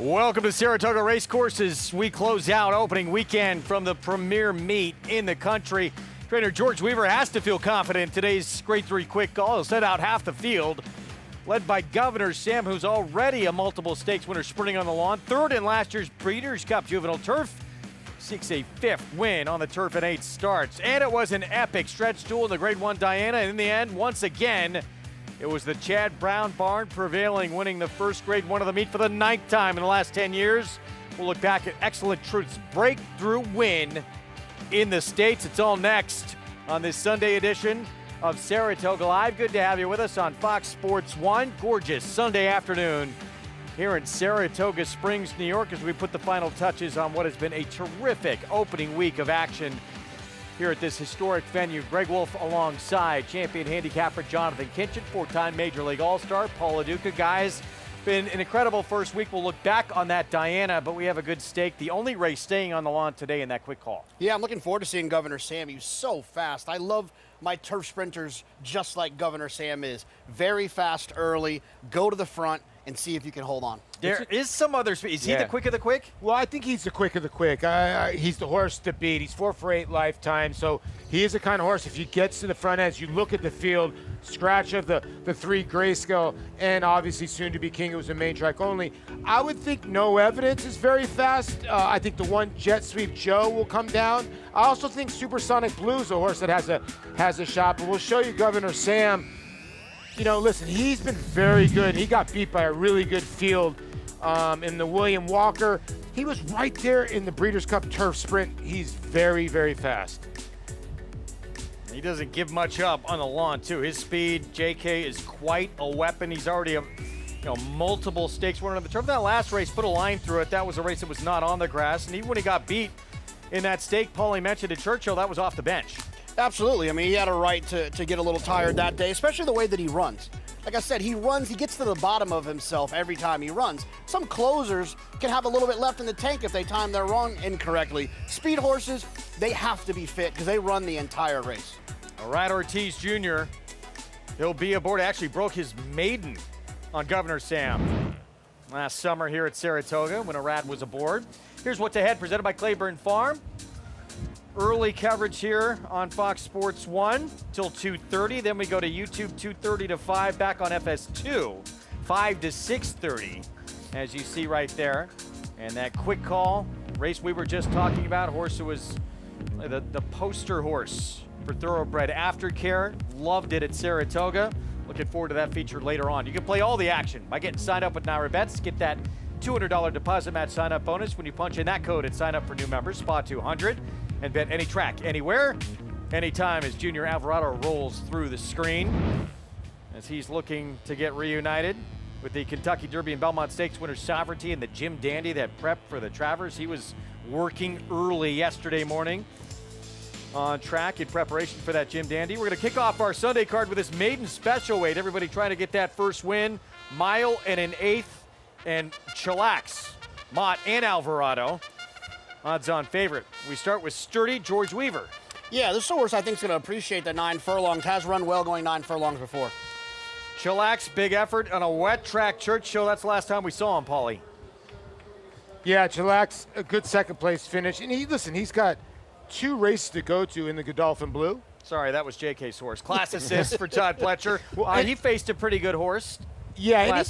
Welcome to Saratoga Racecourse as we close out opening weekend from the premier meet in the country. Trainer George Weaver has to feel confident in today's Grade 3 quick call. He'll set out half the field, led by Governor Sam, who's already a multiple stakes winner sprinting on the lawn. Third in last year's Breeders' Cup Juvenile Turf. Seeks a fifth win on the turf in 8 starts. And it was an epic stretch duel in the Grade 1 Diana. And in the end, once again, it was the Chad Brown barn prevailing, winning the first Grade 1 of the meet for the 9th time in the last 10 years. We'll look back at Excellent Truth's breakthrough win in the States. It's all next on this Sunday edition of Saratoga Live. Good to have you with us on Fox Sports 1. Gorgeous Sunday afternoon here in Saratoga Springs, New York, as we put the final touches on what has been a terrific opening week of action here at this historic venue. Greg Wolf alongside champion handicapper Jonathan Kinchin, 4-time Major League All-Star Paul LaDuca. Guys, been an incredible first week. We'll look back on that Diana, but we have a good stake. The only race staying on the lawn today in that quick call. Yeah, I'm looking forward to seeing Governor Sam. He's so fast. I love my turf sprinters just like Governor Sam is. Very fast early, go to the front, and see if you can hold on. There is some other speed. Is he the quick of the quick? Well, I think he's the quick of the quick. He's the horse to beat. He's 4 for 8 lifetime, so he is the kind of horse, if he gets to the front edge, you look at the field, scratch of the 3 grayscale, and obviously soon to be king, it was a main track only. I would think No Evidence is very fast. I think the 1 Jet Sweep Joe will come down. I also think Supersonic Blue is a horse that has a shot, but we'll show you Governor Sam. You know, listen, he's been very good. He got beat by a really good field in the William Walker. He was right there in the Breeders' Cup Turf Sprint. He's very, very fast. He doesn't give much up on the lawn, too. His speed, JK, is quite a weapon. He's already a multiple stakes winner on the turf. That last race put a line through it. That was a race that was not on the grass. And even when he got beat in that stake, Paulie mentioned at Churchill, that was off the bench. Absolutely. I mean, he had a right to get a little tired that day, especially the way that he runs. Like I said, he gets to the bottom of himself every time he runs. Some closers can have a little bit left in the tank if they time their run incorrectly. Speed horses, they have to be fit because they run the entire race. All right, Ortiz Jr., he'll be aboard. Actually broke his maiden on Governor Sam last summer here at Saratoga when Arad was aboard. Here's what's ahead, presented by Claiborne Farm. Early coverage here on Fox Sports 1 till 2:30. Then we go to YouTube 2:30 to 5, back on FS2, 5 to 6:30, as you see right there. And that quick call, race we were just talking about, horse who was the poster horse for thoroughbred Aftercare. Loved it at Saratoga. Looking forward to that feature later on. You can play all the action by getting signed up with Naira Bets. Get that $200 deposit match sign-up bonus when you punch in that code and sign up for new members, SPA200. And bet any track, anywhere, anytime, as Junior Alvarado rolls through the screen as he's looking to get reunited with the Kentucky Derby and Belmont Stakes winner Sovereignty and the Jim Dandy that prepped for the Travers. He was working early yesterday morning on track in preparation for that Jim Dandy. We're going to kick off our Sunday card with this maiden special weight. Everybody trying to get that first win. 1 1/8, and Chillax, Mott, and Alvarado. Odds-on favorite. We start with sturdy George Weaver. Yeah, this horse I think is going to appreciate the 9 furlongs. Has run well going 9 furlongs before. Chillax, big effort on a wet track Churchill. That's the last time we saw him, Paulie. Yeah, Chillax, a good second place finish. And he's got 2 races to go to in the Godolphin Blue. Sorry, that was JK's horse. Class assist for Todd Pletcher. He faced a pretty good horse. Yeah,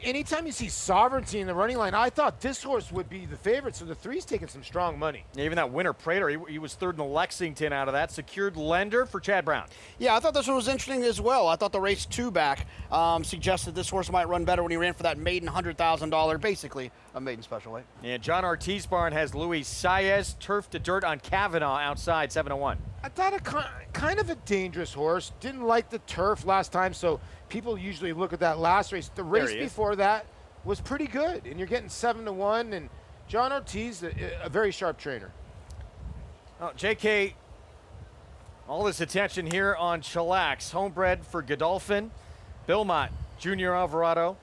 anytime you see Sovereignty in the running line, I thought this horse would be the favorite, so the 3's taking some strong money. Yeah, even that winner, Prater, he was third in the Lexington out of that. Secured lender for Chad Brown. Yeah, I thought this one was interesting as well. I thought the race 2 back suggested this horse might run better when he ran for that maiden $100,000, basically a maiden special weight. And John Ortiz barn has Luis Saez, turf to dirt on Kavanaugh outside, 7-1. I thought kind of a dangerous horse. Didn't like the turf last time, so people usually look at that last race. The race before that was pretty good, and you're getting 7-1. And John Ortiz, a very sharp trainer. Oh, JK, all this attention here on Chillax, homebred for Godolphin. Belmont, Junior Alvarado,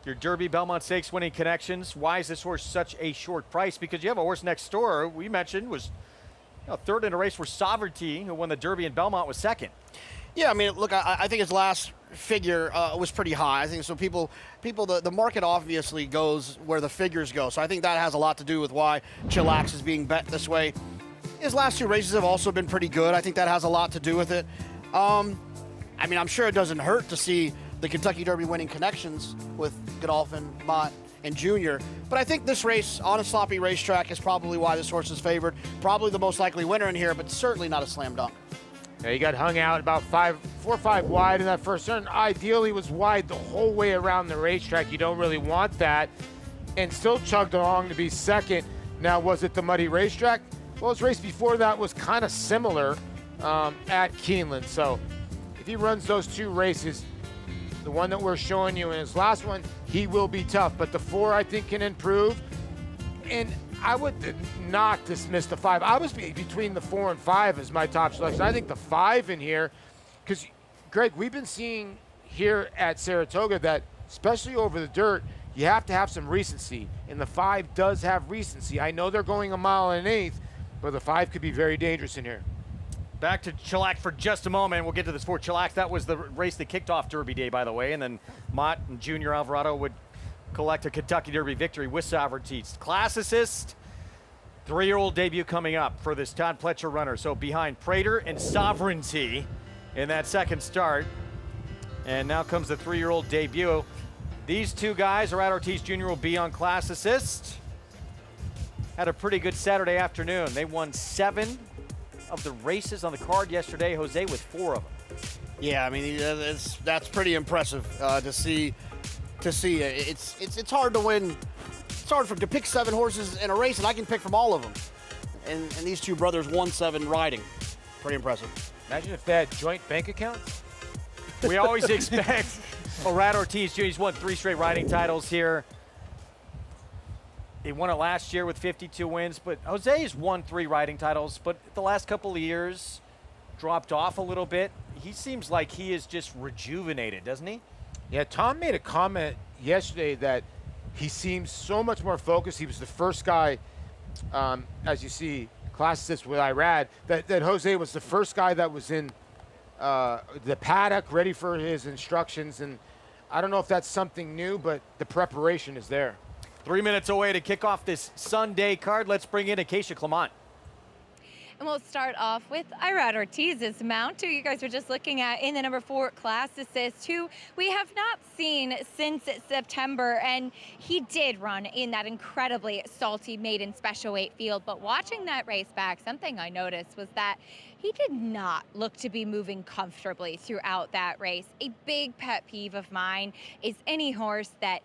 your Derby Belmont Stakes winning connections. Why is this horse such a short price? Because you have a horse next door we mentioned was third in a race where Sovereignty, who won the Derby and Belmont, was second. Yeah, I mean, look, I think his last figure was pretty high. I think so. The market obviously goes where the figures go. So I think that has a lot to do with why Chillax is being bet this way. His last 2 races have also been pretty good. I think that has a lot to do with it. I mean, I'm sure it doesn't hurt to see the Kentucky Derby winning connections with Godolphin, Mott, and Junior. But I think this race on a sloppy racetrack is probably why this horse is favored. Probably the most likely winner in here, but certainly not a slam dunk. Yeah, he got hung out about 4 or 5 wide in that first turn. Ideally was wide the whole way around the racetrack. You don't really want that. And still chugged along to be second. Now, was it the muddy racetrack? Well, his race before that was kind of similar at Keeneland. So if he runs those 2 races, the one that we're showing you in his last one, he will be tough. But the 4, I think, can improve. And I would not dismiss the 5. I was between the 4 and 5 as my top selection. I think the 5 in here, because, Greg, we've been seeing here at Saratoga that, especially over the dirt, you have to have some recency. And the 5 does have recency. I know they're going 1 1/8 miles, but the 5 could be very dangerous in here. Back to Chillax for just a moment. We'll get to this for Chillax. That was the race that kicked off Derby Day, by the way. And then Mott and Junior Alvarado would collect a Kentucky Derby victory with Sovereignty. Class assist, 3-year-old debut coming up for this Todd Pletcher runner. So behind Prater and Sovereignty in that second start. And now comes the 3-year-old debut. These 2 guys, Arad Ortiz Jr. will be on class assist. Had a pretty good Saturday afternoon. They won 7 of the races on the card yesterday. Jose with 4 of them. Yeah, I mean, that's pretty impressive to see. It's hard to win. It's hard to pick 7 horses in a race, and I can pick from all of them. And these 2 brothers won 7 riding. Pretty impressive. Imagine if they had joint bank accounts. We always expect Arad Ortiz Jr. He's won 3 straight riding titles here. He won it last year with 52 wins, but Jose's won 3 riding titles, but the last couple of years dropped off a little bit. He seems like he is just rejuvenated, doesn't he? Yeah, Tom made a comment yesterday that he seems so much more focused. He was the first guy, as you see, class assist with Irad, that Jose was the first guy that was in the paddock ready for his instructions. And I don't know if that's something new, but the preparation is there. 3 minutes away to kick off this Sunday card. Let's bring in Acacia Clement. And we'll start off with Irad Ortiz's mount, who you guys were just looking at in the number 4 class assist, who we have not seen since September. And he did run in that incredibly salty maiden special weight field. But watching that race back, something I noticed was that he did not look to be moving comfortably throughout that race. A big pet peeve of mine is any horse that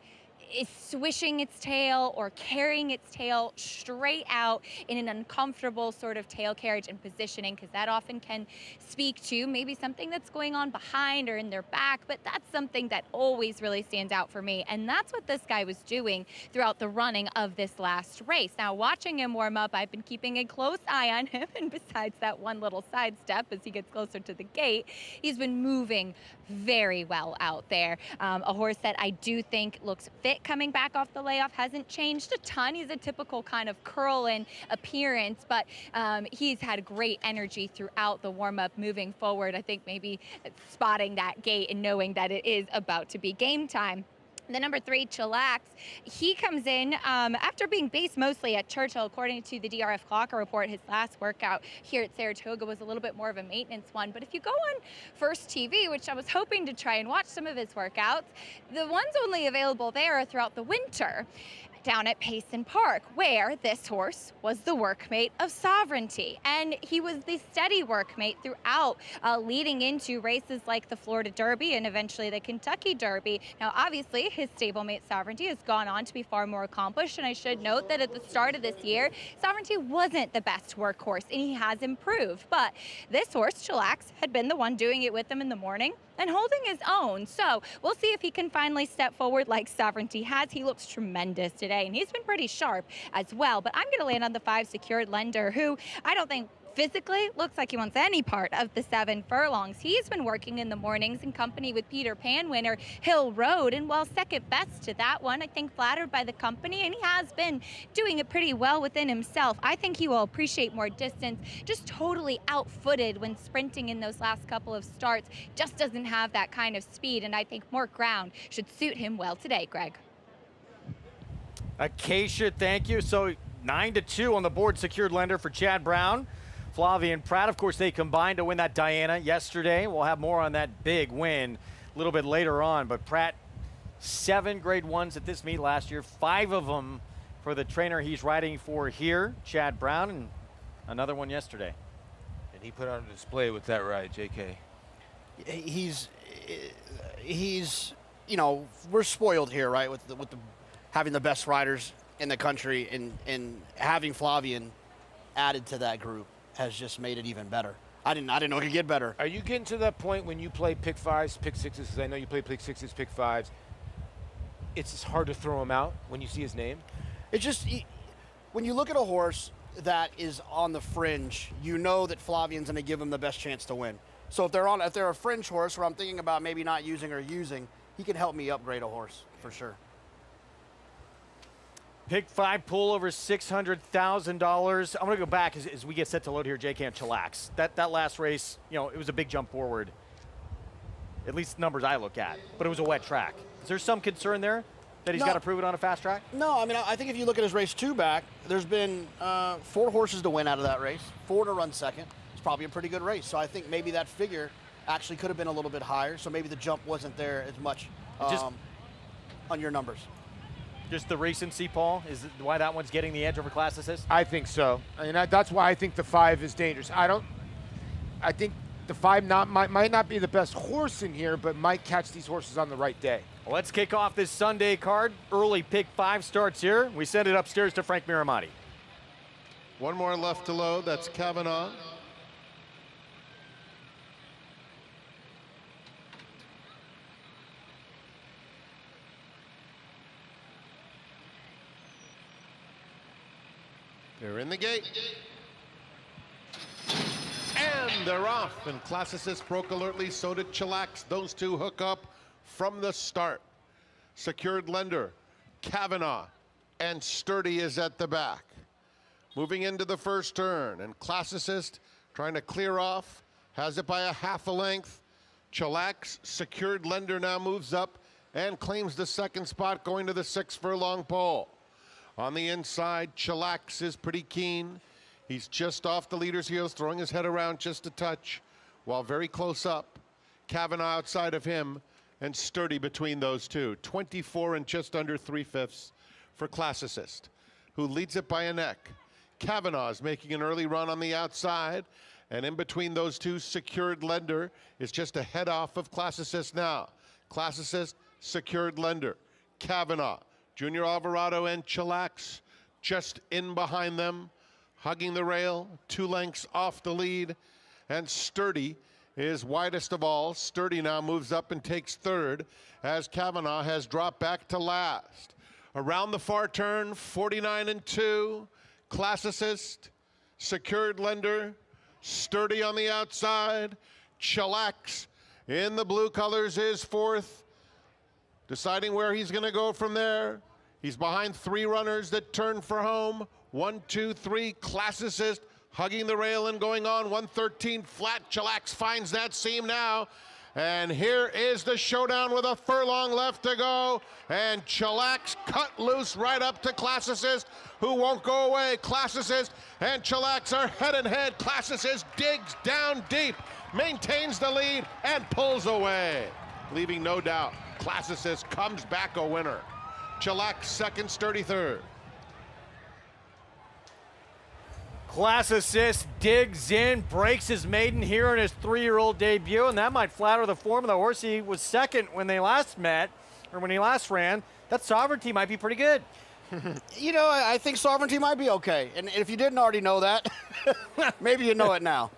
is swishing its tail or carrying its tail straight out in an uncomfortable sort of tail carriage and positioning, because that often can speak to maybe something that's going on behind or in their back. But that's something that always really stands out for me, and that's what this guy was doing throughout the running of this last race. Now, watching him warm up, I've been keeping a close eye on him, and besides that one little sidestep as he gets closer to the gate, he's been moving very well out there. A horse that I do think looks fit coming back off the layoff, hasn't changed a ton. He's a typical kind of curl-in appearance, but he's had great energy throughout the warm-up moving forward. I think maybe spotting that gate and knowing that it is about to be game time. The number 3, Chillax, he comes in after being based mostly at Churchill. According to the DRF Clocker report, his last workout here at Saratoga was a little bit more of a maintenance one. But if you go on First TV, which I was hoping to try and watch some of his workouts, the ones only available there are throughout the winter down at Payson Park, where this horse was the workmate of Sovereignty. And he was the steady workmate throughout, leading into races like the Florida Derby and eventually the Kentucky Derby. Now, obviously, his stablemate Sovereignty has gone on to be far more accomplished, and I should note that at the start of this year, Sovereignty wasn't the best workhorse, and he has improved. But this horse, Chillax, had been the one doing it with him in the morning and holding his own. So we'll see if he can finally step forward like Sovereignty has. He looks tremendous today, and he's been pretty sharp as well. But I'm going to land on the 5, Secured Lender, who I don't think physically looks like he wants any part of the 7 furlongs. He's been working in the mornings in company with Peter Pan winner Hill Road, and while second best to that one, I think flattered by the company, and he has been doing it pretty well within himself. I think he will appreciate more distance. Just totally out-footed when sprinting in those last couple of starts. Just doesn't have that kind of speed, and I think more ground should suit him well today, Greg. Acacia, thank you. So 9-2 on the board, secured lender for Chad Brown. Flavien Prat, of course, they combined to win that Diana yesterday. We'll have more on that big win a little bit later on. But Prat, 7 grade 1s at this meet last year, 5 of them for the trainer he's riding for here, Chad Brown, and another one yesterday. And he put on a display with that ride, JK. He's you know, we're spoiled here, right, with the having the best riders in the country, and having Flavien added to that group has just made it even better. I didn't know it could get better. Are you getting to that point when you play pick 5s, pick 6s, because I know you play pick 6s, pick 5s, it's just hard to throw him out when you see his name? It's just, when you look at a horse that is on the fringe, you know that Flavien's going to give him the best chance to win. So if they're a fringe horse where I'm thinking about maybe not using or using, he can help me upgrade a horse for sure. Pick 5 pool over $600,000. I'm going to go back as we get set to load here, JK and Chillax. That last race, you know, it was a big jump forward. At least numbers I look at, but it was a wet track. Is there some concern there that he's got to prove it on a fast track? No, I mean, I think if you look at his race 2 back, there's been 4 horses to win out of that race, 4 to run second. It's probably a pretty good race. So I think maybe that figure actually could have been a little bit higher. So maybe the jump wasn't there as much on your numbers. Just the recency, Paul, is why that one's getting the edge over Class Assist? I think so. I mean, that's why I think the 5 is dangerous. I think the 5 might not be the best horse in here, but might catch these horses on the right day. Well, let's kick off this Sunday card. Early pick 5 starts here. We send it upstairs to Frank Miramati. One more left to load. That's Kavanaugh. They're in the gate. And they're off. And Class Assist broke alertly, so did Chillax. Those two hook up from the start. Secured lender, Kavanaugh, and Sturdy is at the back. Moving into the first turn, and Class Assist trying to clear off, has it by a half a length. Chillax, secured lender, now moves up and claims the second spot, going to the 6 furlong pole. On the inside, Chillax is pretty keen. He's just off the leader's heels, throwing his head around just a touch, while very close up, Kavanaugh outside of him, and Sturdy between those two. 24 and just under 3/5 for Class Assist, who leads it by a neck. Kavanaugh is making an early run on the outside, and in between those two, secured lender is just a head off of Class Assist now. Class Assist, secured lender, Kavanaugh, Junior Alvarado, and Chillax just in behind them, hugging the rail, 2 lengths off the lead, and Sturdy is widest of all. Sturdy now moves up and takes 3rd as Kavanaugh has dropped back to last. Around the far turn, 49 and 2, Class Assist, secured lender, Sturdy on the outside, Chillax in the blue colors is 4th. Deciding where he's going to go from there. He's behind 3 runners that turn for home. 1, 2, 3, Class Assist, hugging the rail and going on. 113 flat. Chillax finds that seam now. And here is the showdown with a furlong left to go. And Chillax cut loose right up to Class Assist, who won't go away. Class Assist and Chillax are head and head. Class Assist digs down deep, maintains the lead, and pulls away, leaving no doubt. Class Assist comes back a winner. Chillax second, Sturdy third. Class Assist digs in, breaks his maiden here in his 3-year-old debut, and that might flatter the form of the horse. He was second when they last met, or when he last ran. That Sovereignty might be pretty good. You know, I think Sovereignty might be okay. And if you didn't already know that, maybe you know it now.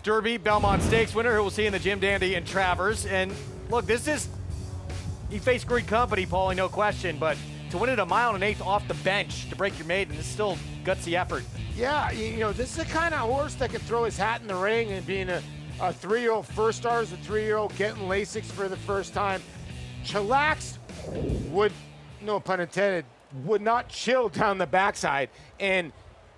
Derby Belmont Stakes winner, who we'll see in the Jim Dandy and Travers. And look, he faced great company, Paulie, no question, but to win it a mile and an eighth off the bench to break your maiden is still gutsy effort. Yeah, you know, this is the kind of horse that can throw his hat in the ring, and being a 3-year-old first star as a 3-year-old getting Lasix for the first time. Chillax would, no pun intended, would not chill down the backside, and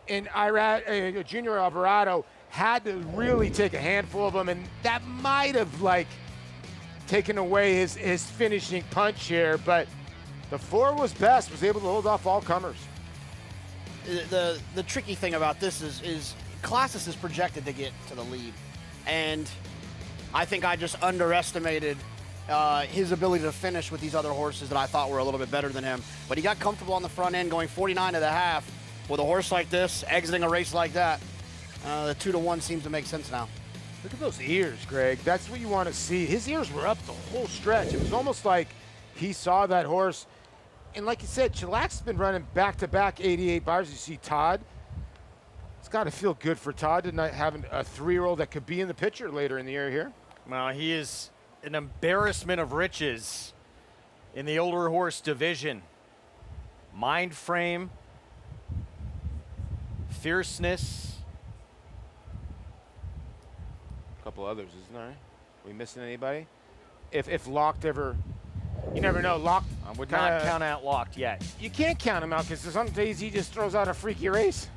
Junior Alvarado had to really take a handful of them, and that might have like taken away his finishing punch here, but the 4 was best, was able to hold off all comers. The tricky thing about this is Classis is projected to get to the lead, and I think I just underestimated his ability to finish with these other horses that I thought were a little bit better than him. But he got comfortable on the front end, going 49 and a half. With a horse like this, exiting a race like that, the 2-1 seems to make sense now. Look at those ears, Greg. That's what you want to see. His ears were up the whole stretch. It was almost like he saw that horse. And like you said, Chillax has been running back-to-back 88 bars. You see Todd. It's got to feel good for Todd to not having a 3-year-old that could be in the picture later in the year here. Well, he is an embarrassment of riches in the older horse division. Mind frame, fierceness. A couple others, isn't there? Are we missing anybody? If Locked ever, you never know. Locked, I would not count out Locked yet. You can't count him out because some days he just throws out a freaky race.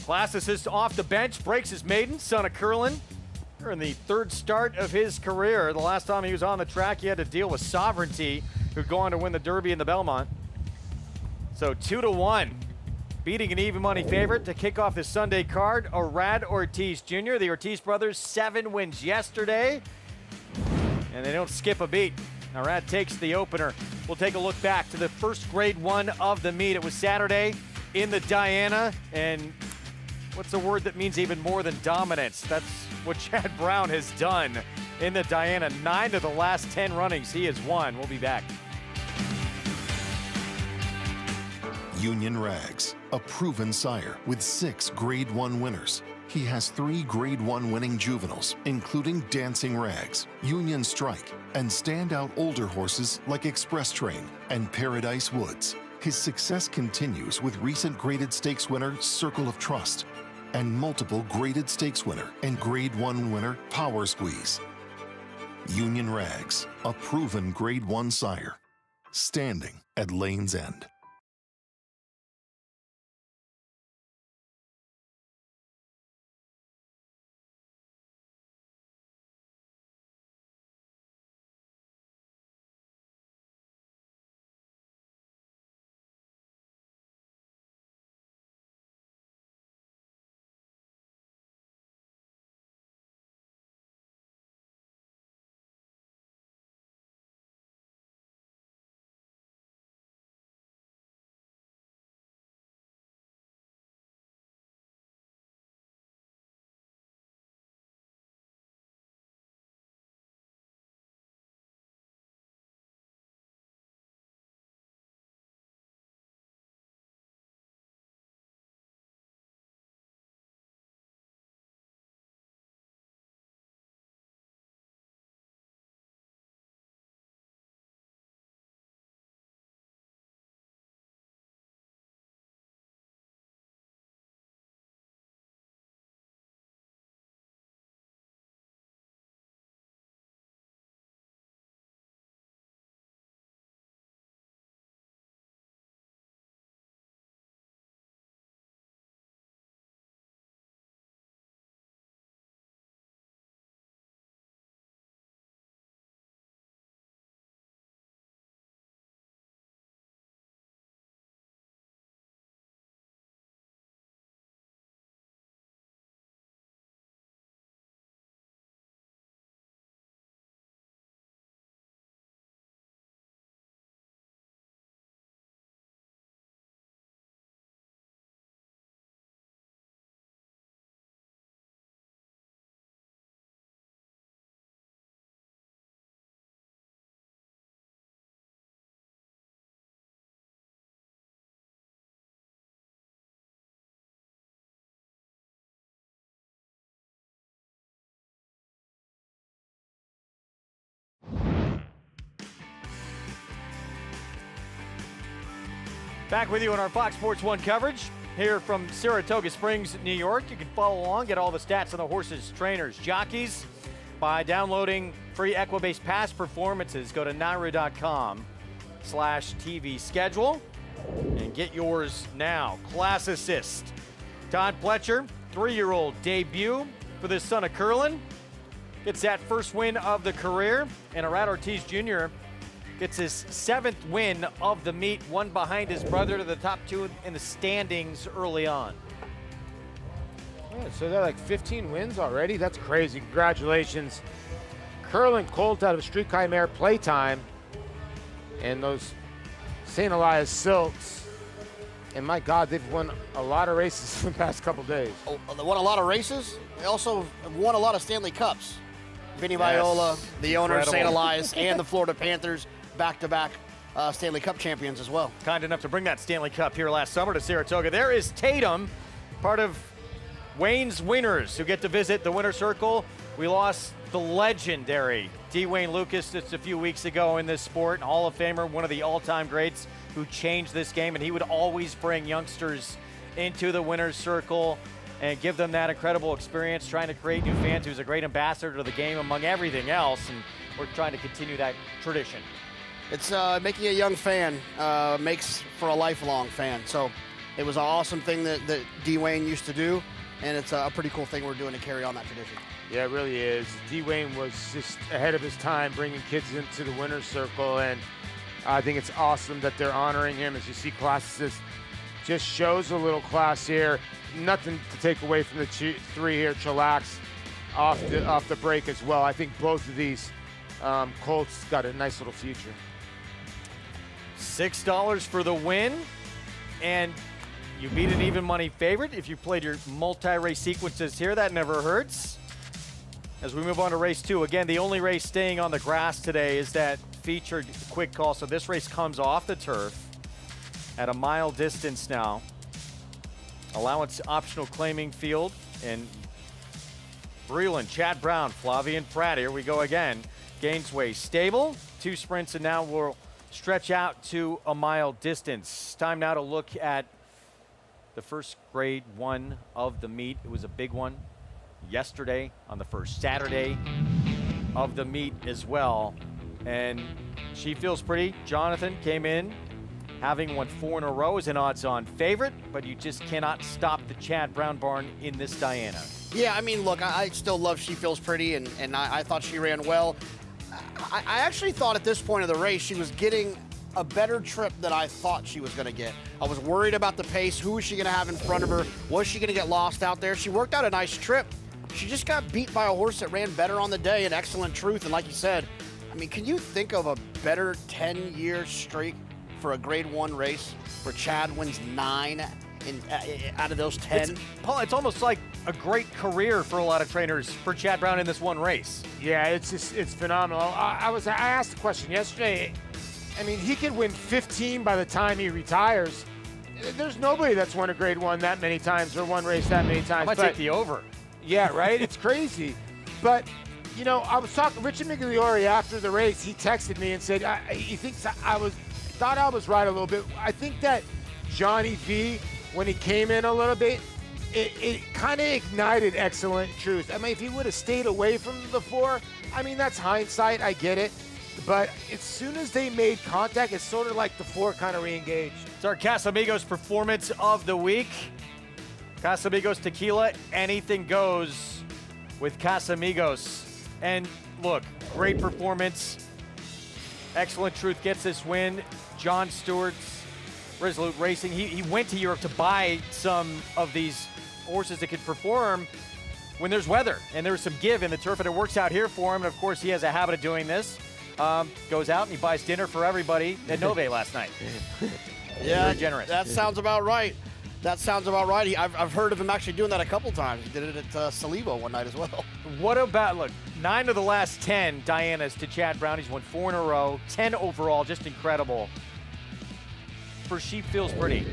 Class assist off the bench, breaks his maiden, son of Curlin. In the 3rd start of his career. The last time he was on the track, he had to deal with Sovereignty, who'd go on to win the Derby and the Belmont. So 2-1, beating an even money favorite to kick off this Sunday card, Arad Ortiz Jr. The Ortiz brothers, 7 wins yesterday, and they don't skip a beat. Arad takes the opener. We'll take a look back to the first Grade 1 of the meet. It was Saturday in the Diana, and what's the word that means even more than dominance? That's what Chad Brown has done in the Diana. 9 of the last 10 runnings he has won. We'll be back. Union Rags, a proven sire with 6 Grade 1 winners. He has 3 Grade 1 winning juveniles, including Dancing Rags, Union Strike, and standout older horses like Express Train and Paradise Woods. His success continues with recent graded stakes winner Circle of Trust and multiple graded stakes winner and Grade 1 winner Power Squeeze. Union Rags, a proven Grade 1 sire, standing at Lane's End. Back with you on our Fox Sports 1 coverage here from Saratoga Springs, New York. You can follow along, get all the stats on the horses, trainers, jockeys by downloading free Equibase past performances. Go to naru.com/TV schedule and get yours now. Class assist. Todd Pletcher, 3-year-old debut for the son of Curlin. Gets that first win of the career. And Arad Ortiz Jr. gets his 7th win of the meet, one behind his brother to the top 2 in the standings early on. Yeah, so they're like 15 wins already? That's crazy. Congratulations. Curlin Colt out of Street Chimera Playtime. And those St. Elias Silks. And my God, they've won a lot of races in the past couple days. Oh, they won a lot of races. They also won a lot of Stanley Cups. Vinny Viola, the owner of St. Elias, and the Florida Panthers, back-to-back Stanley Cup champions as well. Kind enough to bring that Stanley Cup here last summer to Saratoga. There is Tatum, part of Wayne's winners who get to visit the winner circle. We lost the legendary D. Wayne Lucas just a few weeks ago in this sport, Hall of Famer, one of the all-time greats who changed this game, and he would always bring youngsters into the winner's circle and give them that incredible experience, trying to create new fans. He was a great ambassador to the game among everything else, and we're trying to continue that tradition. It's making a young fan makes for a lifelong fan. So it was an awesome thing that D. Wayne used to do, and it's a pretty cool thing we're doing to carry on that tradition. Yeah, it really is. D. Wayne was just ahead of his time, bringing kids into the winner's circle, and I think it's awesome that they're honoring him. As you see, classes just shows a little class here. Nothing to take away from the 3 here. Chillax off the break as well. I think both of these Colts got a nice little future. $6 for the win, and you beat an even money favorite. If you played your multi-race sequences here, that never hurts. As we move on to race 2, again, the only race staying on the grass today is that featured quick call. So this race comes off the turf at a mile distance now. Allowance optional claiming field, and Breland, Chad Brown, Flavian Pratt. Here we go again. Gainesway stable, 2 sprints, and now we'll stretch out to a mile distance. Time now to look at the first grade 1 of the meet. It was a big one yesterday on the first Saturday of the meet as well. And She Feels Pretty, Jonathan, came in having won 4 in a row as an odds-on favorite, but you just cannot stop the Chad Brown barn in this Diana. Yeah, I mean, look, I still love She Feels Pretty, and I thought she ran well. I actually thought at this point of the race she was getting a better trip than I thought she was going to get. I was worried about the pace. Who was she going to have in front of her? Was she going to get lost out there? She worked out a nice trip. She just got beat by a horse that ran better on the day, and Excellent Truth. And like you said, I mean, can you think of a better 10-year streak for a grade 1 race where Chad wins 9 out of those 10? Paul, it's almost like a great career for a lot of trainers for Chad Brown in this one race. Yeah, it's phenomenal. I asked the question yesterday. I mean, he could win 15 by the time he retires. There's nobody that's won a grade 1 that many times or one race that many times. I might take the over. Yeah, right? It's crazy. But, you know, I was talking, Richard Migliore after the race, he texted me and said, he thinks thought I was right a little bit. I think that Johnny V, when he came in a little bit, it kind of ignited Excellent Truth. I mean, if he would have stayed away from the 4, I mean, that's hindsight, I get it. But as soon as they made contact, it's sort of like the 4 kind of re-engaged. It's our Casamigos performance of the week. Casamigos Tequila, anything goes with Casamigos. And look, great performance. Excellent Truth gets this win. John Stewart's Resolute Racing. He went to Europe to buy some of these horses that could perform when there's weather. And there's some give in the turf, and it works out here for him. And of course, he has a habit of doing this. Goes out and he buys dinner for everybody at Nove last night. Yeah, very generous. That sounds about right. That sounds about right. I've heard of him actually doing that a couple times. He did it at Salivo one night as well. What about, look, 9 of the last 10 Dianas to Chad Brown. He's won 4 in a row, 10 overall, just incredible. For She Feels Pretty,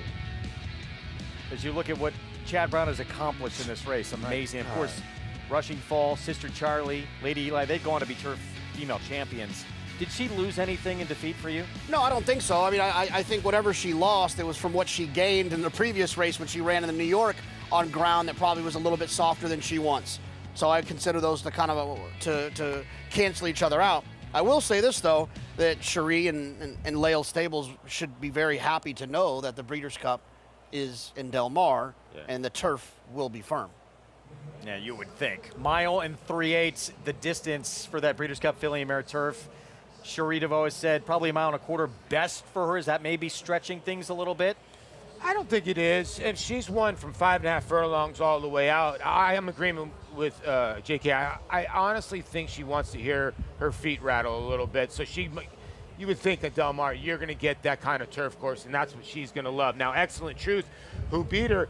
as you look at what Chad Brown has accomplished in this race, amazing. Of course, Rushing Fall, Sister Charlie, Lady Eli, they go on to be turf female champions. Did she lose anything in defeat for you? No, I don't think so. I mean, I think whatever she lost, it was from what she gained in the previous race when she ran in the New York on ground that probably was a little bit softer than she wants. So I consider those to kind of to cancel each other out. I will say this, though, that Cherie and Lael Stables should be very happy to know that the Breeders' Cup is in Del Mar, and the turf will be firm. Yeah, you would think. Mile and 3/8, the distance for that Breeders' Cup filly and mare turf. Cherie DeVoe has said probably a mile and a quarter best for her. Is that maybe stretching things a little bit? I don't think it is. And she's won from 5.5 furlongs all the way out. I am in agreement with JK. I honestly think she wants to hear her feet rattle a little bit. So you would think at Del Mar, you're going to get that kind of turf course, and that's what she's going to love. Now, Excellent Truth, who beat her,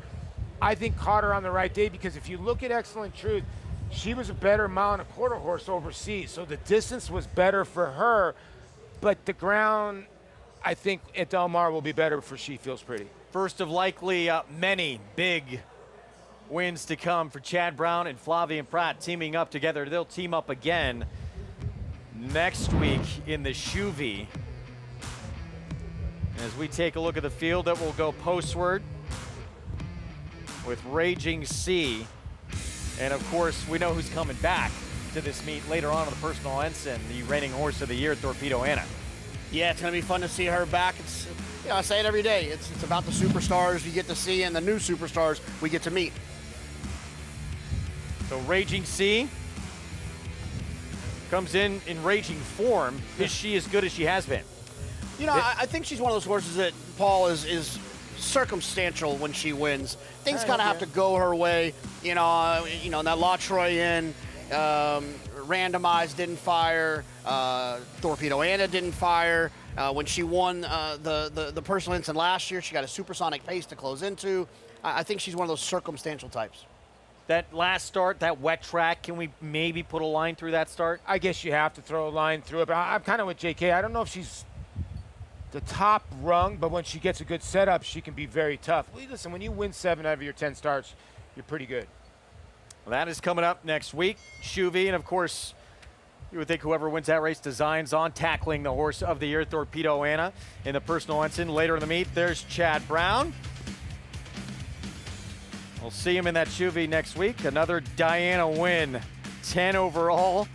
I think caught her on the right day, because if you look at Excellent Truth, she was a better mile and a quarter horse overseas. So the distance was better for her, but the ground, I think, at Del Mar will be better for She Feels Pretty. First of likely many big wins to come for Chad Brown and Flavien Prat teaming up together. They'll team up again next week in the Chuvie. As we take a look at the field, that will go postward with Raging Sea. And of course, we know who's coming back to this meet later on in the personal ensign, the reigning horse of the year, Torpedo Anna. Yeah, it's going to be fun to see her back. It's, you know, I say it every day. It's about the superstars you get to see and the new superstars we get to meet. So Raging Sea comes in raging form. Is she as good as she has been? You know, I think she's one of those horses that, Paul, is circumstantial when she wins. Things kind of have to go her way. You know, that La Troyenne, randomized, didn't fire. Torpedo Anna didn't fire. When she won the personal ensign last year, she got a supersonic pace to close into. I think she's one of those circumstantial types. That last start, that wet track, can we maybe put a line through that start? I guess you have to throw a line through it, but I'm kind of with JK. I don't know if she's the top rung, but when she gets a good setup, she can be very tough. Listen, when you win 7 out of your 10 starts, you're pretty good. Well, that is coming up next week. Chuvie, and of course, you would think whoever wins that race designs on tackling the horse of the year, Torpedo Anna, in the personal ensign. Later in the meet, there's Chad Brown. We'll see him in that Chuvie next week. Another Diana win, 10 overall,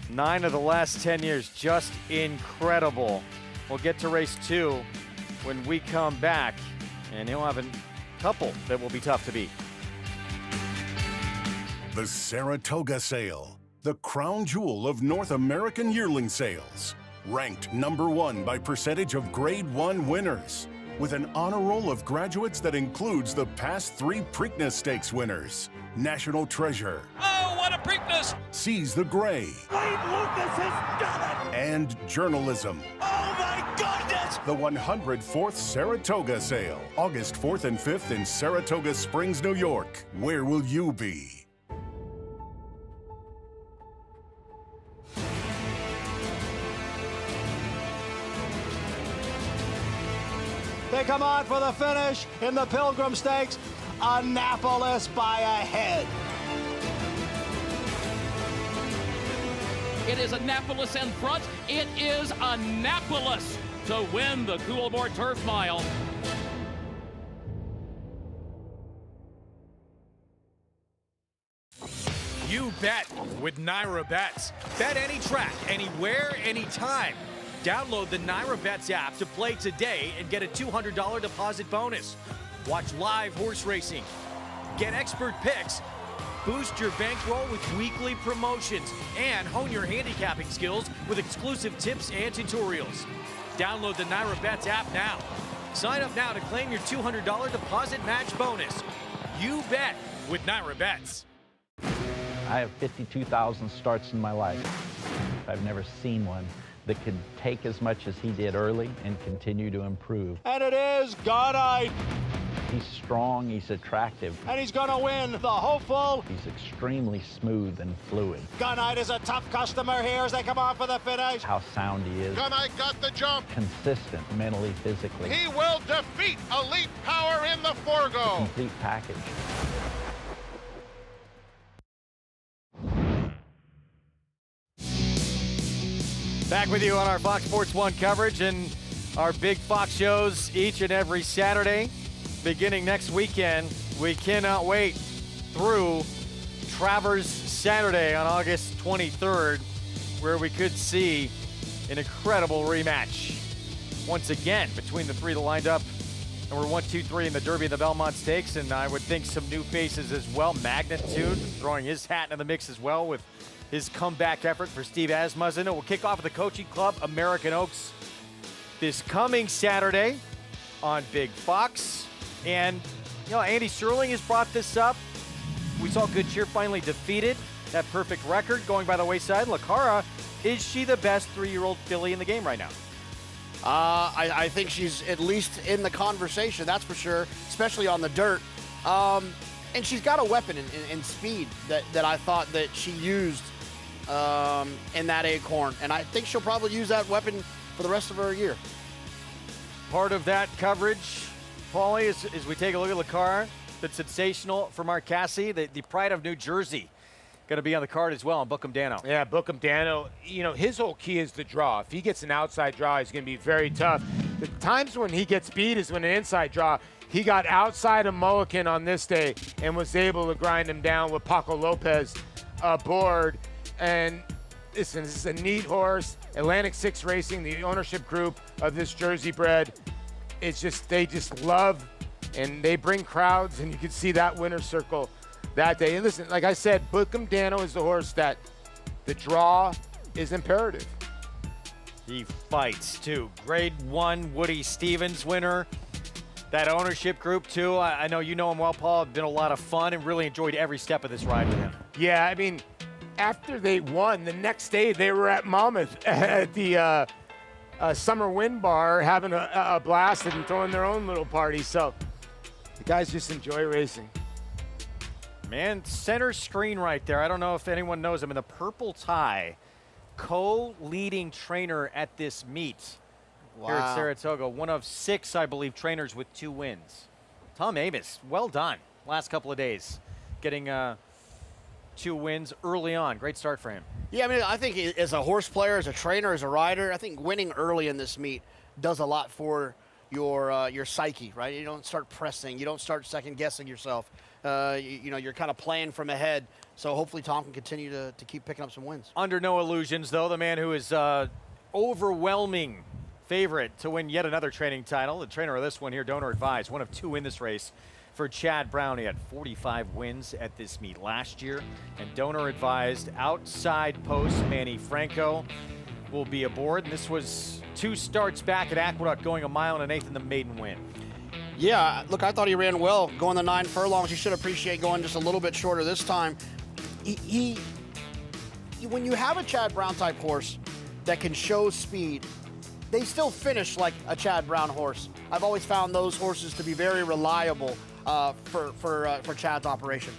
9 of the last 10 years. Just incredible. We'll get to race 2 when we come back, and he'll have a couple that will be tough to beat. The Saratoga Sale, the crown jewel of North American yearling sales. Ranked #1 by percentage of Grade 1 winners, with an honor roll of graduates that includes the past 3 Preakness Stakes winners. National Treasure. Oh, what a Preakness! Seize the Gray. Wade Lucas has done it! And Journalism. Oh my goodness! The 104th Saratoga Sale, August 4th and 5th in Saratoga Springs, New York. Where will you be? They come on for the finish in the Pilgrim Stakes. Annapolis by a head. It is Annapolis in front. It is Annapolis to win the Coolmore Turf Mile. You bet with Naira Bets. Bet any track, anywhere, anytime. Download the Naira Bets app to play today and get a $200 deposit bonus. Watch live horse racing, get expert picks, boost your bankroll with weekly promotions, and hone your handicapping skills with exclusive tips and tutorials. Download the Naira Bets app now. Sign up now to claim your $200 deposit match bonus. You bet with Naira Bets. I have 52,000 starts in my life. I've never seen one that could take as much as he did early and continue to improve. And it is Godite. He's strong, he's attractive. And he's gonna win the hopeful. He's extremely smooth and fluid. Gunite is a tough customer here as they come on for the finish. How sound he is. Gunite got the jump. Consistent mentally, physically. He will defeat Elite Power in the Forgo. Complete package. Back with you on our Fox Sports 1 coverage and our big Fox shows each and every Saturday. Beginning next weekend, we cannot wait through Travers Saturday on August 23rd, where we could see an incredible rematch once again between the three that lined up. And we're 1, 2, 3 in the Derby and the Belmont Stakes, and I would think some new faces as well. Magnitude throwing his hat in the mix as well with his comeback effort for Steve Asmussen. We'll kick off at the Coaching Club, American Oaks, this coming Saturday on Big Fox. And, you know, Andy Serling has brought this up. We saw Good Cheer finally defeated that perfect record going by the wayside. Lacara, is she the best 3-year-old filly in the game right now? I think she's at least in the conversation, that's for sure, especially on the dirt. And she's got a weapon in speed that I thought that she used in that Acorn. And I think she'll probably use that weapon for the rest of her year. Part of that coverage, Paulie, as we take a look at Lacara, been sensational for Mark Casse, the pride of New Jersey. Going to be on the card as well on Bookham Dano. Yeah, Bookham Dano, you know, his whole key is the draw. If he gets an outside draw, he's going to be very tough. The times when he gets beat is when an inside draw. He got outside of Mullican on this day and was able to grind him down with Paco Lopez aboard. And listen, this is a neat horse. Atlantic 6 Racing, the ownership group of this Jersey bred, it's just, they just love, and they bring crowds, and you can see that winner's circle that day. And listen, like I said, Bookham Dano is the horse that the draw is imperative. He fights, too. Grade 1 Woody Stevens winner. That ownership group, too. I know you know him well, Paul. It's been a lot of fun and really enjoyed every step of this ride with him. Yeah, I mean, after they won, the next day they were at Monmouth at the Summer Wind Bar having a blast and throwing their own little party. So the guys just enjoy racing. Man, center screen right there. I don't know if anyone knows him. In the purple tie, co-leading trainer at this meet here at Saratoga. One of 6, I believe, trainers with 2 wins. Tom Amos, well done. Last couple of days, getting 2 wins early on. Great start for him. Yeah, I mean, I think as a horse player, as a trainer, as a rider, I think winning early in this meet does a lot for your psyche, right? You don't start pressing. You don't start second-guessing yourself. You know, you're kind of playing from ahead. So hopefully Tom can continue to keep picking up some wins. Under no illusions, though, the man who is overwhelming favorite to win yet another training title. The trainer of this one here, Donor Advised, one of 2 in this race for Chad Brown. He had 45 wins at this meet last year. And Donor Advised outside post Manny Franco will be aboard. And this was 2 starts back at Aqueduct, going 1 1/8 in the maiden win. Yeah, look, I thought he ran well going the 9 furlongs. He should appreciate going just a little bit shorter this time. When you have a Chad Brown type horse that can show speed, they still finish like a Chad Brown horse. I've always found those horses to be very reliable for Chad's operation.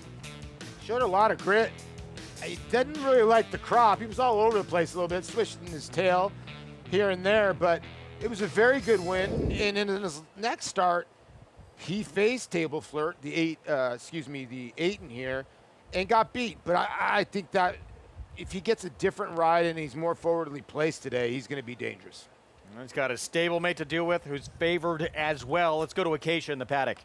Showed a lot of grit. He didn't really like the crop. He was all over the place a little bit, swishing his tail here and there, but it was a very good win. And in his next start, he faced Table Flirt, the 8 in here, and got beat. But I think that if he gets a different ride and he's more forwardly placed today, he's going to be dangerous. He's got a stablemate to deal with who's favored as well. Let's go to Acacia in the paddock.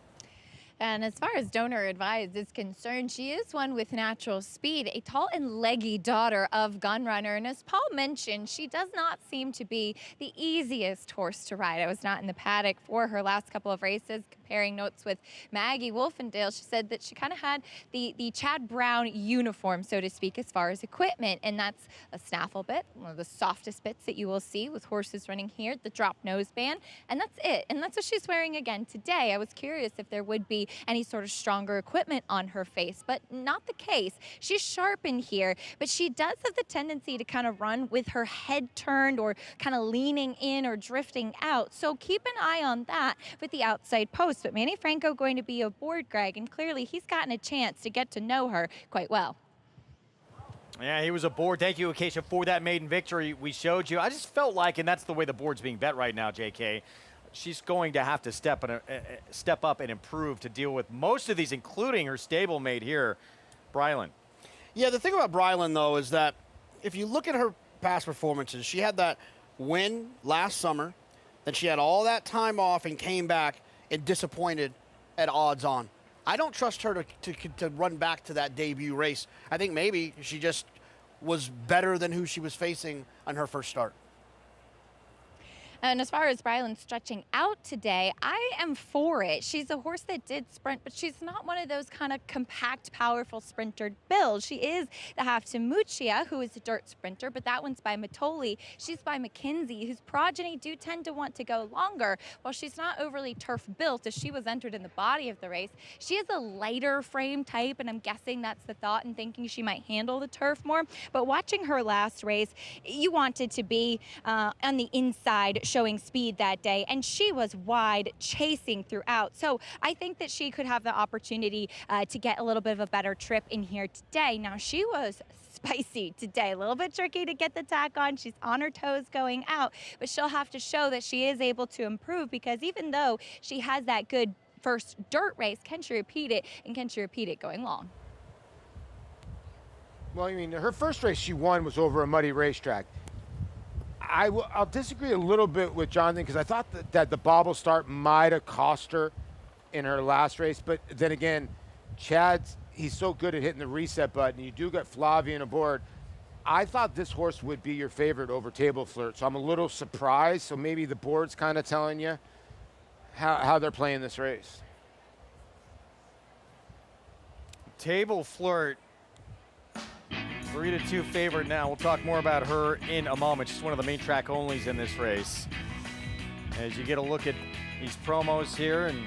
And as far as Donor Advised is concerned, she is one with natural speed, a tall and leggy daughter of Gunrunner. And as Paul mentioned, she does not seem to be the easiest horse to ride. I was not in the paddock for her last couple of races. Comparing notes with Maggie Wolfendale, she said that she kind of had the Chad Brown uniform, so to speak, as far as equipment. And that's a snaffle bit, one of the softest bits that you will see with horses running here, the drop nose band. And that's it. And that's what she's wearing again today. I was curious if there would be any sort of stronger equipment on her face, but not the case. She's sharp in here, but she does have the tendency to kind of run with her head turned or kind of leaning in or drifting out. So keep an eye on that with the outside post. But Manny Franco going to be aboard, Greg, and clearly he's gotten a chance to get to know her quite well. Yeah, he was aboard. Thank you, Acacia, for that maiden victory we showed you. I just felt like, and that's the way the board's being bet right now, JK, she's going to have to step up and improve to deal with most of these, including her stablemate here, Brylan. Yeah, the thing about Brylan, though, is that if you look at her past performances. She had that win last summer, then she had all that time off and came back and disappointed at odds on. I don't trust her to run back to that debut race. I think maybe she just was better than who she was facing on her first start. And as far as Brylan stretching out today, I am for it. She's a horse that did sprint, but she's not one of those kind of compact, powerful sprinter builds. She is the half to Muccia, who is a dirt sprinter, but that one's by Matoli. She's by McKinsey, whose progeny do tend to want to go longer. While she's not overly turf built, as she was entered in the body of the race, she is a lighter frame type, and I'm guessing that's the thought and thinking she might handle the turf more. But watching her last race, you wanted to be on the inside, showing speed that day, and she was wide chasing throughout. So I think that she could have the opportunity to get a little bit of a better trip in here today. Now, she was spicy today, a little bit tricky to get the tack on. She's on her toes going out, but she'll have to show that she is able to improve, because even though she has that good first dirt race, can she repeat it, and can she repeat it going long? Well, I mean, her first race she won was over a muddy racetrack. I'll disagree a little bit with Jonathan, because I thought that the bobble start might have cost her in her last race. But then again, he's so good at hitting the reset button. You do get Flavian aboard. I thought this horse would be your favorite over Table Flirt, so I'm a little surprised. So maybe the board's kind of telling you how they're playing this race. Table Flirt, 3-2 favorite now. We'll talk more about her in a moment. She's one of the main track onlys in this race. As you get a look at these promos here and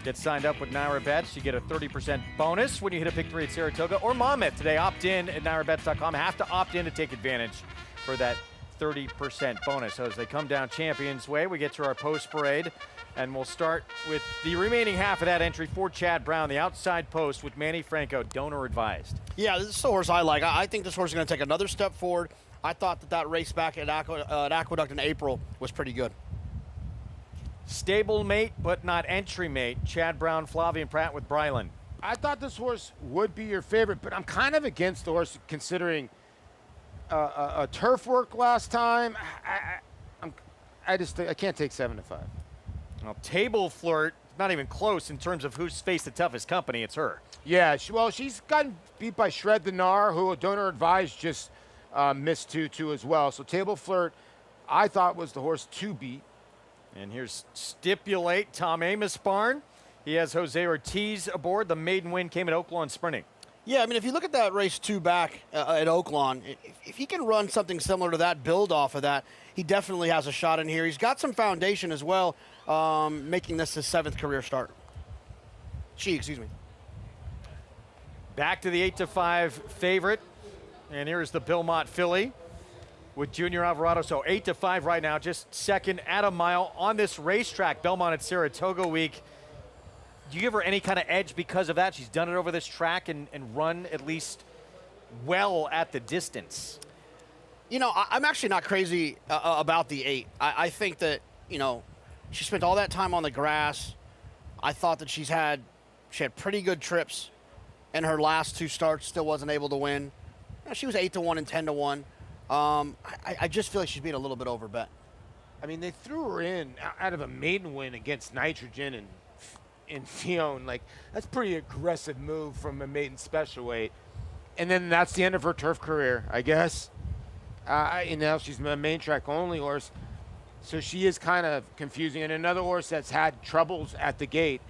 get signed up with Naira Bets, you get a 30% bonus when you hit a pick 3 at Saratoga or Monmouth today. Opt in at NairaBets.com. Have to opt in to take advantage for that 30% bonus. So as they come down Champions Way, we get to our post parade. And we'll start with the remaining half of that entry for Chad Brown, the outside post with Manny Franco, donor advised. Yeah, this is the horse I like. I think this horse is going to take another step forward. I thought that race back at Aqueduct in April was pretty good. Stable mate, but not entry mate. Chad Brown, Flavian Pratt with Brylan. I thought this horse would be your favorite, but I'm kind of against the horse considering a turf work last time. I can't take 7-5. Well, Table Flirt, not even close in terms of who's faced the toughest company. It's her. Yeah, she's gotten beat by Shred the Gnar, who donor advised just missed 2-2 as well. So Table Flirt, I thought was the horse to beat. And here's Stipulate, Tom Amos barn. He has Jose Ortiz aboard. The maiden win came at Oaklawn sprinting. Yeah, I mean, if you look at that race 2 back at Oaklawn, if he can run something similar to that, build off of that, he definitely has a shot in here. He's got some foundation as well, making this his 7th career start. Excuse me. Back to the 8-5 favorite. And here's the Belmont filly with Junior Alvarado. So 8-5 right now, just second at a mile on this racetrack, Belmont at Saratoga week. Do you give her any kind of edge because of that? She's done it over this track and run at least well at the distance. You know, I'm actually not crazy about the 8. I think that, you know, she spent all that time on the grass. I thought that she had pretty good trips in her last 2 starts, still wasn't able to win. You know, she was 8-1 and 10-1. I just feel like she's being a little bit overbet. I mean, they threw her in out of a maiden win against Nitrogen and Fion. Like, that's pretty aggressive move from a maiden special weight. And then that's the end of her turf career, I guess. And now she's a main track only horse. So she is kind of confusing. And another horse that's had troubles at the gate.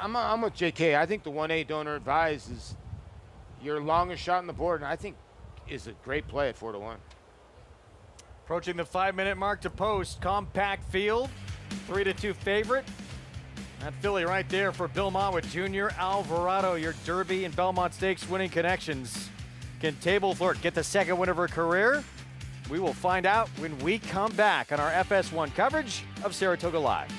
I'm with JK. I think the 1-8 donor advised is your longest shot on the board, and I think is a great play at 4-1. Approaching the 5-minute mark to post. Compact field, 3-2 favorite. That filly right there for Belmont with Junior Alvarado, your Derby and Belmont Stakes winning connections. Can Table Flirt get the 2nd win of her career? We will find out when we come back on our FS1 coverage of Saratoga Live.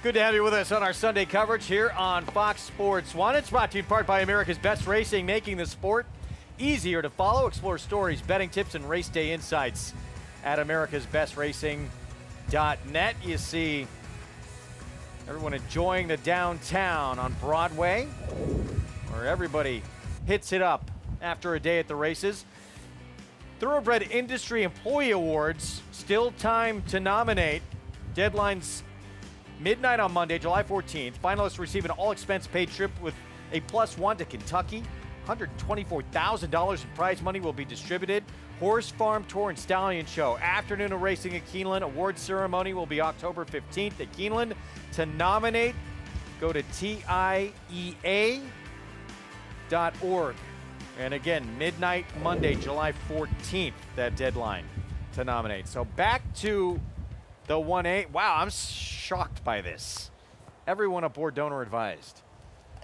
Good to have you with us on our Sunday coverage here on Fox Sports 1. It's brought to you in part by America's Best Racing, making the sport easier to follow. Explore stories, betting tips, and race day insights at americasbestracing.net. You see everyone enjoying the downtown on Broadway, where everybody hits it up after a day at the races. Thoroughbred Industry Employee Awards, still time to nominate. Deadline's midnight on Monday, July 14th. Finalists receive an all-expense-paid trip with a +1 to Kentucky. $124,000 in prize money will be distributed. Horse Farm Tour and Stallion Show. Afternoon of racing at Keeneland. Award ceremony will be October 15th at Keeneland. To nominate, go to TIEA.org. And again, midnight Monday, July 14th, that deadline to nominate. So back to the 1A. Wow, I'm shocked by this. Everyone aboard donor advised.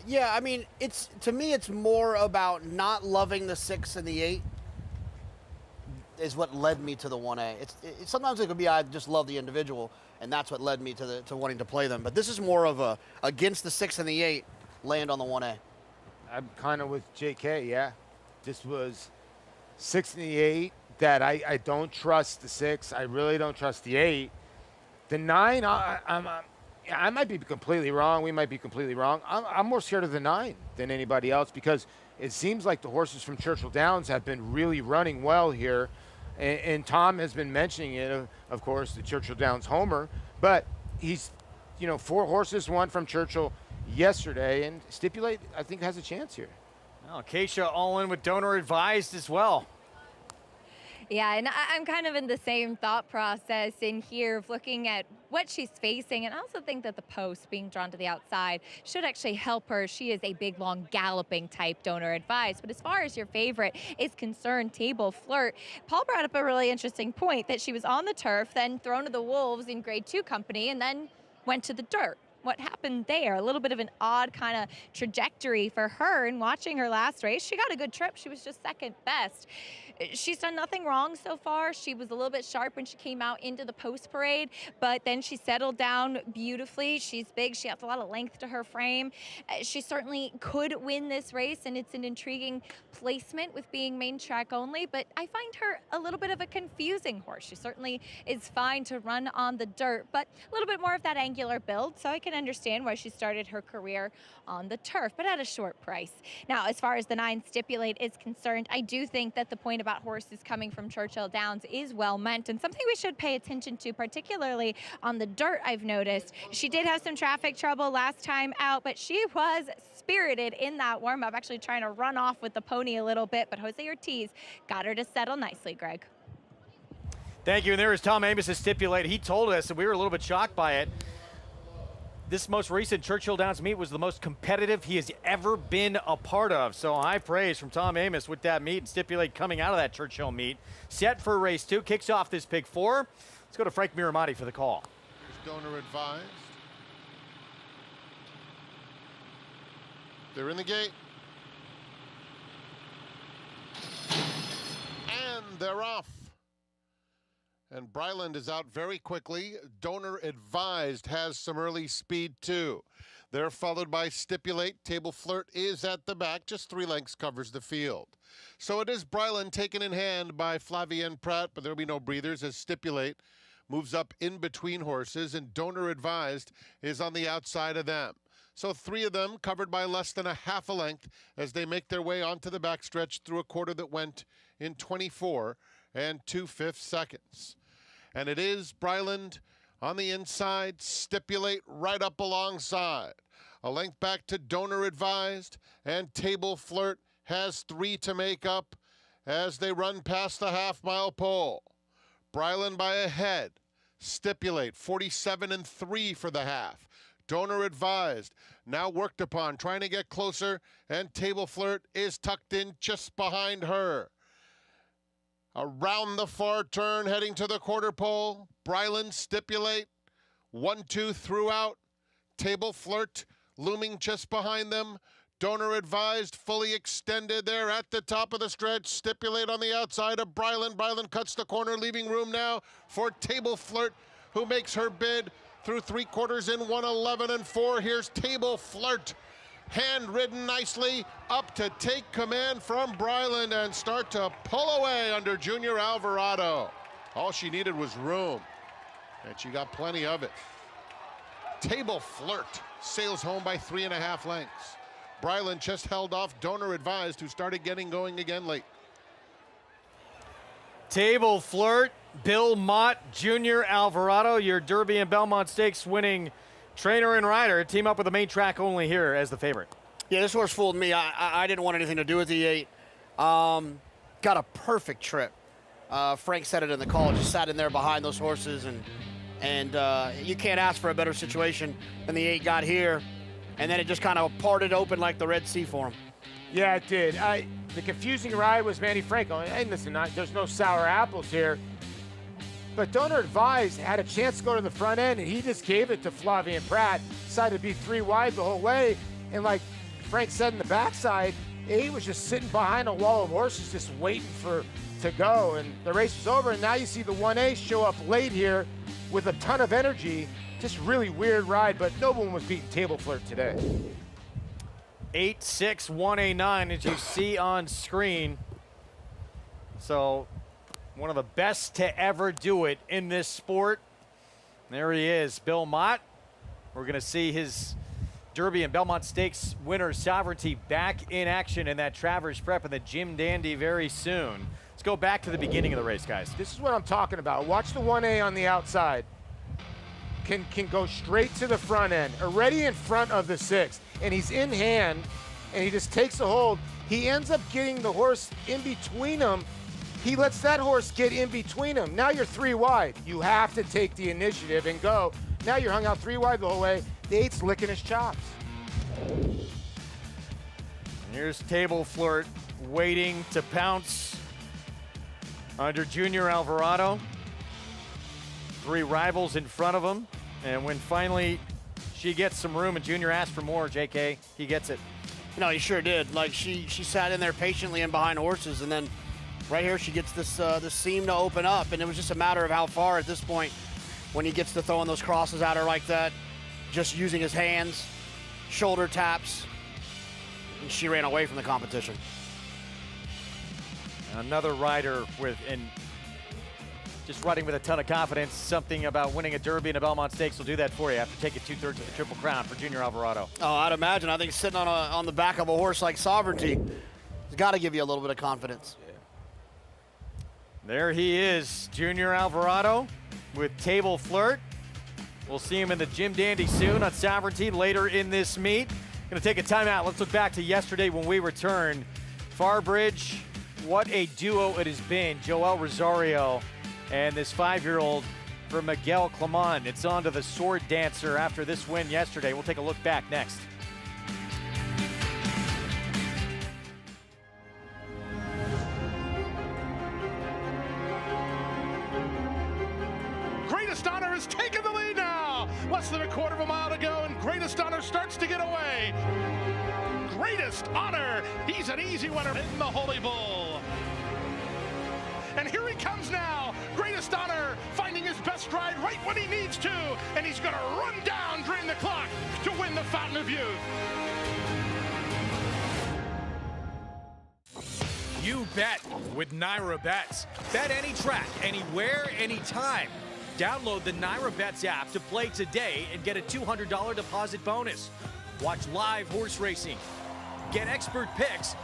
Yeah, I mean, to me, it's more about not loving the 6 and the 8 is what led me to the 1A. Sometimes it could be I just love the individual, and that's what led me to wanting to play them. But this is more of a against the 6 and the 8, land on the 1A. I'm kind of with JK, yeah. This was 6 and the 8 that I don't trust the 6. I really don't trust the 8. The 9, I might be completely wrong. We might be completely wrong. I'm more scared of the 9 than anybody else because it seems like the horses from Churchill Downs have been really running well here. And Tom has been mentioning it, of course, the Churchill Downs homer. But he's, 4 horses won from Churchill yesterday. And Stipulate, I think, has a chance here. Well, Keisha all in with donor advised as well. Yeah, and I'm kind of in the same thought process in here of looking at what she's facing. And I also think that the post being drawn to the outside should actually help her. She is a big, long, galloping type donor advised. But as far as your favorite is concerned, Table Flirt, Paul brought up a really interesting point that she was on the turf, then thrown to the wolves in grade 2 company, and then went to the dirt. What happened there? A little bit of an odd kind of trajectory for her. And watching her last race, she got a good trip. She was just second best. She's done nothing wrong so far. She was a little bit sharp when she came out into the post parade, but then she settled down beautifully. She's big. She has a lot of length to her frame. She certainly could win this race, and it's an intriguing placement with being main track only, but I find her a little bit of a confusing horse. She certainly is fine to run on the dirt, but a little bit more of that angular build, so I can understand why she started her career on the turf, but at a short price. Now, as far as the 9 Stipulate is concerned, I do think that the point about horses coming from Churchill Downs is well meant and something we should pay attention to, particularly on the dirt. I've noticed she did have some traffic trouble last time out, but she was spirited in that warm-up, actually trying to run off with the pony a little bit, but Jose Ortiz got her to settle nicely, Greg. Thank you. And there is Tom Amos' Stipulate. He told us, and we were a little bit shocked by it, this most recent Churchill Downs meet was the most competitive he has ever been a part of. So high praise from Tom Amos with that meet, and Stipulate coming out of that Churchill meet. Set for race 2, kicks off this pick 4. Let's go to Frank Miramati for the call. Here's donor advised. They're in the gate. And they're off. And Bryland is out very quickly. Donor Advised has some early speed, too. They're followed by Stipulate. Table Flirt is at the back. Just 3 lengths covers the field. So it is Bryland taken in hand by Flavien Prat, but there'll be no breathers as Stipulate moves up in between horses, and Donor Advised is on the outside of them. So 3 of them covered by less than a half a length as they make their way onto the backstretch through a quarter that went in 24 and 2/5 seconds. And it is Bryland on the inside, Stipulate right up alongside. A length back to Donor Advised, and Table Flirt has 3 to make up as they run past the half-mile pole. Bryland by a head. Stipulate 47 and 3 for the half. Donor Advised now worked upon, trying to get closer, and Table Flirt is tucked in just behind her. Around the far turn, heading to the quarter pole. Bryland, Stipulate, 1-2 throughout. Table Flirt looming just behind them. Donor Advised, fully extended there at the top of the stretch. Stipulate on the outside of Bryland. Bryland cuts the corner, leaving room now for Table Flirt, who makes her bid through 3/4 in 1:11.4. Here's Table Flirt. Hand-ridden nicely up to take command from Bryland and start to pull away under Junior Alvarado. All she needed was room, and she got plenty of it. Table Flirt sails home by 3.5 lengths. Bryland just held off Donor Advised, who started getting going again late. Table Flirt, Bill Mott, Junior Alvarado, your Derby and Belmont Stakes winning trainer and rider, team up with the main track only here as the favorite. Yeah, this horse fooled me. I didn't want anything to do with the 8. Got a perfect trip. Frank said it in the call. Just sat in there behind those horses, and you can't ask for a better situation than the 8 got here. And then it just kind of parted open like the Red Sea for him. Yeah, it did. The confusing ride was Manny Franco. And listen, there's no sour apples here. But Donor Advised had a chance to go to the front end, and he just gave it to Flavien Prat. Decided to be 3 wide the whole way. And like Frank said in the backside, 8 was just sitting behind a wall of horses just waiting to go. And the race was over, and now you see the 1A show up late here with a ton of energy. Just really weird ride, but no one was beating Table Flirt today. 8-6, 1A9, as you see on screen. So one of the best to ever do it in this sport. There he is, Bill Mott. We're going to see his Derby and Belmont Stakes winner Sovereignty back in action in that Travers Prep and the Jim Dandy very soon. Let's go back to the beginning of the race, guys. This is what I'm talking about. Watch the 1A on the outside. Can go straight to the front end, already in front of the 6th, and he's in hand, and he just takes a hold. He ends up getting the horse in between them. He lets that horse get in between them. Now you're 3 wide. You have to take the initiative and go. Now you're hung out 3 wide the whole way. The 8's licking his chops. Here's Table Flirt waiting to pounce under Junior Alvarado. 3 rivals in front of him. And when finally she gets some room and Junior asks for more, JK, he gets it. No, he sure did. Like she sat in there patiently and behind horses, and then right here she gets this seam to open up, and it was just a matter of how far at this point when he gets to throwing those crosses at her like that, just using his hands, shoulder taps, and she ran away from the competition. Another rider just riding with a ton of confidence. Something about winning a Derby and a Belmont Stakes will do that for you after taking 2/3 of the Triple Crown for Junior Alvarado. Oh, I'd imagine. I think sitting on the back of a horse like Sovereignty has got to give you a little bit of confidence. Yeah. There he is, Junior Alvarado with Table Flirt. We'll see him in the Jim Dandy soon on Sovereignty later in this meet. Going to take a timeout. Let's look back to yesterday when we return. Farbridge, what a duo it has been. Joel Rosario and this 5-year-old for Miguel Clement. It's on to the Sword Dancer after this win yesterday. We'll take a look back next. Greatest Honor has taken the lead now. Less than a 1/4 mile to go, and Greatest Honor starts to get away. Greatest Honor, he's an easy winner in the Holy Bull. And here he comes now. Greatest Honor finding his best ride right when he needs to. And he's going to run down Drain the Clock to win the Fountain of Youth. You bet with Naira Bets. Bet any track, anywhere, anytime. Download the Naira Bets app to play today and get a $200 deposit bonus. Watch live horse racing. Get expert picks.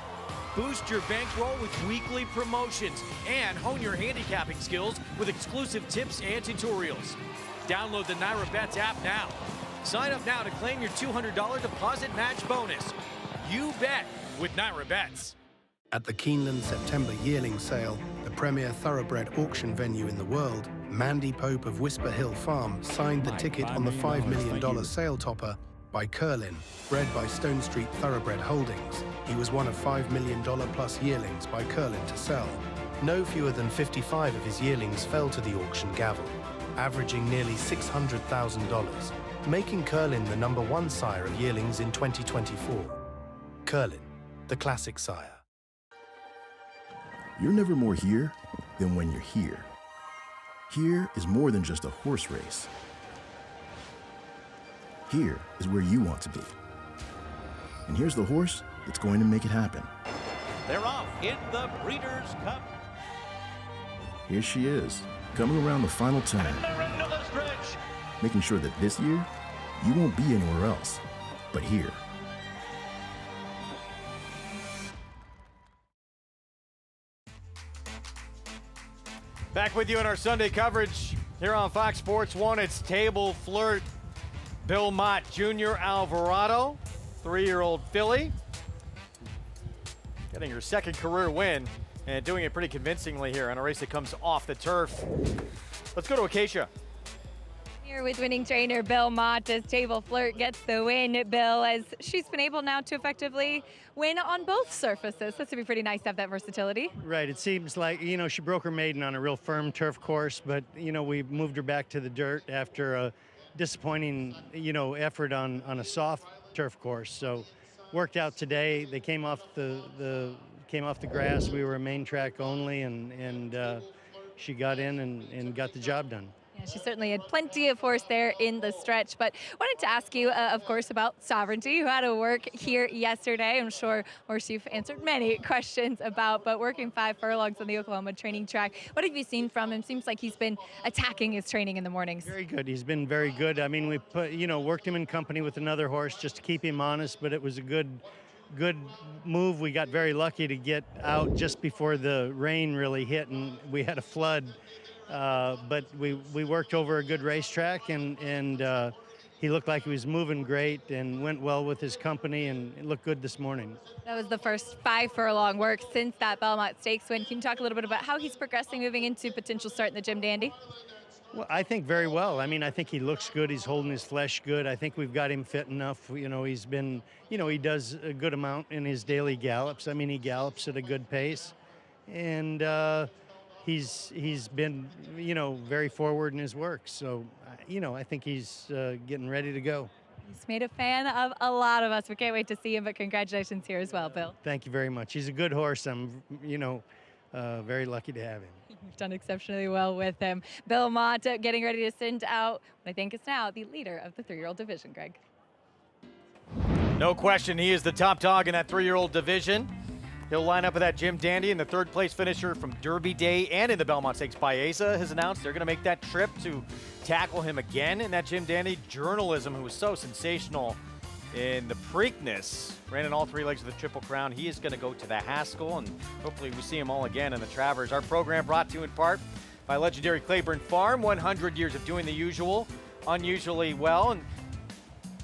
Boost your bankroll with weekly promotions and hone your handicapping skills with exclusive tips and tutorials. Download the Naira Bets app now. Sign up now to claim your $200 deposit match bonus. You bet with Naira Bets. At the Keeneland September yearling sale, the premier thoroughbred auction venue in the world, Mandy Pope of Whisper Hill Farm signed the ticket on the $5 million sale topper by Curlin, bred by Stone Street Thoroughbred Holdings. He was one of $5 million plus yearlings by Curlin to sell. No fewer than 55 of his yearlings fell to the auction gavel, averaging nearly $600,000, making Curlin the #1 sire of yearlings in 2024. Curlin, the classic sire. You're never more here than when you're here. Here is more than just a horse race. Here is where you want to be. And here's the horse that's going to make it happen. They're off in the Breeders' Cup. Here she is, coming around the final turn, making sure that this year, you won't be anywhere else, but here. Back with you in our Sunday coverage here on Fox Sports 1. It's Table Flirt. Bill Mott Jr. Alvarado, 3-year-old filly, getting her second career win and doing it pretty convincingly here on a race that comes off the turf. Let's go to Acacia. Here with winning trainer Bill Mott as Table Flirt gets the win. Bill, as she's been able now to effectively win on both surfaces. That's to be pretty nice to have that versatility. Right. It seems like, she broke her maiden on a real firm turf course, but, we moved her back to the dirt after a disappointing, effort on a soft turf course. So worked out today. They came off the grass. We were a main track only, and she got in and got the job done. Yeah, she certainly had plenty of horse there in the stretch, but wanted to ask you, of course, about Sovereignty, who had to work here yesterday. I'm sure horse you've answered many questions about, but working 5 furlongs on the Oklahoma training track. What have you seen from him? Seems like he's been attacking his training in the mornings. Very good. He's been very good. I mean, we worked him in company with another horse just to keep him honest, but it was a good move. We got very lucky to get out just before the rain really hit, and we had a flood. But we worked over a good racetrack, and he looked like he was moving great and went well with his company, and it looked good this morning. That was the first 5 furlong work since that Belmont Stakes win. Can you talk a little bit about how he's progressing moving into potential start in the Jim Dandy? Well, I think very well. I mean, I think he looks good. He's holding his flesh good. I think we've got him fit enough. He's been, he does a good amount in his daily gallops. I mean, he gallops at a good pace, and he's been, very forward in his work. So, I think he's getting ready to go. He's made a fan of a lot of us. We can't wait to see him, but congratulations here as well, Bill. Thank you very much. He's a good horse. I'm, very lucky to have him. You've done exceptionally well with him. Bill Mott getting ready to send out what I think is now the leader of the 3-year-old division, Greg. No question, he is the top dog in that 3-year-old division. He'll line up with that Jim Dandy, and the third-place finisher from Derby Day and in the Belmont Stakes. Baeza has announced they're going to make that trip to tackle him again in that Jim Dandy. Journalism, who was so sensational in the Preakness, ran in all 3 legs of the Triple Crown. He is going to go to the Haskell, and hopefully we see him all again in the Travers. Our program brought to you in part by legendary Claiborne Farm. 100 years of doing the usual, unusually well. And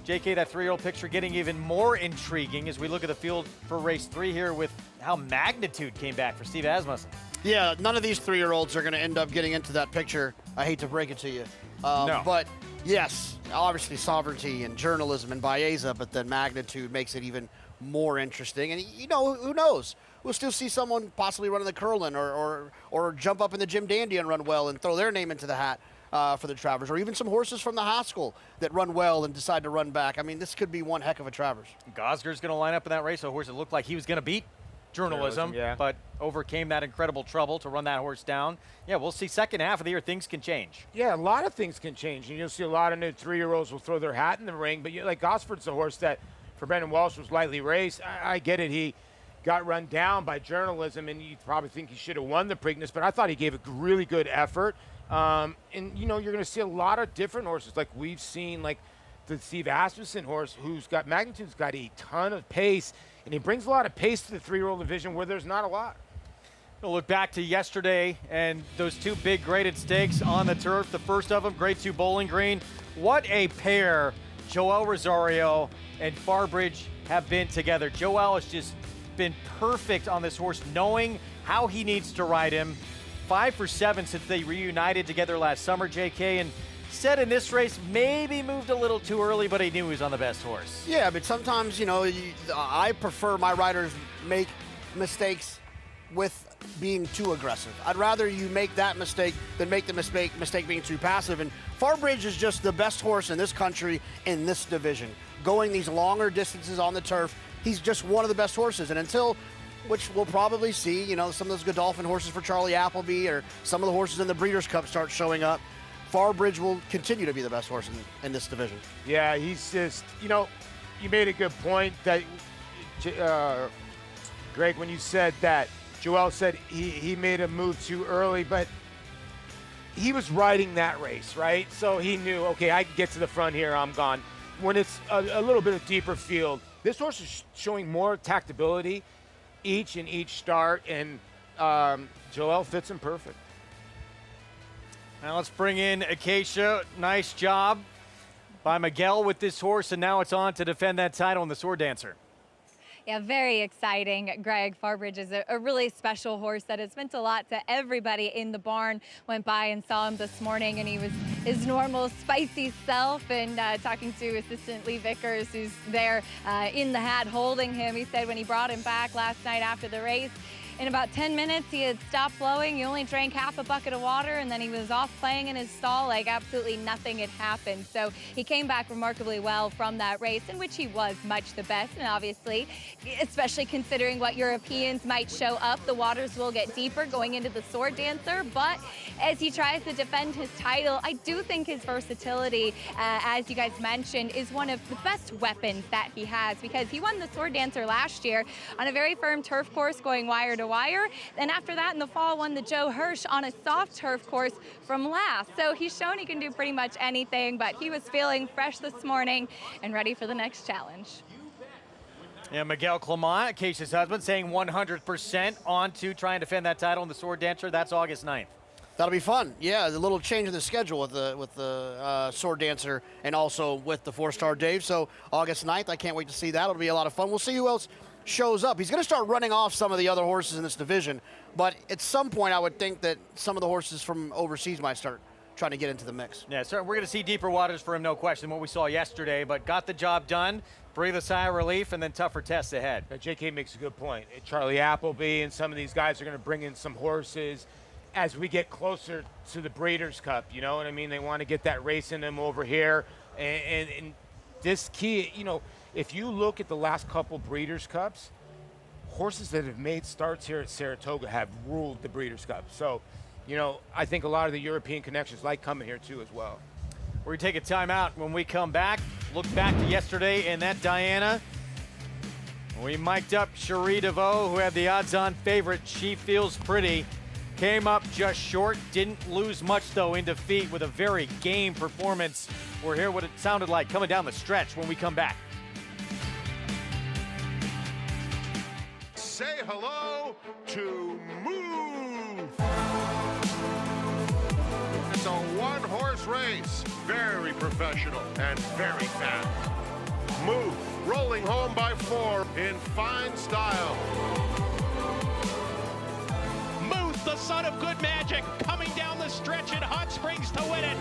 JK, that 3-year-old picture getting even more intriguing as we look at the field for race 3 here with how Magnitude came back for Steve Asmussen. Yeah, none of these 3-year-olds are going to end up getting into that picture. I hate to break it to you. No. But yes, obviously Sovereignty and Journalism and Baeza, but then Magnitude makes it even more interesting. And who knows? We'll still see someone possibly run in the Curlin or jump up in the Jim Dandy and run well and throw their name into the hat for the Travers, or even some horses from the Haskell that run well and decide to run back. I mean, this could be one heck of a Travers. Gosger's going to line up in that race, a horse that looked like he was going to beat Journalism, but overcame that incredible trouble to run that horse down. Yeah, we'll see second half of the year, things can change. Yeah, a lot of things can change. And you'll see a lot of new 3-year-olds will throw their hat in the ring. But like Gosford's a horse that, for Brendan Walsh, was lightly raced. I get it. He got run down by Journalism, and you probably think he should have won the Preakness. But I thought he gave a really good effort. And, you're going to see a lot of different horses. Like we've seen, like the Steve Asmussen horse, Magnitude's got a ton of pace. And he brings a lot of pace to the 3-year-old division where there's not a lot. We'll look back to yesterday and those 2 big graded stakes on the turf. The first of them, Grade 2 Bowling Green. What a pair Joel Rosario and Farbridge have been together. Joel has just been perfect on this horse, knowing how he needs to ride him. 5 for 7 since they reunited together last summer, JK, and said in this race maybe moved a little too early, but he knew he was on the best horse. Yeah, but sometimes, I prefer my riders make mistakes with being too aggressive. I'd rather you make that mistake than make the mistake being too passive. And Farbridge is just the best horse in this country in this division. Going these longer distances on the turf, he's just one of the best horses. And until, which we'll probably see, some of those Godolphin horses for Charlie Appleby or some of the horses in the Breeders' Cup start showing up, Farbridge will continue to be the best horse in this division. Yeah, he's just, you made a good point that, Greg, when you said that, Joel said he made a move too early, but he was riding that race, right? So he knew, okay, I can get to the front here, I'm gone. When it's a little bit of deeper field, this horse is showing more tactability each start, and Joel fits him perfect. Now let's bring in Acacia. Nice job by Miguel with this horse, and now it's on to defend that title in the Sword Dancer. Yeah, very exciting. Greg, Farbridge is a really special horse that has meant a lot to everybody in the barn. Went by and saw him this morning, and he was his normal spicy self. And talking to assistant Lee Vickers, who's there in the hat holding him, he said when he brought him back last night after the race, in about 10 minutes, he had stopped blowing. He only drank half a bucket of water, and then he was off playing in his stall like absolutely nothing had happened. So he came back remarkably well from that race, in which he was much the best. And obviously, especially considering what Europeans might show up, the waters will get deeper going into the Sword Dancer. But as he tries to defend his title, I do think his versatility, as you guys mentioned, is one of the best weapons that he has, because he won the Sword Dancer last year on a very firm turf course going wire to wire. Then after that in the fall, won the Joe Hirsch on a soft turf course from last. So he's shown he can do pretty much anything, but he was feeling fresh this morning and ready for the next challenge. Yeah, Miguel Clement, Acacia's husband, saying 100% on to try and defend that title in the Sword Dancer. That's August 9th. That'll be fun. Yeah, a little change in the schedule with the Sword Dancer and also with the 4-star Dave. So August 9th, I can't wait to see that. It'll be a lot of fun. We'll see who else shows up. He's going to start running off some of the other horses in this division, but at some point I would think that some of the horses from overseas might start trying to get into the mix. Yeah, so we're going to see deeper waters for him, no question, what we saw yesterday, but got the job done, breathe a sigh of relief, and then tougher tests ahead. JK makes a good point. Charlie Appleby and some of these guys are going to bring in some horses as we get closer to the Breeders' Cup, you know what I mean? They want to get that race in them over here, and this key, if you look at the last couple Breeders' Cups, horses that have made starts here at Saratoga have ruled the Breeders' Cup. So, I think a lot of the European connections like coming here too as well. We're going to take a timeout. When we come back, look back to yesterday in that Diana. We mic'd up Cherie DeVoe, who had the odds-on favorite. She Feels Pretty. Came up just short, didn't lose much though in defeat with a very game performance. We'll hear what it sounded like coming down the stretch when we come back. Say hello to Move. It's a one-horse race, very professional and very fast. Move, rolling home by 4 in fine style. Muth, the son of good magic, coming down the stretch in Hot Springs to win it.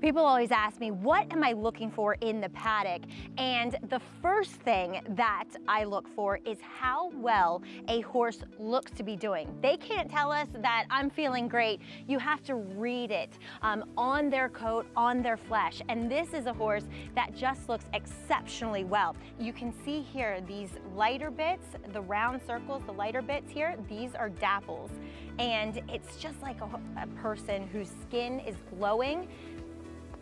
People always ask me, what am I looking for in the paddock? And the first thing that I look for is how well a horse looks to be doing. They can't tell us that I'm feeling great. You have to read it on their coat, on their flesh. And this is a horse that just looks exceptionally well. You can see here these lighter bits, the round circles, the lighter bits here, these are dapples. And it's just like a person whose skin is glowing.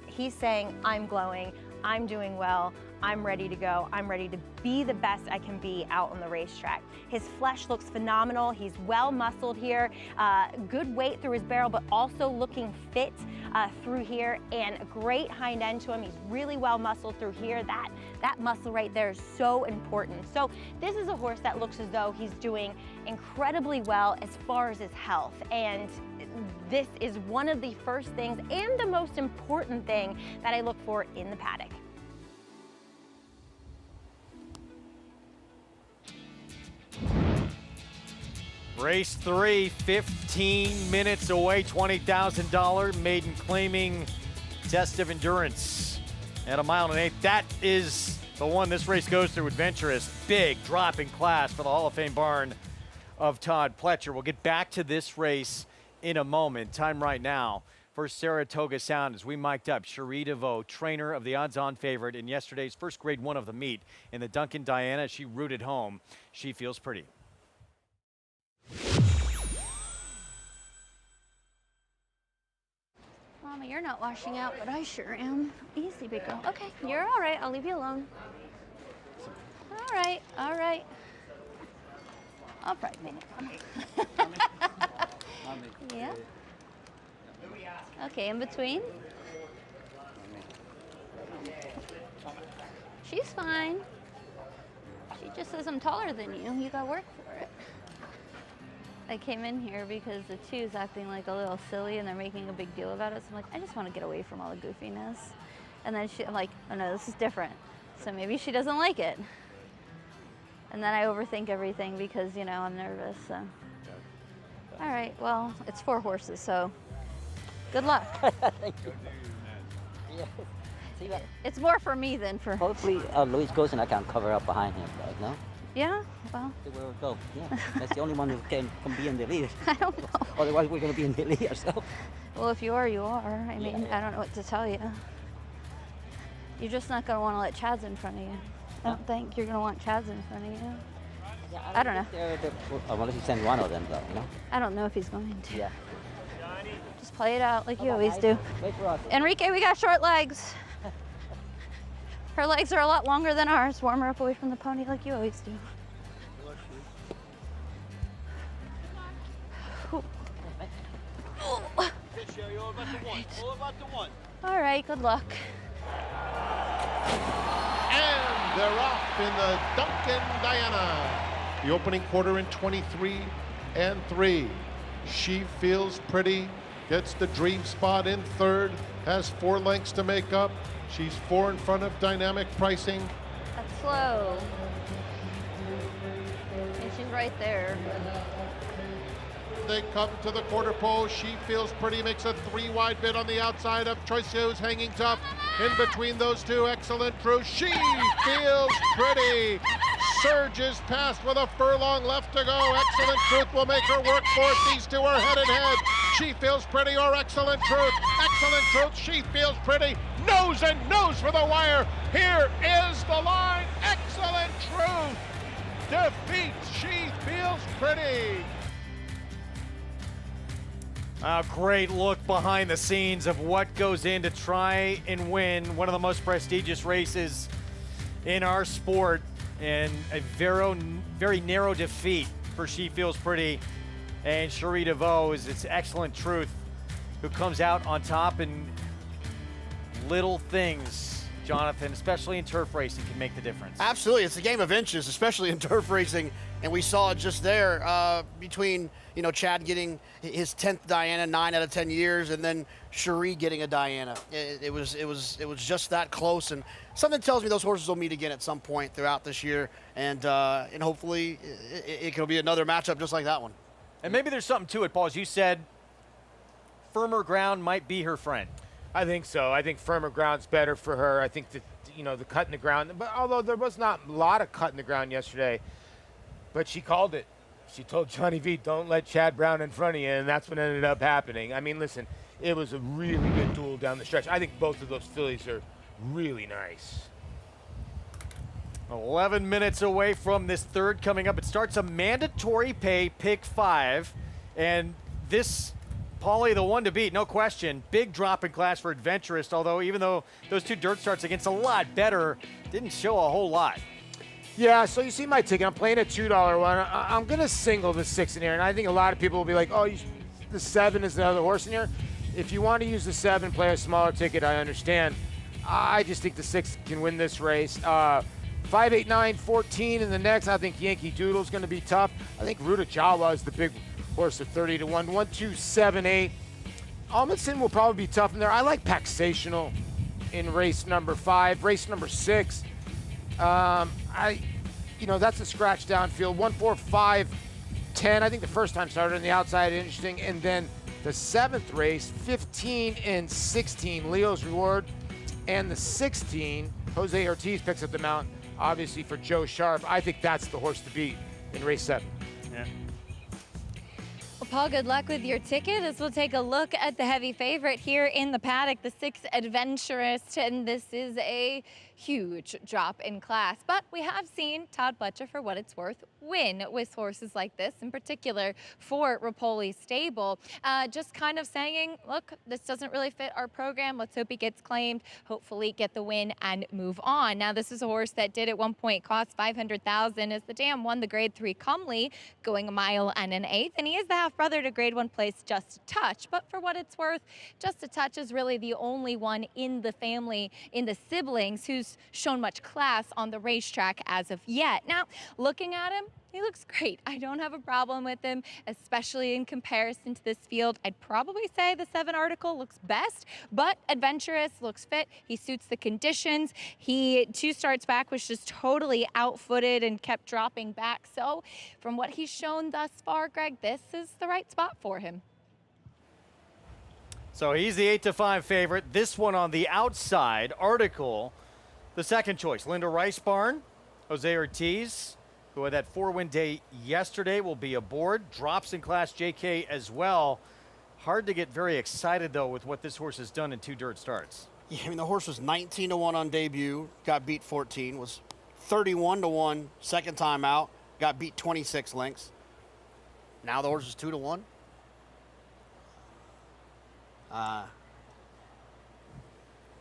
He's saying, I'm glowing, I'm doing well, I'm ready to go, I'm ready to be the best I can be out on the racetrack. His flesh looks phenomenal, he's well muscled here, good weight through his barrel, but also looking fit through here, and a great hind end to him. He's really well muscled through here. That muscle right there is so important. So this is a horse that looks as though he's doing incredibly well as far as his health, and this is one of the first things and the most important thing that I look for in the paddock. Race 3, 15 minutes away, $20,000 maiden claiming test of endurance at 1.1 miles. That is the one this race goes through. Adventurous, big drop in class for the Hall of Fame barn of Todd Pletcher. We'll get back to this race in a moment. Time right now for Saratoga Sound as we mic'd up Cherie DeVoe, trainer of the odds-on favorite in yesterday's first grade 1 of the meet in the Duncan Diana. She rooted home. She feels pretty. Mama, you're not washing out, but I sure am. Easy, big girl. Okay, you're all right. I'll leave you alone. All right, all right. All right, baby. Yeah. Okay, in between. She's fine. She just says I'm taller than you. You got to work for it. I came in here because the two's acting like a little silly and they're making a big deal about it. So I'm like, I just want to get away from all the goofiness. And then I'm like, oh no, this is different. So maybe she doesn't like it. And then I overthink everything because, you know, I'm nervous. So. All right, well, it's 4 horses, so good luck. Thank you. Yeah. It's more for me than for... Hopefully Luis goes and I can cover up behind him, right? No? Yeah, well... We'll go, yeah. That's the only one who can be in the lead. I don't know. Otherwise, we're going to be in the lead ourselves. Well, if you are, you are. I mean, I don't know what to tell you. You're just not going to want to let Chad's in front of you. I don't think you're going to want Chad's in front of you. Yeah, I don't know. Unless you send one of them, though, you know? I don't know if he's going to. Yeah. Just play it out like you always do. Wait for us. Enrique, we got short legs. Her legs are a lot longer than ours. Warm her up away from the pony like you always do. All right, good luck. And they're off in the Duncan Diana. The opening quarter in 23-3. She feels pretty, gets the dream spot in third, has 4 lengths to make up. She's 4 in front of dynamic pricing. That's slow. And she's right there. They come to the quarter pole. She feels pretty, makes a 3-wide bid on the outside of Choice Shows, hanging tough. In between those two, Excellent Truth. She feels pretty. Surges past with a furlong left to go. Excellent Truth will make her work for it. These two are head and head. She feels pretty or Excellent Truth. Excellent Truth, she feels pretty. Nose and nose for the wire. Here is the line. Excellent Truth defeats She Feels Pretty. A great look behind the scenes of what goes in to try and win one of the most prestigious races in our sport, and a very narrow defeat for She Feels Pretty. And Cherie DeVoe is its Excellent Truth, who comes out on top, and little things, Jonathan, especially in turf racing, can make the difference. Absolutely, it's a game of inches, especially in turf racing, and we saw it just there between Chad getting his 10th Diana 9 out of 10 years, and then Cherie getting a Diana. It was just that close, and something tells me those horses will meet again at some point throughout this year, and hopefully it can be another matchup just like that one. And maybe there's something to it, Paul. As you said, firmer ground might be her friend. I think so. I think firmer ground's better for her. I think that, the cut in the ground, but although there was not a lot of cut in the ground yesterday, but she called it. She told Johnny V, don't let Chad Brown in front of you, and that's what ended up happening. I mean, listen, it was a really good duel down the stretch. I think both of those fillies are really nice. 11 minutes away from this third coming up. It starts a mandatory pay pick 5, and this Paulie, the one to beat, no question. Big drop in class for Adventurous, although even though those 2 dirt starts against a lot better, didn't show a whole lot. Yeah, so you see my ticket. I'm playing a $2 one. I'm going to single the 6 in here, and I think a lot of people will be like, oh, the 7 is the other horse in here. If you want to use the 7, play a smaller ticket, I understand. I just think the 6 can win this race. 5, 8, 9, 14 in the next. I think Yankee Doodle's going to be tough. I think Ruta Jawa is the big horse at 30 to 1. 1, 2, 7, 8. Amundsen will probably be tough in there. I like Paxational in race number 5. Race number 6. That's a scratch downfield. 1, 4, 5, 10. I think the first time started on the outside, interesting. And then the 7th race, 15 and 16, Leo's Reward. And the 16, Jose Ortiz picks up the mount, obviously for Joe Sharp. I think that's the horse to beat in race 7. Yeah. Well, Paul, good luck with your ticket as we'll take a look at the heavy favorite here in the paddock, the 6 Adventurous, and this is a huge drop in class. But we have seen Todd Butcher, for what it's worth, win with horses like this, in particular for Rapoli Stable. Just kind of saying, look, this doesn't really fit our program. Let's hope he gets claimed, hopefully get the win and move on. Now, this is a horse that did at one point cost $500,000 as the dam won the Grade 3 Comely, going 1 1/8 miles, and he is the half-brother to Grade 1 place Just a Touch. But for what it's worth, Just a Touch is really the only one in the family, in the siblings, who's shown much class on the racetrack as of yet. Now, looking at him, he looks great. I don't have a problem with him, especially in comparison to this field. I'd probably say the 7 Article looks best, but Adventurous looks fit. He suits the conditions. He 2 starts back was just totally outfooted and kept dropping back. So from what he's shown thus far, Greg, this is the right spot for him. So he's the 8-5 favorite. This one on the outside, Article, the second choice. Linda Rice-Barn, Jose Ortiz, who had that 4-win day yesterday, will be aboard. Drops in class JK as well. Hard to get very excited, though, with what this horse has done in 2 dirt starts. Yeah, I mean, the horse was 19 to 1 on debut, got beat 14, was 31 to 1 second time out, got beat 26 lengths. Now the horse is 2 to 1.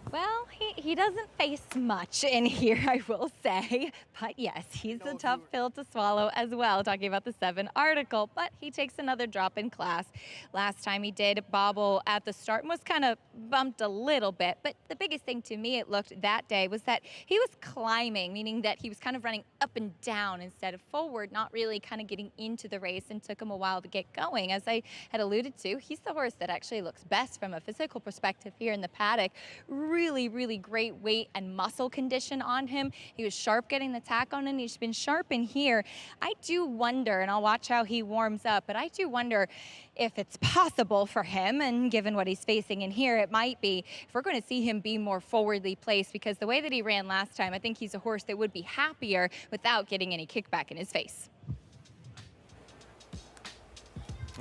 Well, he doesn't face much in here, I will say. But yes, he's a tough pill to swallow as well, talking about the 7 Article. But he takes another drop in class. Last time he did bobble at the start and was kind of bumped a little bit. But the biggest thing to me it looked that day was that he was climbing, meaning that he was kind of running up and down instead of forward, not really kind of getting into the race, and took him a while to get going. As I had alluded to, he's the horse that actually looks best from a physical perspective here in the paddock. Really, really great weight and muscle condition on him. He was sharp getting the tack on him. He's been sharp in here. I do wonder, and I'll watch how he warms up, but I do wonder if it's possible for him, and given what he's facing in here, it might be, if we're going to see him be more forwardly placed, because the way that he ran last time, I think he's a horse that would be happier without getting any kickback in his face.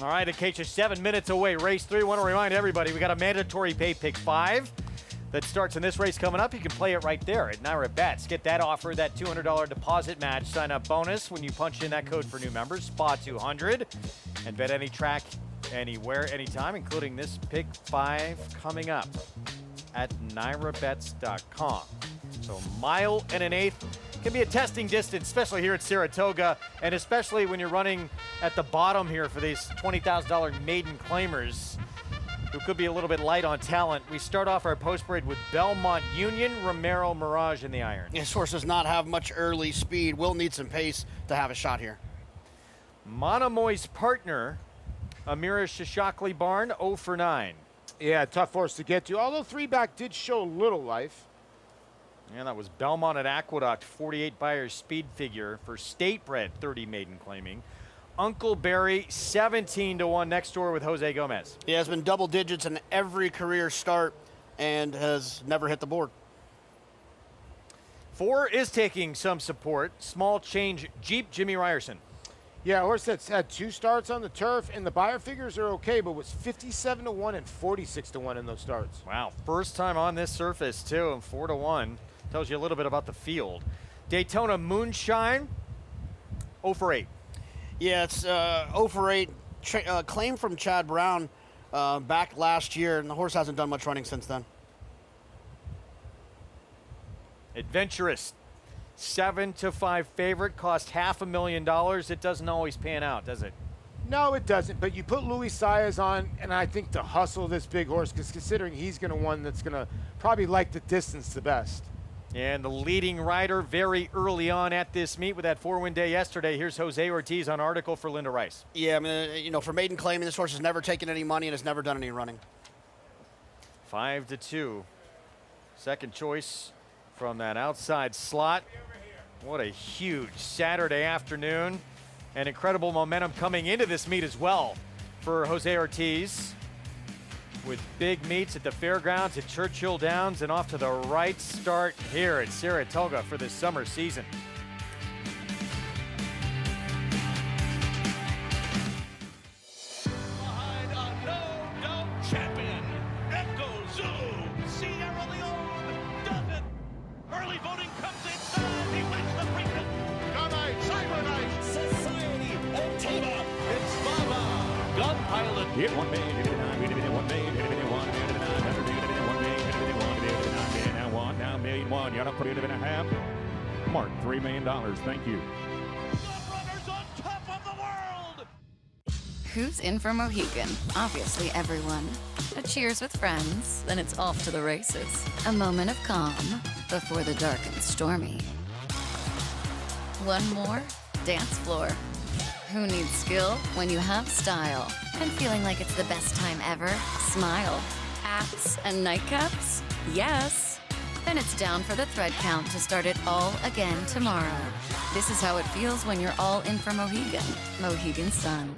All right, Acacia, 7 minutes away. Race 3. Want to remind everybody, we got a mandatory pay pick 5 that starts in this race coming up. You can play it right there at Naira Bets. Get that offer, that $200 deposit match sign-up bonus when you punch in that code for new members, SPA200, and bet any track, anywhere, anytime, including this pick 5 coming up at NairaBets.com. So 1 1/8 can be a testing distance, especially here at Saratoga, and especially when you're running at the bottom here for these $20,000 maiden claimers who could be a little bit light on talent. We start off our post parade with Belmont Union, Romero Mirage in the iron. This horse does not have much early speed. Will need some pace to have a shot here. Monomoy's partner, Amira Shishakli Barn, 0 for 9. Yeah, tough horse to get to, although 3-back did show a little life. Yeah, that was Belmont at Aqueduct, 48 Buyers speed figure for State Bred, 30 maiden claiming. Uncle Barry, 17 to 1 next door with Jose Gomez. He has been double digits in every career start and has never hit the board. 4 is taking some support. Small change Jeep, Jimmy Ryerson. Yeah, horse that's had 2 starts on the turf, and the buyer figures are okay, but was 57-1 and 46-1 in those starts. Wow, first time on this surface too, and 4-1. Tells you a little bit about the field. Daytona Moonshine, 0 for 8. Yeah, it's 0 for 8. Claim from Chad Brown back last year, and the horse hasn't done much running since then. Adventurous, 7-5 favorite, cost $500,000. It doesn't always pan out, does it? No, it doesn't, but you put Luis Saez on, and I think to hustle this big horse, because considering he's going to one that's going to probably like the distance the best. And the leading rider very early on at this meet with that 4-win day yesterday. Here's Jose Ortiz on article for Linda Rice. Yeah, I mean, you know, for maiden claiming, this horse has never taken any money and has never done any running. 5-2. Second choice from that outside slot. What a huge Saturday afternoon. And incredible momentum coming into this meet as well for Jose Ortiz. With big meets at the fairgrounds at Churchill Downs and off to the right start here at Saratoga for this summer season. Behind a no-doubt champion, Echo Zulu, Sierra Leone does it. Early voting comes inside. He wins the preakness. Gunite, Cyber Knight, Society, Antiva, it's Baba. Gun Pilot. Hit 1 million, hit 1 million, hit 1 million, hit 1 million, hit 1 million, hit 1 million, hit 1 million, now 1, now $1,000,000. You got to put it in a half. Mark, $3 million. Thank you. Runners on top of the world. Who's in for Mohegan? Obviously everyone. A cheers with friends, then it's off to the races. A moment of calm before the dark and stormy. One more dance floor. Who needs skill when you have style? And feeling like it's the best time ever? Smile. Hats and nightcaps? Yes. Then it's down for the thread count to start it all again tomorrow. This is how it feels when you're all in for Mohegan. Mohegan Sun.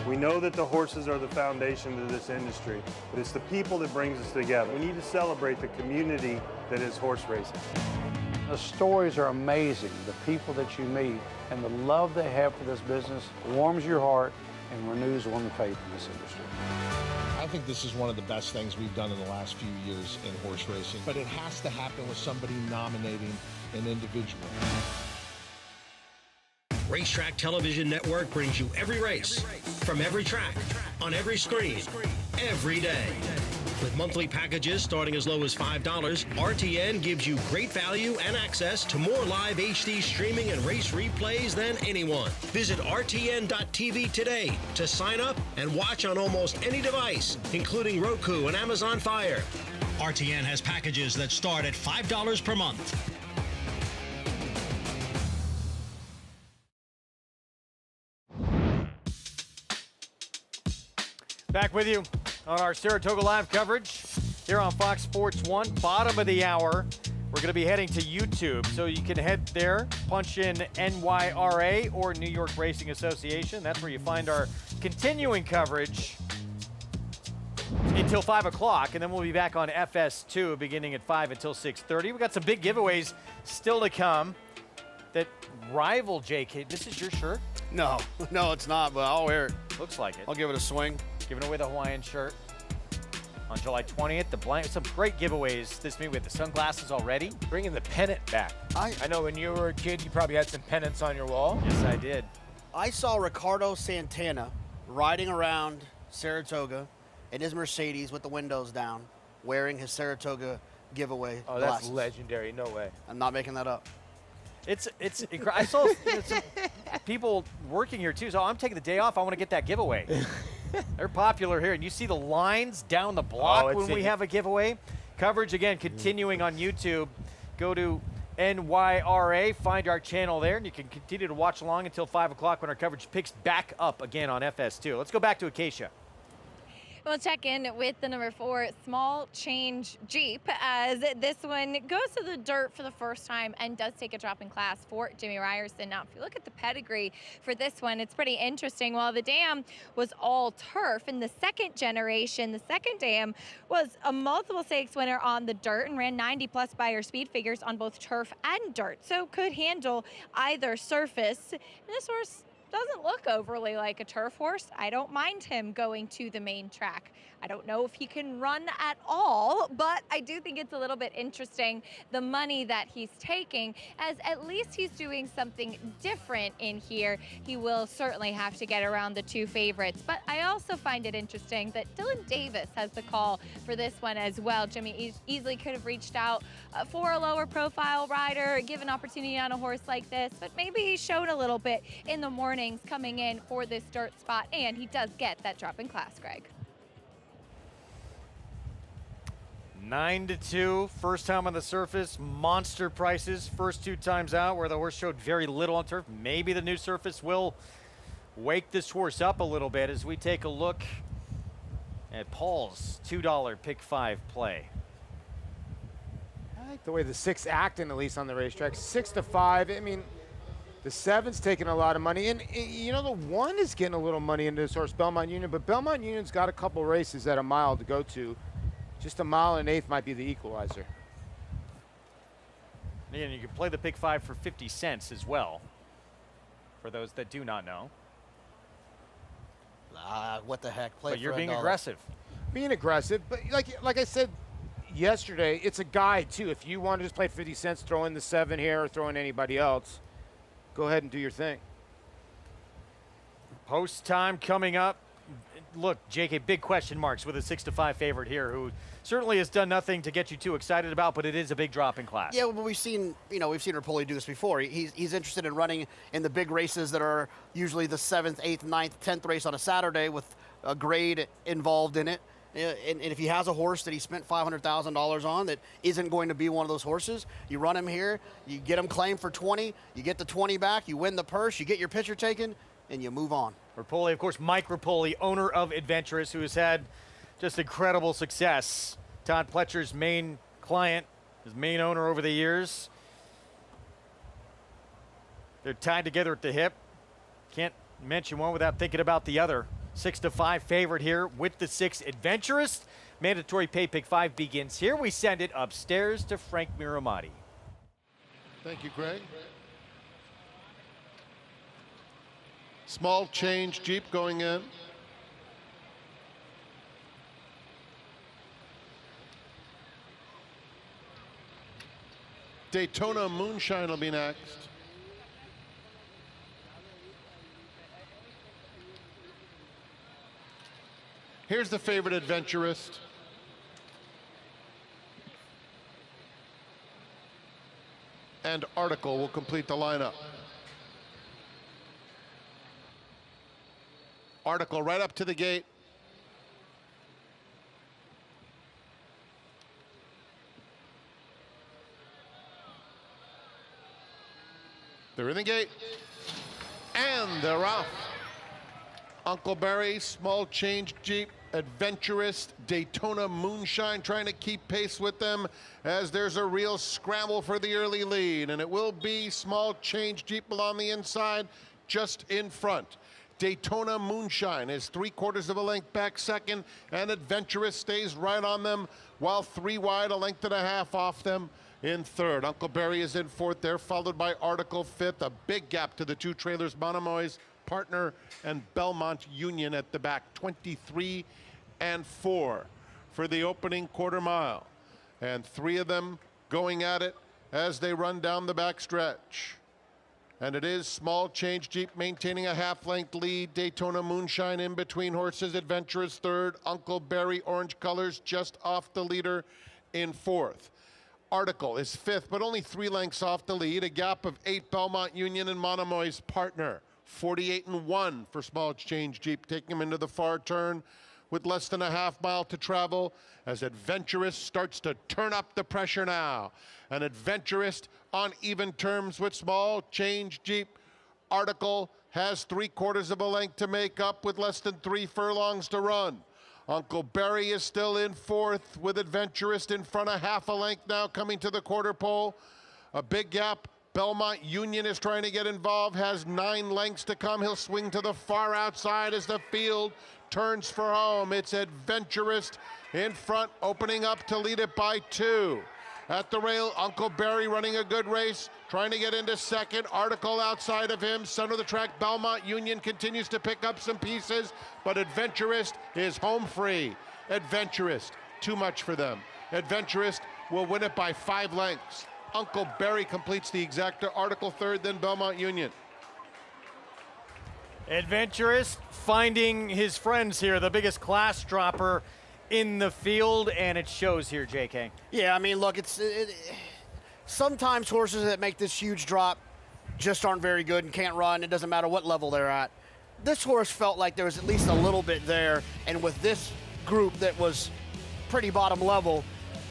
We know that the horses are the foundation to this industry, but it's the people that brings us together. We need to celebrate the community that is horse racing. The stories are amazing. The people that you meet and the love they have for this business warms your heart and renews one's faith in this industry. I think this is one of the best things we've done in the last few years in horse racing, but it has to happen with somebody nominating an individual. Racetrack Television Network brings you every race, from every track, on every screen, every day. With monthly packages starting as low as $5, RTN gives you great value and access to more live HD streaming and race replays than anyone. Visit RTN.tv today to sign up and watch on almost any device, including Roku and Amazon Fire. RTN has packages that start at $5 per month. Back with you on our Saratoga Live coverage here on Fox Sports 1, bottom of the hour. We're going to be heading to YouTube, so you can head there, punch in NYRA or New York Racing Association. That's where you find our continuing coverage until 5 o'clock, and then we'll be back on FS2 beginning at 5 until 6:30. We've got some big giveaways still to come that rival JK. This is your shirt? No, it's not, but I'll wear it. Looks like it. I'll give it a swing. Giving away the Hawaiian shirt on July 20th. The blank, some great giveaways this meet with the sunglasses already. Bringing the pennant back. I know when you were a kid, you probably had some pennants on your wall. Yes, I did. I saw Ricardo Santana riding around Saratoga in his Mercedes with the windows down, wearing his Saratoga giveaway Oh, glasses. that's legendary. No way. I'm not making that up. It's I saw some people working here too, so I'm taking the day off. I want to get that giveaway. They're popular here, and you see the lines down the block when we have a giveaway. Coverage again continuing on YouTube. Go to NYRA, find our channel there, and you can continue to watch along until 5 o'clock when our coverage picks back up again on FS2. Let's go back to Acacia. We'll check in with the number 4 Small Change Jeep as this one goes to the dirt for the first time and does take a drop in class for Jimmy Ryerson. Now, if you look at the pedigree for this one, it's pretty interesting. While the dam was all turf in the second generation, the second dam was a multiple stakes winner on the dirt and ran 90+ buyer speed figures on both turf and dirt, so could handle either surface. And this horse doesn't look overly like a turf horse. I don't mind him going to the main track. I don't know if he can run at all, but I do think it's a little bit interesting, the money that he's taking, as at least he's doing something different in here. He will certainly have to get around the 2 favorites, but I also find it interesting that Dylan Davis has the call for this one as well. Jimmy easily could have reached out for a lower profile rider, given opportunity on a horse like this, but maybe he showed a little bit in the mornings coming in for this dirt spot, and he does get that drop in class, Greg. 9-2, first time on the surface, monster prices, first 2 times out where the horse showed very little on turf. Maybe the new surface will wake this horse up a little bit as we take a look at Paul's $2 pick 5 play. I like the way the 6 acting, at least on the racetrack. 6-5. I mean, the 7's taking a lot of money, and you know, the 1 is getting a little money into this horse, Belmont Union, but Belmont Union's got a couple races at a mile to go to. Just a mile and 1/8 might be the equalizer. And you can play the pick 5 for 50 cents as well, for those that do not know. What the heck? Play but you're for being $1. aggressive. Being aggressive, but like I said yesterday, it's a guide too. If you want to just play 50 cents, throw in the 7 here or throw in anybody else, go ahead and do your thing. Post time coming up. Look, JK, big question marks with a 6-5 favorite here, who certainly has done nothing to get you too excited about, but it is a big drop in class. Yeah, well, we've seen Rapoli do this before. He's interested in running in the big races that are usually the 7th, 8th, 9th, 10th race on a Saturday with a grade involved in it. And if he has a horse that he spent $500,000 on that isn't going to be one of those horses, you run him here, you get him claimed for 20, you get the 20 back, you win the purse, you get your picture taken, and you move on. Rapoli, of course, Mike Rapoli, owner of Adventurous, who has had just incredible success. Todd Pletcher's main client, his main owner over the years. They're tied together at the hip. Can't mention one without thinking about the other. 6-5 favorite here with the 6 Adventurous. Mandatory pay pick 5 begins here. We send it upstairs to Frank Miramati. Thank you, Greg. Small Change Jeep going in. Daytona Moonshine will be next. Here's the favorite Adventurist. And Article will complete the lineup. Article right up to the gate. They're in the gate. And they're off. Uncle Barry, Small Change Jeep, Adventurous, Daytona Moonshine trying to keep pace with them as there's a real scramble for the early lead. And it will be Small Change Jeep along the inside, just in front. Daytona Moonshine is 3/4 of a length back second, and Adventurous stays right on them, while 3 wide, a length and a half off them in third. Uncle Barry is in fourth there, followed by Article fifth. A big gap to the 2 trailers, Monomoy's Partner and Belmont Union at the back, 23 and 4 for the opening quarter mile. And 3 of them going at it as they run down the back stretch. And it is Small Change Jeep maintaining a half-length lead. Daytona Moonshine in between horses. Adventurous third. Uncle Barry, orange colors, just off the leader in fourth. Article is fifth, but only 3 lengths off the lead. A gap of 8, Belmont Union and Monomoy's Partner. 48 and 1 for Small Change Jeep, taking him into the far turn with less than a half mile to travel as Adventurous starts to turn up the pressure now. An Adventurous on even terms with Small Change Jeep. Article has 3/4 of a length to make up with less than 3 furlongs to run. Uncle Barry is still in fourth with Adventurist in front of half a length now coming to the quarter pole. A big gap. Belmont Union is trying to get involved, has 9 lengths to come. He'll swing to the far outside as the field turns for home. It's Adventurist in front, opening up to lead it by 2. At the rail, Uncle Barry running a good race, trying to get into second. Article outside of him. Center of the track, Belmont Union continues to pick up some pieces, but Adventurist is home free. Adventurist, too much for them. Adventurist will win it by 5 lengths. Uncle Barry completes the exacta. Article third, then Belmont Union. Adventurist finding his friends here, the biggest class dropper in the field, and it shows here, JK. Yeah, I mean, look, sometimes horses that make this huge drop just aren't very good and can't run. It doesn't matter what level they're at. This horse felt like there was at least a little bit there, and with this group that was pretty bottom level,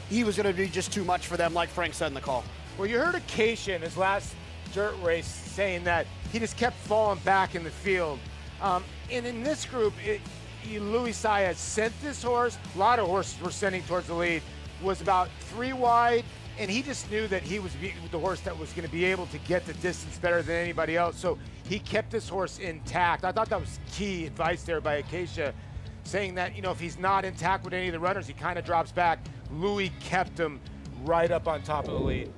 he was going to be just too much for them, like Frank said in the call. Well, you heard Acacia in his last dirt race saying that he just kept falling back in the field. And in this group, Louis Saez sent this horse. A lot of horses were sending towards the lead. Was about 3 wide, and he just knew that he was the horse that was going to be able to get the distance better than anybody else. So he kept this horse intact. I thought that was key advice there by Acacia, saying that, if he's not intact with any of the runners, he kind of drops back. Louis kept him right up on top of the lead.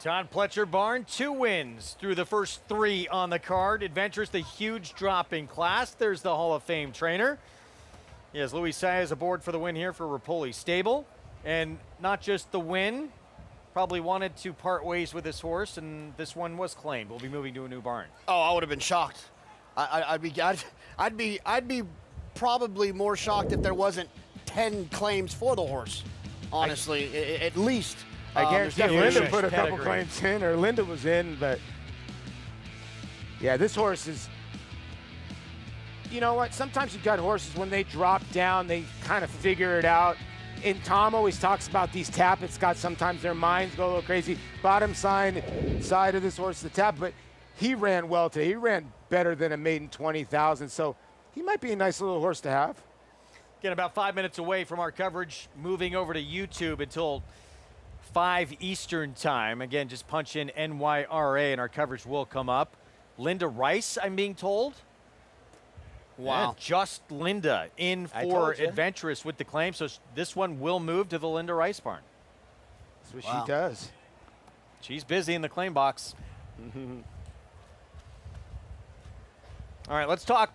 John Pletcher Barn, 2 wins through the first 3 on the card. Adventurous, the huge drop in class. There's the Hall of Fame trainer. Yes, Louis Saez aboard for the win here for Rapoli Stable. And not just the win, probably wanted to part ways with this horse, and this one was claimed. We'll be moving to a new barn. Oh, I would have been shocked. I'd be probably more shocked if there wasn't 10 claims for the horse, honestly, at least. I guarantee Linda put a couple claims in, or Linda was in, but yeah, this horse is, you know what, sometimes you've got horses when they drop down, they kind of figure it out. And Tom always talks about these tappets, sometimes their minds go a little crazy. Bottom side of this horse, the tap, but he ran well today. He ran better than a maiden 20,000, so he might be a nice little horse to have. Again, about 5 minutes away from our coverage, moving over to YouTube until 5 Eastern time. Again, just punch in NYRA and our coverage will come up. Linda Rice, I'm being told. Wow. Yeah, just Linda in for Adventurous with the claim. So this one will move to the Linda Rice barn. That's what she does. She's busy in the claim box. All right, let's talk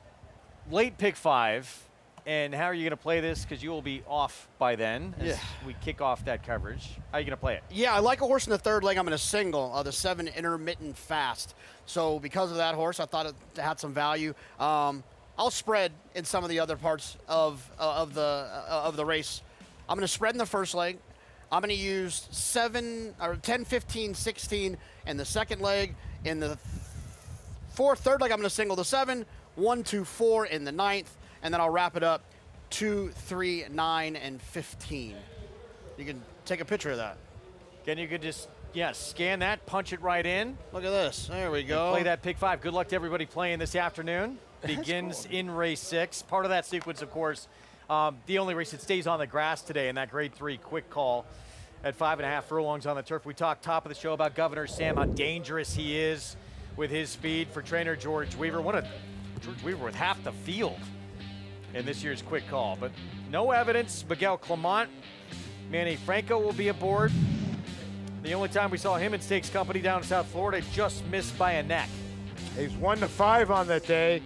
late pick 5. And how are you going to play this? Because you will be off by then as we kick off that coverage. How are you going to play it? Yeah, I like a horse in the 3rd leg. I'm going to single the 7 Intermittent Fast. So because of that horse, I thought it had some value. I'll spread in some of the other parts of the race. I'm going to spread in the 1st leg. I'm going to use 10, 15, 16 in the 2nd leg. In the 3rd leg, I'm going to single the 7, 1, 2, 4 in the 9th. And then I'll wrap it up 2, 3, 9, and 15. You can take a picture of that. Then you could just, scan that, punch it right in. Look at this. There we go. Play that pick 5. Good luck to everybody playing this afternoon. Begins in race 6. Part of that sequence, of course, the only race that stays on the grass today in that grade 3 quick call at 5.5 furlongs on the turf. We talked top of the show about Governor Sam, how dangerous he is with his speed for trainer George Weaver. George Weaver with half the field in this year's quick call, but no evidence. Miguel Clement, Manny Franco will be aboard. The only time we saw him in stakes company down in South Florida, just missed by a neck. He's 1-5 on that day,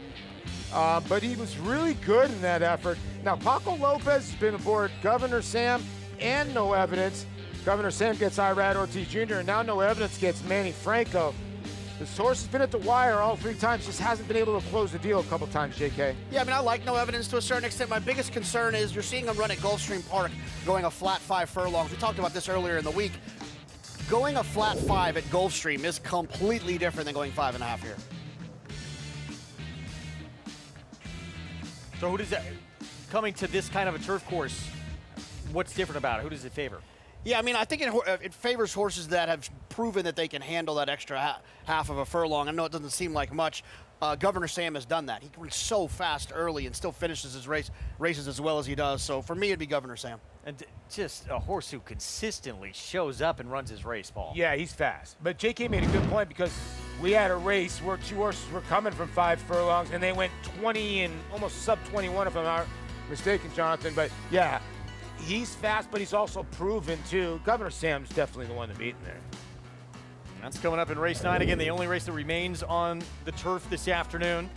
but he was really good in that effort. Now, Paco Lopez has been aboard Governor Sam and no evidence. Governor Sam gets Irad Ortiz Jr., and now no evidence gets Manny Franco. This horse has been at the wire all 3 times, just hasn't been able to close the deal a couple times, JK. Yeah, I mean, I like no evidence to a certain extent. My biggest concern is you're seeing him run at Gulfstream Park going a flat 5 furlongs. We talked about this earlier in the week. Going a flat 5 at Gulfstream is completely different than going 5.5 here. So who does that, coming to this kind of a turf course, what's different about it? Who does it favor? Yeah, I mean, I think it favors horses that have proven that they can handle that extra half of a furlong. I know it doesn't seem like much. Governor Sam has done that. He runs so fast early and still finishes his races as well as he does. So for me, it'd be Governor Sam. And just a horse who consistently shows up and runs his race, Paul. Yeah, he's fast. But JK made a good point because we had a race where 2 horses were coming from 5 furlongs and they went 20 and almost sub 21 if I'm not mistaken, Jonathan. But yeah, he's fast, but he's also proven too. Governor Sam's definitely the one to beat in there. That's coming up in race 9. Again, the only race that remains on the turf this afternoon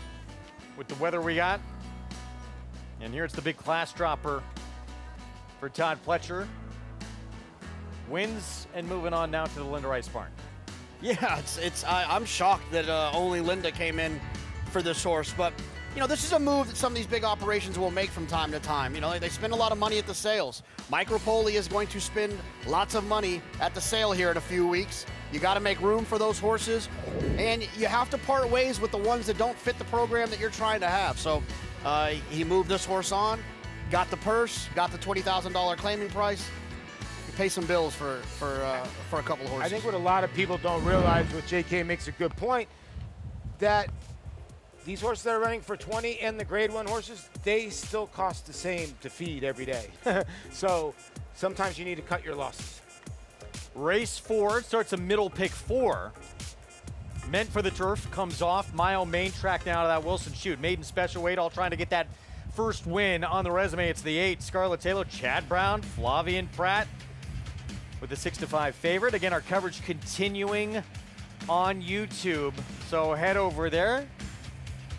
with the weather we got. And here it's the big class dropper for Todd Pletcher. Wins and moving on now to the Linda Rice Barn. Yeah, I'm shocked that only Linda came in for this horse, but you know, this is a move that some of these big operations will make from time to time. You know, they spend a lot of money at the sales. Mike Rapoli is going to spend lots of money at the sale here in a few weeks. You got to make room for those horses, and you have to part ways with the ones that don't fit the program that you're trying to have. So he moved this horse on, got the purse, got the $20,000 claiming price. You pay some bills for a couple of horses. I think what a lot of people don't realize, what JK makes a good point, that these horses that are running for 20 and the grade 1 horses, they still cost the same to feed every day. So sometimes you need to cut your losses. Race 4 starts a middle pick 4. Meant for the turf, comes off. Mile main track now to that Wilson Chute. Maiden special weight, all trying to get that first win on the resume. It's the 8. Scarlett Taylor, Chad Brown, Flavian Pratt with the 6-5 favorite. Again, our coverage continuing on YouTube. So head over there.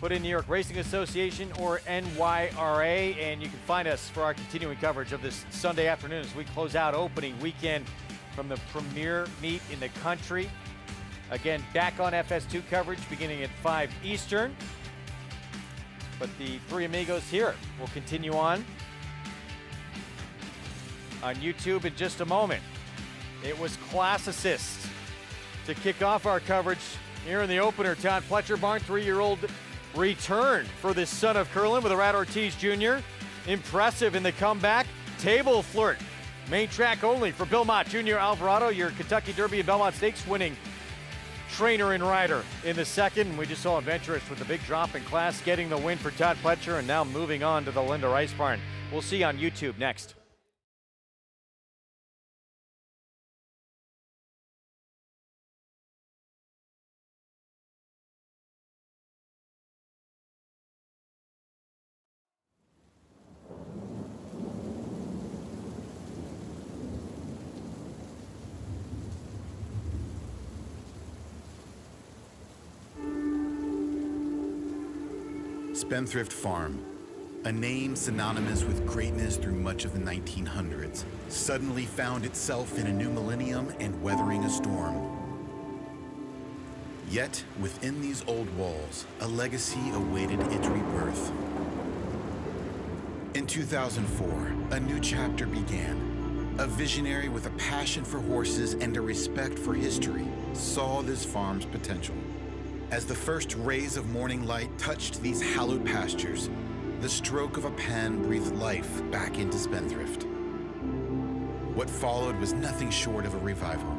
Put in New York Racing Association or NYRA, and you can find us for our continuing coverage of this Sunday afternoon as we close out opening weekend from the premier meet in the country. Again, back on FS2 coverage beginning at 5 Eastern. But the Three Amigos here will continue on YouTube in just a moment. It was Class Assist to kick off our coverage here in the opener. Todd Pletcher Barn, 3-year-old return for this son of Curlin with a Rat Ortiz Jr. Impressive in the comeback. Table Flirt, main track only for Bill Mott Jr. Alvarado, your Kentucky Derby and Belmont Stakes winning trainer and rider in the second. We just saw Adventurous with the big drop in class getting the win for Todd Pletcher, and now moving on to the Linda Rice Barn. We'll see you on YouTube next. Spendthrift Farm, a name synonymous with greatness through much of the 1900s, suddenly found itself in a new millennium and weathering a storm. Yet, within these old walls, a legacy awaited its rebirth. In 2004, a new chapter began. A visionary with a passion for horses and a respect for history saw this farm's potential. As the first rays of morning light touched these hallowed pastures, the stroke of a pen breathed life back into Spendthrift. What followed was nothing short of a revival,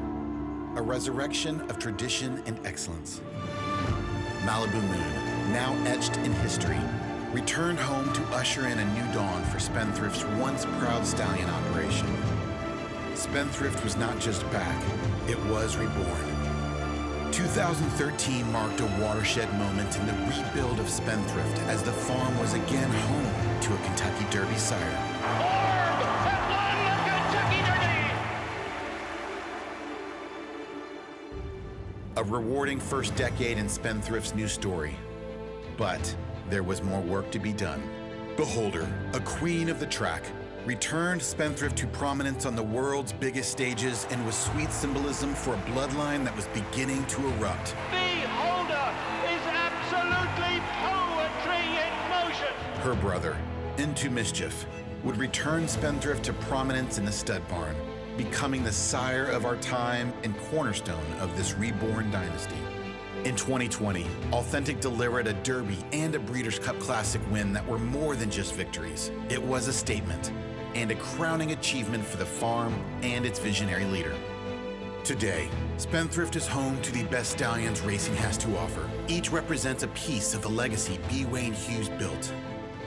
a resurrection of tradition and excellence. Malibu Moon, now etched in history, returned home to usher in a new dawn for Spendthrift's once proud stallion operation. Spendthrift was not just back, it was reborn. 2013 marked a watershed moment in the rebuild of Spendthrift as the farm was again home to a Kentucky Derby sire. A rewarding first decade in Spendthrift's new story. But there was more work to be done. Beholder, a queen of the track, returned Spendthrift to prominence on the world's biggest stages and with sweet symbolism for a bloodline that was beginning to erupt. Beholder is absolutely poetry in motion. Her brother, Into Mischief, would return Spendthrift to prominence in the stud barn, becoming the sire of our time and cornerstone of this reborn dynasty. In 2020, Authentic delivered a Derby and a Breeders' Cup Classic win that were more than just victories. It was a statement, and a crowning achievement for the farm and its visionary leader. Today, Spendthrift is home to the best stallions racing has to offer. Each represents a piece of the legacy B. Wayne Hughes built,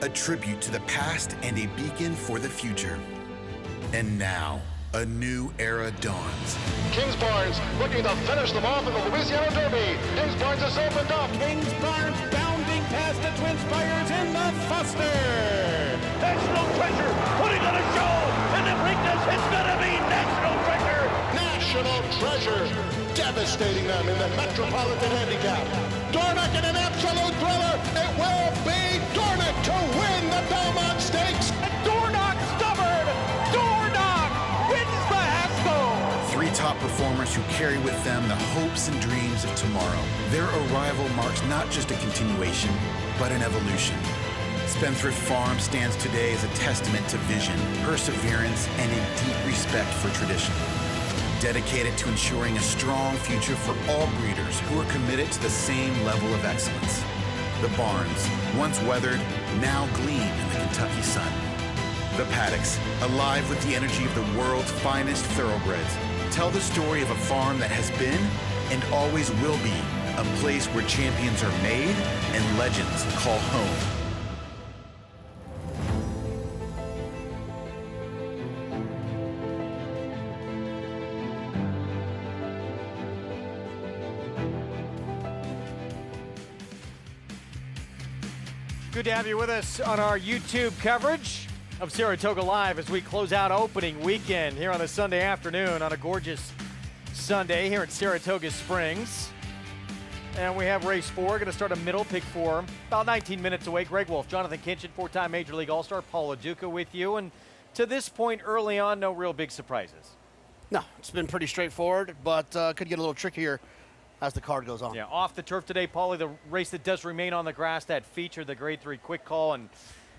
a tribute to the past and a beacon for the future. And now, a new era dawns. Kingsbarns looking to finish them off in the Louisiana Derby. Kingsbarns is opened up. Kingsbarns bounding past the Twin Spires in the Foster. National Treasure putting on a show in the Preakness. It's gonna be National Treasure. National Treasure devastating them in the Metropolitan Handicap. Dornock in an absolute thriller. It will be Dornock to win the Belmont Stakes. And Dornock stubborn. Dornock wins the Haskell. Three top performers who carry with them the hopes and dreams of tomorrow. Their arrival marks not just a continuation, but an evolution. Spendthrift Farm stands today as a testament to vision, perseverance, and a deep respect for tradition. Dedicated to ensuring a strong future for all breeders who are committed to the same level of excellence. The barns, once weathered, now gleam in the Kentucky sun. The Paddocks, alive with the energy of the world's finest thoroughbreds, tell the story of a farm that has been and always will be a place where champions are made and legends call home. Good to have you with us on our YouTube coverage of Saratoga Live as we close out opening weekend here on a Sunday afternoon on a gorgeous Sunday here at Saratoga Springs. And we have race 4, going to start a middle pick 4, about 19 minutes away. Greg Wolf, Jonathan Kinchin, 4-time Major League All-Star, Paul LaDuca with you. And to this point early on, no real big surprises. No, it's been pretty straightforward, but could get a little trickier as the card goes on. Yeah, off the turf today, Paulie, the race that does remain on the grass, that featured the Grade 3 quick call, and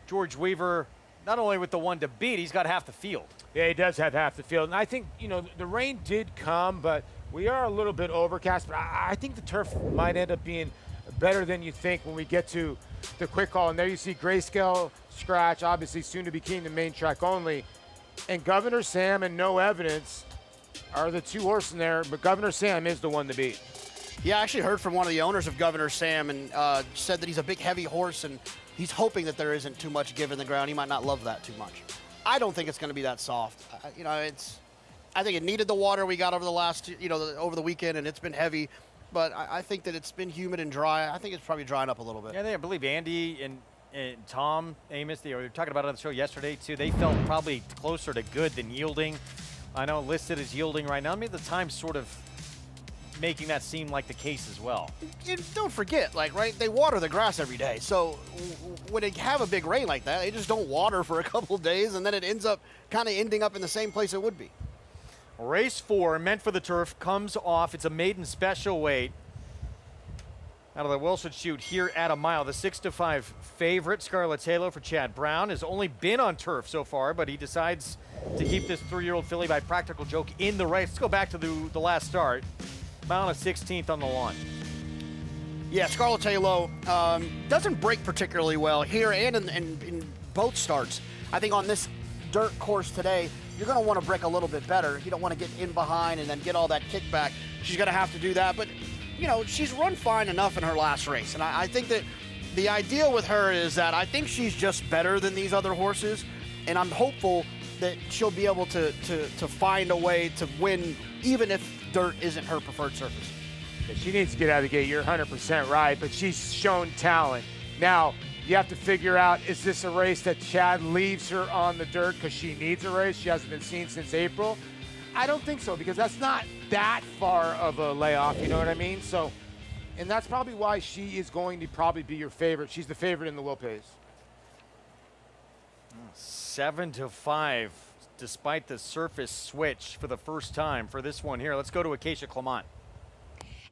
George Weaver, not only with the one to beat, he's got half the field. Yeah, he does have half the field. And I think, you know, the rain did come, but we are a little bit overcast. But I think the turf might end up being better than you think when we get to the quick call. And there you see Grayscale, Scratch, obviously soon to be King, the main track only. And Governor Sam and No Evidence are the two horses in there, but Governor Sam is the one to beat. Yeah, I actually heard from one of the owners of Governor Sam and said that he's a big, heavy horse, and he's hoping that there isn't too much give in the ground. He might not love that too much. I don't think it's going to be that soft. You know, I think it needed the water we got over the last, over the weekend, and it's been heavy. But I think that it's been humid and dry. I think it's probably drying up a little bit. Yeah, I believe Andy and Tom Amos, they were talking about it on the show yesterday, too. They felt probably closer to good than yielding. I know listed as yielding right now. I mean, the time's sort of making that seem like the case as well. You don't forget, right, they water the grass every day. So when they have a big rain like that, they just don't water for a couple of days, and then it ends up kind of ending up in the same place it would be. Race 4, meant for the turf, comes off. It's a maiden special weight out of the Wilson chute here at a mile. The 6-5 favorite, Scarlet's Halo for Chad Brown, has only been on turf so far, but he decides to keep this 3-year-old filly by practical joke in the race. Let's go back to the last start. Mile and a 16th on the lawn. Yeah, Scarlet's Halo doesn't break particularly well here and in both starts. I think on this dirt course today, you're going to want to break a little bit better. You don't want to get in behind and then get all that kickback. She's going to have to do that. But, she's run fine enough in her last race. And I think that the idea with her is that I think she's just better than these other horses. And I'm hopeful that she'll be able to find a way to win, even if dirt isn't her preferred surface. She needs to get out of the gate. You're 100% right, but she's shown talent. Now, you have to figure out, is this a race that Chad leaves her on the dirt because she needs a race? She hasn't been seen since April. I don't think so, because that's not that far of a layoff, you know what I mean? So, and that's probably why she is going to probably be your favorite. She's the favorite in the Will Pays. 7-5, despite the surface switch for the first time for this one here. Let's go to Acacia Clement.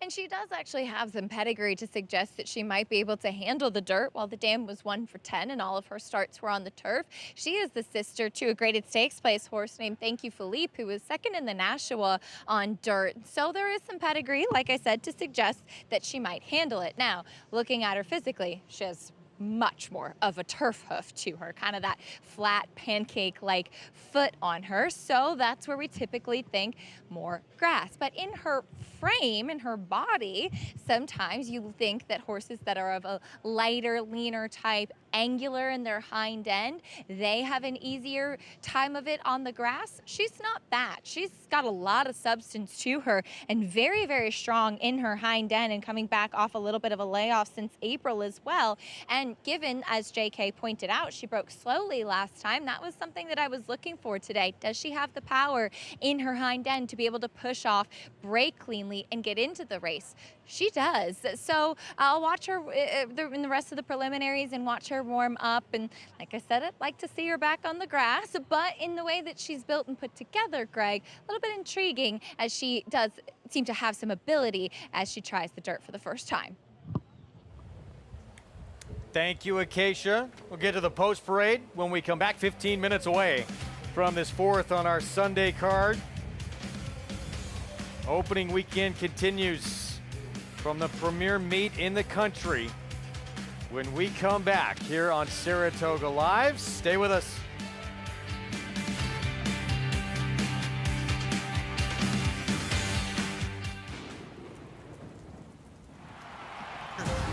And she does actually have some pedigree to suggest that she might be able to handle the dirt. While the dam was 1 for 10 and all of her starts were on the turf, she is the sister to a graded stakes place horse named Thank You Philippe, who was second in the Nashua on dirt. So there is some pedigree, like I said, to suggest that she might handle it. Now, looking at her physically, she has much more of a turf hoof to her, kind of that flat pancake-like foot on her. So that's where we typically think more grass. But in her frame, in her body, sometimes you think that horses that are of a lighter, leaner type, angular in their hind end, they have an easier time of it on the grass. She's not that. She's got a lot of substance to her and very, very strong in her hind end and coming back off a little bit of a layoff since April as well. And given, as JK pointed out, she broke slowly last time, that was something that I was looking for today. Does she have the power in her hind end to be able to push off, break cleanly, and get into the race? She does. So I'll watch her in the rest of the preliminaries and watch her warm up. And like I said, I'd like to see her back on the grass, but in the way that she's built and put together, Greg, a little bit intriguing, as she does seem to have some ability as she tries the dirt for the first time. Thank you, Acacia. We'll get to the post parade when we come back, 15 minutes away from this fourth on our Sunday card. Opening weekend continues from the premier meet in the country. When we come back here on Saratoga Live, stay with us.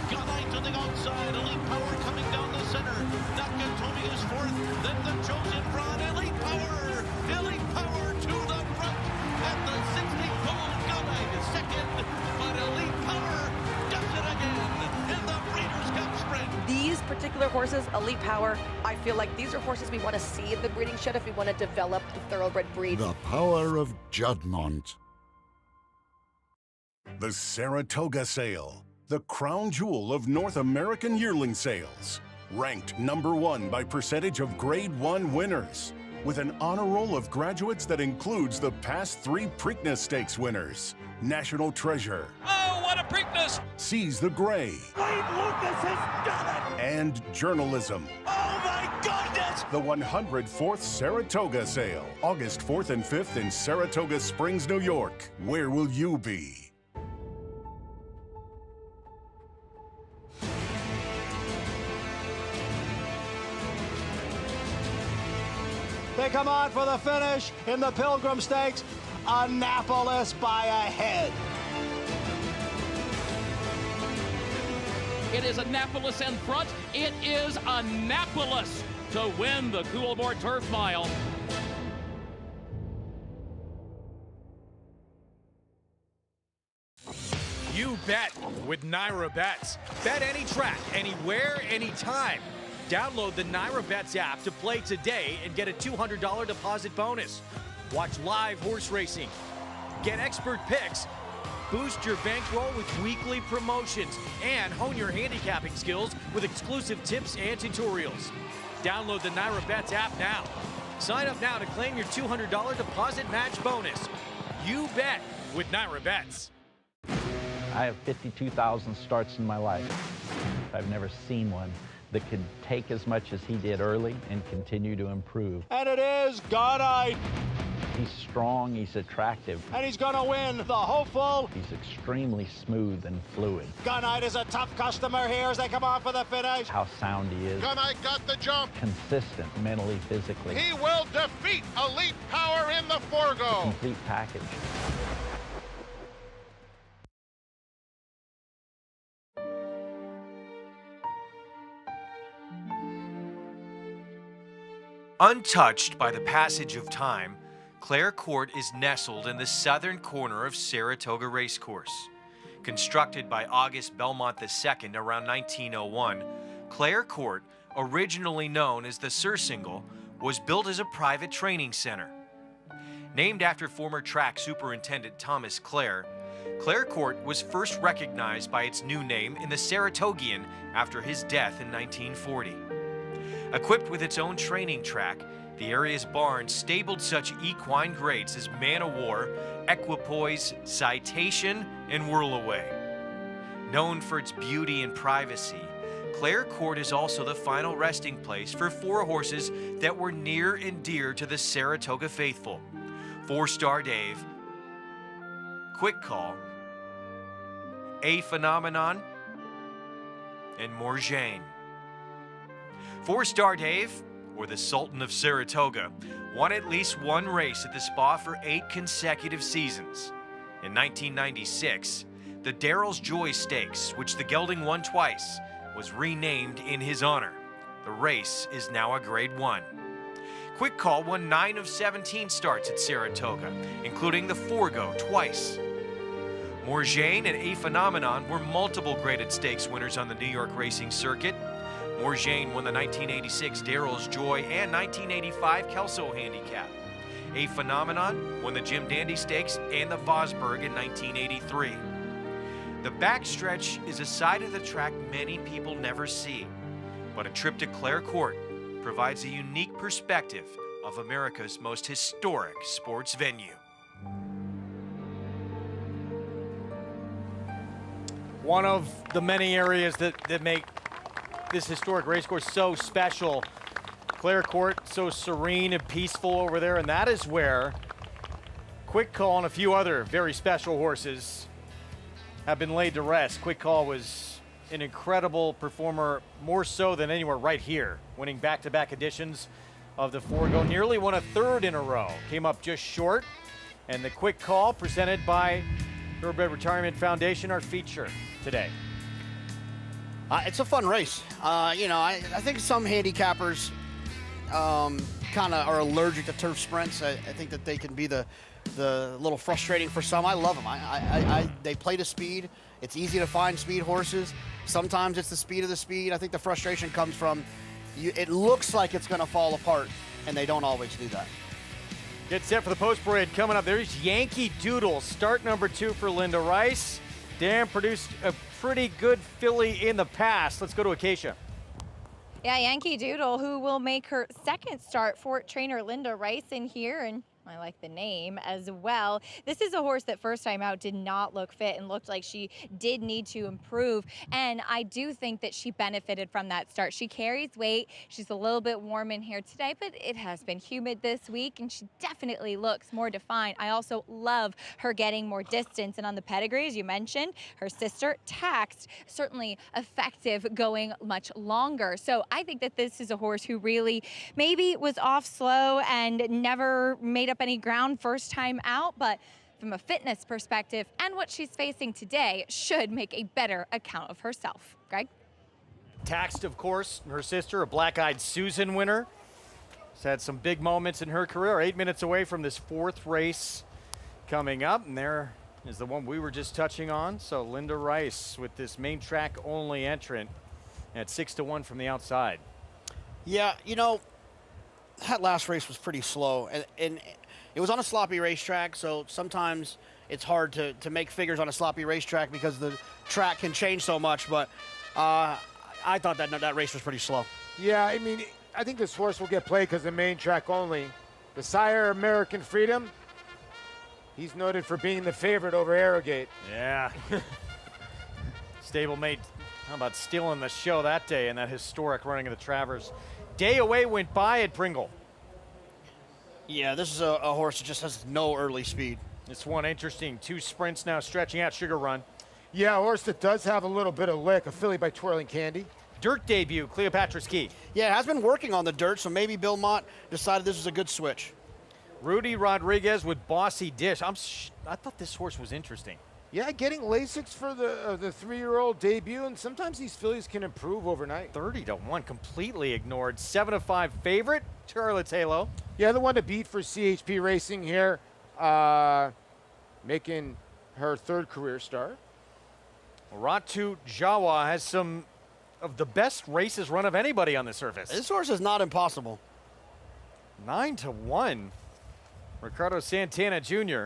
Gunite to the outside. Elite Power coming down the center. Nakatomi is fourth. Then the chosen front. Elite Power. Elite Power to the front. At the 60 pole, Gunite is second. But Elite Power does it again in the Breeders' Cup Sprint. These particular horses, Elite Power, I feel like these are horses we want to see in the breeding shed if we want to develop the thoroughbred breed. The power of Juddmonte. The Saratoga Sale, the crown jewel of North American yearling sales. Ranked #1 by percentage of Grade 1 winners, with an honor roll of graduates that includes the past 3 Preakness Stakes winners. National Treasure. Oh, what a Preakness! Seize the Gray. Wade Lucas has done it! And Journalism. Oh my goodness! The 104th Saratoga Sale, August 4th and 5th in Saratoga Springs, New York. Where will you be? They come on for the finish in the Pilgrim Stakes. Annapolis by a head. It is Annapolis in front. It is Annapolis to win the Coolmore Turf Mile. You bet with Naira Bets. Bet any track, anywhere, anytime. Download the Naira Bets app to play today and get a $200 deposit bonus. Watch live horse racing, get expert picks, boost your bankroll with weekly promotions, and hone your handicapping skills with exclusive tips and tutorials. Download the Naira Bets app now. Sign up now to claim your $200 deposit match bonus. You bet with Naira Bets. I have 52,000 starts in my life. I've never seen one that could take as much as he did early and continue to improve. And it is Gunite. He's strong, he's attractive. And he's gonna win the hopeful. He's extremely smooth and fluid. Gunite is a tough customer here as they come on for the finish. How sound he is. Gunite got the jump. Consistent, mentally, physically. He will defeat Elite Power in the forego. Complete package. Untouched by the passage of time, Clare Court is nestled in the southern corner of Saratoga Racecourse. Constructed by August Belmont II around 1901, Clare Court, originally known as the Surcingle, was built as a private training center. Named after former track superintendent Thomas Clare, Clare Court was first recognized by its new name in the Saratogian after his death in 1940. Equipped with its own training track, the area's barns stabled such equine greats as Man o' War, Equipoise, Citation, and Whirlaway. Known for its beauty and privacy, Clare Court is also the final resting place for 4 horses that were near and dear to the Saratoga faithful: 4-Star Dave, Quick Call, A Phenomenon, and Morjane. Four-star Dave, or the Sultan of Saratoga, won at least one race at the Spa for 8 consecutive seasons. In 1996, the Darrell's Joy Stakes, which the gelding won twice, was renamed in his honor. The race is now a Grade 1. Quick Call won 9 of 17 starts at Saratoga, including the Forego twice. Morjane and A Phenomenon were multiple graded stakes winners on the New York racing circuit. Morjane won the 1986 Darrell's Joy and 1985 Kelso Handicap. A Phenomenon won the Jim Dandy Stakes and the Vosburg in 1983. The backstretch is a side of the track many people never see, but a trip to Clare Court provides a unique perspective of America's most historic sports venue. One of the many areas that make this historic racecourse so special. Clare Court, so serene and peaceful over there, and that is where Quick Call and a few other very special horses have been laid to rest. Quick Call was an incredible performer, more so than anywhere right here, winning back-to-back editions of the Forego. Nearly won a third in a row, came up just short. And the Quick Call, presented by Thoroughbred Retirement Foundation, our feature today. It's a fun race. I think some handicappers kind of are allergic to turf sprints. I think that they can be the little frustrating for some. I love them. They play to speed. It's easy to find speed horses. Sometimes it's the speed of the speed. I think the frustration comes from it looks like it's going to fall apart, and they don't always do that. Get set for the post parade coming up. There's Yankee Doodle, start number 2 for Linda Rice. Dan produced a pretty good filly in the past. Let's go to Acacia. Yeah, Yankee Doodle, who will make her second start for trainer Linda Rice in here, and I like the name as well. This is a horse that first time out did not look fit and looked like she did need to improve. And I do think that she benefited from that start. She carries weight. She's a little bit warm in here today, but it has been humid this week and she definitely looks more defined. I also love her getting more distance. And on the pedigree, as you mentioned, her sister Taxed, certainly effective going much longer. So I think that this is a horse who really maybe was off slow and never made up any ground first time out, but from a fitness perspective and what she's facing today should make a better account of herself. Greg? Taxed, of course, her sister, a Black-Eyed Susan winner. She's had some big moments in her career. 8 minutes away from this 4th race coming up, and there is the one we were just touching on. So Linda Rice with this main track only entrant at 6-1 from the outside. Yeah, that last race was pretty slow, and it was on a sloppy racetrack, so sometimes it's hard to make figures on a sloppy racetrack because the track can change so much, but I thought that race was pretty slow. Yeah, I think this horse will get played because the main track only. The sire American Freedom, he's noted for being the favorite over Arrogate. Yeah. Stablemate, how about stealing the show that day in that historic running of the Travers? Day away went by at Pringle. Yeah, this is a horse that just has no early speed. This one interesting. 2 sprints now stretching out Sugar Run. Yeah, a horse that does have a little bit of lick, a filly by Twirling Candy. Dirt debut, Cleopatra's Key. Yeah, it has been working on the dirt, so maybe Bill Mott decided this was a good switch. Rudy Rodriguez with Bossy Dish. I thought this horse was interesting. Yeah, getting Lasix for the 3-year-old debut, and sometimes these fillies can improve overnight. 30-1, completely ignored. 7-5 favorite, Charlotte's Halo. Yeah, the one to beat for CHP Racing here, making her 3rd career start. Ratu Jawa has some of the best races run of anybody on the surface. This horse is not impossible. 9-1, Ricardo Santana Jr.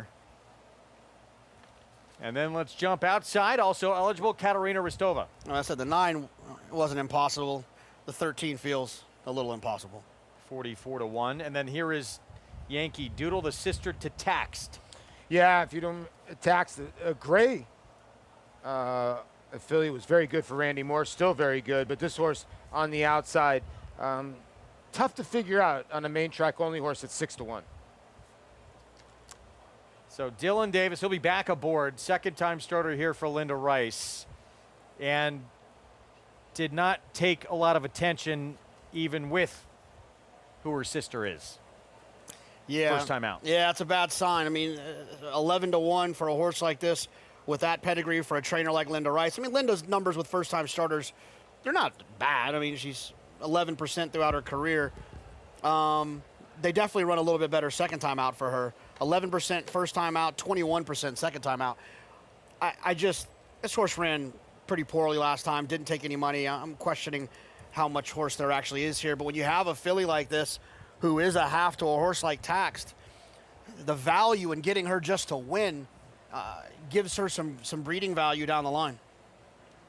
And then let's jump outside. Also eligible, Katarina Ristova. Well, I said the 9 wasn't impossible. The 13 feels a little impossible. 44-1. And then here is Yankee Doodle, the sister to Taxed. Yeah, if you don't tax Gray, filly was very good for Randy Moore, still very good. But this horse on the outside, tough to figure out on a main track only horse at 6-1. So Dylan Davis, he'll be back aboard, 2nd-time starter here for Linda Rice, and did not take a lot of attention even with who her sister is. Yeah. First time out. Yeah, it's a bad sign. I mean, 11-1 for a horse like this with that pedigree for a trainer like Linda Rice. I mean, Linda's numbers with first-time starters, they're not bad. I mean, she's 11% throughout her career. They definitely run a little bit better second time out for her. 11% first time out, 21% second time out. This horse ran pretty poorly last time, didn't take any money. I'm questioning how much horse there actually is here. But when you have a filly like this, who is a half to a horse like Taxed, the value in getting her just to win gives her some breeding value down the line.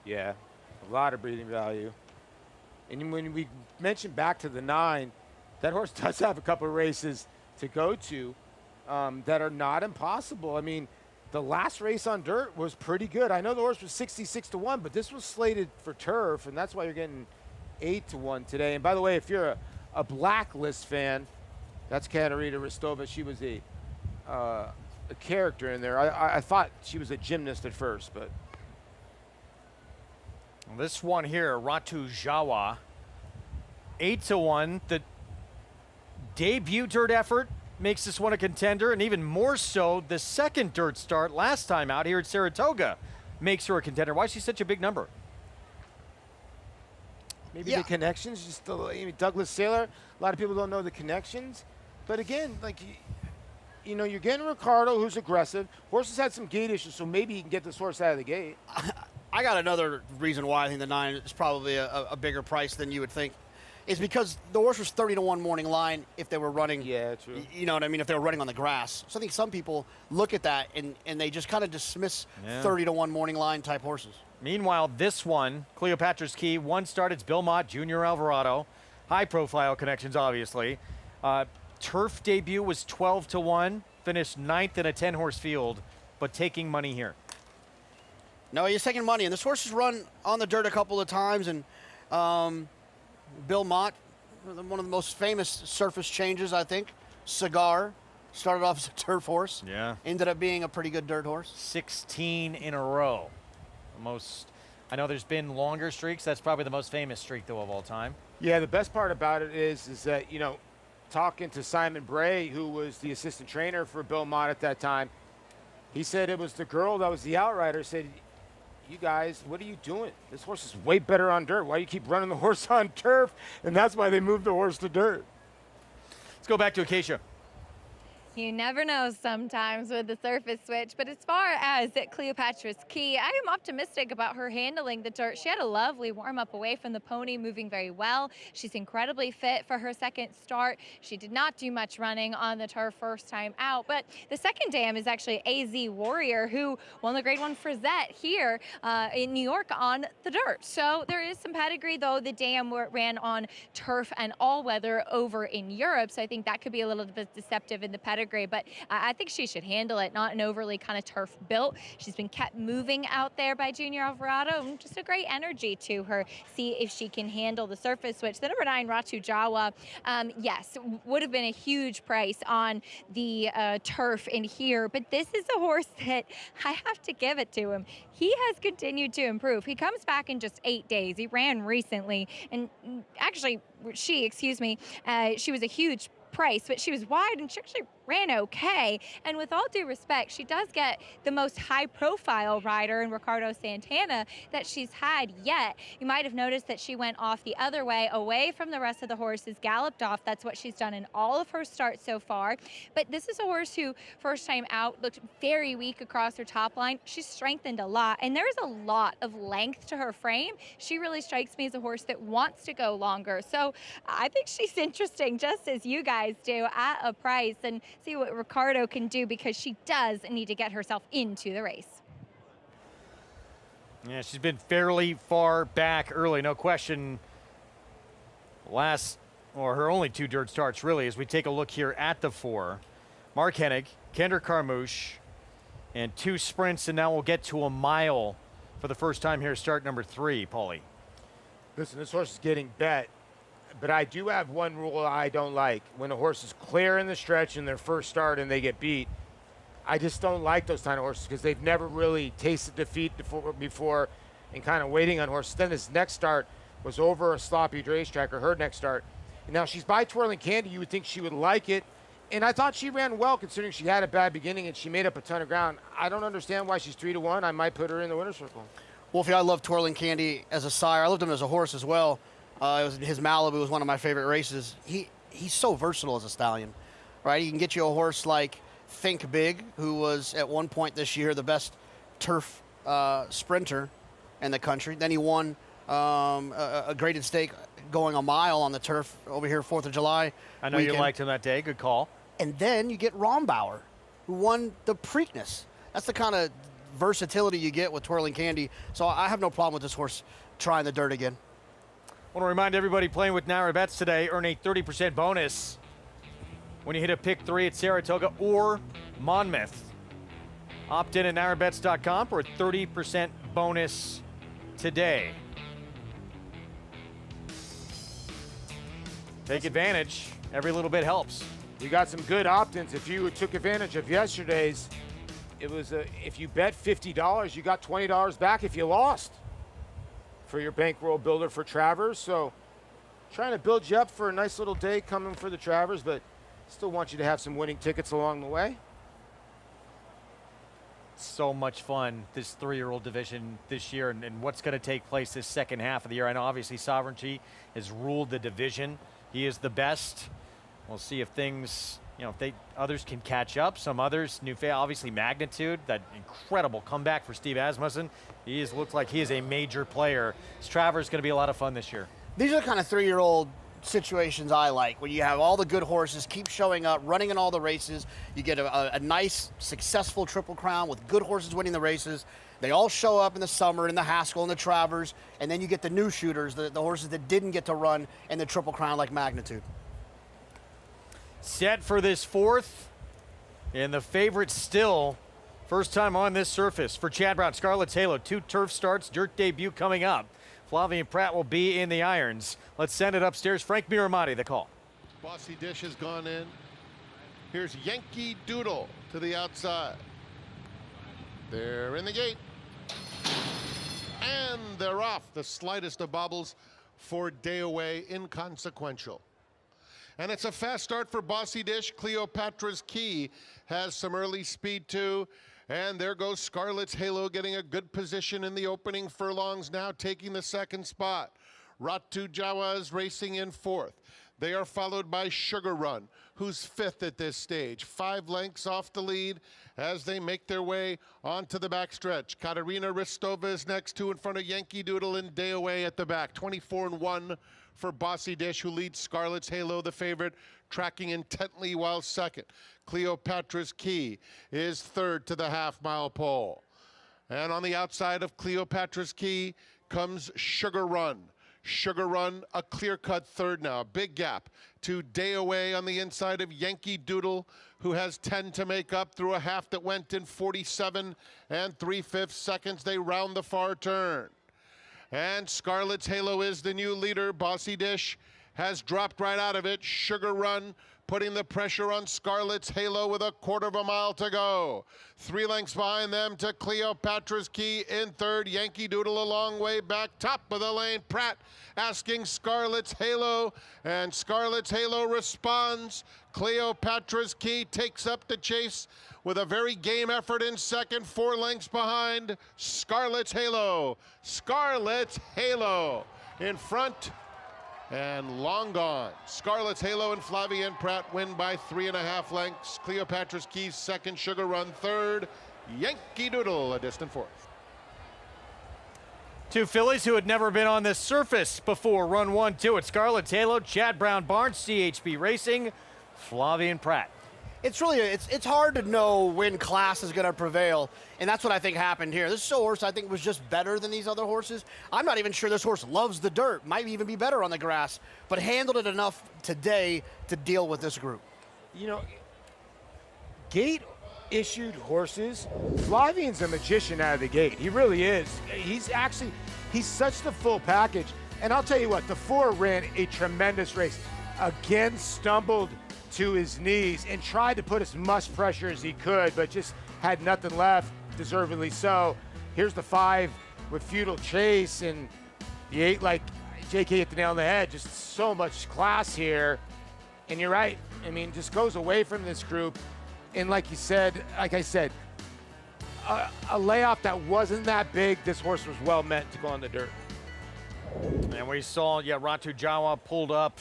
Yeah, a lot of breeding value. And when we mention back to the 9, that horse does have a couple of races to go to that are not impossible. I mean, the last race on dirt was pretty good. I know the horse was 66-1, but this was slated for turf, and that's why you're getting 8-1 today. And by the way, if you're a Blacklist fan, that's Katarina Rostova. She was a character in there. I thought she was a gymnast at first, but this one here, Ratu Jawa, 8-1. The debut dirt effort makes this one a contender, and even more so, the second dirt start last time out here at Saratoga makes her a contender. Why is she such a big number? maybe the connections. Just Douglas Saylor. A lot of people don't know the connections, but again, like you know, you're getting Ricardo, who's aggressive. Horse has had some gate issues, so maybe he can get this horse out of the gate. I got another reason why I think the 9 is probably a bigger price than you would think. Is because the horse was 30-1 morning line if they were running. Yeah, true. You know what I mean? If they were running on the grass. So I think some people look at that and they just kind of dismiss 30-1 morning line type horses. Meanwhile, this one, Cleopatra's Key, one start. It's Bill Mott, Junior Alvarado. High-profile connections, obviously. Turf debut was 12-1. Finished 9th in a 10-horse field, but taking money here. No, he's taking money, and this horse has run on the dirt a couple of times, and Bill Mott, one of the most famous surface changes, I think. Cigar started off as a turf horse. Yeah. Ended up being a pretty good dirt horse. 16 in a row. The most. I know there's been longer streaks. That's probably the most famous streak, though, of all time. Yeah, the best part about it is that, you know, talking to Simon Bray, who was the assistant trainer for Bill Mott at that time, he said it was the girl that was the outrider, said, you guys, what are you doing? This horse is way better on dirt. Why do you keep running the horse on turf? And that's why they moved the horse to dirt. Let's go back to Acacia. You never know sometimes with the surface switch, but as far as Cleopatra's Key, I am optimistic about her handling the dirt. She had a lovely warm-up away from the pony, moving very well. She's incredibly fit for her second start. She did not do much running on the turf first time out, but the second dam is actually AZ Warrior, who won the Grade 1 Frizette here in New York on the dirt. So there is some pedigree, though. The dam ran on turf and all-weather over in Europe, so I think that could be a little bit deceptive in the pedigree. But I think she should handle it, not an overly kind of turf built. She's been kept moving out there by Junior Alvarado. Just a great energy to her. See if she can handle the surface switch. The number 9, Ratu Jawa, yes, would have been a huge price on the turf in here. But this is a horse that I have to give it to him. He has continued to improve. He comes back in just 8 days. He ran recently. And actually, she was a huge price, but she was wide and she actually ran okay. And with all due respect, she does get the most high-profile rider in Ricardo Santana that she's had yet. You might have noticed that she went off the other way, away from the rest of the horses, galloped off. That's what she's done in all of her starts so far. But this is a horse who, first time out, looked very weak across her top line. She's strengthened a lot, and there's a lot of length to her frame. She really strikes me as a horse that wants to go longer. So I think she's interesting, just as you guys do, at a price, and see what Ricardo can do, because she does need to get herself into the race. Yeah, she's been fairly far back early, no question. Her only 2 dirt starts, really, as we take a look here at the 4. Mark Hennig, Kender Carmouche, and 2 sprints, and now we'll get to a mile for the first time here, start number 3, Paulie. Listen, this horse is getting bet. But I do have one rule I don't like. When a horse is clear in the stretch in their first start and they get beat, I just don't like those kind of horses because they've never really tasted defeat before and kind of waiting on horses. Then this next start, was over a sloppy racetrack, or her next start. And now she's by Twirling Candy. You would think she would like it. And I thought she ran well considering she had a bad beginning and she made up a ton of ground. I don't understand why she's 3-1. I might put her in the winner's circle. Wolfie, I love Twirling Candy as a sire. I loved him as a horse as well. His Malibu was one of my favorite races. He's so versatile as a stallion, right? He can get you a horse like Think Big, who was at one point this year the best turf sprinter in the country. Then he won a graded stake going a mile on the turf over here 4th of July I know weekend. you liked him that day. Good call. And then you get Rombauer, who won the Preakness. That's the kind of versatility you get with Twirling Candy. So I have no problem with this horse trying the dirt again. I want to remind everybody playing with Naira Bets today, earn a 30% bonus when you hit a pick 3 at Saratoga or Monmouth. Opt in at nairabets.com for a 30% bonus today. Take advantage. Every little bit helps. We got some good opt-ins. If you took advantage of yesterday's, it was if you bet $50, you got $20 back if you lost for your bankroll builder for Travers. So trying to build you up for a nice little day coming for the Travers, but still want you to have some winning tickets along the way. So much fun, this 3-year-old division this year, and what's going to take place this second half of the year. I know obviously Sovereignty has ruled the division. He is the best. We'll see if things, if others can catch up. Some others, obviously Magnitude, that incredible comeback for Steve Asmussen. He looks like he is a major player. Travers going to be a lot of fun this year. These are the kind of 3-year-old situations I like, when you have all the good horses keep showing up, running in all the races. You get a nice, successful Triple Crown with good horses winning the races. They all show up in the summer in the Haskell and the Travers, and then you get the new shooters, the horses that didn't get to run in the Triple Crown like Magnitude. Set for this 4th, and the favorite still, first time on this surface for Chad Brown, Scarlet's Halo. 2 turf starts, dirt debut coming up. Flavien Prat will be in the irons. Let's send it upstairs. Frank Miramati, the call. Bossy Dish has gone in. Here's Yankee Doodle to the outside. They're in the gate. And they're off. The slightest of bobbles for Day Away, inconsequential. And it's a fast start for Bossy Dish. Cleopatra's Key has some early speed too. And there goes Scarlet's Halo getting a good position in the opening furlongs, now taking the 2nd spot. Ratu Jawas racing in 4th. They are followed by Sugar Run, who's 5th at this stage. 5 lengths off the lead as they make their way onto the backstretch. Katerina Ristova is next, 2 in front of Yankee Doodle and Day Away at the back. 24-1 for Bossy Dish, who leads Scarlet's Halo, the favorite, tracking intently while 2nd. Cleopatra's Key is 3rd to the half-mile pole. And on the outside of Cleopatra's Key comes Sugar Run. Sugar Run, a clear-cut 3rd now. Big gap to Day Away on the inside of Yankee Doodle, who has 10 to make up through a half that went in 47 3/5 seconds. They round the far turn. And Scarlet's Halo is the new leader. Bossy Dish has dropped right out of it. Sugar Run putting the pressure on Scarlet's Halo with a 1/4 mile to go. 3 lengths behind them to Cleopatra's Key in 3rd. Yankee Doodle a long way back. Top of the lane, Pratt asking Scarlet's Halo, and Scarlet's Halo responds. Cleopatra's Key takes up the chase with a very game effort in 2nd, 4 lengths behind Scarlet's Halo. Scarlet's Halo in front and long gone. Scarlet's Halo and Flavien Prat win by 3.5 lengths. Cleopatra's Key 2nd, Sugar Run 3rd, Yankee Doodle a distant 4th. 2 fillies who had never been on this surface before run 1-2 at Scarlet's Halo. Chad Brown Barnes, CHP Racing, Flavien Prat. It's really, it's hard to know when class is going to prevail, and that's what I think happened here. This horse, I think, was just better than these other horses. I'm not even sure this horse loves the dirt, might even be better on the grass, but handled it enough today to deal with this group. Gate-issued horses, Flavien's a magician out of the gate. He really is. He's such the full package. And I'll tell you what, the 4 ran a tremendous race. Again, stumbled to his knees and tried to put as much pressure as he could, but just had nothing left, deservedly so. Here's the 5 with Feudal Chase, and the 8, JK hit the nail on the head. Just so much class here. And you're right. I mean, just goes away from this group. And like I said, a layoff that wasn't that big. This horse was well meant to go on the dirt. And we saw, Ratu Jawa pulled up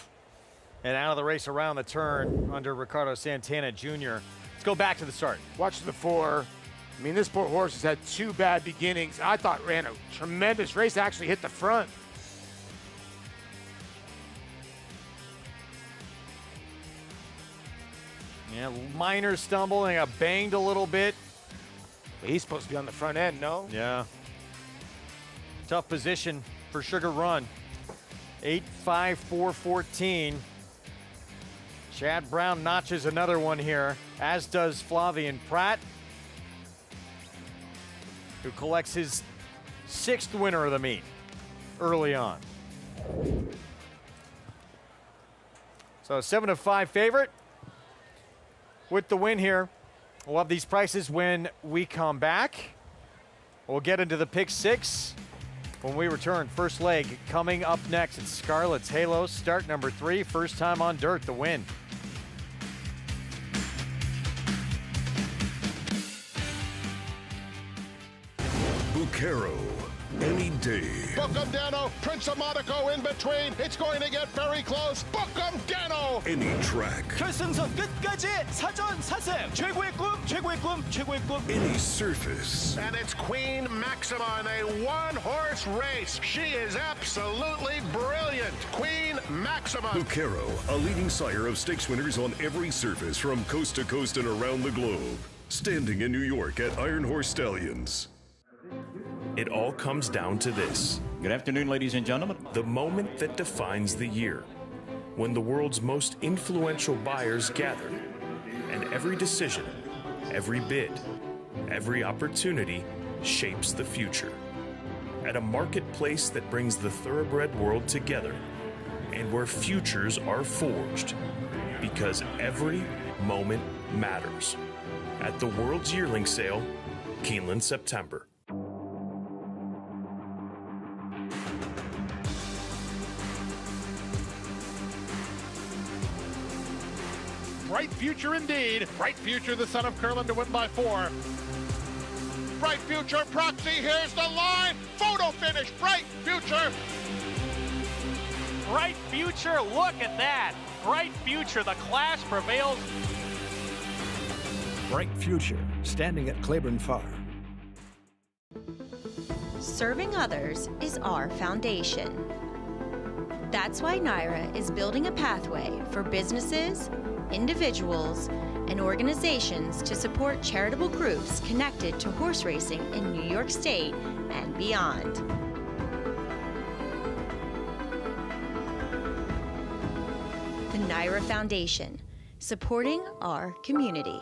and out of the race around the turn under Ricardo Santana Jr. Let's go back to the start. Watch the 4. I mean, this poor horse has had 2 bad beginnings. I thought ran a tremendous race, actually hit the front. Yeah, minor stumble and got banged a little bit. But he's supposed to be on the front end, no? Yeah. Tough position for Sugar Run. 8.54.14. Chad Brown notches another one here, as does Flavian Pratt, who collects his 6th winner of the meet early on. So 7-5 favorite with the win here. We'll have these prices when we come back. We'll get into the pick 6 when we return. First leg coming up next. It's Scarlet's Halo, start number 3, first time on dirt, the win. Bucaro, any day. Book 'em, Dano. Prince of Monaco in between. It's going to get very close. Book 'em, Dano. Any track. 결승선 끝까지 사전 사승. 최고의 꿈, 최고의 꿈, 최고의 꿈. Any surface. And it's Queen Maxima in a one-horse race. She is absolutely brilliant. Queen Maxima. Bucaro, a leading sire of stakes winners on every surface from coast to coast and around the globe. Standing in New York at Iron Horse Stallions. It all comes down to this. Good afternoon, ladies and gentlemen. The moment that defines the year, when the world's most influential buyers gather, and every decision, every bid, every opportunity shapes the future. At a marketplace that brings the thoroughbred world together, and where futures are forged, because every moment matters. At the World's Yearling Sale, Keeneland, September. Bright future indeed. Bright future, the son of Curlin to win by 4. Bright future, Proxy, here's the line. Photo finish, Bright future. Bright future, look at that. Bright future, the class prevails. Bright future, standing at Claiborne Farm. Serving others is our foundation. That's why NYRA is building a pathway for businesses, individuals, and organizations to support charitable groups connected to horse racing in New York State and beyond. The NYRA Foundation, supporting our community.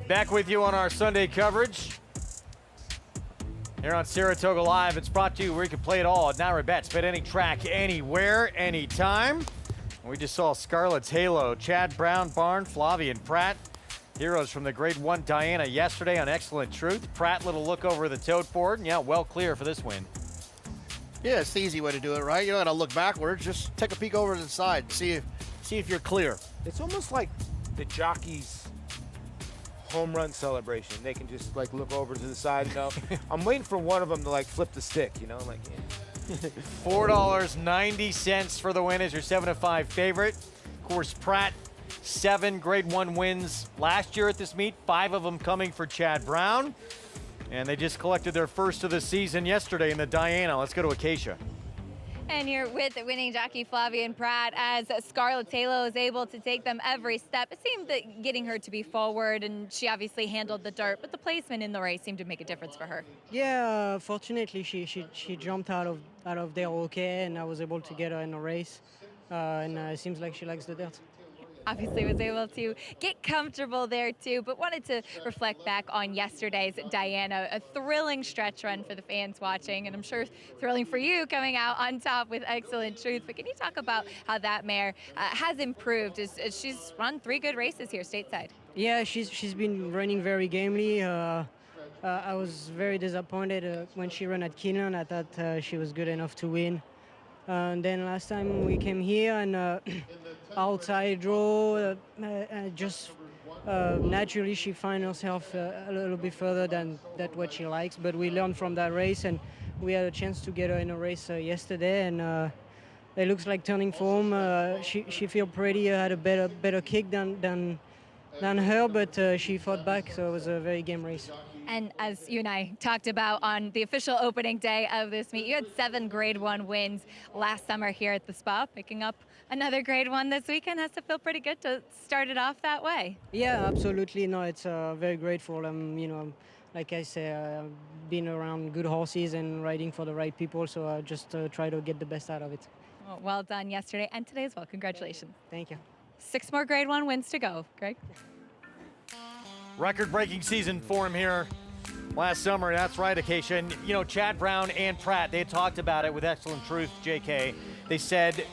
Back with you on our Sunday coverage. Here on Saratoga Live, it's brought to you where you can play it all at NYRA Bets. Bet any track, anywhere, anytime. We just saw Scarlet's Halo, Chad Brown, Barn, Flavian Pratt. Heroes from the Grade 1 Diana yesterday on Excellent Truth. Pratt, little look over the tote board, and yeah, well clear for this win. Yeah, it's the easy way to do it, right? You don't got to look backwards. Just take a peek over to the side. See if you're clear. It's almost like the jockeys' home run celebration. They can just like look over to the side. You know, I'm waiting for one of them to like flip the stick. You know, like yeah. $4.90 for the win as your 7-5 favorite. Of course, Pratt, 7 Grade 1 wins last year at this meet. 5 of them coming for Chad Brown. And they just collected their first of the season yesterday in the Diana. Let's go to Acacia. And you're with the winning jockey Flavian Pratt as Scarlet's Halo is able to take them every step. It seemed that getting her to be forward, and she obviously handled the dirt, but the placement in the race seemed to make a difference for her. Yeah, fortunately she jumped out of there okay, and I was able to get her in the race. And it seems like she likes the dirt. Obviously was able to get comfortable there too, but wanted to reflect back on yesterday's Diana, a thrilling stretch run for the fans watching, and I'm sure thrilling for you coming out on top with Excellent Truth. But can you talk about how that mare has improved as she's run 3 good races here stateside? Yeah, she's been running very gamely. I was very disappointed when she ran at Keeneland. I thought she was good enough to win. And then last time we came here and outside draw, just naturally she finds herself a little bit further than what she likes. But we learned from that race, and we had a chance to get her in a race yesterday, and it looks like turning form. She feel pretty, had a better kick than her, but she fought back, so it was a very game race. And as you and I talked about on the official opening day of this meet, you had 7 Grade 1 wins last summer here at the spa. Picking up another Grade 1 this weekend has to feel pretty good to start it off that way. Yeah, absolutely. No, it's very grateful. Like I say, I've been around good horses and riding for the right people, so I just try to get the best out of it. Well done yesterday and today as well. Congratulations. Thank you. 6 more Grade 1 wins to go, Greg. Record-breaking season for him here last summer. That's right, Acacia. And, you know, Chad Brown and Pratt, they had talked about it with excellent truth, JK. They said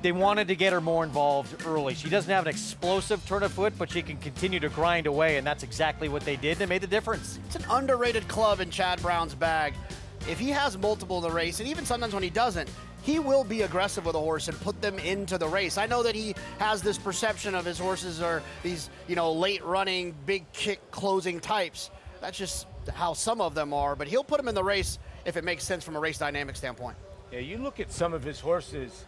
they wanted to get her more involved early. She doesn't have an explosive turn of foot, but she can continue to grind away, and that's exactly what they did. They made the difference. It's an underrated club in Chad Brown's bag. If he has multiple in the race, and even sometimes when he doesn't, he will be aggressive with a horse and put them into the race. I know that he has this perception of his horses are these, late running, big kick closing types. That's just how some of them are, but he'll put them in the race if it makes sense from a race dynamic standpoint. Yeah, you look at some of his horses,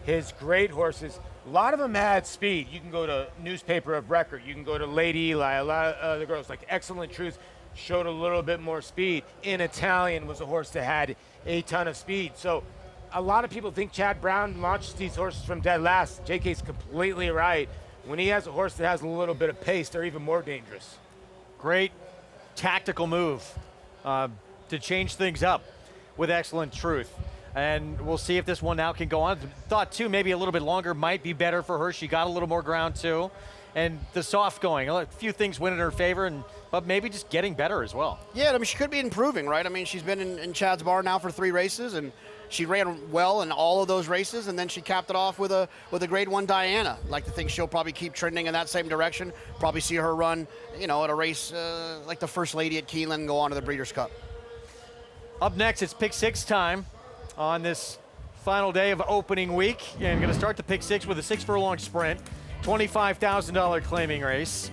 his great horses, a lot of them had speed. You can go to Newspaper of Record, you can go to Lady Eli, a lot of the girls like Excellent Truth showed a little bit more speed. In Italian was a horse that had a ton of speed. So a lot of people think Chad Brown launches these horses from dead last. JK's completely right. When he has a horse that has a little bit of pace, they're even more dangerous. Great tactical move to change things up with Excellent Truth. And we'll see if this one now can go on. Thought, too, maybe a little bit longer might be better for her. She got a little more ground, too. And the soft going, a few things went in her favor, but maybe just getting better as well. Yeah, she could be improving, right? She's been in Chad's bar now for 3 races, and she ran well in all of those races, and then she capped it off with a Grade 1 Diana. Like to think she'll probably keep trending in that same direction. Probably see her run, at a race like the First Lady at Keeneland and go on to the Breeders' Cup. Up next, it's Pick 6 time on this final day of opening week. And going to start the Pick 6 with a 6-furlong sprint, $25,000 claiming race.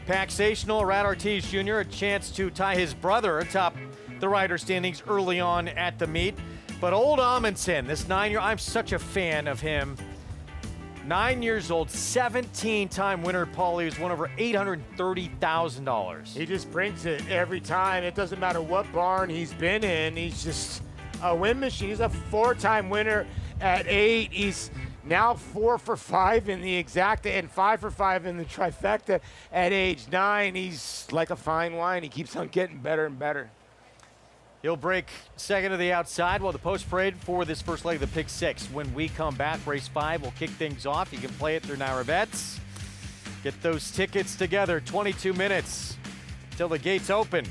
Paxational, Rat Ortiz Jr., a chance to tie his brother atop the rider standings early on at the meet. But Old Amundsen, this 9-year, I'm such a fan of him. 9 years old, 17-time winner, Paulie, who's won over $830,000. He just brings it every time. It doesn't matter what barn he's been in. He's just a win machine. He's a 4-time winner at 8. He's now 4 for 5 in the exacta and 5 for 5 in the trifecta at age 9. He's like a fine wine. He keeps on getting better and better. He'll break second to the outside while the post parade for this first leg of the Pick 6. When we come back, race 5 will kick things off. You can play it through Naira Bets. Get those tickets together. 22 minutes till the gates open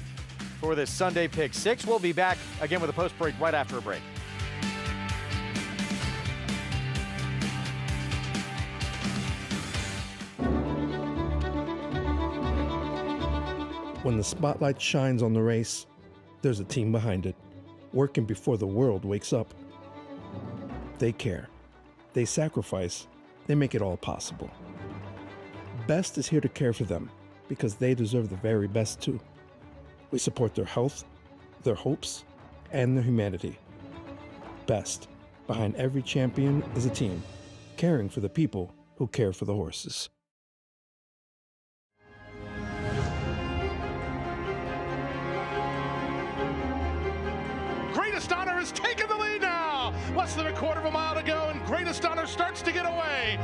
for this Sunday Pick 6. We'll be back again with the post parade right after a break. When the spotlight shines on the race, there's a team behind it, working before the world wakes up. They care. They sacrifice. They make it all possible. Best is here to care for them because they deserve the very best too. We support their health, their hopes, and their humanity. Best, behind every champion is a team, caring for the people who care for the horses. Greatest Honor has taken the lead now. Less than a quarter of a mile to go, and Greatest Honor starts to get away.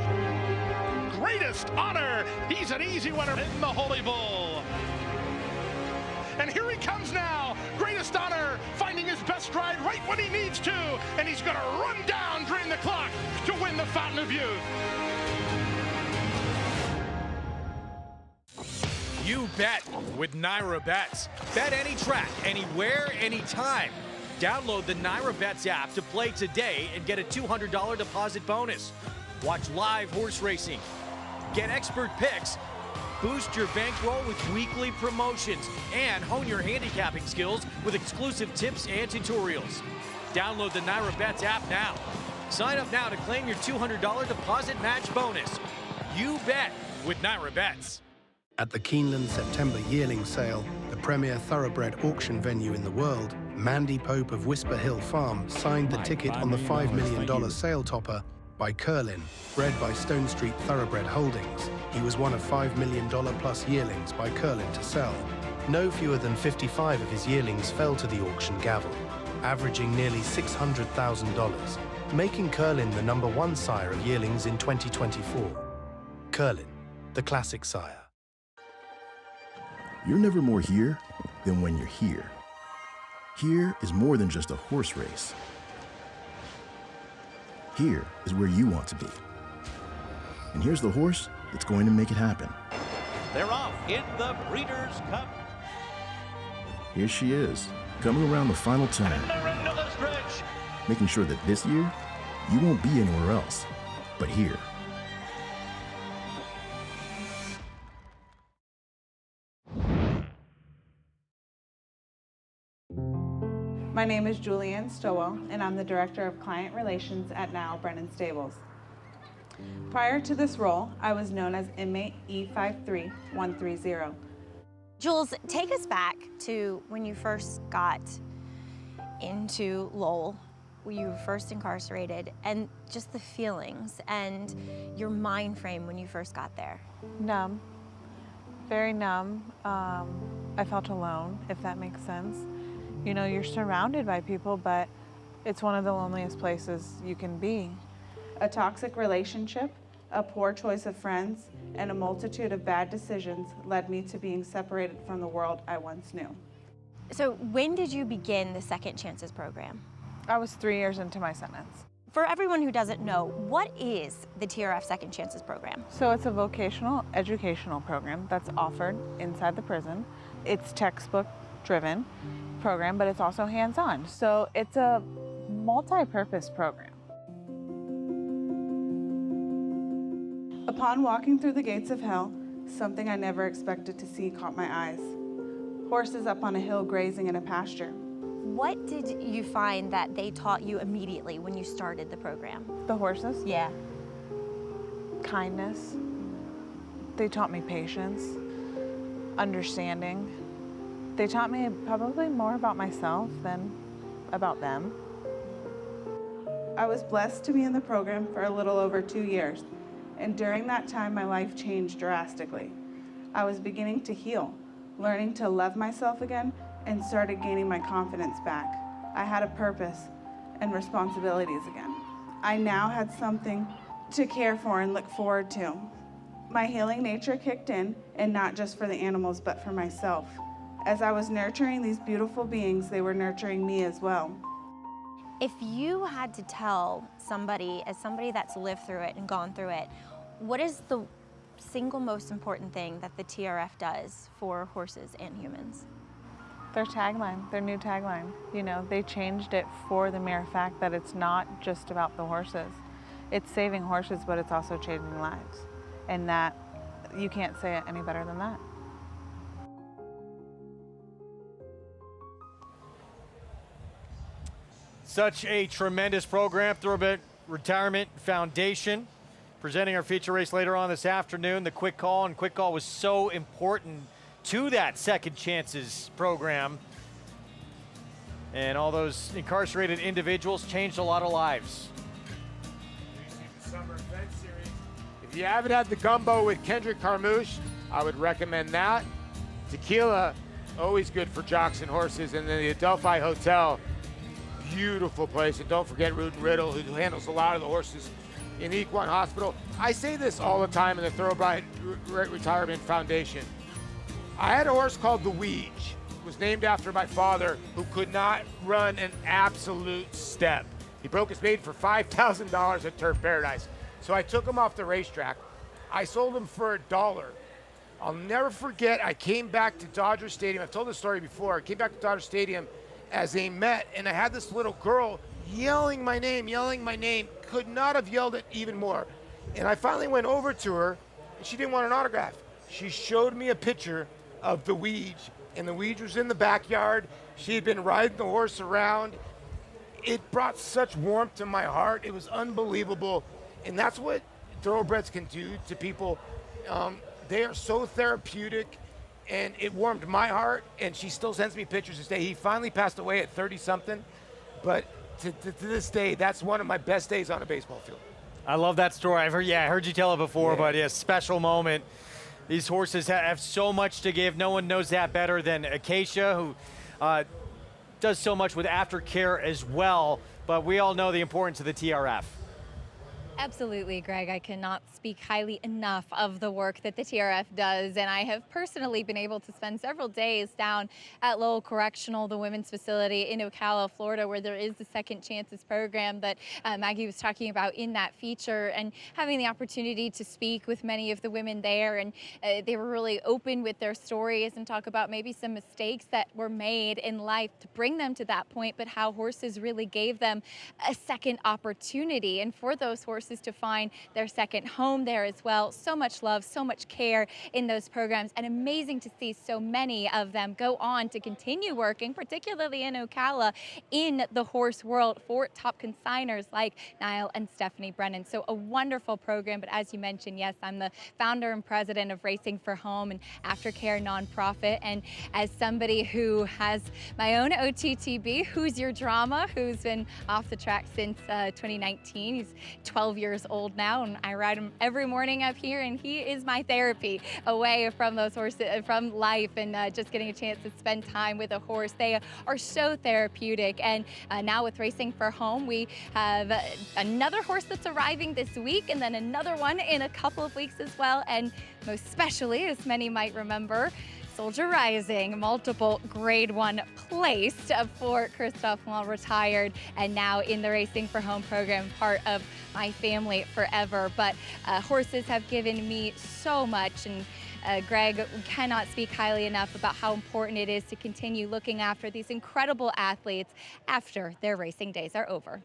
Greatest Honor, he's an easy winner in the Holy Bull. And here he comes now. Greatest Honor finding his best ride right when he needs to, and he's going to run down during the clock to win the Fountain of Youth. You bet with Naira Bets. Bet any track, anywhere, anytime. Download the Naira Bets app to play today and get a $200 deposit bonus. Watch live horse racing, get expert picks, Boost your bankroll with weekly promotions and hone your handicapping skills with exclusive tips and tutorials. Download the Naira Bets app now. Sign up now to claim your $200 deposit match bonus. You bet with Naira Bets. At the Keeneland September yearling sale, the premier thoroughbred auction venue in the world, Mandy Pope of Whisper Hill Farm signed the ticket on the $5 million sale topper by Curlin, bred by Stone Street Thoroughbred Holdings. He was one of $5 million plus yearlings by Curlin to sell. No fewer than 55 of his yearlings fell to the auction gavel, averaging nearly $600,000, making Curlin the #1 sire of yearlings in 2024. Curlin, the classic sire. You're never more here than when you're here. Here is more than just a horse race. Here is where you want to be. And here's the horse that's going to make it happen. They're off in the Breeders' Cup. Here she is, coming around the final turn, making sure that this year, you won't be anywhere else, but here. My name is Julianne Stowell, and I'm the Director of Client Relations at Now Brennan Stables. Prior to this role, I was known as Inmate E53130. Jules, take us back to when you first got into Lowell, when you were first incarcerated, and just the feelings and your mind frame when you first got there. Numb, very numb. I felt alone, if that makes sense. You know, you're surrounded by people, but it's one of the loneliest places you can be. A toxic relationship, a poor choice of friends, and a multitude of bad decisions led me to being separated from the world I once knew. So when did you begin the Second Chances program? I was 3 years into my sentence. For everyone who doesn't know, what is the TRF Second Chances program? So it's a vocational educational program that's offered inside the prison. It's textbook driven program, but it's also hands-on. So it's a multi-purpose program. Upon walking through the gates of hell, something I never expected to see caught my eyes. Horses up on a hill grazing in a pasture. What did you find that they taught you immediately when you started the program? The horses? Yeah. Kindness. They taught me patience, understanding. They taught me probably more about myself than about them. I was blessed to be in the program for a little over 2 years, and during that time my life changed drastically. I was beginning to heal, learning to love myself again, and started gaining my confidence back. I had a purpose and responsibilities again. I now had something to care for and look forward to. My healing nature kicked in, and not just for the animals, but for myself. As I was nurturing these beautiful beings, they were nurturing me as well. If you had to tell somebody, as somebody that's lived through it and gone through it, what is the single most important thing that the TRF does for horses and humans? Their tagline, their new tagline. You know, they changed it for the mere fact that it's not just about the horses. It's saving horses, but it's also changing lives. And that, you can't say it any better than that. Such a tremendous program. Thoroughbred Retirement Foundation presenting our feature race later on this afternoon. The Quick Call, and Quick Call was so important to that Second Chances program. And all those incarcerated individuals changed a lot of lives. Summer event series. If you haven't had the gumbo with Kendrick Carmouche, I would recommend that. Tequila, always good for jocks and horses. And then the Adelphi Hotel, beautiful place. And don't forget Rudin Riddle, who handles a lot of the horses in Equine Hospital. I say this all the time in the Thoroughbred Retirement Foundation. I had a horse called the Weege. It was named after my father, who could not run an absolute step. He broke his maiden for $5,000 at Turf Paradise. So I took him off the racetrack. I sold him for $1. I'll never forget, I came back to Dodger Stadium. I've told this story before. I came back to Dodger Stadium as a Met, and I had this little girl yelling my name, could not have yelled it even more. And I finally went over to her, and she didn't want an autograph. she showed me a picture of the Weege, and the Weege was in the backyard. She had been riding the horse around. It brought such warmth to my heart. It was unbelievable. And that's what thoroughbreds can do to people. They are so therapeutic, and it warmed my heart, and she still sends me pictures to say he finally passed away at 30-something, but to this day, that's one of my best days on a baseball field. I love that story. I heard you tell it before, but yeah, special moment. These horses have so much to give. No one knows that better than Acacia, who does so much with Aftercare as well, but we all know the importance of the TRF. Absolutely, Greg. I cannot speak highly enough of the work that the TRF does, and I have personally been able to spend several days down at Lowell Correctional, the women's facility in Ocala, Florida, where there is the Second Chances program that Maggie was talking about in that feature, and having the opportunity to speak with many of the women there, and they were really open with their stories and talk about maybe some mistakes that were made in life to bring them to that point, but how horses really gave them a second opportunity, and for those horses to find their second home there as well. So much love, so much care in those programs, and amazing to see so many of them go on to continue working, particularly in Ocala, in the horse world for top consigners like Niall and Stephanie Brennan. So a wonderful program, but as you mentioned, yes, I'm the founder and president of Racing for Home and Aftercare nonprofit, and as somebody who has my own OTTB, Who's Your Drama, who's been off the track since 2019. He's 12 years old now, and I ride him every morning up here, and he is my therapy away from those horses, from life, and just getting a chance to spend time with a horse. They are so therapeutic, and now with Racing for Home, we have another horse that's arriving this week, and then another one in a couple of weeks as well, and most especially, as many might remember, Soldier Rising, multiple Grade 1 placed for Christophe, while retired, and now in the Racing for Home program, part of my family forever. But horses have given me so much, and Greg, cannot speak highly enough about how important it is to continue looking after these incredible athletes after their racing days are over.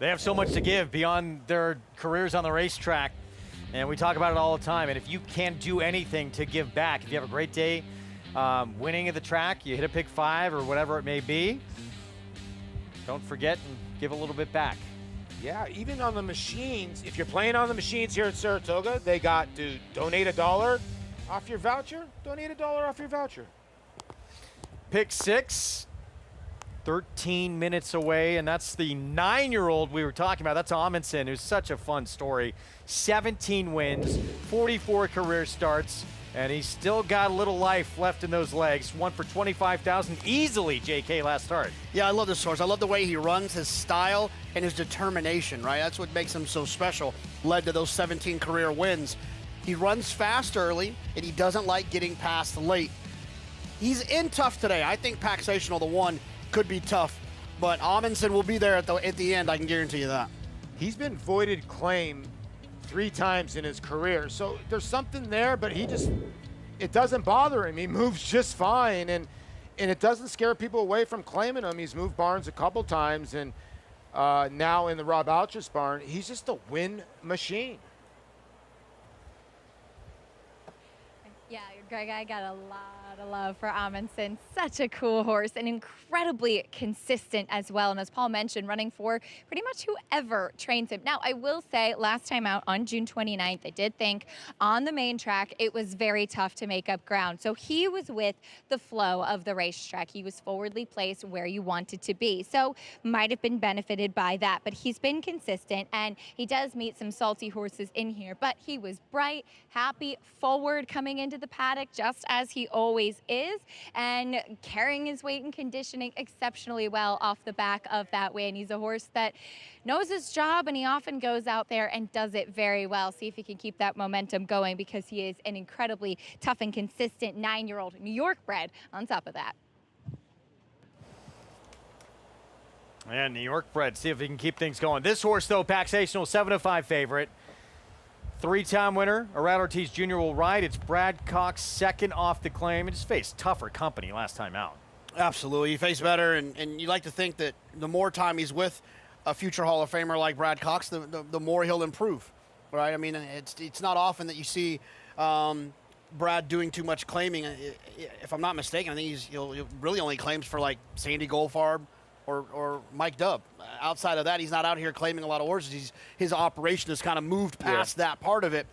They have so much to give beyond their careers on the racetrack. And we talk about it all the time. And if you can't do anything to give back, if you have a great day winning at the track, you hit a pick 5 or whatever it may be, don't forget and give a little bit back. Yeah, even on the machines, if you're playing on the machines here at Saratoga, they got to donate $1 off your voucher, donate $1 off your voucher. Pick 6, 13 minutes away, and that's the 9-year-old we were talking about. That's Amundsen, who's such a fun story. 17 wins, 44 career starts, and he's still got a little life left in those legs. One for 25,000 easily, JK, last start. Yeah, I love this horse. I love the way he runs, his style, and his determination, right? That's what makes him so special, led to those 17 career wins. He runs fast early, and he doesn't like getting past late. He's in tough today. I think Paxational, the one, could be tough, but Amundsen will be there at the end, I can guarantee you that. He's been voided claim 3 times in his career, so there's something there, but it doesn't bother him. He moves just fine, and it doesn't scare people away from claiming him. He's moved barns a couple times, and now in the Rob Alchus barn, he's just a win machine. Yeah, Greg, I got a lot of love for Amundsen. Such a cool horse and incredibly consistent as well. And as Paul mentioned, running for pretty much whoever trains him. Now, I will say last time out on June 29th, I did think on the main track, it was very tough to make up ground. So he was with the flow of the racetrack. He was forwardly placed where you wanted to be. So might have been benefited by that, but he's been consistent, and he does meet some salty horses in here, but he was bright, happy, forward coming into the paddock, just as he always is, and carrying his weight and conditioning exceptionally well off the back of that win. He's a horse that knows his job, and he often goes out there and does it very well. See if he can keep that momentum going, because he is an incredibly tough and consistent 9-year-old New York bred on top of that. And New York bred, see if he can keep things going. This horse, though, Paxational, 7-5 favorite. 3-time winner, Arad Ortiz Jr. will ride. It's Brad Cox, second off the claim. It just faced tougher company last time out. Absolutely. He faced better, and you like to think that the more time he's with a future Hall of Famer like Brad Cox, the more he'll improve, right? I mean, it's not often that you see Brad doing too much claiming. If I'm not mistaken, I think he'll really only claims for like Sandy Goldfarb or Mike Dubb. Outside of that, he's not out here claiming a lot of horses. His operation has kind of moved past that part of it.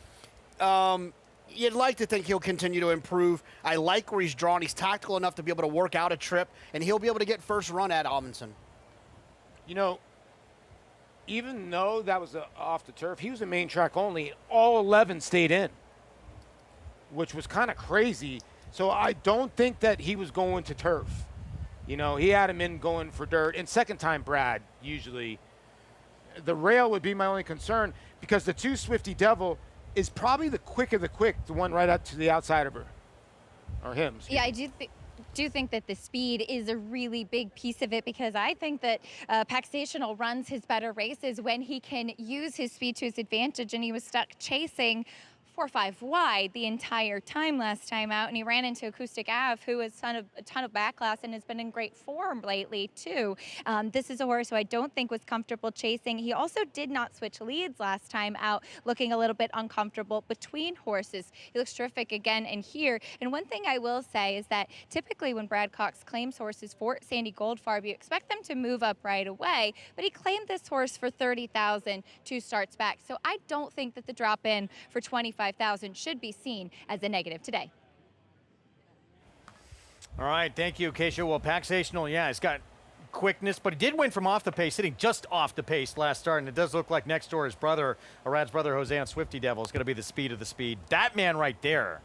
You'd like to think he'll continue to improve. I like where he's drawn. He's tactical enough to be able to work out a trip, and he'll be able to get first run at Amundsen. You know, even though that was off the turf, he was a main track only. All 11 stayed in, which was kind of crazy. So I don't think that he was going to turf. You know, he had him in going for dirt. And second time Brad, usually. The rail would be my only concern because the 2 Swifty Devil is probably the quick of the quick, the one right up to the outside of her. Or him. Yeah, I do think that the speed is a really big piece of it, because I think that Paxational runs his better races when he can use his speed to his advantage, and he was stuck chasing 4-5 wide the entire time last time out, and he ran into Acoustic Ave, who has a ton of backlash and has been in great form lately too. This is a horse who I don't think was comfortable chasing. He also did not switch leads last time out, looking a little bit uncomfortable between horses. He looks terrific again and here. And one thing I will say is that typically when Brad Cox claims horses for Sandy Goldfarb, you expect them to move up right away, but he claimed this horse for $30,000 2 starts back. So I don't think that the drop in for $25,000 should be seen as a negative today. All right, thank you, Keisha. Well, Paxational, yeah, he's got quickness, but he did win from off the pace, sitting just off the pace last start, and it does look like next door his brother, Arad's brother, Jose on Swifty Devil, is going to be the speed of the speed. That man right there,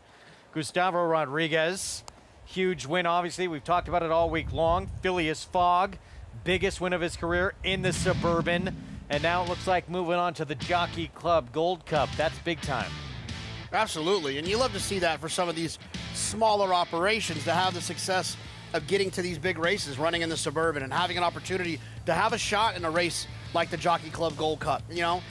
Gustavo Rodriguez, huge win, obviously. We've talked about it all week long. Phileas Fogg, biggest win of his career in the Suburban, and now it looks like moving on to the Jockey Club Gold Cup. That's big time. Absolutely, and you love to see that for some of these smaller operations, to have the success of getting to these big races, running in the Suburban, and having an opportunity to have a shot in a race like the Jockey Club Gold Cup. You know,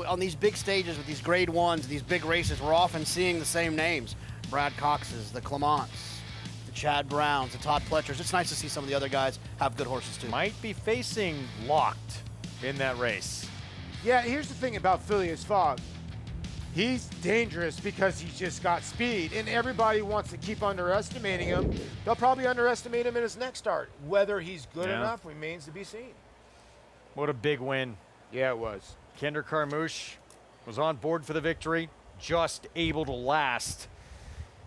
on these big stages with these grade ones, these big races, we're often seeing the same names. Brad Cox's, the Clements, the Chad Browns, the Todd Pletchers. It's nice to see some of the other guys have good horses too. Might be facing Locked in that race. Yeah, here's the thing about Phileas Fogg. He's dangerous because he's just got speed, and everybody wants to keep underestimating him. They'll probably underestimate him in his next start. Whether he's good enough remains to be seen. What a big win. Yeah, it was. Kender Carmouche was on board for the victory, just able to last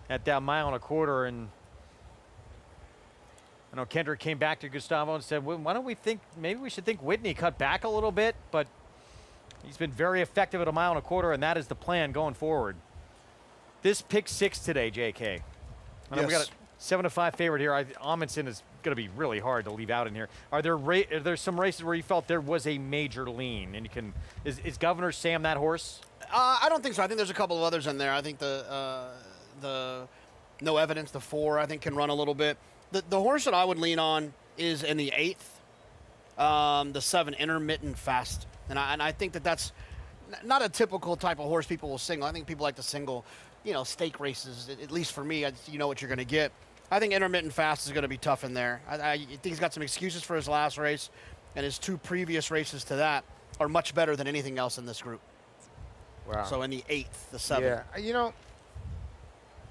at that 1.25 miles. And I know Kendrick came back to Gustavo and said, well, why don't we think, maybe we should think Whitney cut back a little bit, but he's been very effective at 1.25 miles, and that is the plan going forward. This pick 6 today, JK. We got a 7-5 favorite here. Amundsen is going to be really hard to leave out in here. Are there some races where you felt there was a major lean? And you can is Governor Sam that horse? I don't think so. I think there's a couple of others in there. I think the No Evidence, the 4, I think can run a little bit. The horse that I would lean on is in the 8th, the 7 Intermittent Fast. And I think that's not a typical type of horse people will single. I think people like to single, you know, stake races. At least for me, you know what you're going to get. I think Intermittent Fast is going to be tough in there. I think he's got some excuses for his last race, and his 2 previous races to that are much better than anything else in this group. Wow. So in the 8th, the 7th. Yeah, you know,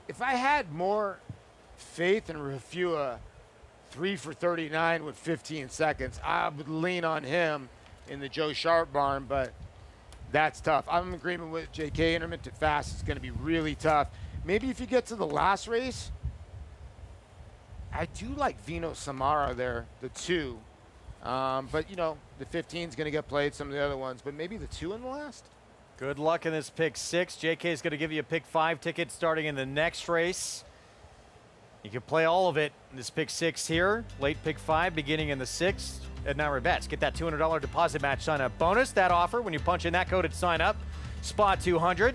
if I had more faith in Refua 3 for 39 with 15 seconds, I would lean on him in the Joe Sharp barn, but that's tough. I'm in agreement with JK. Intermittent Fast is going to be really tough. Maybe if you get to the last race, I do like Vino Samara there, the 2. But, you know, the 15 is going to get played, some of the other ones, but maybe the 2 in the last? Good luck in this pick 6. JK is going to give you a pick 5 ticket starting in the next race. You can play all of it in this pick 6 here. Late pick 5 beginning in the 6th. At Naira Bets. Get that $200 deposit match sign-up bonus. That offer, when you punch in that code at sign-up, SPA200,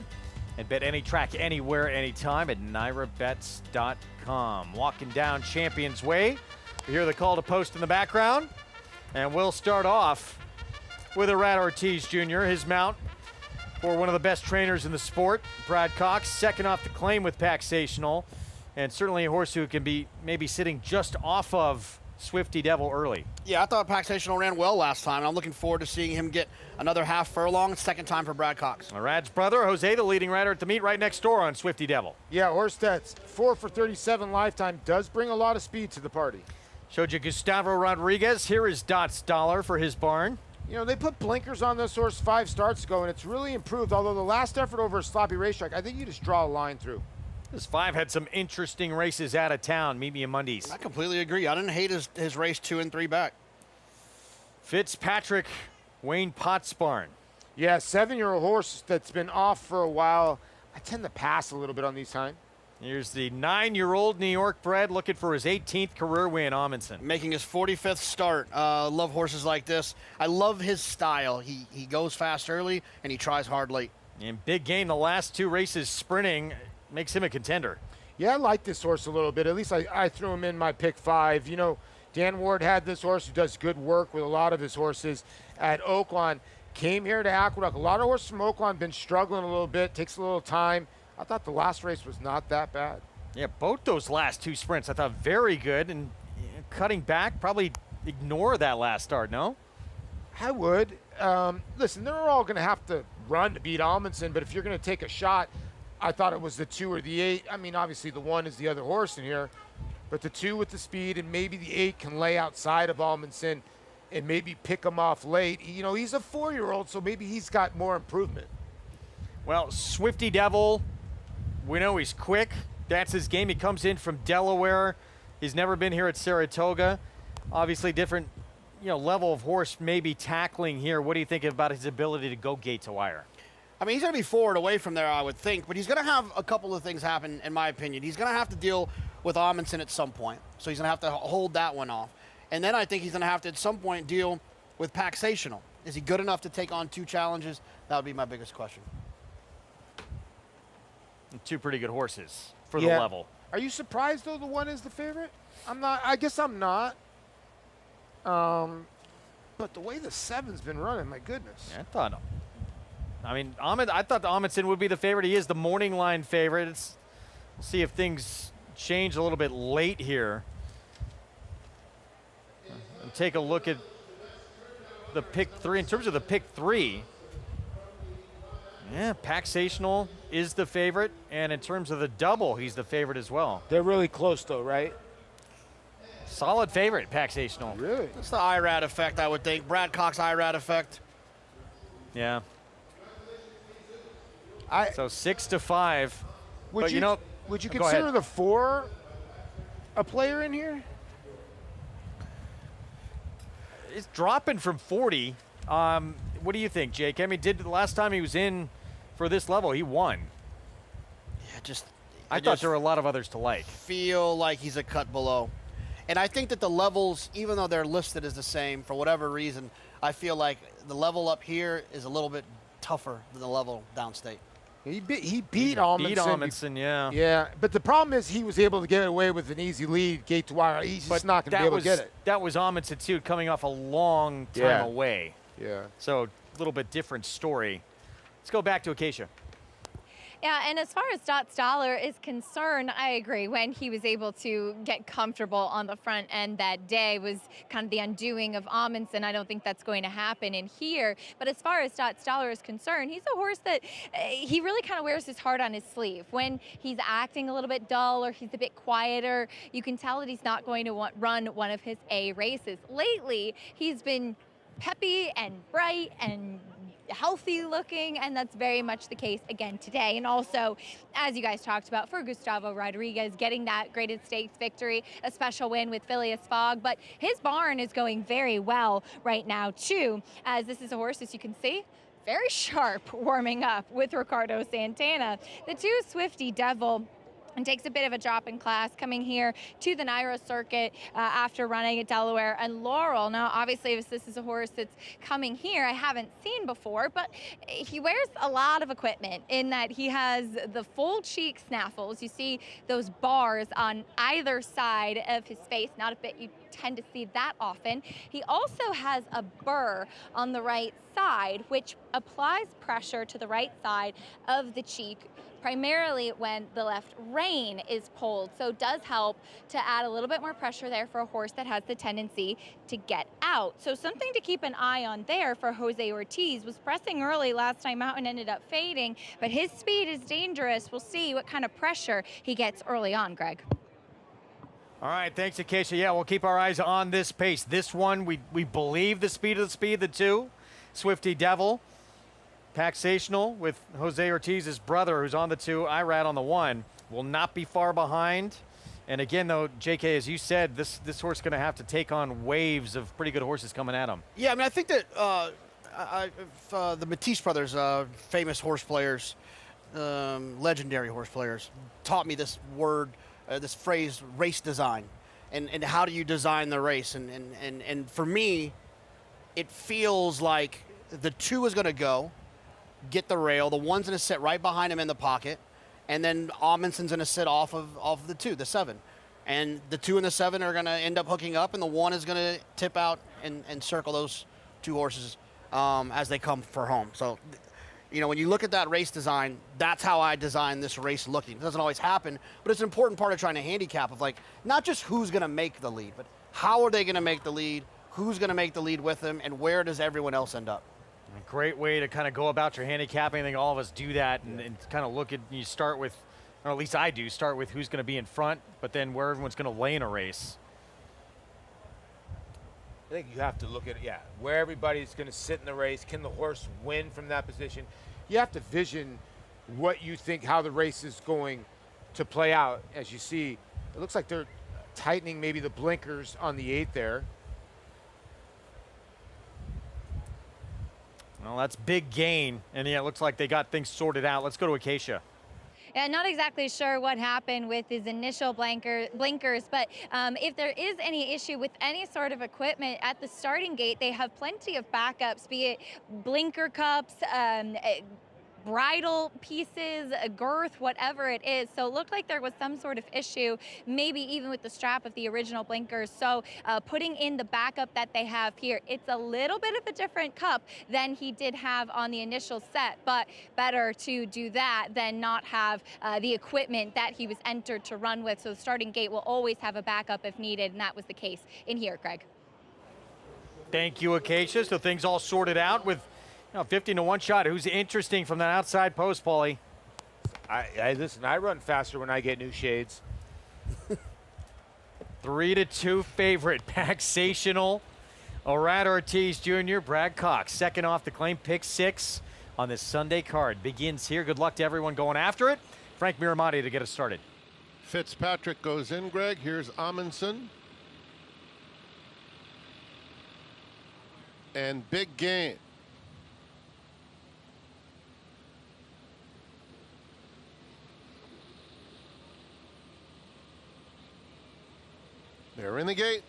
and bet any track, anywhere, anytime at NairaBets.com. Walking down Champions Way. You hear the call to post in the background, and we'll start off with Arad Ortiz Jr., his mount for one of the best trainers in the sport, Brad Cox, second off the claim with Paxational, and certainly a horse who can be maybe sitting just off of Swifty Devil early. Yeah, I thought Paxational ran well last time. I'm looking forward to seeing him get another half furlong, second time for Brad Cox. Rad's brother, Jose, the leading rider at the meet, right next door on Swifty Devil. Yeah, horse that's 4 for 37 lifetime does bring a lot of speed to the party. Showed you Gustavo Rodriguez. Here is Dots Dollar for his barn. You know, they put blinkers on this horse 5 starts ago, and it's really improved. Although the last effort over a sloppy racetrack, I think you just draw a line through. This 5 had some interesting races out of town. Meet me in Mondays. I completely agree. I didn't hate his race 2 and 3 back. Fitzpatrick, Wayne Potts barn. Yeah, 7-year-old horse that's been off for a while. I tend to pass a little bit on these times. Here's the 9-year-old New York bred looking for his 18th career win, Amundsen. Making his 45th start. Love horses like this. I love his style. He goes fast early, and he tries hard late. And big game the last 2 races sprinting makes him a contender. Yeah, I like this horse a little bit. At least I threw him in my pick 5. You know, Dan Ward had this horse who does good work with a lot of his horses at Oaklawn. Came here to Aqueduct. A lot of horses from Oaklawn been struggling a little bit. Takes a little time. I thought the last race was not that bad. Yeah, both those last 2 sprints I thought very good. And cutting back, probably ignore that last start, no? I would. Listen, they're all going to have to run to beat Amundsen, but if you're going to take a shot, I thought it was the 2 or the 8. I mean, obviously the 1 is the other horse in here, but the 2 with the speed, and maybe the 8 can lay outside of Amundsen and maybe pick him off late. You know, he's a 4-year-old, so maybe he's got more improvement. Well, Swifty Devil, we know he's quick. That's his game. He comes in from Delaware. He's never been here at Saratoga. Obviously different, level of horse maybe tackling here. What do you think about his ability to go gate to wire? I mean, he's going to be forward away from there, I would think, but he's going to have a couple of things happen, in my opinion. He's going to have to deal with Amundsen at some point, so he's going to have to hold that one off. And then I think he's going to have to, at some point, deal with Paxational. Is he good enough to take on 2 challenges? That would be my biggest question. 2 pretty good horses for the level. Are you surprised, though, the 1 is the favorite? I'm not. I guess I'm not. But the way the 7's been running, my goodness. Yeah, I thought Amundsen would be the favorite. He is the morning line favorite. We'll see if things change a little bit late here. And take a look at the pick 3. In terms of the pick 3, yeah, Paxational is the favorite. And in terms of the double, he's the favorite as well. They're really close, though, right? Solid favorite, Paxational. Really? That's the IRAD effect, I would think. Brad Cox IRAD effect. Yeah. So 6-5. Would you consider the 4 a player in here? It's dropping from 40. What do you think, Jake? I mean, the last time he was in for this level, he won. Yeah, I thought there were a lot of others to like. Feel like he's a cut below. And I think that the levels, even though they're listed as the same, for whatever reason, I feel like the level up here is a little bit tougher than the level downstate. He beat Amundsen. Yeah. Yeah, but the problem is he was able to get away with an easy lead, gate to wire. He's just not going to be able to get it. That was Amundsen, too, coming off a long time away. Yeah. So a little bit different story. Let's go back to Acacia. Yeah, and as far as Dots Dollar is concerned, I agree. When he was able to get comfortable on the front end that day was kind of the undoing of Amundsen. I don't think that's going to happen in here. But as far as Dots Dollar is concerned, he's a horse that he really kind of wears his heart on his sleeve. When he's acting a little bit dull or he's a bit quieter, you can tell that he's not going to run one of his A races. Lately, he's been peppy and bright and healthy looking, and that's very much the case again today. And also, as you guys talked about, for Gustavo Rodriguez getting that graded stakes victory, a special win with Phileas Fogg, but his barn is going very well right now too, as this is a horse, as you can see, very sharp warming up with Ricardo Santana. The 2 Swifty Devil and takes a bit of a drop in class coming here to the Nairo circuit after running at Delaware and Laurel. Now, obviously, this is a horse that's coming here I haven't seen before, but he wears a lot of equipment in that he has the full cheek snaffles. You see those bars on either side of his face, not a bit. You tend to see that often. He also has a burr on the right side, which applies pressure to the right side of the cheek, primarily when the left rein is pulled. So it does help to add a little bit more pressure there for a horse that has the tendency to get out. So something to keep an eye on there for Jose Ortiz. Was pressing early last time out and ended up fading, but his speed is dangerous. We'll see what kind of pressure he gets early on, Greg. All right, thanks, Acacia. Yeah, we'll keep our eyes on this pace. This one, we believe the speed of the two. Swifty Devil. Taxational with Jose Ortiz's brother, who's on the 2, Irad on the 1, will not be far behind. And again, though, JK, as you said, this horse is going to have to take on waves of pretty good horses coming at him. Yeah, I mean, I think that the Matisse brothers, famous horse players, legendary horse players, taught me this word, this phrase, race design, and how do you design the race? And for me, it feels like the 2 is going to go, get the rail. The 1's going to sit right behind him in the pocket, and then Amundsen's going to sit off of the 2, the 7. And the 2 and the 7 are going to end up hooking up, and the 1 is going to tip out and circle those 2 horses as they come for home. So, you know, when you look at that race design, that's how I design this race looking. It doesn't always happen, but it's an important part of trying to handicap of, like, not just who's going to make the lead, but how are they going to make the lead, who's going to make the lead with them, and where does everyone else end up? A great way to kind of go about your handicapping. I think all of us do that and kind of look at, you start with, or at least I do, start with who's going to be in front, but then where everyone's going to lay in a race. I think you have to look at, where everybody's going to sit in the race. Can the horse win from that position? You have to vision what you think, how the race is going to play out. As you see, it looks like they're tightening maybe the blinkers on the 8 there. Well, that's big gain, and yeah, it looks like they got things sorted out. Let's go to Acacia. Yeah, not exactly sure what happened with his initial blinkers, but if there is any issue with any sort of equipment at the starting gate, they have plenty of backups, be it blinker cups, bridle pieces, a girth, whatever it is. So it looked like there was some sort of issue, maybe even with the strap of the original blinkers. So putting in the backup that they have here, it's a little bit of a different cup than he did have on the initial set, but better to do that than not have the equipment that he was entered to run with. So the starting gate will always have a backup if needed, and that was the case in here, Greg. Thank you, Acacia. So things all sorted out with 15 to 1 shot. Who's interesting from that outside post, Paulie? Listen, I run faster when I get new shades. 3 to 2 favorite, Taxational. Irad Ortiz Jr., Brad Cox, second off the claim, pick 6 on this Sunday card. Begins here. Good luck to everyone going after it. Frank Miramati to get us started. Fitzpatrick goes in, Greg. Here's Amundsen. And big gain. They're in the gate.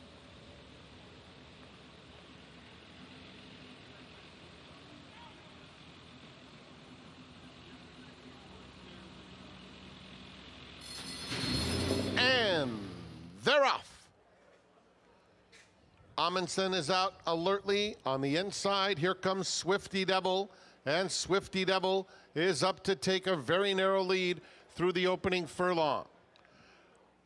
And they're off. Amundsen is out alertly on the inside. Here comes Swifty Devil, and Swifty Devil is up to take a very narrow lead through the opening furlong.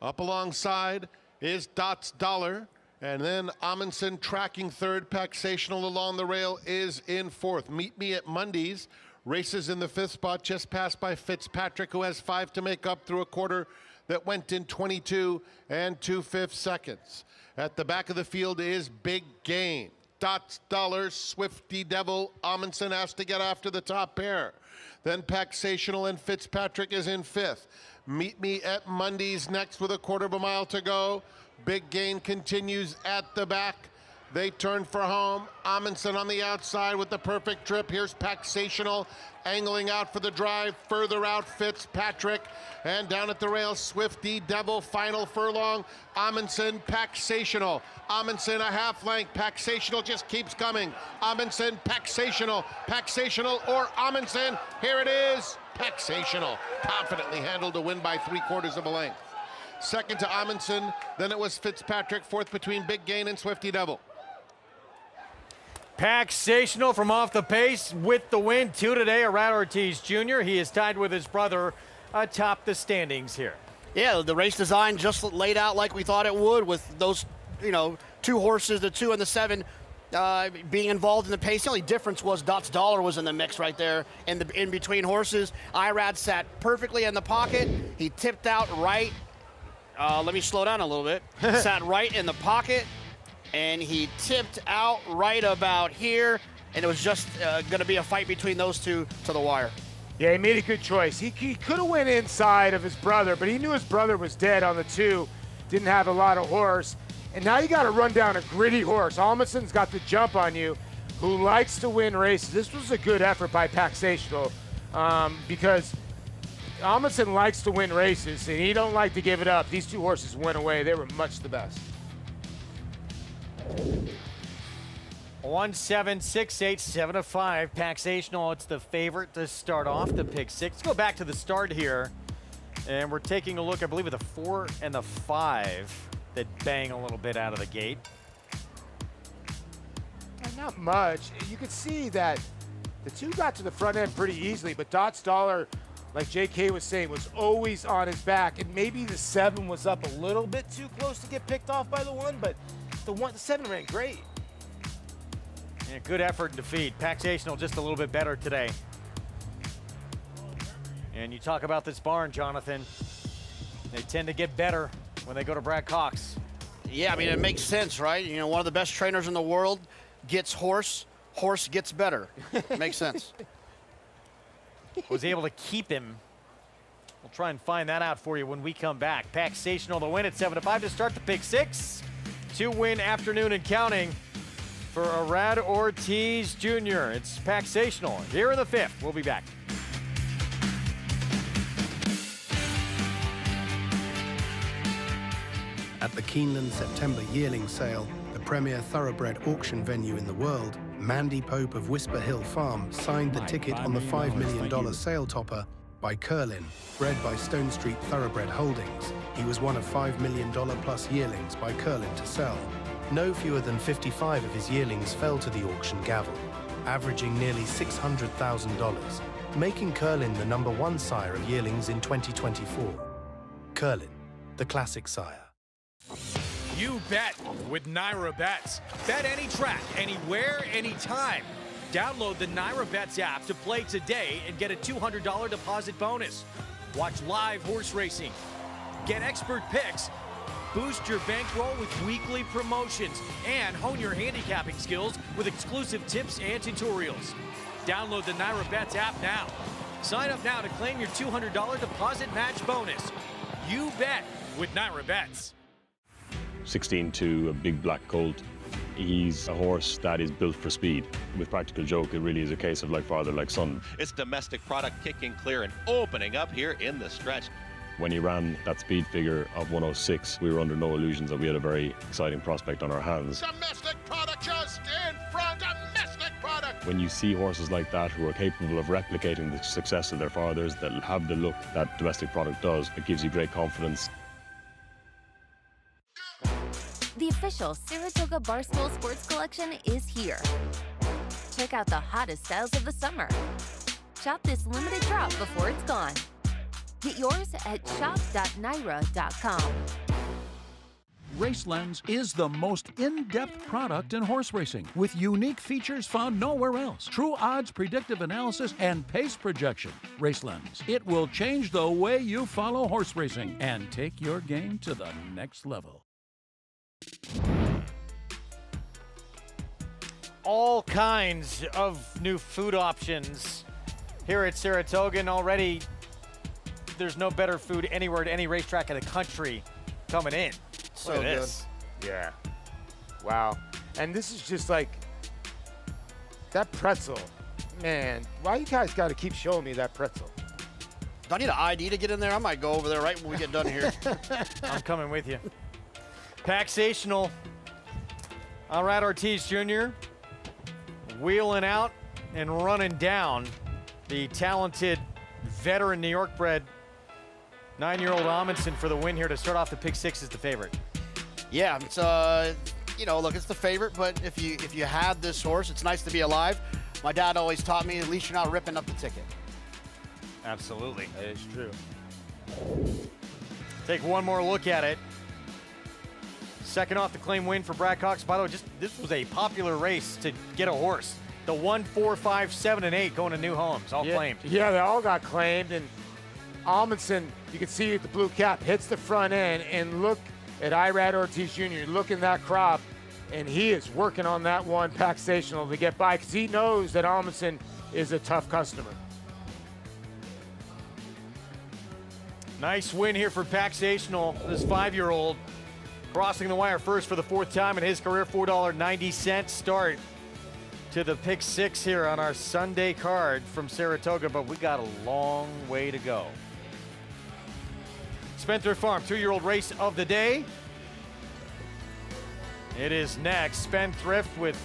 Up alongside is Dots Dollar, and then Amundsen tracking third. Taxational along the rail is in fourth. Meet Me at Mondays races in the 5th spot, just passed by Fitzpatrick, who has 5 to make up through a quarter that went in 22 2/5 seconds. At the back of the field is Big Gain. Dots Dollar, Swifty Devil, Amundsen has to get after the top pair. Then Taxational and Fitzpatrick is in 5th. Meet Me at Mondays next with a quarter of a mile to go. Big Gain continues at the back. They turn for home. Amundsen on the outside with the perfect trip. Here's Taxational angling out for the drive. Further out, Fitzpatrick. And down at the rail, Swifty Devil, final furlong. Amundsen, Taxational. Amundsen a half length. Taxational just keeps coming. Amundsen, Taxational. Taxational or Amundsen. Here it is. Taxational confidently handled to win by 3/4 of a length. second to Amundsen, then it was Fitzpatrick, fourth between Big Gain and Swifty Devil. Paxational from off the pace with the win. 2 today, Arad Ortiz Jr. He is tied with his brother atop the standings here. Yeah, the race design just laid out like we thought it would, with those, two horses, the 2 and the 7, being involved in the pace. The only difference was Dots Dollar was in the mix right there in between horses. Irad sat perfectly in the pocket. He tipped out right. Let me slow down a little bit. Sat right in the pocket, and he tipped out right about here, and it was just going to be a fight between those two to the wire. Yeah, he made a good choice. He could have went inside of his brother, but he knew his brother was dead on the 2, didn't have a lot of horse. And now you got to run down a gritty horse. Amundsen's got the jump on you, who likes to win races. This was a good effort by Paxational because Amundsen likes to win races, and he don't like to give it up. These 2 horses went away. They were much the best. 1-7, 6-8, 7-5. Paxational, it's the favorite to start off the pick 6. Let's go back to the start here, and we're taking a look, I believe, at the 4 and the 5 that bang a little bit out of the gate. Not much. You could see that the 2 got to the front end pretty easily, but Dots Dollar, like JK was saying, was always on his back, and maybe the 7 was up a little bit too close to get picked off by the 1, but the 7 ran great. Yeah, good effort and defeat. Paxational just a little bit better today. And you talk about this barn, Jonathan. They tend to get better when they go to Brad Cox. Yeah, I mean, it makes sense, right? One of the best trainers in the world gets horse gets better. Makes sense. Was able to keep him. We'll try and find that out for you when we come back. Paxational the win at 7-5 to start the pick 6. 2-win afternoon and counting for Arad Ortiz Jr. It's Paxational here in the 5th. We'll be back. At the Keeneland September yearling sale, the premier thoroughbred auction venue in the world, Mandy Pope of Whisper Hill Farm signed the ticket on the $5 million sale topper by Curlin, bred by Stone Street Thoroughbred Holdings. He was one of $5 million plus yearlings by Curlin to sell. No fewer than 55 of his yearlings fell to the auction gavel, averaging nearly $600,000, making Curlin the #1 sire of yearlings in 2024. Curlin, the classic sire. You bet with Naira Bets. Bet any track, anywhere, anytime. Download the Naira Bets app to play today and get a $200 deposit bonus. Watch live horse racing. Get expert picks. Boost your bankroll with weekly promotions and hone your handicapping skills with exclusive tips and tutorials. Download the Naira Bets app now. Sign up now to claim your $200 deposit match bonus. You bet with Naira Bets. 16-2, a big black colt. He's a horse that is built for speed. With Practical Joke, it really is a case of like father, like son. It's domestic product kicking clear and opening up here in the stretch. When he ran that speed figure of 106, we were under no illusions that we had a very exciting prospect on our hands. Domestic product just in front. Domestic product. When you see horses like that who are capable of replicating the success of their fathers, that have the look that domestic product does, it gives you great confidence. The official Saratoga Barstool Sports Collection is here. Check out the hottest styles of the summer. Shop this limited drop before it's gone. Get yours at shop.naira.com. RaceLens is the most in-depth product in horse racing, with unique features found nowhere else. True odds, predictive analysis, and pace projection. RaceLens. It will change the way you follow horse racing and take your game to the next level. All kinds of new food options here at Saratoga, and already there's no better food anywhere at any racetrack in the country coming in. So Look at good. this. Yeah. Wow. And this is just like that pretzel. Man, why you guys got to keep showing me that pretzel? Do I need an ID to get in there? I might go over there right when we get done here. I'm coming with you. Paxational. Arad Ortiz Jr. wheeling out and running down the talented veteran New York bred 9-year-old Amundsen for the win here to start off the pick 6 is the favorite. Yeah, it's look, it's the favorite, but if you had this horse, it's nice to be alive. My dad always taught me, at least you're not ripping up the ticket. Absolutely. That is true. Take one more look at it. Second off the claim win for Brad Cox. By the way, this was a popular race to get a horse. The 1, 4, 5, 7, and 8 going to new homes, all claimed. Yeah, they all got claimed. And Amundsen, you can see the blue cap hits the front end, and look at Irad Ortiz Jr. Look in that crop, and he is working on that one Paxational to get by because he knows that Amundsen is a tough customer. Nice win here for Paxational, this 5-year-old. Crossing the wire first for the 4th time in his career, $4.90 start to the pick 6 here on our Sunday card from Saratoga, but we got a long way to go. Spendthrift Farm 2-year-old race of the day. It is next. Spendthrift with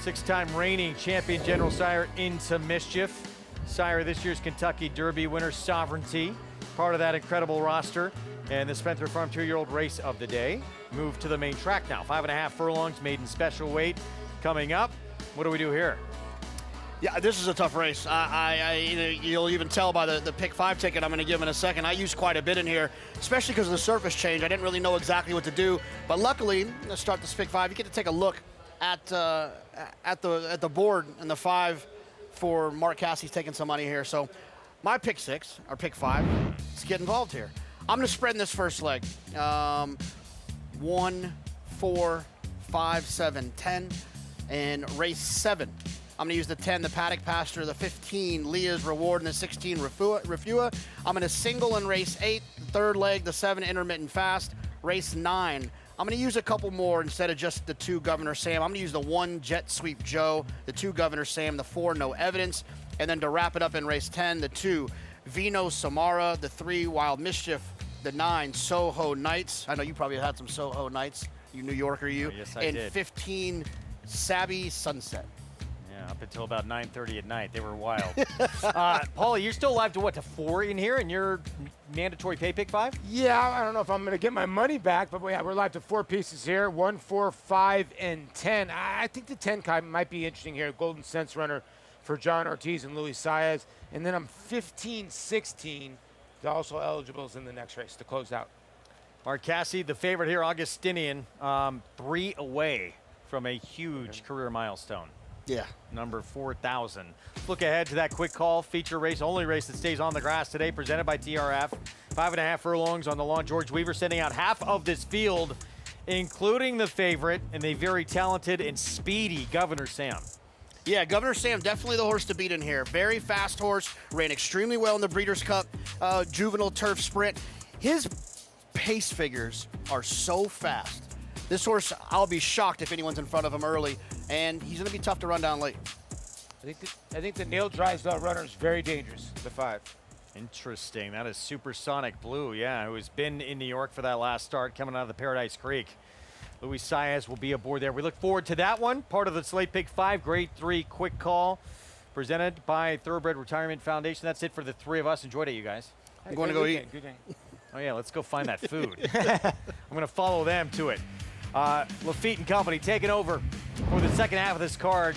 6-time reigning champion General Sire Into Mischief. Sire this year's Kentucky Derby winner, Sovereignty, part of that incredible roster. And the Spendthrift Farm 2-year-old race of the day. Move to the main track now. 5.5 furlongs, maiden special weight coming up. What do we do here? Yeah, this is a tough race. You'll even tell by the pick 5 ticket I'm going to give in a second. I used quite a bit in here, especially because of the surface change. I didn't really know exactly what to do. But luckily, let's start this pick 5. You get to take a look at the board and the 5 for Mark Cassie's taking some money here. So my pick 6, or pick 5, let's get involved here. I'm going to spread in this first leg. 1, 4, 5, 7, 10, and race 7. I'm going to use the 10, the Paddock Pasture, the 15, Leah's Reward, and the 16, Refua. I'm going to single in race 8, the 3rd leg, the 7, Intermittent Fast, race 9. I'm going to use a couple more instead of just the 2, Governor Sam. I'm going to use the 1, Jet Sweep Joe, the 2, Governor Sam, the 4, No Evidence, and then to wrap it up in race 10, the 2, Vino Samara, the 3, Wild Mischief, the 9, Soho Nights. I know you probably had some Soho Nights, you New Yorker, you. Oh, yes, I and did. 15, Sabby Sunset. Yeah, up until about 9:30 at night, they were wild. Paulie, you're still alive to 4 in here in your mandatory pay pick 5? Yeah, I don't know if I'm going to get my money back, but we're live to 4 pieces here, 1, 4, 5, and 10. I think the 10 might be interesting here. Golden Sense Runner for John Ortiz and Luis Saez. And then I'm 15, 16. They're also eligibles in the next race to close out. Mark Cassie, the favorite here, Augustinian, 3 away from a huge career milestone. Yeah. Number 4,000. Look ahead to that quick call feature race, only race that stays on the grass today, presented by TRF. 5.5 furlongs on the lawn. George Weaver sending out half of this field, including the favorite and the very talented and speedy Governor Sam. Yeah, Governor Sam, definitely the horse to beat in here. Very fast horse, ran extremely well in the Breeders' Cup Juvenile Turf Sprint. His pace figures are so fast. This horse, I'll be shocked if anyone's in front of him early, and he's going to be tough to run down late. I think the Neil Drysdale runner is very dangerous, the 5. Interesting. That is Supersonic Blue, yeah, who has been in New York for that last start, coming out of the Paradise Creek. Luis Saez will be aboard there. We look forward to that one. Part of the Slate Pick 5, Grade 3 quick call, presented by Thoroughbred Retirement Foundation. That's it for the 3 of us. Enjoyed it, you guys. I'm going to go eat. Good day. Oh, yeah, let's go find that food. I'm going to follow them to it. Lafitte and company taking over for the second half of this card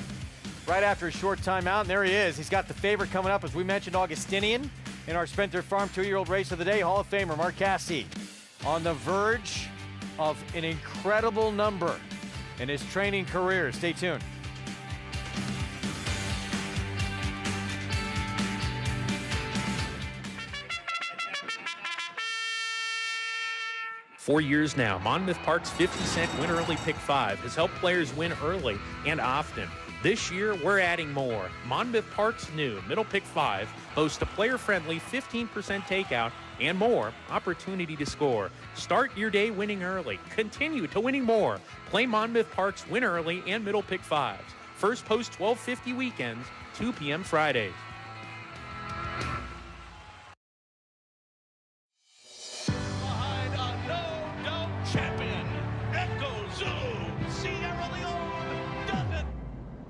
right after a short timeout. And there he is. He's got the favorite coming up, as we mentioned, Augustinian in our Spendthrift Farm 2-year-old race of the day. Hall of Famer Mark Cassie on the verge of an incredible number in his training career. Stay tuned. For years now, Monmouth Park's 50-cent Win Early Pick 5 has helped players win early and often. This year, we're adding more. Monmouth Park's new Middle Pick 5 hosts a player-friendly 15% takeout and more opportunity to score. Start your day winning early. Continue to winning more. Play Monmouth Park's Win Early and Middle Pick 5s. First post 12:50 weekends, 2 p.m. Fridays. Behind a no-doubt champion, Echo Zulu, Sierra Leone does it.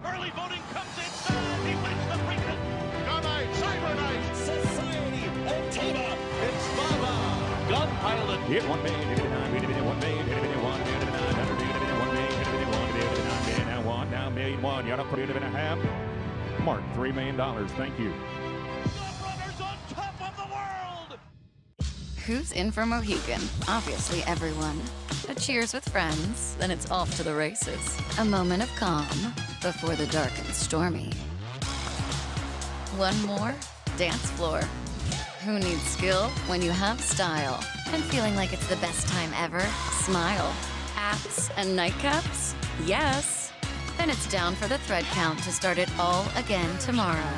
Early voting comes inside. He wins the precinct. Good night, Cyber Night. Society of Teva. Hit 1 million, hit 1 million, hit 1 million, hit 1 million, hit 1 million, hit 1 now million one. You ought to put it in a half. Mark, $3 million. Thank you. Who's in for Mohegan? Obviously everyone. A cheers with friends, then it's off to the races. A moment of calm before the dark and stormy. One more dance floor. Who needs skill when you have style? And feeling like it's the best time ever? Smile. Apps and nightcaps? Yes. Then it's down for the thread count to start it all again tomorrow.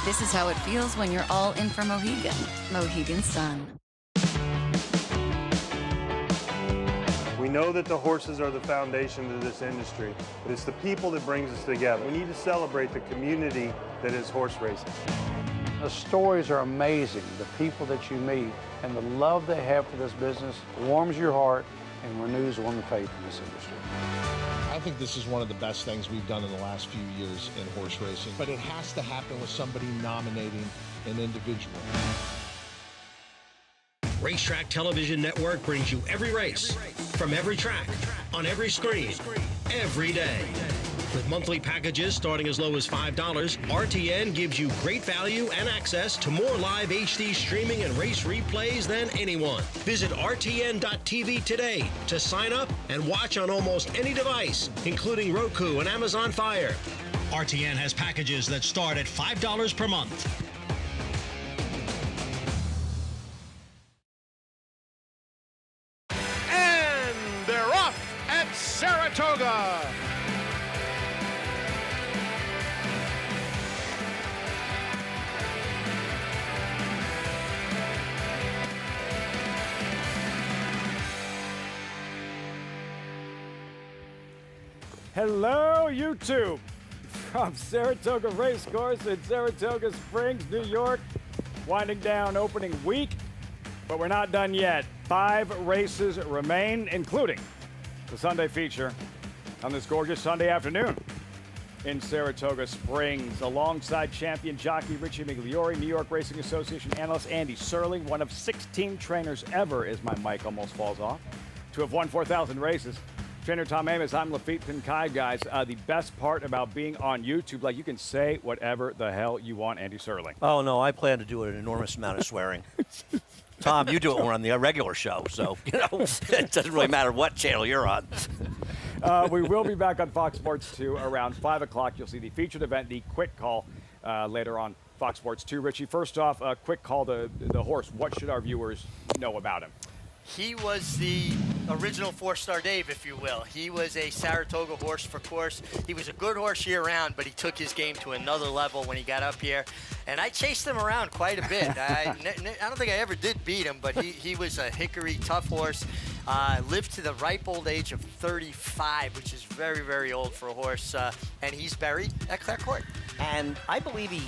This is how it feels when you're all in for Mohegan. Mohegan Sun. We know that the horses are the foundation of this industry, but it's the people that brings us together. We need to celebrate the community that is horse racing. The stories are amazing. The people that you meet and the love they have for this business warms your heart and renews one's faith in this industry. I think this is one of the best things we've done in the last few years in horse racing, but it has to happen with somebody nominating an individual. Racetrack Television Network brings you every race, from every track, on every screen, every day. With monthly packages starting as low as $5, RTN gives you great value and access to more live HD streaming and race replays than anyone. Visit RTN.tv today to sign up and watch on almost any device, including Roku and Amazon Fire. RTN has packages that start at $5 per month. And they're off at Saratoga. Hello, YouTube, from Saratoga Racecourse in Saratoga Springs, New York. Winding down opening week, but we're not done yet. 5 races remain, including the Sunday feature on this gorgeous Sunday afternoon in Saratoga Springs. Alongside champion jockey Richie Migliore, New York Racing Association analyst Andy Serling, one of 16 trainers ever, as my mic almost falls off, to have won 4,000 races. Trainer Tom Amos, I'm Lafitte Pinkai, guys. The best part about being on YouTube, like you can say whatever the hell you want, Andy Serling. Oh, no, I plan to do an enormous amount of swearing. Tom, you do it when we're on the regular show, so, it doesn't really matter what channel you're on. We will be back on Fox Sports 2 around 5 o'clock. You'll see the featured event, the quick call, later on Fox Sports 2. Richie, first off, a quick call to the horse. What should our viewers know about him? He was the original 4-star Dave, if you will. He was a Saratoga horse for course. He was a good horse year-round, but he took his game to another level when he got up here. And I chased him around quite a bit. I don't think I ever did beat him, but he was a hickory, tough horse. Lived to the ripe old age of 35, which is very, very old for a horse. And he's buried at Clare Court. And I believe he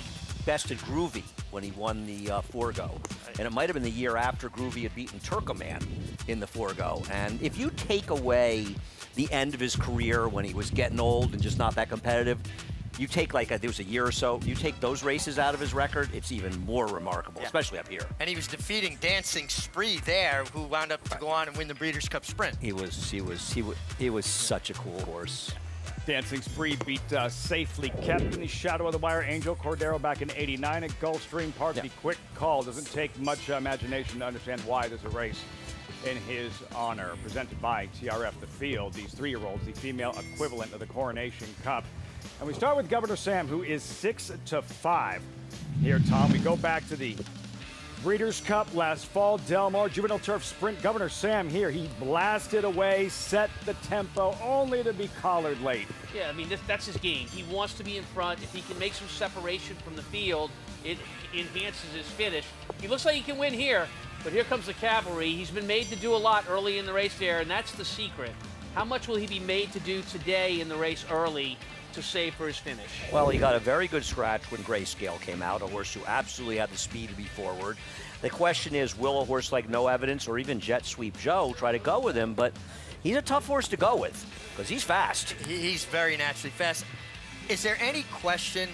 bested Groovy when he won the Forgo. And it might have been the year after Groovy had beaten Turkoman in the Forgo. And if you take away the end of his career when he was getting old and just not that competitive, you take there was a year or so, you take those races out of his record, it's even more remarkable, especially up here. And he was defeating Dancing Spree there, who wound up to go on and win the Breeders' Cup Sprint. He was such a cool horse. Dancing Spree beat Safely Kept in the Shadow of the Wire Angel Cordero back in '89 at Gulfstream Park. The quick call doesn't take much imagination to understand why there's a race in his honor. Presented by TRF The Field, these 3-year-olds, the female equivalent of the Coronation Cup. And we start with Governor Sam, who is 6-5 here, Tom. We go back to the Breeders' Cup last fall, Delmar Juvenile Turf Sprint. Governor Sam here, he blasted away, set the tempo, only to be collared late. Yeah, I mean, that's his game. He wants to be in front. If he can make some separation from the field, it enhances his finish. He looks like he can win here, but here comes the cavalry. He's been made to do a lot early in the race there, and that's the secret. How much will he be made to do today in the race early to save for his finish? Well, he got a very good scratch when Grayscale came out, a horse who absolutely had the speed to be forward. The question is, will a horse like No Evidence or even Jet Sweep Joe try to go with him? But he's a tough horse to go with because he's fast. He's very naturally fast. Is there any question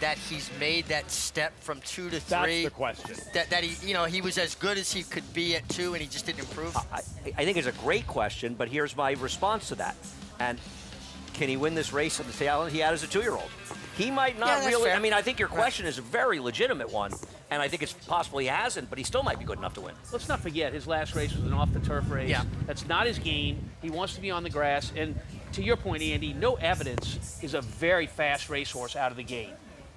that he's made that step from 2 to 3? That's the question. That he, you know, he was as good as he could be at 2 and he just didn't improve? I think it's a great question, but here's my response to that. And can he win this race at the talent he had as a 2-year-old? He might not really. Fair. I mean, I think your question is a very legitimate one, and I think it's possible he hasn't, but he still might be good enough to win. Let's not forget, his last race was an off-the-turf race. Yeah. That's not his game. He wants to be on the grass. And to your point, Andy, No Evidence is a very fast racehorse out of the gate.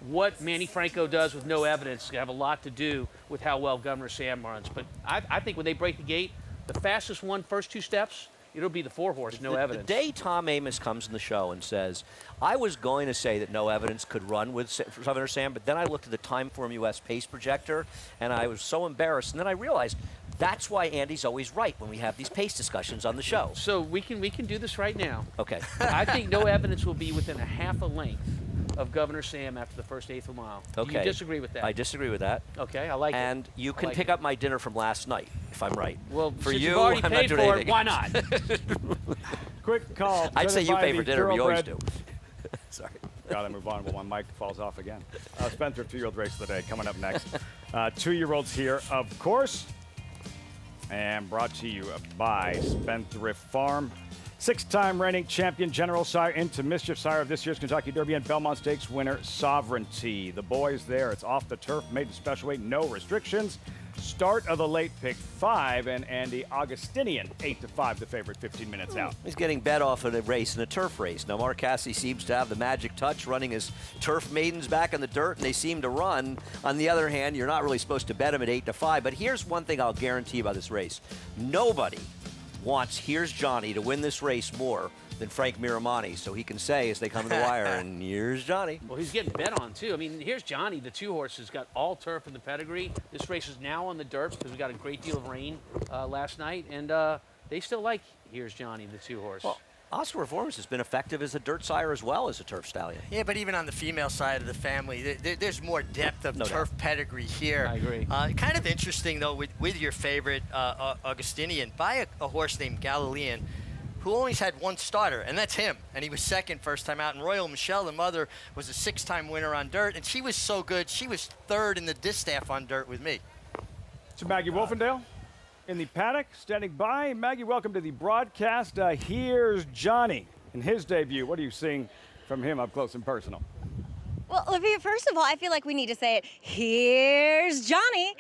What Manny Franco does with No Evidence is going to have a lot to do with how well Governor Sam runs. But I think when they break the gate, the fastest one, first 2 steps, it'll be the 4-horse, No Evidence. The day Tom Amos comes in the show and says, I was going to say that No Evidence could run with Governor Sam, but then I looked at the Timeform US pace projector, and I was so embarrassed. And then I realized that's why Andy's always right when we have these pace discussions on the show. So we can do this right now. Okay. I think No Evidence will be within a half a length of Governor Sam after the first 1/8 of a mile. Okay. Do you disagree with that? I disagree with that. Okay, I like it. And you can like pick up my dinner from last night, if I'm right. Well, for since you, you've already I'm paid not doing for anything. it, why not? Quick call. I'd say you presented pay by for the dinner, but you always Thoroughbred. do. Sorry. Gotta move on while my mic falls off again. Spendthrift 2-year-old race of the day coming up next. 2-year-olds here, of course. And brought to you by Spendthrift Farm. 6-time reigning champion General Sire into Mischief Sire of this year's Kentucky Derby and Belmont Stakes winner Sovereignty. The boys there, it's off the turf, made to special weight, no restrictions. Start of the late pick 5 and Andy Augustinian 8-5, the favorite, 15 minutes out. He's getting bet off in a race, in a turf race. Now, Mark Cassidy seems to have the magic touch, running his turf maidens back in the dirt, and they seem to run. On the other hand, you're not really supposed to bet him at 8-5. But here's one thing I'll guarantee about this race. Nobody wants Here's Johnny to win this race more than Frank Miramani, so he can say as they come to the wire, and here's Johnny. Well, he's getting bet on, too. I mean, here's Johnny, the 2-horse, has got all turf in the pedigree. This race is now on the dirt because we got a great deal of rain last night, and they still like Here's Johnny, the 2-horse. Well, Oscar Performance has been effective as a dirt sire as well as a turf stallion. Yeah, but even on the female side of the family, there's more depth of turf pedigree here. I agree. Kind of interesting, though, with your favorite Augustinian, by a horse named Galilean, who only had 1 starter, and that's him. And he was second first time out. And Royal Michelle, the mother, was a 6-time winner on dirt, and she was so good. She was 3rd in the distaff on dirt with me. So Maggie Wolfendale in the paddock, standing by. Maggie, welcome to the broadcast. Here's Johnny in his debut. What are you seeing from him up close and personal? Well, Olivia, first of all, I feel like we need to say it. Here's Johnny.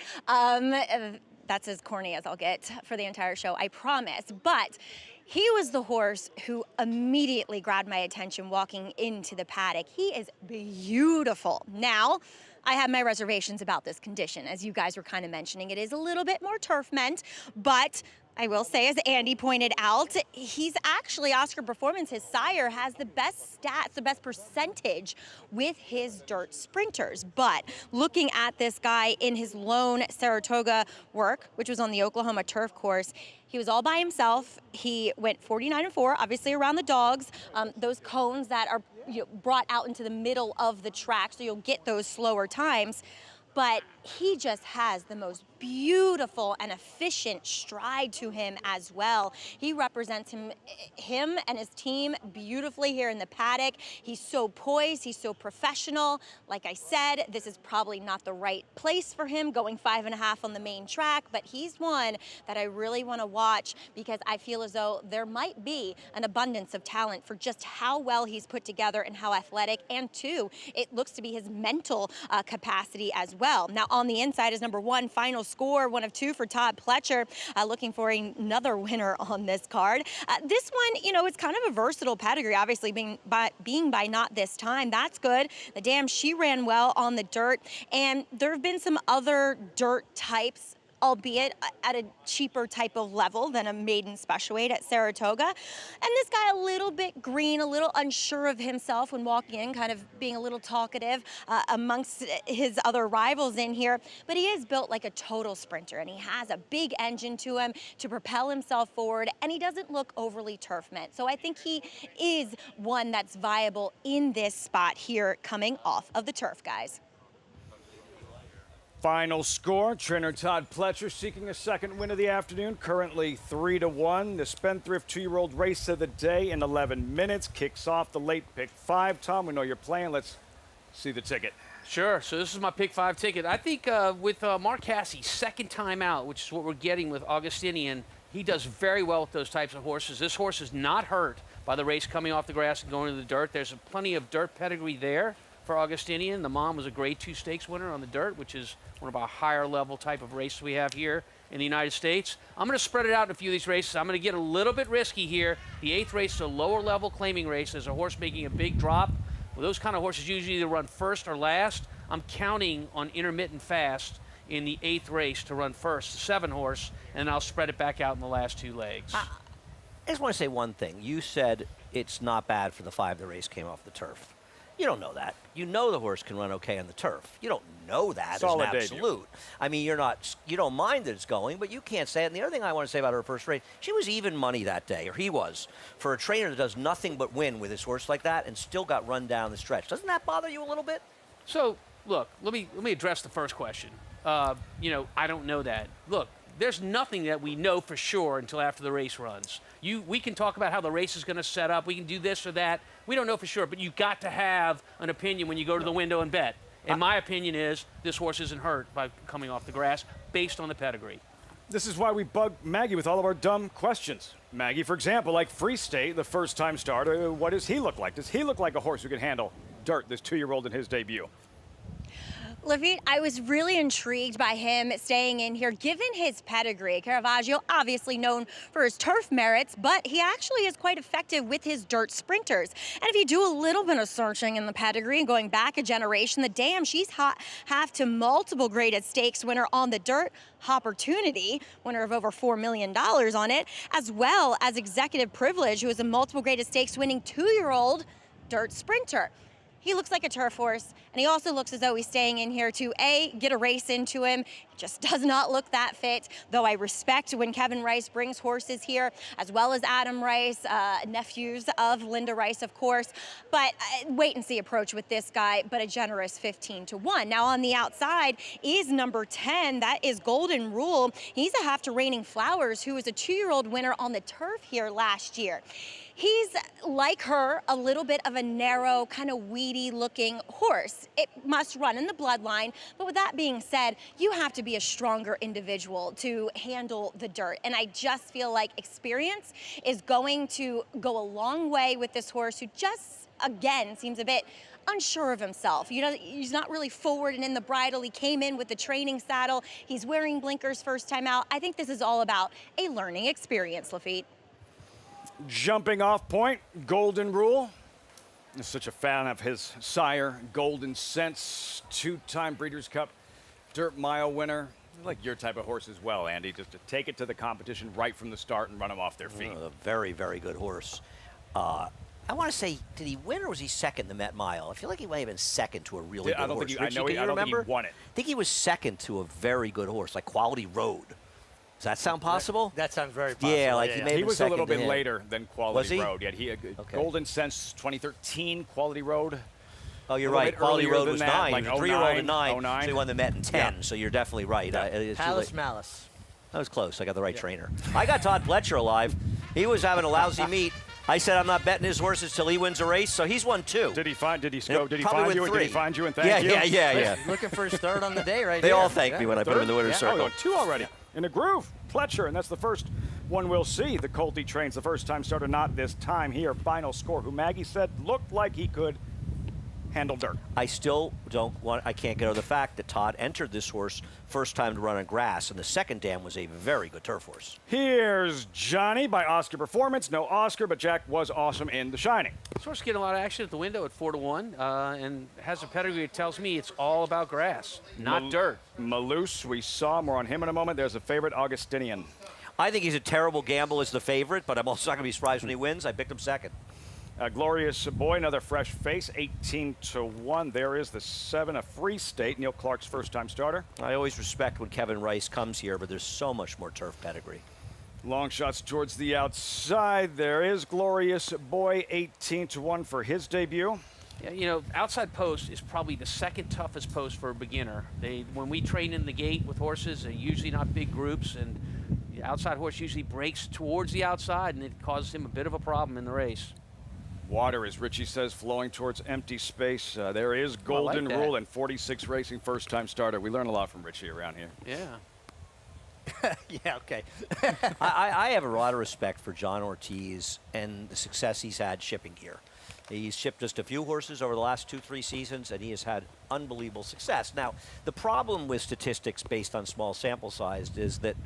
That's as corny as I'll get for the entire show, I promise. But he was the horse who immediately grabbed my attention walking into the paddock. He is beautiful. Now, I have my reservations about this condition. As you guys were kind of mentioning, it is a little bit more turf meant, but I will say, as Andy pointed out, he's actually, Oscar Performance, his sire, has the best stats, the best percentage with his dirt sprinters. But looking at this guy in his lone Saratoga work, which was on the Oklahoma turf course, he was all by himself. He went 49-4, obviously around the dogs. Those cones that are brought out into the middle of the track, so you'll get those slower times. But he just has the most beautiful and efficient stride to him as well. He represents him and his team beautifully here in the paddock. He's so poised, he's so professional. Like I said, this is probably not the right place for him, going 5.5 on the main track, but he's one that I really want to watch because I feel as though there might be an abundance of talent for just how well he's put together and how athletic, and two, it looks to be his mental capacity as well. Now on the inside is number 1, Final Score, 1 of 2 for Todd Pletcher, looking for another winner on this card. This one, you know, it's kind of a versatile pedigree, obviously being by not this time. That's good. The Dam, she ran well on the dirt, and there have been some other dirt types, albeit at a cheaper type of level than a maiden special weight at Saratoga. And this guy a little bit green, a little unsure of himself when walking in, kind of being a little talkative amongst his other rivals in here. But he is built like a total sprinter, and he has a big engine to him to propel himself forward, and he doesn't look overly turf meant. So I think he is one that's viable in this spot here coming off of the turf, guys. Final score, trainer Todd Pletcher seeking a second win of the afternoon, currently 3-1. The Spendthrift 2-year-old race of the day in 11 minutes kicks off the late pick 5. Tom, we know you're playing. Let's see the ticket. Sure. So this is my pick 5 ticket. I think with Mark Cassey, second time out, which is what we're getting with Augustinian, he does very well with those types of horses. This horse is not hurt by the race coming off the grass and going to the dirt. There's plenty of dirt pedigree there for Augustinian. The mom was a Grade 2 stakes winner on the dirt, which is one of our higher level type of races we have here in the United States. I'm going to spread it out in a few of these races. I'm going to get a little bit risky here. The 8th race is a lower level claiming race. There's a horse making a big drop. Well, those kind of horses usually either run first or last. I'm counting on Intermittent Fast in the 8th race to run first, the 7 horse, and I'll spread it back out in the last 2 legs. I just want to say one thing. You said it's not bad for the 5 the race came off the turf. You don't know that. You know the horse can run okay on the turf. You don't know that Solid as an absolute. debut. I mean, you don't mind that it's going, but you can't say it. And the other thing I want to say about her first race, she was even money that day, or he was, for a trainer that does nothing but win with his horse like that and still got run down the stretch. Doesn't that bother you a little bit? So, look, let me address the first question. You know, I don't know that. Look, there's nothing that we know for sure until after the race runs. We can talk about how the race is going to set up. We can do this or that. We don't know for sure, but you got to have an opinion when you go to the window and bet. And my opinion is this horse isn't hurt by coming off the grass based on the pedigree. This is why we bug Maggie with all of our dumb questions. Maggie, for example, like Free State, the first-time starter, what does he look like? Does he look like a horse who can handle dirt, this 2-year-old in his debut? Lafitte, I was really intrigued by him staying in here, given his pedigree. Caravaggio, obviously known for his turf merits, but he actually is quite effective with his dirt sprinters. And if you do a little bit of searching in the pedigree and going back a generation, the dam, she's half to multiple graded stakes winner on the dirt, Opportunity, winner of over $4 million on it, as well as Executive Privilege, who is a multiple graded stakes winning 2-year-old dirt sprinter. He looks like a turf horse, and he also looks as though he's staying in here to, A, get a race into him. He just does not look that fit, though I respect when Kevin Rice brings horses here, as well as Adam Rice, nephews of Linda Rice, of course. But wait-and-see approach with this guy, but a generous 15-1. Now, on the outside is number 10. That is Golden Rule. He's a half to Raining Flowers, who was a 2-year-old winner on the turf here last year. He's, like her, a little bit of a narrow, kind of weedy-looking horse. It must run in the bloodline, but with that being said, you have to be a stronger individual to handle the dirt. And I just feel like experience is going to go a long way with this horse who just, again, seems a bit unsure of himself. You know, he's not really forward and in the bridle. He came in with the training saddle. He's wearing blinkers first time out. I think this is all about a learning experience, Lafitte. Jumping off point, Golden Rule. I'm such a fan of his sire, Golden Sense, 2-time Breeders' Cup Dirt Mile winner. Like your type of horse as well, Andy, just to take it to the competition right from the start and run them off their feet. A very, very good horse. I want to say, did he win or was he second the Met Mile? I feel like he might have been second to a really good horse. I don't think he won it. I think he was second to a very good horse, like Quality Road. Does that sound possible? That sounds very possible. Yeah, like he may have He been was a little second to bit him. later than Quality Road. Yeah, he Golden Sense 2013, Quality Road. Oh, you're right. Quality Road was 9. Like 3-year-old and 9. 09. So he won the Met in 10. Yeah. So you're definitely right. Palace Malice. That was close. I got the right trainer. I got Todd Fletcher alive. He was having a lousy meet. I said I'm not betting his horses till he wins a race, so he's won 2. Did he find you? Probably Did he with find 3. you and thank you? Yeah. Looking for his third on the day right They here. all thank me when I put him in the winner's circle. Oh, 2 already. In a groove. Fletcher, and that's the first one we'll see. The colt he trains, the first-time starter, not this time here. Final score, who Maggie said looked like he could handle dirt. I still I can't get over the fact that Todd entered this horse first time to run on grass, and the second dam was a very good turf horse. Here's Johnny by Oscar Performance. No Oscar, but Jack was awesome in The Shining. This horse getting a lot of action at the window at 4-1, and has a pedigree that tells me it's all about grass, not dirt. Malouse, we saw more on him in a moment. There's a favorite, Augustinian. I think he's a terrible gamble as the favorite, but I'm also not going to be surprised when he wins. I picked him second. Glorious Boy, another fresh face, 18-1. There is the 7, a Free State, Neil Clark's first-time starter. I always respect when Kevin Rice comes here, but there's so much more turf pedigree. Long shots towards the outside. There is Glorious Boy, 18-1 for his debut. Yeah, you know, outside post is probably the second toughest post for a beginner. When we train in the gate with horses, they're usually not big groups, and the outside horse usually breaks towards the outside, and it causes him a bit of a problem in the race. Water, as Richie says, flowing towards empty space. There is golden that. rule and 46 racing first-time starter. We learn a lot from Richie around here. Yeah. Yeah, okay. I have a lot of respect for John Ortiz and the success he's had shipping here. He's shipped just a few horses over the last 2-3 seasons, and he has had unbelievable success. Now, the problem with statistics based on small sample size is that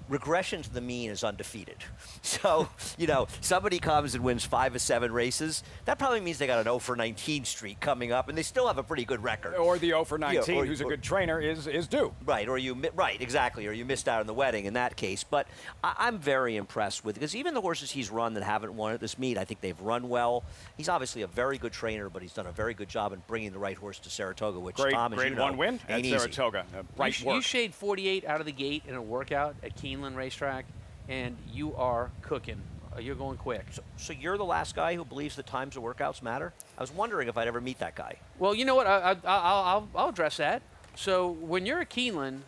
regression to the mean is undefeated. So, you know, somebody comes and wins 5 of 7 races, that probably means they got an 0 for 19 streak coming up, and they still have a pretty good record. Or the 0 for 19, who's a good trainer, is due. Right, right, exactly, or you missed out on the wedding in that case. But I'm very impressed with, because even the horses he's run that haven't won at this meet, I think they've run well. He's obviously a very good trainer, but he's done a very good job in bringing the right horse to Saratoga, which, Tom, as you know, grade 1 win at Saratoga. You shade 48 out of the gate in a workout at Keeneland Racetrack, and you are cooking. You're going quick. So you're the last guy who believes that times of workouts matter? I was wondering if I'd ever meet that guy. Well, you know what? I'll address that. So when you're at Keeneland,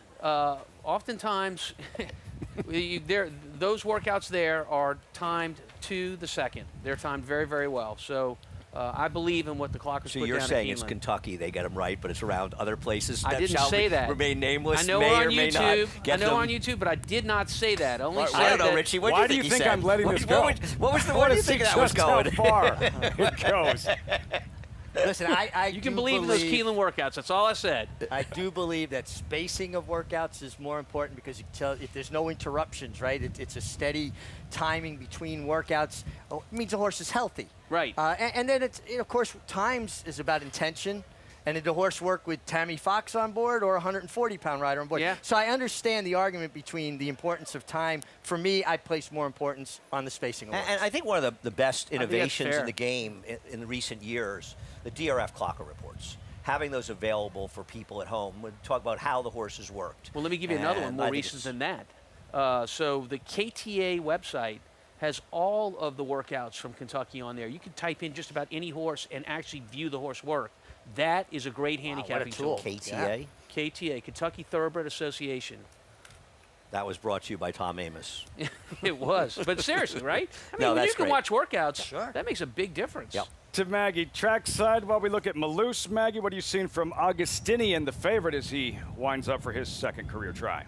oftentimes those workouts there are timed to the second. They're timed very, very well. So I believe in what the clockers So put you're down saying at it's Keeneland. Kentucky, they get them right, but it's around other places I that didn't shall say that. remain nameless, I know may we're on or may YouTube. not get I know them. we're on YouTube, but I did not say that. Only I said don't know, that. Richie. What Why do you you think said? I'm letting this go? What do you think that was going? How far it goes. Listen, I You can do believe in those Keeneland workouts. That's all I said. I do believe that spacing of workouts is more important, because you tell if there's no interruptions, right? It's a steady timing between workouts. It means the horse is healthy. Right. And then it's, of course, times is about intention. And did the horse work with Tammy Fox on board or a 140-pound rider on board? Yeah. So I understand the argument between the importance of time. For me, I place more importance on the spacing of work. And I think one of the best think that's innovations fair. in the game in the recent years, the DRF clocker reports, having those available for people at home, would talk about how the horses worked. Well, let me give you another one And more I think recent it's- than that. So the KTA website has all of the workouts from Kentucky on there. You can type in just about any horse and actually view the horse work. That is a great handicapping tool. KTA? KTA, Kentucky Thoroughbred Association. That was brought to you by Tom Amos. It was. But seriously, right? I mean, No, when that's you can great. watch workouts, that makes a big difference. Yep. To Maggie, trackside while we look at Malus. Maggie, what are you seeing from Augustinian, the favorite, as he winds up for his second career try?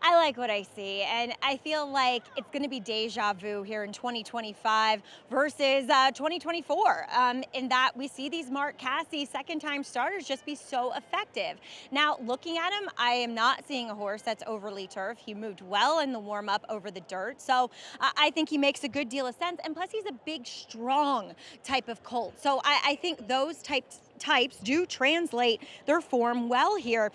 I like what I see, and I feel like it's going to be deja vu here in 2025 versus 2024, in that we see these Mark Casse second-time starters just be so effective. Now, looking at him, I am not seeing a horse that's overly turf. He moved well in the warm-up over the dirt, so I think he makes a good deal of sense, and plus he's a big, strong type of colt. So I think those types do translate their form well here.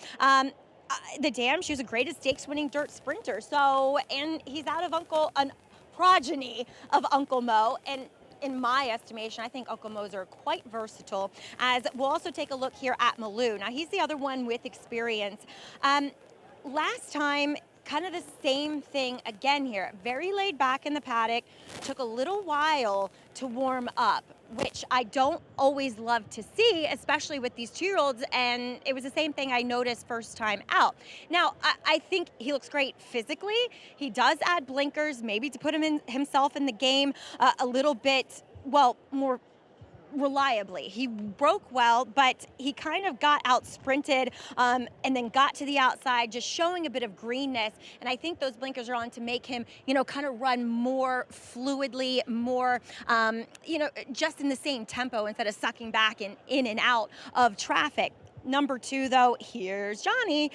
The Dam, she was a greatest stakes-winning dirt sprinter. So, and he's out of a progeny of Uncle Mo. And in my estimation, I think Uncle Mo's are quite versatile. As we'll also take a look here at Malou. Now, he's the other one with experience. Last time, kind of the same thing again here. Very laid back in the paddock. Took a little while to warm up, which I don't always love to see, especially with these 2-year-olds, and it was the same thing I noticed first time out. Now, I think he looks great physically. He does add blinkers, maybe to put himself in the game a little bit, well, more reliably. He broke well, but he kind of got out sprinted and then got to the outside, just showing a bit of greenness. And I think those blinkers are on to make him, kind of run more fluidly, more, just in the same tempo instead of sucking back and in and out of traffic. Number 2, though, here's Johnny.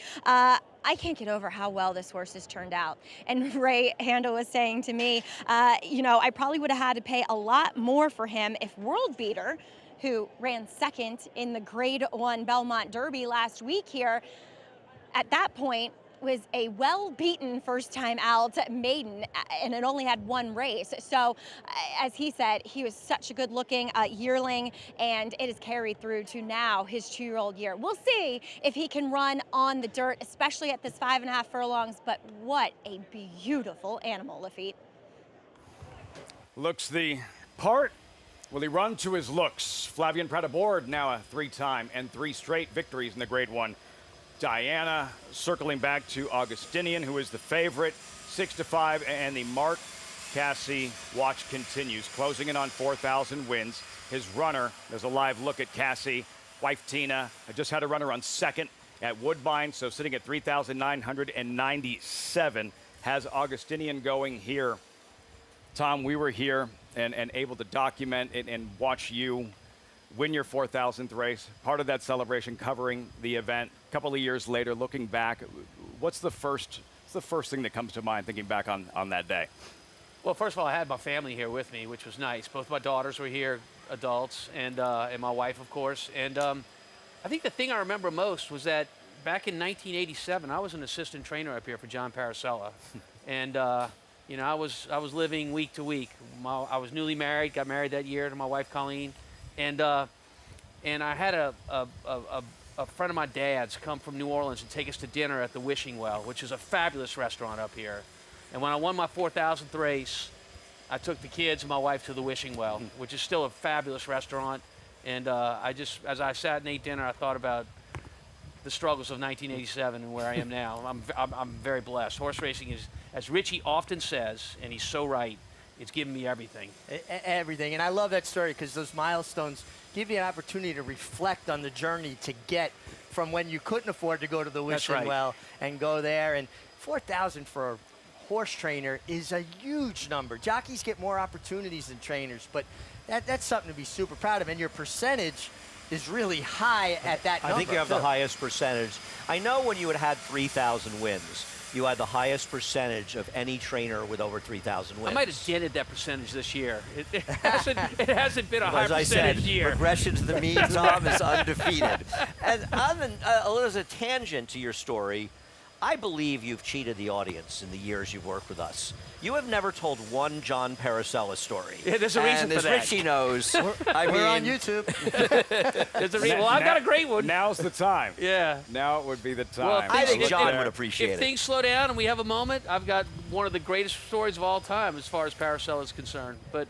I can't get over how well this horse has turned out. And Ray Handel was saying to me, I probably would have had to pay a lot more for him if World Beater, who ran second in the Grade 1 Belmont Derby last week here, at that point was a well-beaten first-time out maiden, and it only had 1 race. So, as he said, he was such a good-looking yearling, and it has carried through to now his 2-year-old year. We'll see if he can run on the dirt, especially at this 5.5 furlongs, but what a beautiful animal, Lafitte. Looks the part. Will he run to his looks? Flavien Prat aboard, now a 3-time and 3 straight victories in the Grade 1. Diana circling back to Augustinian, who is the favorite, 6-5, and the Mark Cassie, watch continues, closing in on 4,000 wins. His runner, there's a live look at Cassie. Wife Tina just had a runner on second at Woodbine, so sitting at 3,997. Has Augustinian going here. Tom, we were here and able to document it and watch you win your 4,000th race. Part of that celebration covering the event. A couple of years later, looking back, what's the first thing that comes to mind thinking back on that day? Well, first of all, I had my family here with me, which was nice. Both my daughters were here, adults, and my wife, of course. And I think the thing I remember most was that back in 1987, I was an assistant trainer up here for John Parasella. And, you know, I was living week to week. I was newly married, got married that year to my wife, Colleen. And I had a friend of my dad's come from New Orleans and take us to dinner at the Wishing Well, which is a fabulous restaurant up here. And when I won my 4,000th race, I took the kids and my wife to the Wishing Well, which is still a fabulous restaurant. And as I sat and ate dinner, I thought about the struggles of 1987 and where I am now. I'm very blessed. Horse racing is, as Richie often says, and he's so right, it's given me everything. Everything. And I love that story because those milestones give you an opportunity to reflect on the journey to get from when you couldn't afford to go to the Wishing Well and go there. And 4,000 for a horse trainer is a huge number. Jockeys get more opportunities than trainers, but that's something to be super proud of. And your percentage is really high at that number. I think you have the highest percentage. I know when you had 3,000 wins, you had the highest percentage of any trainer with over 3,000 wins. I might have dented that percentage this year. It hasn't been a high As I percentage said, year. Regression to the mean, Tom, is undefeated. And as a tangent to your story, I believe you've cheated the audience in the years you've worked with us. You have never told one John Parasella story. Yeah, there's a reason for that. And as Richie knows, we're on YouTube. There's a reason. Well, I've got a great one. Now's the time. Yeah. Now would be the time. Well, I think John would appreciate If it. things slow down and we have a moment, I've got one of the greatest stories of all time as far as Parasella is concerned. But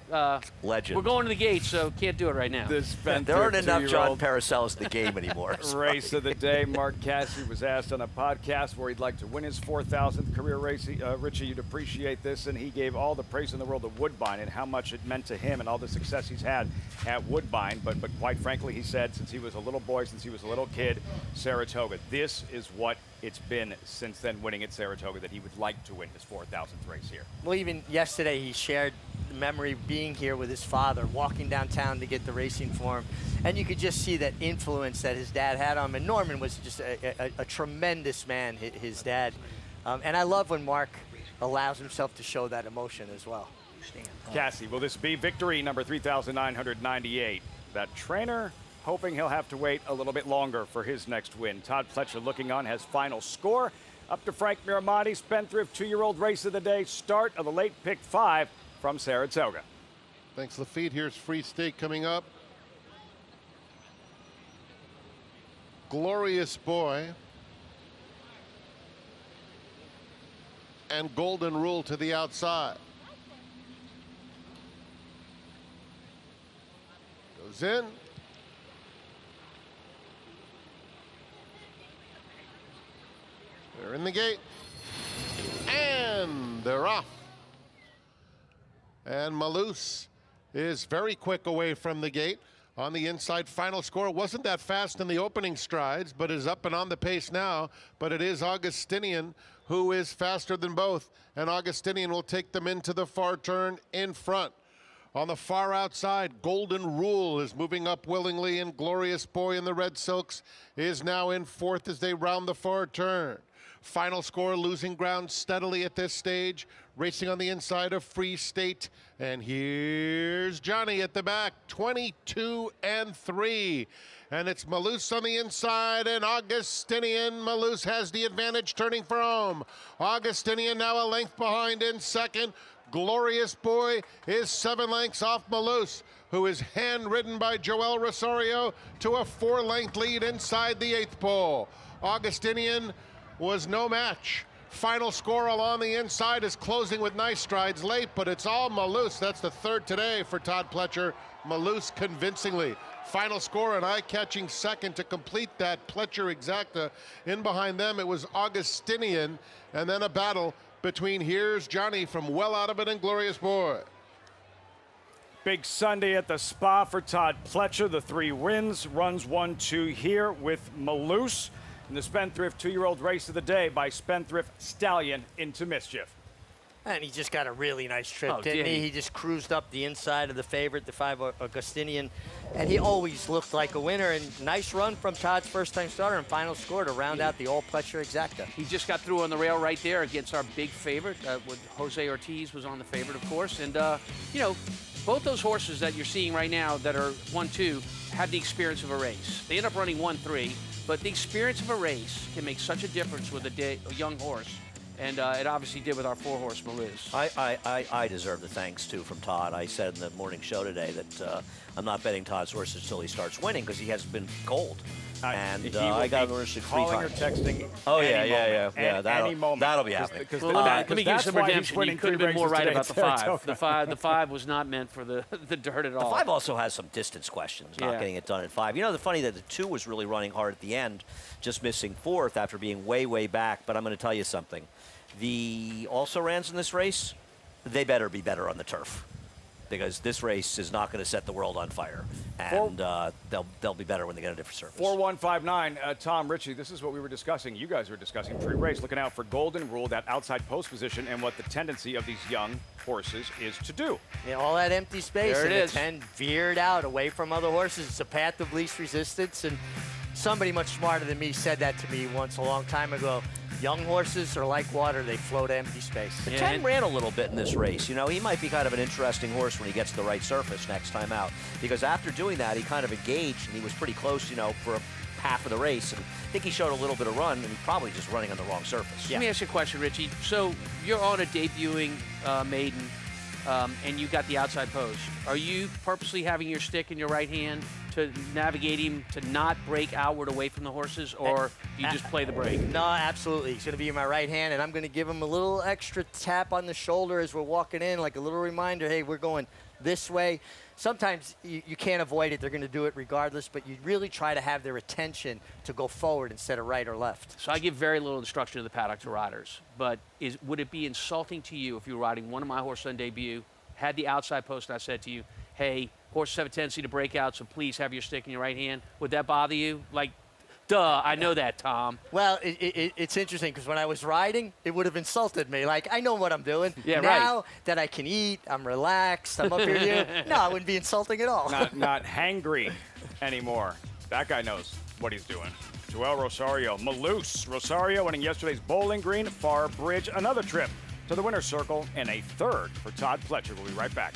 legend. We're going to the gate, so can't do it right now. There aren't enough John Paracellas in the game anymore. Race of the day. Mark Cassidy was asked on a podcast where he'd like to win his 4,000th career race. Richie, you'd appreciate this, and he gave all the praise in the world of Woodbine and how much it meant to him and all the success he's had at Woodbine. But quite frankly, he said since he was a little boy, since he was a little kid, Saratoga. This is what it's been since then, winning at Saratoga, that he would like to win his 4,000th race here. Well, even yesterday he shared the memory of being here with his father, walking downtown to get the racing for him. And you could just see that influence that his dad had on him. And Norman was just a tremendous man, his dad. And I love when Mark allows himself to show that emotion as well. Cassie, will this be victory number 3,998? That trainer hoping he'll have to wait a little bit longer for his next win. Todd Pletcher looking on, has final score. Up to Frank Miramonte, Spendthrift, 2-year-old race of the day, start of the late pick 5 from Saratoga. Thanks, Lafitte. Here's Free State coming up. Glorious Boy. And Golden Rule to the outside. Goes in. They're in the gate. And they're off. And Malus is very quick away from the gate. On the inside, final score wasn't that fast in the opening strides, but is up and on the pace now. But it is Augustinian who is faster than both. And Augustinian will take them into the far turn in front. On the far outside, Golden Rule is moving up willingly, and Glorious Boy in the red silks is now in fourth as they round the far turn. Final score losing ground steadily at this stage, racing on the inside of Free State. And here's Johnny at the back, 22-3. And it's Malus on the inside and Augustinian. Malus has the advantage turning for home. Augustinian now a length behind in second. Glorious Boy is 7 lengths off Malus, who is hand-ridden by Joel Rosario to a 4-length lead inside the 8th pole. Augustinian was no match. Final score along the inside is closing with nice strides late, but it's all Malus. That's the third today for Todd Pletcher. Malus convincingly. Final score, an eye-catching second to complete that Pletcher exacta. In behind them, it was Augustinian, and then a battle between Here's Johnny from Well Out of It and Glorious Boy. Big Sunday at the Spa for Todd Pletcher. The 3 wins, runs 1-2 here with Malouse. And the Spendthrift 2-year-old race of the day by Spendthrift Stallion Into Mischief. And he just got a really nice trip, didn't he? He just cruised up the inside of the favorite, the 5 Augustinian, and he always looked like a winner. And nice run from Todd's first-time starter and final score to round out the all-Pletcher exacta. He just got through on the rail right there against our big favorite. With Jose Ortiz was on the favorite, of course. And, you know, both those horses that you're seeing right now that are 1-2 have the experience of a race. They end up running 1-3, but the experience of a race can make such a difference with a young horse. And it obviously did with our 4-horse Malouse. I deserve the thanks, too, from Todd. I said in the morning show today that I'm not betting Todd's horses until he starts winning because he has been cold. And I got an ownership 3 calling or times. texting. Oh, any yeah. moment. That'll be happening. Let me give you some redemption. You could have been more right about the 5. The 5 was not meant for the dirt at all. The 5 also has some distance questions, not getting it done at 5. You know, the funny that the 2 was really running hard at the end, just missing 4th after being way, way back. But I'm going to tell you something. The also-rans in this race, they better be better on the turf because this race is not going to set the world on fire. And they'll be better when they get a different surface. 4159, Tom, Richie, this is what we were discussing. You guys were discussing pre-race, looking out for Golden Rule, that outside post position, and what the tendency of these young horses is to do. Yeah, all that empty space. There it is. The 10 veered out away from other horses. It's a path of least resistance. And somebody much smarter than me said that to me once a long time ago. Young horses are like water. They flow to empty space. The 10 ran a little bit in this race. You know, he might be kind of an interesting horse when he gets the right surface next time out. Because after doing that, he kind of engaged, and he was pretty close, you know, for half of the race. And I think he showed a little bit of run, and he's probably just running on the wrong surface. Let me ask you a question, Richie. So you're on a debuting maiden, and you got the outside post. Are you purposely having your stick in your right hand to navigate him to not break outward away from the horses, or do you just play the break? No, absolutely. He's going to be in my right hand, and I'm going to give him a little extra tap on the shoulder as we're walking in, like a little reminder, hey, we're going this way. Sometimes you can't avoid it. They're going to do it regardless, but you really try to have their attention to go forward instead of right or left. So I give very little instruction to the paddock to riders, but would it be insulting to you if you were riding one of my horses on debut, had the outside post, and I said to you, hey, horses have a tendency to break out, so please have your stick in your right hand? Would that bother you? Like, duh, I know that, Tom. Well, it's interesting because when I was riding, it would have insulted me. Like, I know what I'm doing. Yeah, now that I can eat, I'm relaxed, I'm up here. No, I wouldn't be insulting at all. Not hangry anymore. That guy knows what he's doing. Joel Rosario, Malouse. Rosario winning yesterday's Bowling Green, Far Bridge. Another trip to the winner's circle and a 3rd for Todd Pletcher. We'll be right back.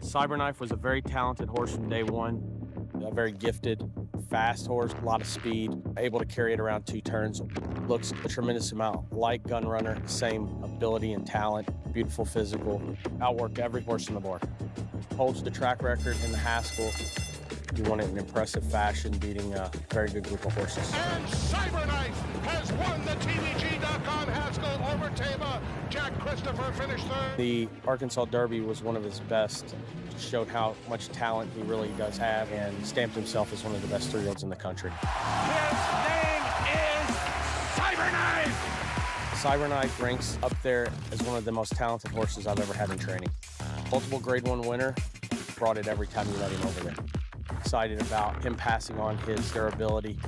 Cyberknife was a very talented horse from day one. A very gifted, fast horse, a lot of speed, able to carry it around 2 turns. Looks a tremendous amount like Gun Runner, same ability and talent, beautiful physical. Outworked every horse on the board. Holds the track record in the Haskell. He won it in impressive fashion, beating a very good group of horses. And Cyberknife has won the TVG.com Haskell over Tava. Jack Christopher finished 3rd. The Arkansas Derby was one of his best. Showed how much talent he really does have and stamped himself as one of the best 3-year-olds in the country. His name is Cyberknife. Cyberknife ranks up there as one of the most talented horses I've ever had in training. Multiple Grade 1 winner, brought it every time you let him over there. Excited about him passing on his durability,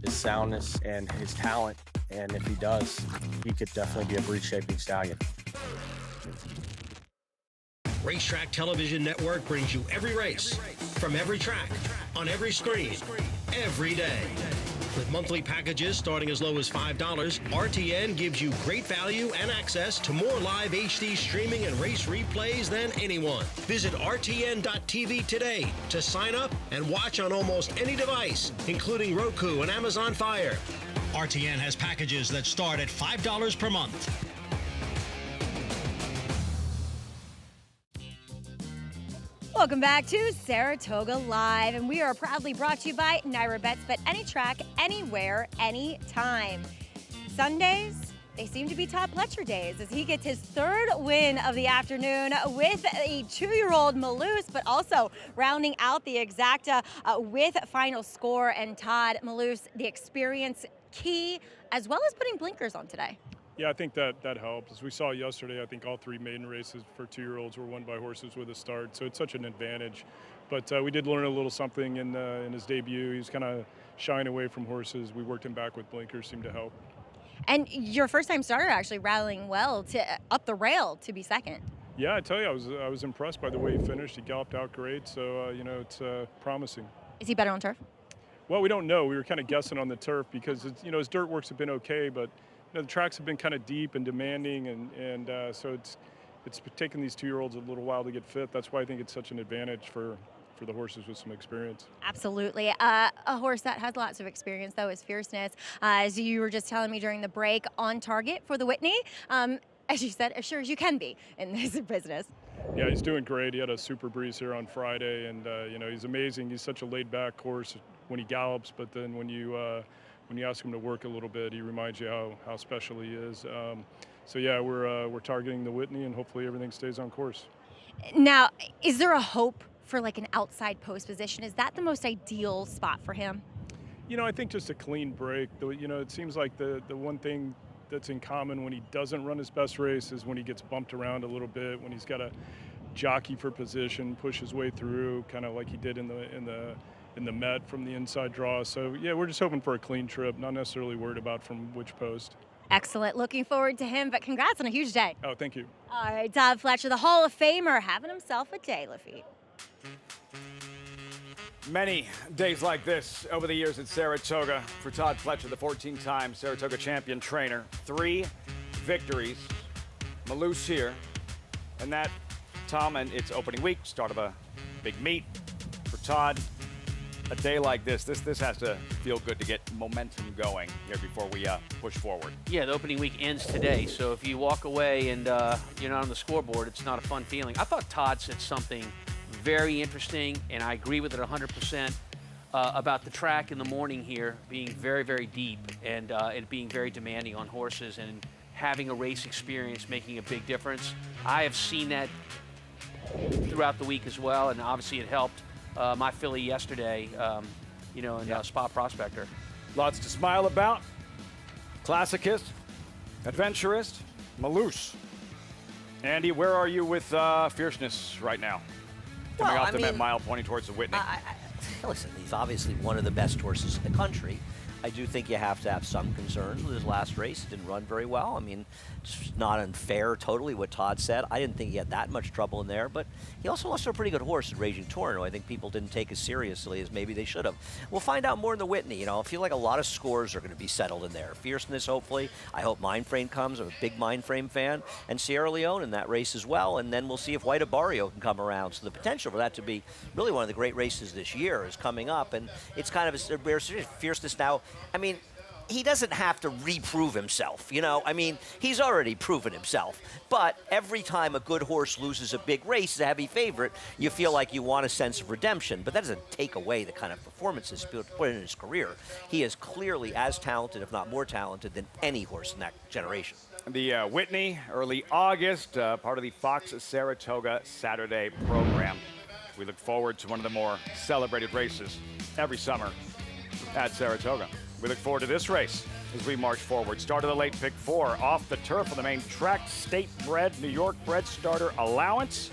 his soundness, and his talent. And if he does, he could definitely be a breed-shaping stallion. Racetrack Television Network brings you every race, from every track, on every screen, every day. With monthly packages starting as low as $5, RTN gives you great value and access to more live HD streaming and race replays than anyone. Visit RTN.tv today to sign up and watch on almost any device, including Roku and Amazon Fire. RTN has packages that start at $5 per month. Welcome back to Saratoga Live, and we are proudly brought to you by Naira Bets. Bet any track, anywhere, anytime. Sundays, they seem to be Todd Pletcher days as he gets his third win of the afternoon with a 2-year-old Malouse, but also rounding out the exacta with final score. And Todd, Malouse, the experience key, as well as putting blinkers on today. Yeah, I think that helps. As we saw yesterday, I think all 3 maiden races for 2-year-olds were won by horses with a start, so it's such an advantage. But we did learn a little something in his debut. He was kind of shying away from horses. We worked him back with blinkers, seemed to help. And your first-time starter actually rallying well to up the rail to be second. Yeah, I tell you, I was impressed by the way he finished. He galloped out great, so it's promising. Is he better on turf? Well, we don't know. We were kind of guessing on the turf because his dirt works have been okay, but the tracks have been kind of deep and demanding, and so it's taken these 2-year-olds a little while to get fit. That's why I think it's such an advantage for the horses with some experience. Absolutely. A horse that has lots of experience, though, is Fierceness. As you were just telling me during the break, on target for the Whitney. As you said, as sure as you can be in this business. Yeah, he's doing great. He had a super breeze here on Friday, and he's amazing. He's such a laid-back horse when he gallops, but then when you ask him to work a little bit, he reminds you how special he is. So yeah, we're targeting the Whitney, and hopefully everything stays on course. Now, is there a hope for like an outside post position? Is that the most ideal spot for him? I think just a clean break. It seems like the one thing that's in common when he doesn't run his best race is when he gets bumped around a little bit, when he's got to jockey for position, push his way through, kind of like he did in the Met from the inside draw. So yeah, we're just hoping for a clean trip, not necessarily worried about from which post. Excellent. Looking forward to him, but congrats on a huge day. Oh, thank you. All right, Todd Pletcher, the Hall of Famer, having himself a day, Lafitte. Many days like this over the years at Saratoga for Todd Pletcher, the 14-time Saratoga champion trainer. 3 victories, Malouse here, and that, Tom, and it's opening week, start of a big meet for Todd. A day like this has to feel good to get momentum going here before we push forward. Yeah, the opening week ends today, so if you walk away and you're not on the scoreboard, it's not a fun feeling. I thought Todd said something very interesting, and I agree with it 100%, about the track in the morning here being very, very deep and it being very demanding on horses and having a race experience making a big difference. I have seen that throughout the week as well, and obviously it helped my filly yesterday, in Spa Prospector. Lots to smile about. Classicist, adventurist, Malouse. Andy, where are you with Fierceness right now? Coming off the Met Mile, pointing towards the Whitney. Listen, he's obviously one of the best horses in the country. I do think you have to have some concerns with his last race. He didn't run very well. I mean, it's not unfair totally what Todd said. I didn't think he had that much trouble in there, but he also lost to a pretty good horse at Raging Torrent, who I think people didn't take as seriously as maybe they should have. We'll find out more in the Whitney. I feel like a lot of scores are going to be settled in there. Fierceness, hopefully. I hope Mindframe comes. I'm a big Mindframe fan. And Sierra Leone in that race as well. And then we'll see if White Abarrio can come around. So the potential for that to be really one of the great races this year is coming up. And it's kind of a rare Fierceness now. I mean, he doesn't have to reprove himself, he's already proven himself. But every time a good horse loses a big race as a heavy favorite, you feel like you want a sense of redemption. But that doesn't take away the kind of performances he's put in his career. He is clearly as talented, if not more talented, than any horse in that generation. The Whitney, early August, part of the Fox Saratoga Saturday program. We look forward to one of the more celebrated races every summer at Saratoga. We look forward to this race as we march forward. Start of the late pick 4 off the turf on the main track. State-bred, New York-bred starter allowance.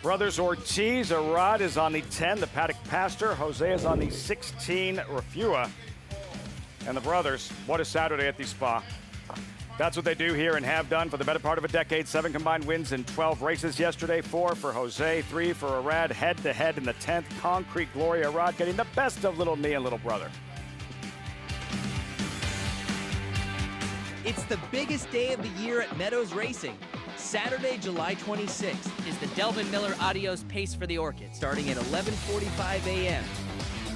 Brothers Ortiz, a rod is on the 10. The Paddock Pastor. Jose is on the 16. Refua. And the brothers, what a Saturday at the Spa. That's what they do here and have done for the better part of a decade. 7 combined wins in 12 races yesterday. 4 for Jose, 3 for Arad. Head-to-head in the 10th. Concrete Glory. Arad getting the best of Little Me and Little Brother. It's the biggest day of the year at Meadows Racing. Saturday, July 26th is the Delvin Miller Adios Pace for the Orchid, starting at 11:45 a.m.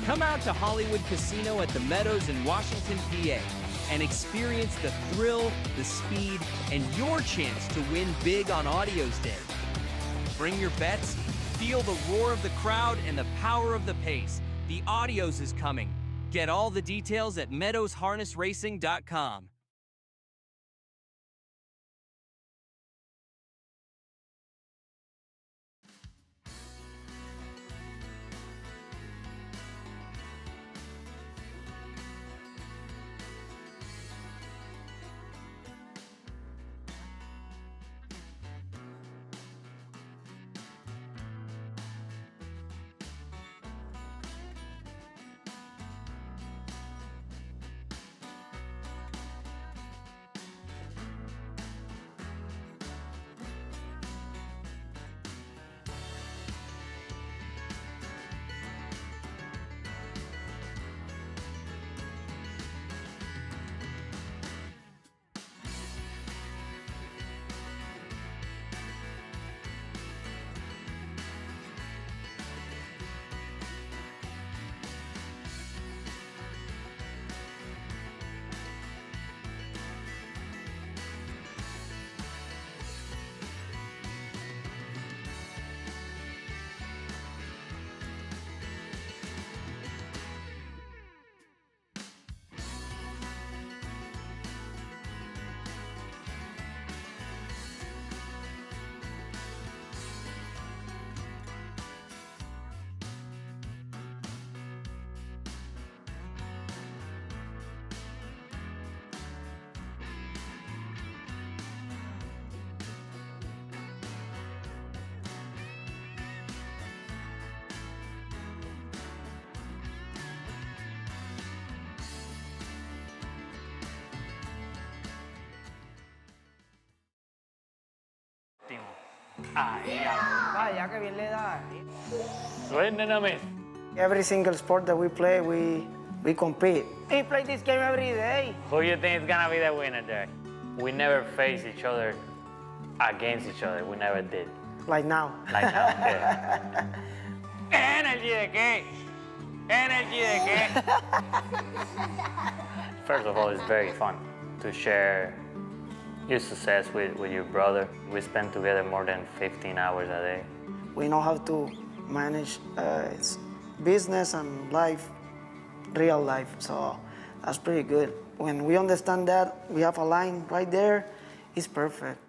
Come out to Hollywood Casino at the Meadows in Washington, PA, and experience the thrill, the speed, and your chance to win big on Adios Day. Bring your bets, feel the roar of the crowd and the power of the pace. The Adios is coming. Get all the details at meadowsharnessracing.com. Vaya, que bien le da. Suéname. Every single sport that we play, we compete. We play this game every day. Who you think is gonna be the winner there? We never face each other against each other. We never did. Like now. Like now, yeah. Energy de qué? Energy de qué? First of all, it's very fun to share your success with your brother. We spend together more than 15 hours a day. We know how to manage business and life, real life, so that's pretty good. When we understand that, we have a line right there, it's perfect.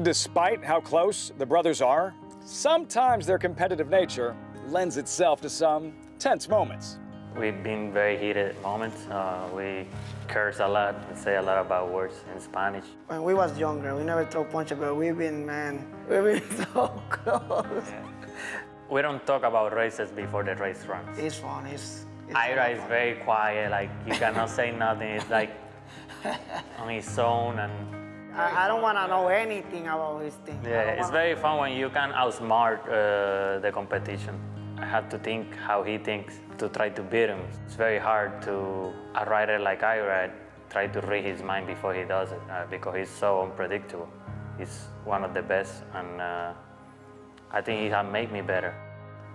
Despite how close the brothers are, sometimes their competitive nature lends itself to some tense moments. We've been very heated moments. We curse a lot and say a lot about words in Spanish. When we was younger, we never throw punches, but we've been so close. Yeah. We don't talk about races before the race runs. It's fun. It's Ira is very quiet, like you cannot say nothing. It's like on his own, and I don't want to know anything about his thing. yeah, it's very fun when you can outsmart the competition. I have to think how he thinks to try to beat him. It's very hard to a rider like Ira try to read his mind before he does it because he's so unpredictable. He's one of the best, and I think he has made me better.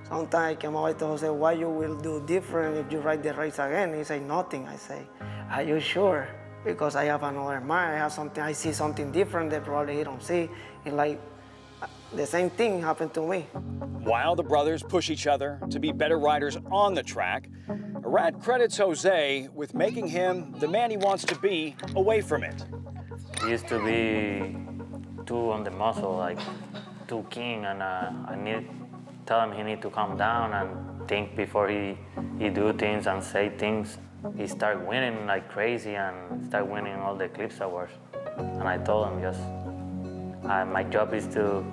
Sometimes I come out to say, why you will do different if you ride the race again? He say, nothing. I say, are you sure? Because I have another mind. I have something. I see something different that probably he don't see. It's like the same thing happened to me. While the brothers push each other to be better riders on the track, Arad credits Jose with making him the man he wants to be away from it. He used to be too on the muscle, like too keen, and tell him he need to calm down and think before he do things and say things. He start winning like crazy and start winning all the Eclipse Awards. And I told him just, my job is to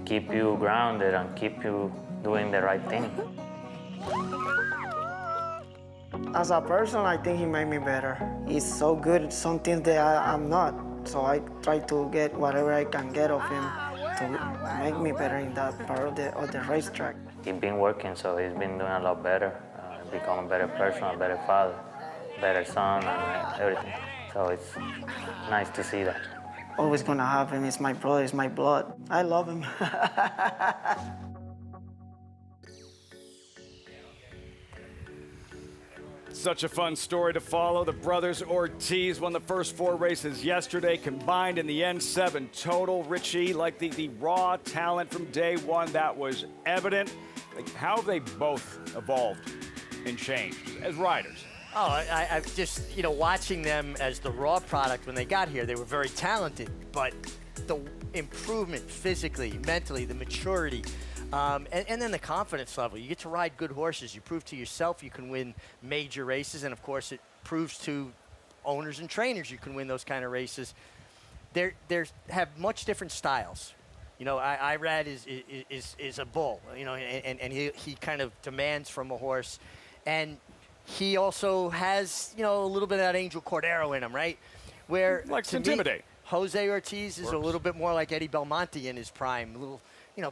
keep you grounded and keep you doing the right thing. As a person, I think he made me better. He's so good at some things that I'm not. So I try to get whatever I can get of him to make me better in that part of the racetrack. He's been working, so he's been doing a lot better, become a better person, a better father, better son, and everything. So it's nice to see that. Always gonna have him. He's my brother, he's my blood. I love him. Such a fun story to follow. The brothers Ortiz won the first 4 races yesterday, combined in the end 7 total. Richie, like the raw talent from day one, that was evident. Like, how have they both evolved and changed as riders? Oh, I've just, watching them as the raw product when they got here, they were very talented, but the improvement physically, mentally, the maturity, and then the confidence level. You get to ride good horses. You prove to yourself you can win major races, and of course it proves to owners and trainers you can win those kind of races. They have much different styles. Irad is a bull, and he kind of demands from a horse, and he also has, a little bit of that Angel Cordero in him, right? Where likes to intimidate. Jose Ortiz is a little bit more like Eddie Belmonte in his prime, a little,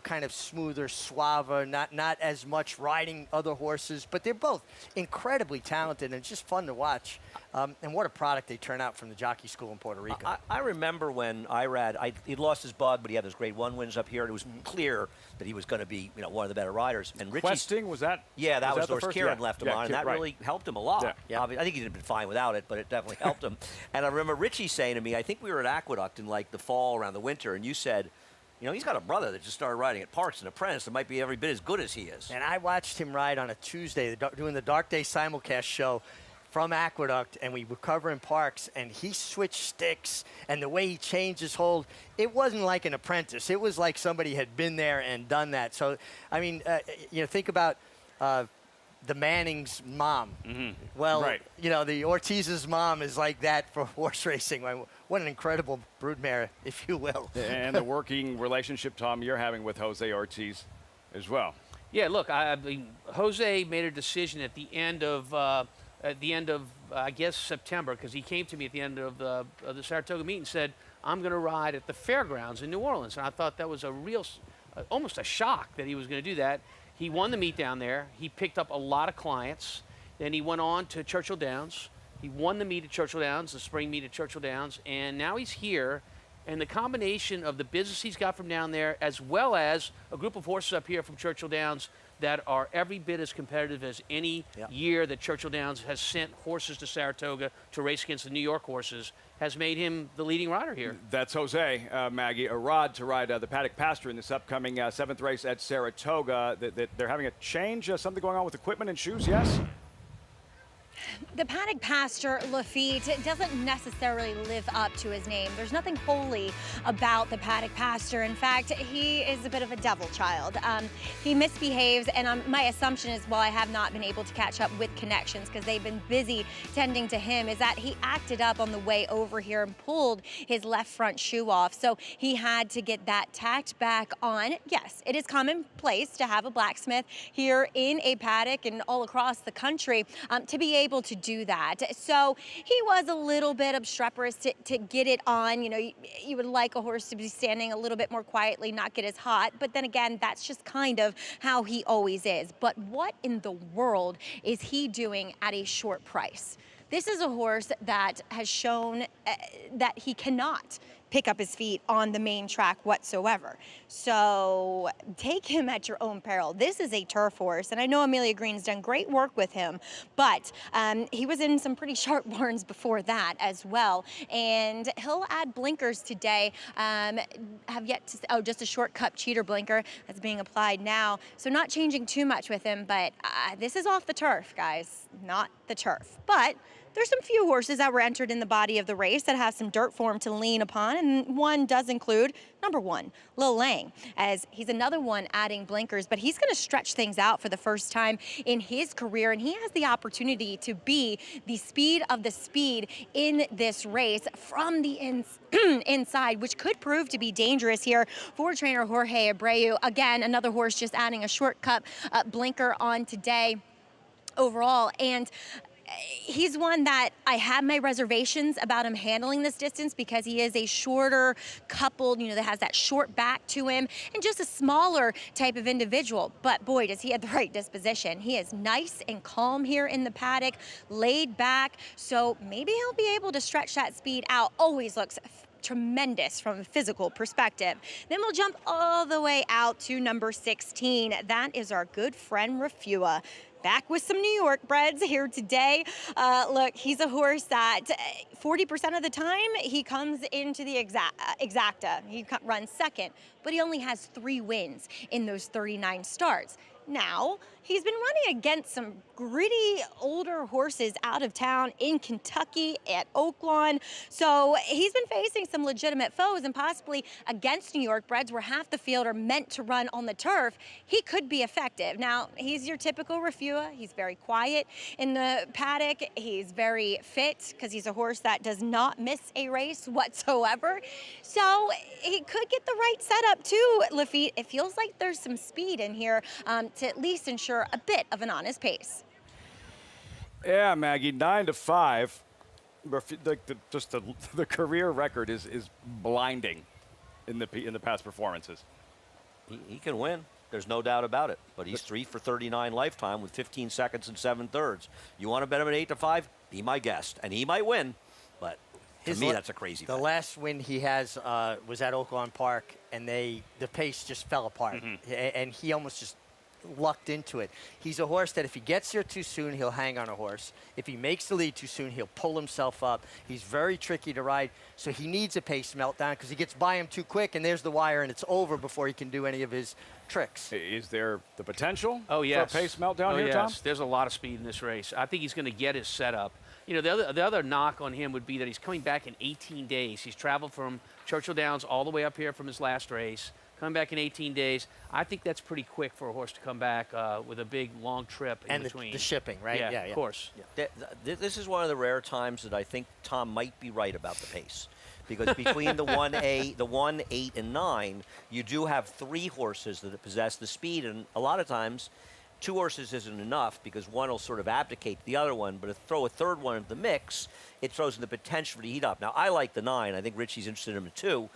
kind of smoother, suave, not as much riding other horses, but they're both incredibly talented, and it's just fun to watch. And what a product they turn out from the jockey school in Puerto Rico. I remember when Irad, he'd lost his bug, but he had those grade 1 wins up here, and it was clear that he was going to be, one of the better riders. And Richie, Questing, was that? Yeah, that was North first? Kieran left him on, and that right. really helped him a lot. Yeah. I think he'd have been fine without it, but it definitely helped him. And I remember Richie saying to me, I think we were at Aqueduct in like the fall around the winter, and you said, he's got a brother that just started riding at Parks, an apprentice that might be every bit as good as he is. And I watched him ride on a Tuesday, doing the Dark Day simulcast show from Aqueduct, and we were covering Parks, and he switched sticks, and the way he changed his hold, it wasn't like an apprentice. It was like somebody had been there and done that. So, I mean, think about the Manning's mom. Mm-hmm. Well, right. The Ortiz's mom is like that for horse racing. What an incredible broodmare, if you will. And the working relationship, Tom, you're having with Jose Ortiz as well. Yeah, look, I mean, Jose made a decision at the end of I guess September, because he came to me at the end of the Saratoga meet and said, I'm going to ride at the fairgrounds in New Orleans. And I thought that was almost a shock that he was going to do that. He won the meet down there. He picked up a lot of clients. Then he went on to Churchill Downs. He won the meet at Churchill Downs, the spring meet at Churchill Downs, and now he's here. And the combination of the business he's got from down there, as well as a group of horses up here from Churchill Downs that are every bit as competitive as any year that Churchill Downs has sent horses to Saratoga to race against the New York horses, has made him the leading rider here. That's Jose, Maggie, a rod to ride the Paddock Pasture in this upcoming 7th race at Saratoga. They're having a change, something going on with equipment and shoes, yes? The Paddock Pasture Lafitte doesn't necessarily live up to his name. There's nothing holy about the Paddock Pasture. In fact, he is a bit of a devil child. He misbehaves, and my assumption is, while I have not been able to catch up with connections because they've been busy tending to him, is that he acted up on the way over here and pulled his left front shoe off. So he had to get that tacked back on. Yes, it is commonplace to have a blacksmith here in a paddock and all across the country to be able to do that. So he was a little bit obstreperous to get it on. You would like a horse to be standing a little bit more quietly, not get as hot. But then again, that's just kind of how he always is. But what in the world is he doing at a short price? This is a horse that has shown that he cannot pick up his feet on the main track whatsoever. So take him at your own peril. This is a turf horse, and I know Amelia Green's done great work with him, but he was in some pretty sharp barns before that as well. And he'll add blinkers today. Have yet to, just a short cup cheater blinker that's being applied now. So not changing too much with him, but this is off the turf, guys, not the turf. But there's some few horses that were entered in the body of the race that have some dirt for him to lean upon, and one does include number 1, Lil Lang, as he's another one adding blinkers, but he's going to stretch things out for the first time in his career, and he has the opportunity to be the speed of the speed in this race from the inside, which could prove to be dangerous here for trainer Jorge Abreu. Again, another horse just adding a short cup blinker on today overall. And he's one that I have my reservations about him handling this distance because he is a shorter coupled, that has that short back to him and just a smaller type of individual. But boy, does he have the right disposition. He is nice and calm here in the paddock, laid back. So maybe he'll be able to stretch that speed out. Always looks tremendous from a physical perspective. Then we'll jump all the way out to number 16. That is our good friend Refua. Back with some New York breds here today. Look, he's a horse that 40% of the time he comes into the exacta. He runs second, but he only has 3 wins in those 39 starts. Now, he's been running against some gritty older horses out of town in Kentucky at Oaklawn. So he's been facing some legitimate foes and possibly against New York breds where half the field are meant to run on the turf. He could be effective. Now, he's your typical Refua. He's very quiet in the paddock. He's very fit because he's a horse that does not miss a race whatsoever. So he could get the right setup too, Lafitte. It feels like there's some speed in here to at least ensure a bit of an honest pace. Yeah, Maggie, 9-5. The career record is blinding in the past performances. He can win. There's no doubt about it. But he's 3 for 39 lifetime with 15 seconds and 7/3. You want to bet him at 8-5? Be my guest, and he might win. But to me, that's a crazy bet. The last win he has was at Oaklawn Park, and the pace just fell apart, and he almost just lucked into it. He's a horse that if he gets there too soon, he'll hang on a horse. If he makes the lead too soon, he'll pull himself up. He's very tricky to ride, so he needs a pace meltdown because he gets by him too quick, and there's the wire, and it's over before he can do any of his tricks. Is there the potential for a pace meltdown here, Tom? There's a lot of speed in this race. I think he's going to get his setup. The other knock on him would be that he's coming back in 18 days. He's traveled from Churchill Downs all the way up here from his last race. Coming back in 18 days, I think that's pretty quick for a horse to come back with a big, long trip in between. And the shipping, right? Yeah, of course. Yeah. This is one of the rare times that I think Tom might be right about the pace. Because between the 1, 8, and 9, you do have 3 horses that possess the speed. And a lot of times, 2 horses isn't enough because one will sort of abdicate the other one. But if you throw a third one into the mix, it throws in the potential to heat up. Now, I like the 9. I think Richie's interested in him, too.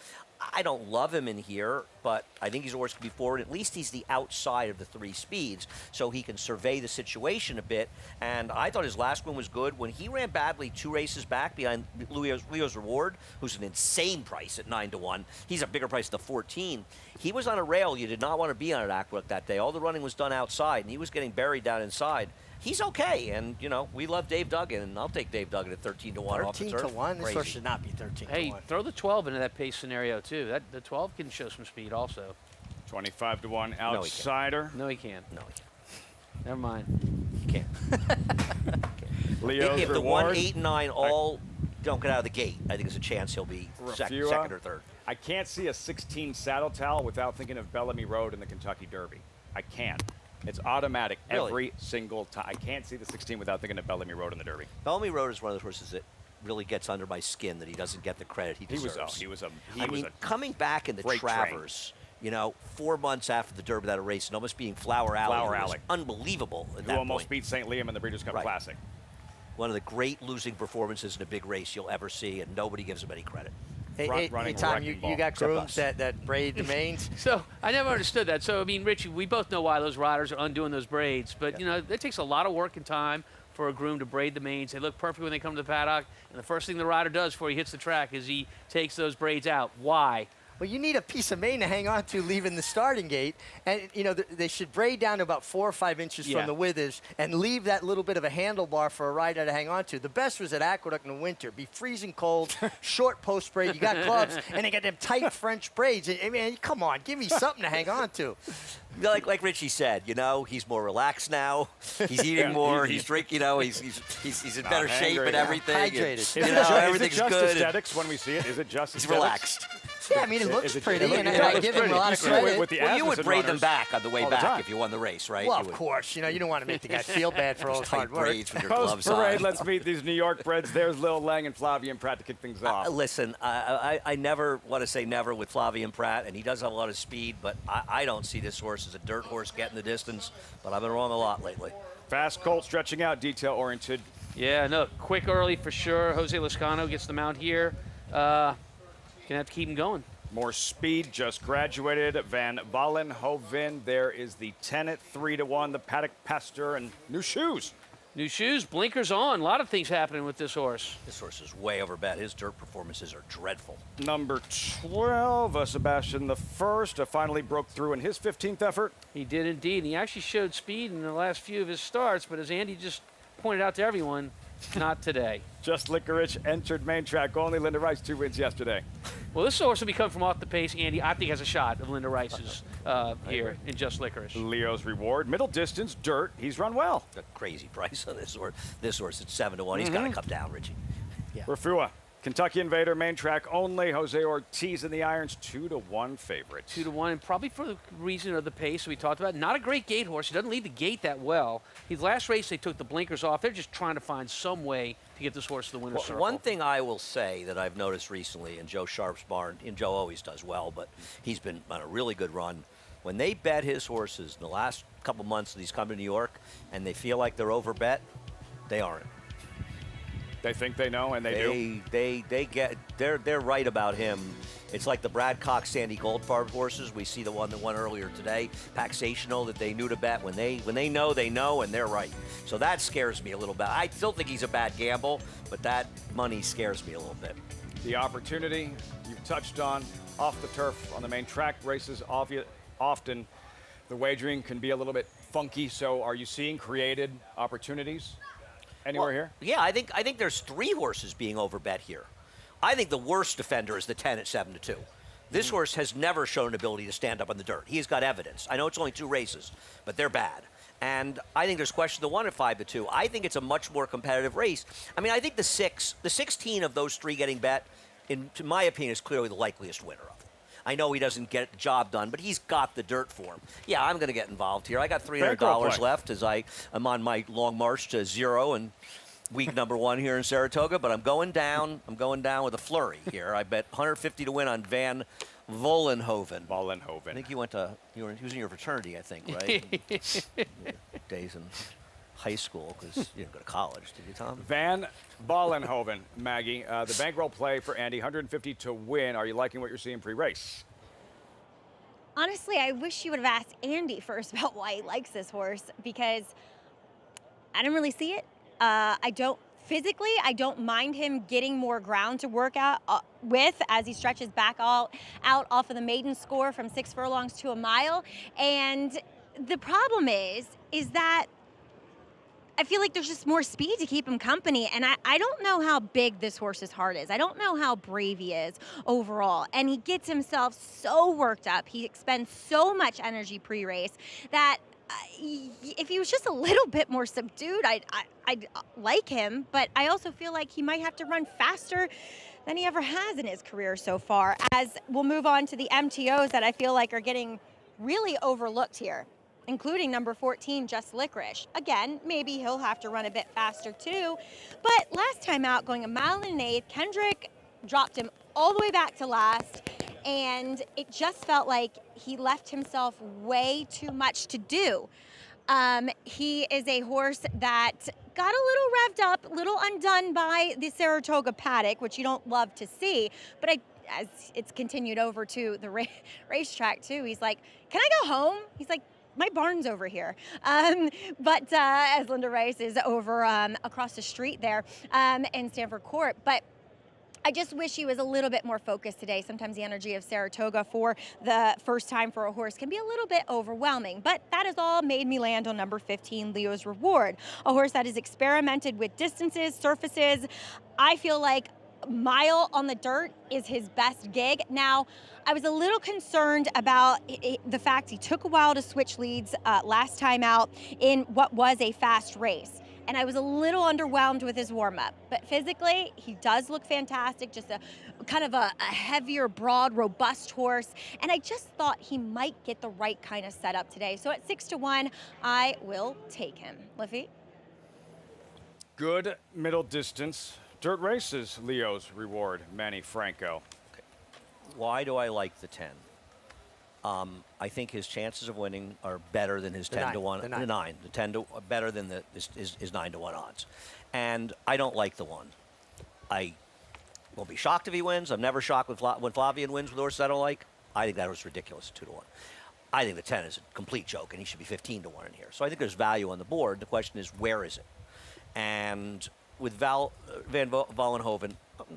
I don't love him in here, but I think he's a horse to be forward. At least he's the outside of the 3 speeds, so he can survey the situation a bit. And I thought his last win was good. When he ran badly 2 races back behind Leo's Reward, who's an insane price at 9-1, he's a bigger price than the 14. He was on a rail you did not want to be on at Aqueduct that day. All the running was done outside, and he was getting buried down inside. He's okay, and we love Dave Duggan, and I'll take Dave Duggan at 13-1 off the turf. 13-1? This horse should not be 13-1. Hey, throw the 12 into that pace scenario too. The 12 can show some speed also. 25-1 outsider. No, he can't. No, he can't. Never mind. He can't. Leo's if the Reward. 1, 8, and 9 all don't get out of the gate, I think there's a chance he'll be second or third. I can't see a 16 saddle towel without thinking of Bellamy Road in the Kentucky Derby. I can't. It's automatic every single time. I can't see the 16 without thinking of Bellamy Road in the Derby. Bellamy Road is one of those horses that really gets under my skin that he doesn't get the credit he deserves. He was coming back in the Travers, 4 months after the Derby without a race and almost being Flower Alley. Was unbelievable at that Who almost point. beat St. Liam in the Breeders' Cup Classic. One of the great losing performances in a big race you'll ever see, and nobody gives him any credit. Hey, Tom, you got grooms that braid the manes? So I never understood that. So, I mean, Richie, we both know why those riders are undoing those braids. But, it takes a lot of work and time for a groom to braid the manes. They look perfect when they come to the paddock. And the first thing the rider does before he hits the track is he takes those braids out. Why? Well, you need a piece of mane to hang on to leaving the starting gate. And, they should braid down to about 4 or 5 inches from the withers and leave that little bit of a handlebar for a rider to hang on to. The best was at Aqueduct in the winter. Be freezing cold, short post braid. You got gloves, and they got them tight French braids. I mean, come on, give me something to hang on to. Like Richie said, he's more relaxed now. He's eating more. He's drinking. He's in better shape and everything. Hydrated. Everything's is it just good. aesthetics when we see it? Is it just He's aesthetics? relaxed. Yeah, I mean, it looks pretty, and I give him a lot of credit. Well, you would braid them back on the way back if you won the race, right? Well, of course. You don't want to make the guy feel bad for all his hard work. Braids with your gloves Post-parade, on. let's meet these New York breds. There's Lil Lang and Flavien Prat to kick things off. Listen, I never want to say never with Flavien Prat, and he does have a lot of speed, but I don't see this horse as a dirt horse getting the distance, but I've been wrong a lot lately. Fast colt stretching out, detail-oriented. Yeah, no, quick early for sure. Jose Lezcano gets the mount here. Gonna have to keep him going. More speed, just graduated. Van Vollenhoven. There is the 10 at 3-1. The Paddock Pastor and new shoes. New shoes, blinkers on. A lot of things happening with this horse. This horse is way over bet. His dirt performances are dreadful. Number 12, Sebastian the First, finally broke through in his 15th effort. He did indeed. He actually showed speed in the last few of his starts, but as Andy just pointed out to everyone, not today. Just Licorice entered main track only. Linda Rice, 2 wins yesterday. Well, this horse will be coming from off the pace. Andy, I think, has a shot of Linda Rice's here in Just Licorice. Leo's Reward, middle distance, dirt. He's run well. A crazy price on this horse. This horse at 7-1. He's got to come down, Richie. Yeah. Rafua, Kentucky Invader, main track only. Jose Ortiz in the irons, 2-1 favorite. 2-1, and probably for the reason of the pace we talked about. Not a great gate horse. He doesn't lead the gate that well. His last race, they took the blinkers off. They're just trying to find some way to get this horse to the winner's circle. One thing I will say that I've noticed recently in Joe Sharp's barn, and Joe always does well, but he's been on a really good run. When they bet his horses in the last couple months that he's come to New York and they feel like they're over bet, they aren't. They think they know, and they do. They're right about him. It's like the Brad Cox, Sandy Goldfarb horses. We see the one that won earlier today, Paxational, that they knew to bet. When they know, and they're right. So that scares me a little bit. I still think he's a bad gamble, but that money scares me a little bit. The opportunity you've touched on off the turf on the main track races, often the wagering can be a little bit funky. So are you seeing created opportunities anywhere here? Yeah, I think there's 3 horses being overbet here. I think the worst defender is the 10 at 7-2. This horse has never shown an ability to stand up on the dirt. He's got evidence. I know it's only 2 races, but they're bad. And I think there's question the 1 at 5-2. I think it's a much more competitive race. I mean, I think the 16 of those 3 getting bet, in my opinion, is clearly the likeliest winner of them. I know he doesn't get the job done, but he's got the dirt for him. Yeah, I'm going to get involved here. I got $300 left as I am on my long march to 0 and week number 1 here in Saratoga, but I'm going down. I'm going down with a flurry here. I bet 150 to win on Van Vollenhoven. I think he was in your fraternity, I think, right? Days in high school, because you didn't go to college, did you, Tom? Van Vollenhoven, Maggie. The bankroll play for Andy, 150 to win. Are you liking what you're seeing pre-race? Honestly, I wish you would have asked Andy first about why he likes this horse, because I didn't really see it. I don't mind him getting more ground to work out with as he stretches back out off of the maiden score from 6 furlongs to a mile. And the problem is that I feel like there's just more speed to keep him company, and I don't know how big this horse's heart is. I don't know how brave he is overall, and he gets himself so worked up. He expends so much energy pre-race that if he was just a little bit more subdued, I'd like him, but I also feel like he might have to run faster than he ever has in his career so far. As we'll move on to the MTOs that I feel like are getting really overlooked here, including number 14, Just Licorice. Again, maybe he'll have to run a bit faster too, but last time out, going 1.1 miles, Kendrick dropped him all the way back to last, and it just felt like he left himself way too much to do. He is a horse that got a little revved up, a little undone by the Saratoga Paddock, which you don't love to see, but as it's continued over to the racetrack too, he's like, can I go home? He's like, my barn's over here. But as Linda Rice is over across the street there in Stanford Court. But I just wish he was a little bit more focused today. Sometimes the energy of Saratoga for the first time for a horse can be a little bit overwhelming, but that has all made me land on number 15, Leo's Reward, a horse that has experimented with distances, surfaces. I feel like mile on the dirt is his best gig. Now, I was a little concerned about the fact he took a while to switch leads last time out in what was a fast race. And I was a little underwhelmed with his warm-up. But physically, he does look fantastic, just a kind of a heavier, broad, robust horse. And I just thought he might get the right kind of setup today. So at 6-1, I will take him. Liffy? Good middle distance. Dirt races, Leo's Reward, Manny Franco. Why do I like the 10? I think his chances of winning are better than his 10 to 1. The 9. The 10 to better than his 9 to 1 odds. And I don't like the 1. I won't be shocked if he wins. I'm never shocked when Flavien wins with horses I don't like. I think that was ridiculous, 2 to 1. I think the 10 is a complete joke, and he should be 15 to 1 in here. So I think there's value on the board. The question is, where is it? And with Van Vollenhoven,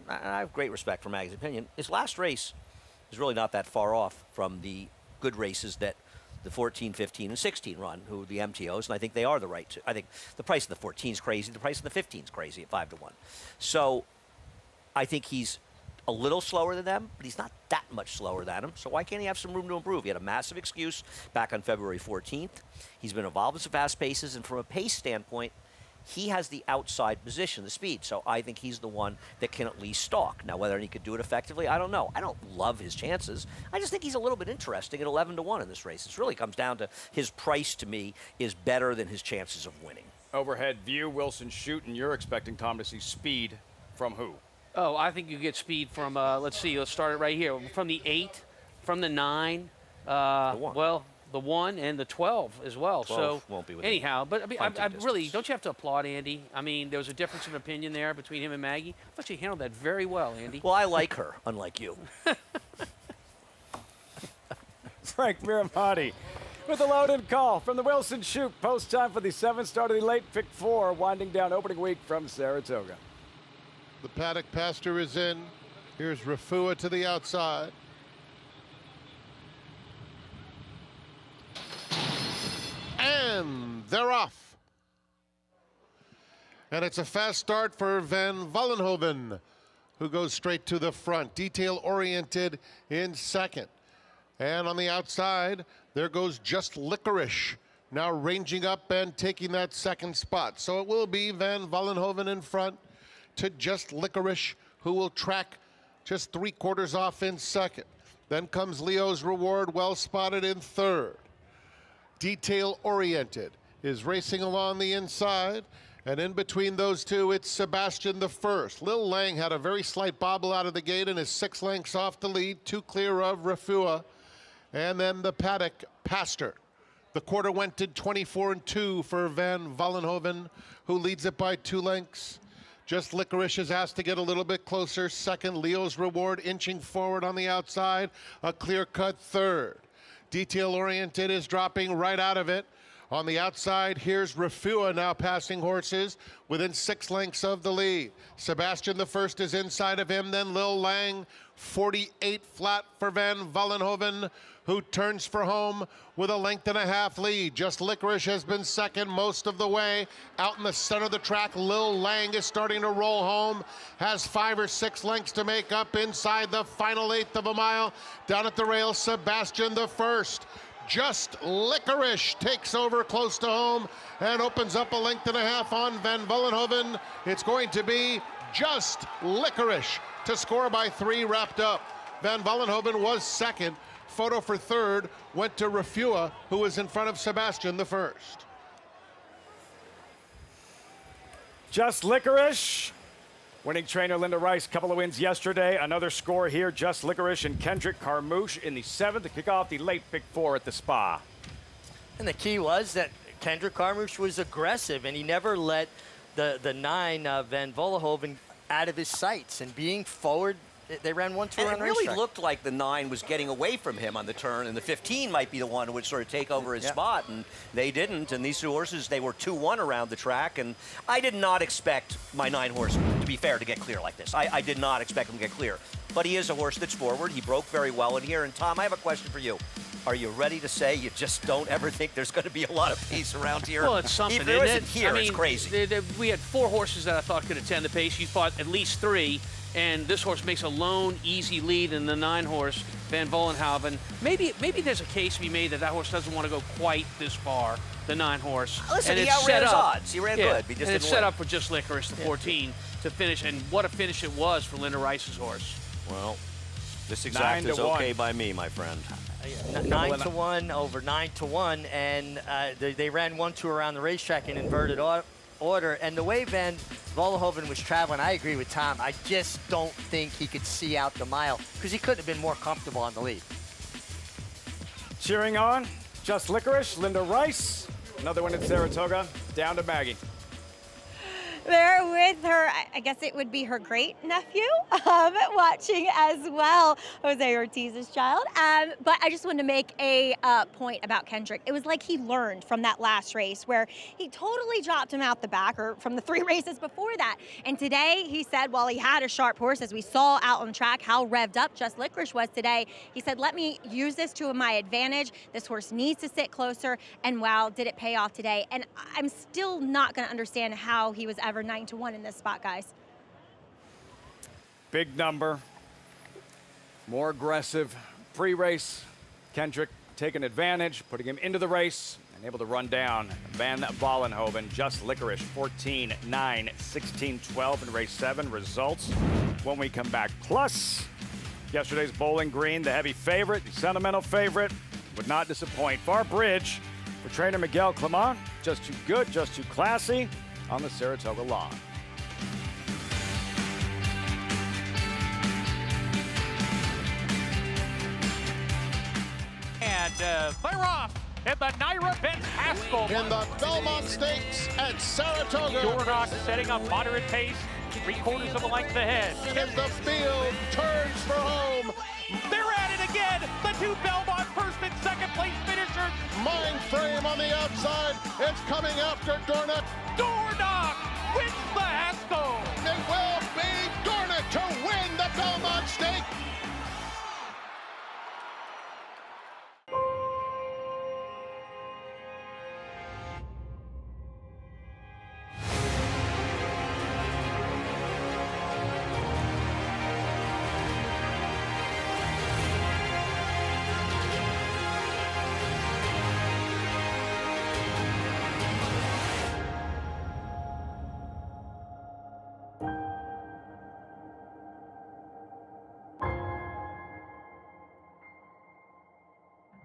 I have great respect for Maggie's opinion. His last race is really not that far off from the good races that the 14, 15, and 16 run, who the MTOs, and I think they are the right to. I think the price of the 14 is crazy. The price of the 15 is crazy at 5 to 1. So I think he's a little slower than them, but he's not that much slower than them. So why can't he have some room to improve? He had a massive excuse back on February 14th. He's been involved in some fast paces, and from a pace standpoint, he has the outside position, the speed. So I think he's the one that can at least stalk. Now, whether he could do it effectively, I don't know. I don't love his chances. I just think he's a little bit interesting at 11 to 1 in this race. It really comes down to his price, to me, is better than his chances of winning. Overhead view, Wilson shooting. You're expecting, Tom, to see speed from who? Oh, I think you get speed from, let's start it right here. From the 8, from the 9, well, the 1 and the 12 as well. 12 so won't be with anyhow, him. but I really, don't you have to applaud Andy? I mean, there was a difference of opinion there between him and Maggie. I thought you handled that very well, Andy. Well, I like her, unlike you. Frank Miramati with a loaded call from the Wilson Shoot. Post time for the 7th start of the late pick 4, winding down opening week from Saratoga. The Paddock pasture is in. Here's Rafua to the outside. And they're off. And it's a fast start for Van Vollenhoven, who goes straight to the front. Detail-oriented in second. And on the outside, there goes Just Licorice, now ranging up and taking that second spot. So it will be Van Vollenhoven in front to Just Licorice, who will track just 3/4 off in second. Then comes Leo's Reward, well spotted in third. Detail-oriented is racing along the inside, and in between those two, it's Sebastian the First. Lil Lang had a very slight bobble out of the gate and is 6 lengths off the lead, 2 clear of Rafua, and then the Paddock Pastor. The quarter went to 24-2 for Van Vollenhoven, who leads it by 2 lengths. Just Licorice is asked to get a little bit closer. Second, Leo's Reward inching forward on the outside. A clear-cut third. Detail-oriented is dropping right out of it. On the outside, here's Rafua now passing horses within 6 lengths of the lead. Sebastian the First is inside of him, then Lil Lang. 48 flat for Van Vollenhoven, who turns for home with a 1.5 length lead. Just Licorice has been second most of the way. Out in the center of the track, Lil Lang is starting to roll home. Has 5 or 6 lengths to make up inside the final 1/8 of a mile. Down at the rail, Sebastian the First. Just Licorice takes over close to home and opens up a 1.5 lengths on Van Vollenhoven. It's going to be Just Licorice to score by 3 wrapped up. Van Vollenhoven was second. Photo for third went to Rafua, who was in front of Sebastian the First. Just Licorice. Winning trainer Linda Rice, couple of wins yesterday. Another score here, Just Licorice and Kendrick Carmouche in the 7th to kick off the late pick 4 at the Spa. And the key was that Kendrick Carmouche was aggressive, and he never let the 9 Van Vollenhoven out of his sights. And being forward, they ran 1-2 and on it really racetrack. looked like the 9 was getting away from him on the turn, and the 15 might be the one who would sort of take over his spot, and they didn't. And these 2 horses, they were 2-1 around the track, and I did not expect my 9 horse, to be fair, to get clear like this. I did not expect him to get clear. But he is a horse that's forward. He broke very well in here. And Tom, I have a question for you. Are you ready to say you just don't ever think there's going to be a lot of pace around here? Well, it's something, If there isn't isn't it? here, I mean, it's crazy. We had 4 horses that I thought could attend the pace. You thought at least 3. And this horse makes a lone, easy lead in the 9 horse, Van Vollenhoven. Maybe there's a case to be made that horse doesn't want to go quite this far, the 9 horse. Listen, and he it's outran set his up. odds. He ran good. He just and it's didn't set win. up for Just Licorice, the 14, to finish. And what a finish it was for Linda Rice's horse. Well, this exact is 9-1. okay by me, my friend. 9-1 over 9-1, and they ran 1-2 around the racetrack in inverted order. And the way Van Vollenhoven was traveling, I agree with Tom. I just don't think he could see out the mile because he couldn't have been more comfortable on the lead. Cheering on, Just Licorice, Linda Rice. Another one in Saratoga, down to Maggie. There with her, I guess it would be her great nephew, watching as well, Jose Ortiz's child. But I just wanted to make a point about Kendrick. It was like he learned from that last race where he totally dropped him out the back, or from the 3 races before that. And today he said, while he had a sharp horse, as we saw out on track, how revved up Just Licorice was today, he said, let me use this to my advantage. This horse needs to sit closer. And wow, did it pay off today. And I'm still not going to understand how he was ever 9-1 in this spot, guys. Big number, more aggressive. Pre-race, Kendrick taking advantage, putting him into the race, and able to run down Van Vollenhoven. Just Licorice, 14, 9, 16, 12 in race 7. Results when we come back. Plus, yesterday's Bowling Green, the heavy favorite, the sentimental favorite, would not disappoint. Far Bridge for trainer Miguel Clement, just too good, just too classy on the Saratoga lawn. And they're off in the Naira Benz Haskell. In the Belmont Stakes at Saratoga. Dornock setting up moderate pace, 3/4 of a length ahead. As the field turns for home. They're at it again. The 2 Belmont first and second place finishers. Mind Frame on the outside. It's coming after Dornock. Dornock wins the Haskell. It will be Dornock to win the Belmont Stake.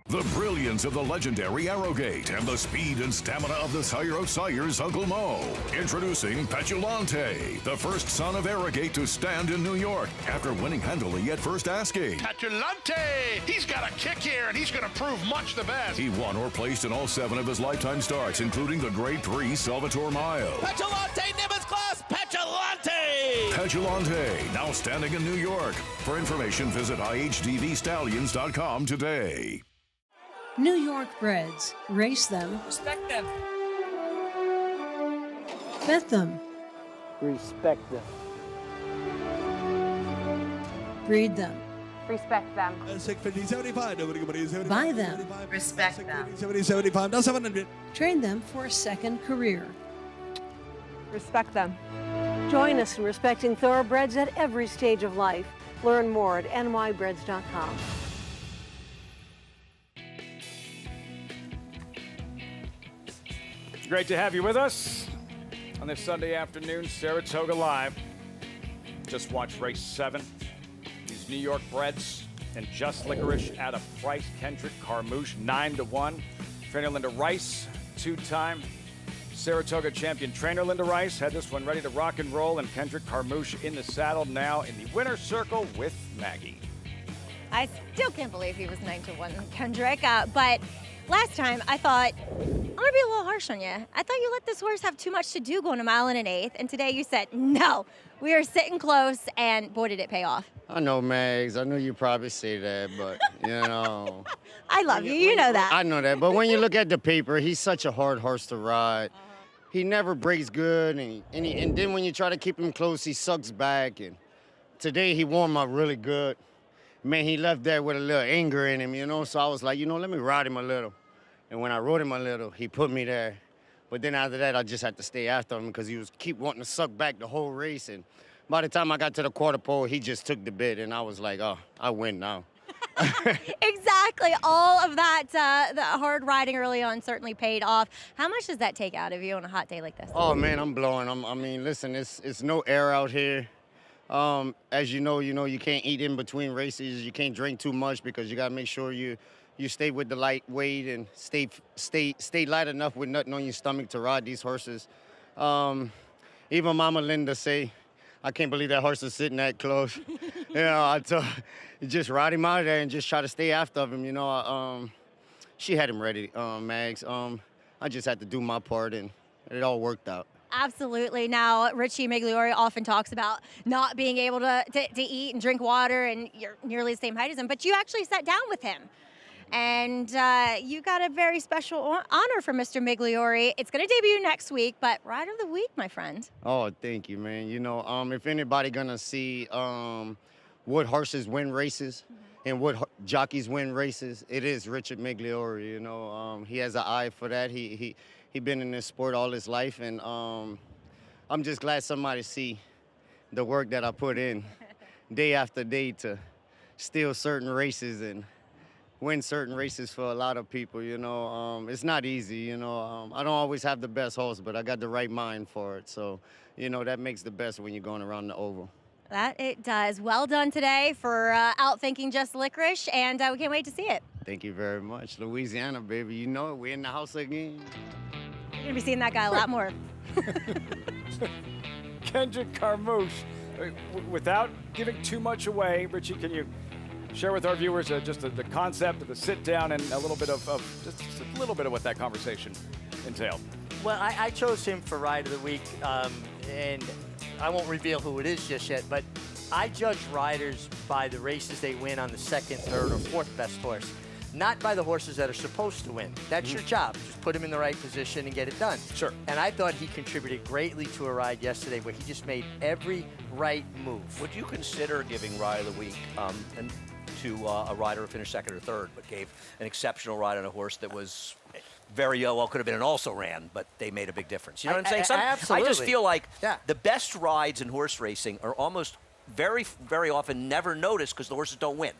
The brilliance of the legendary Arrowgate and the speed and stamina of the sire of sires, Uncle Mo. Introducing Petulante, the first son of Arrowgate to stand in New York after winning handily at first asking. Petulante, he's got a kick here, and he's going to prove much the best. He won or placed in all 7 of his lifetime starts, including the Grade 3 Salvatore Mile. Petulante, Nimbus class, Petulante! Petulante, now standing in New York. For information, visit IHDVStallions.com today. New York breds. Race them. Respect them. Bet them. Respect them. Breed them. Respect them. Buy them. Respect them. Train them for a second career. Respect them. Join us in respecting thoroughbreds at every stage of life. Learn more at nybreds.com. Great to have you with us on this Sunday afternoon, Saratoga Live. Just watched race 7. These New York breds and Just Licorice at a price. Kendrick Carmouche, 9-1. Trainer Linda Rice, 2-time Saratoga champion. Trainer Linda Rice had this one ready to rock and roll, and Kendrick Carmouche in the saddle now in the winner's circle with Maggie. I still can't believe he was 9-1, Kendrick. But last time I thought, I'm gonna be a little harsh on you. I thought you let this horse have too much to do going a mile and an eighth, and today you said, no, we are sitting close, and boy, did it pay off. I know, Mags. I knew you'd probably say that, but, you know. I love you. You know that. I know that, but when you look at the paper, he's such a hard horse to ride. He never breaks good, and then when you try to keep him close, he sucks back. And today he warmed up really good. Man, he left there with a little anger in him, you know, so I was like, you know, let me ride him a little. And when I rode him a little, he put me there. But then after that, I just had to stay after him because he was keep wanting to suck back the whole race. And by the time I got to the quarter pole, he just took the bit, and I was like, oh, I win now. Exactly. All of that, the hard riding early on certainly paid off. How much does that take out of you on a hot day like this? Oh, man, I'm blowing. I mean, listen, it's no air out here. As you know, you can't eat in between races. You can't drink too much because you got to make sure you stay with the light weight and stay light enough with nothing on your stomach to ride these horses. Even Mama Linda say, I can't believe that horse is sitting that close. You know, I told just ride him out of there and just try to stay after him. You know, she had him ready, Mags. I just had to do my part, and it all worked out. Absolutely. Now, Richie Migliore often talks about not being able to eat and drink water, and you're nearly the same height as him, but you actually sat down with him. And you got a very special honor from Mr. Migliore. It's going to debut next week, but Rider of the Week, my friend. Oh, thank you, man. You know, if anybody gonna see what horses win races and what jockeys win races, it is Richard Migliore. You know, he has an eye for that. He been in this sport all his life, and I'm just glad somebody see the work that I put in day after day to steal certain races and win certain races for a lot of people. You know, it's not easy. You know, I don't always have the best horse, but I got the right mind for it. So, you know, that makes the best when you're going around the oval. That it does. Well done today for outthinking Just Licorice, and we can't wait to see it. Thank you very much. Louisiana, baby. You know it. We're in the house again. You're going to be seeing that guy a lot more. Kendrick Carmouche. Without giving too much away, Richie, can you share with our viewers just the concept of the sit down and a little bit of just a little bit of what that conversation entailed? Well, I chose him for Ride of the Week, and I won't reveal who it is just yet, but I judge riders by the races they win on the second, third, or fourth best horse, not by the horses that are supposed to win. That's your job. Just put him in the right position and get it done. Sure. And I thought he contributed greatly to a ride yesterday where he just made every right move. Would you consider giving Ride of the Week to a rider who finished second or third, but gave an exceptional ride on a horse that was very well, could have been an also ran, but they made a big difference. You know what I'm saying? Absolutely. I just feel like the best rides in horse racing are almost very, very often never noticed because the horses don't win.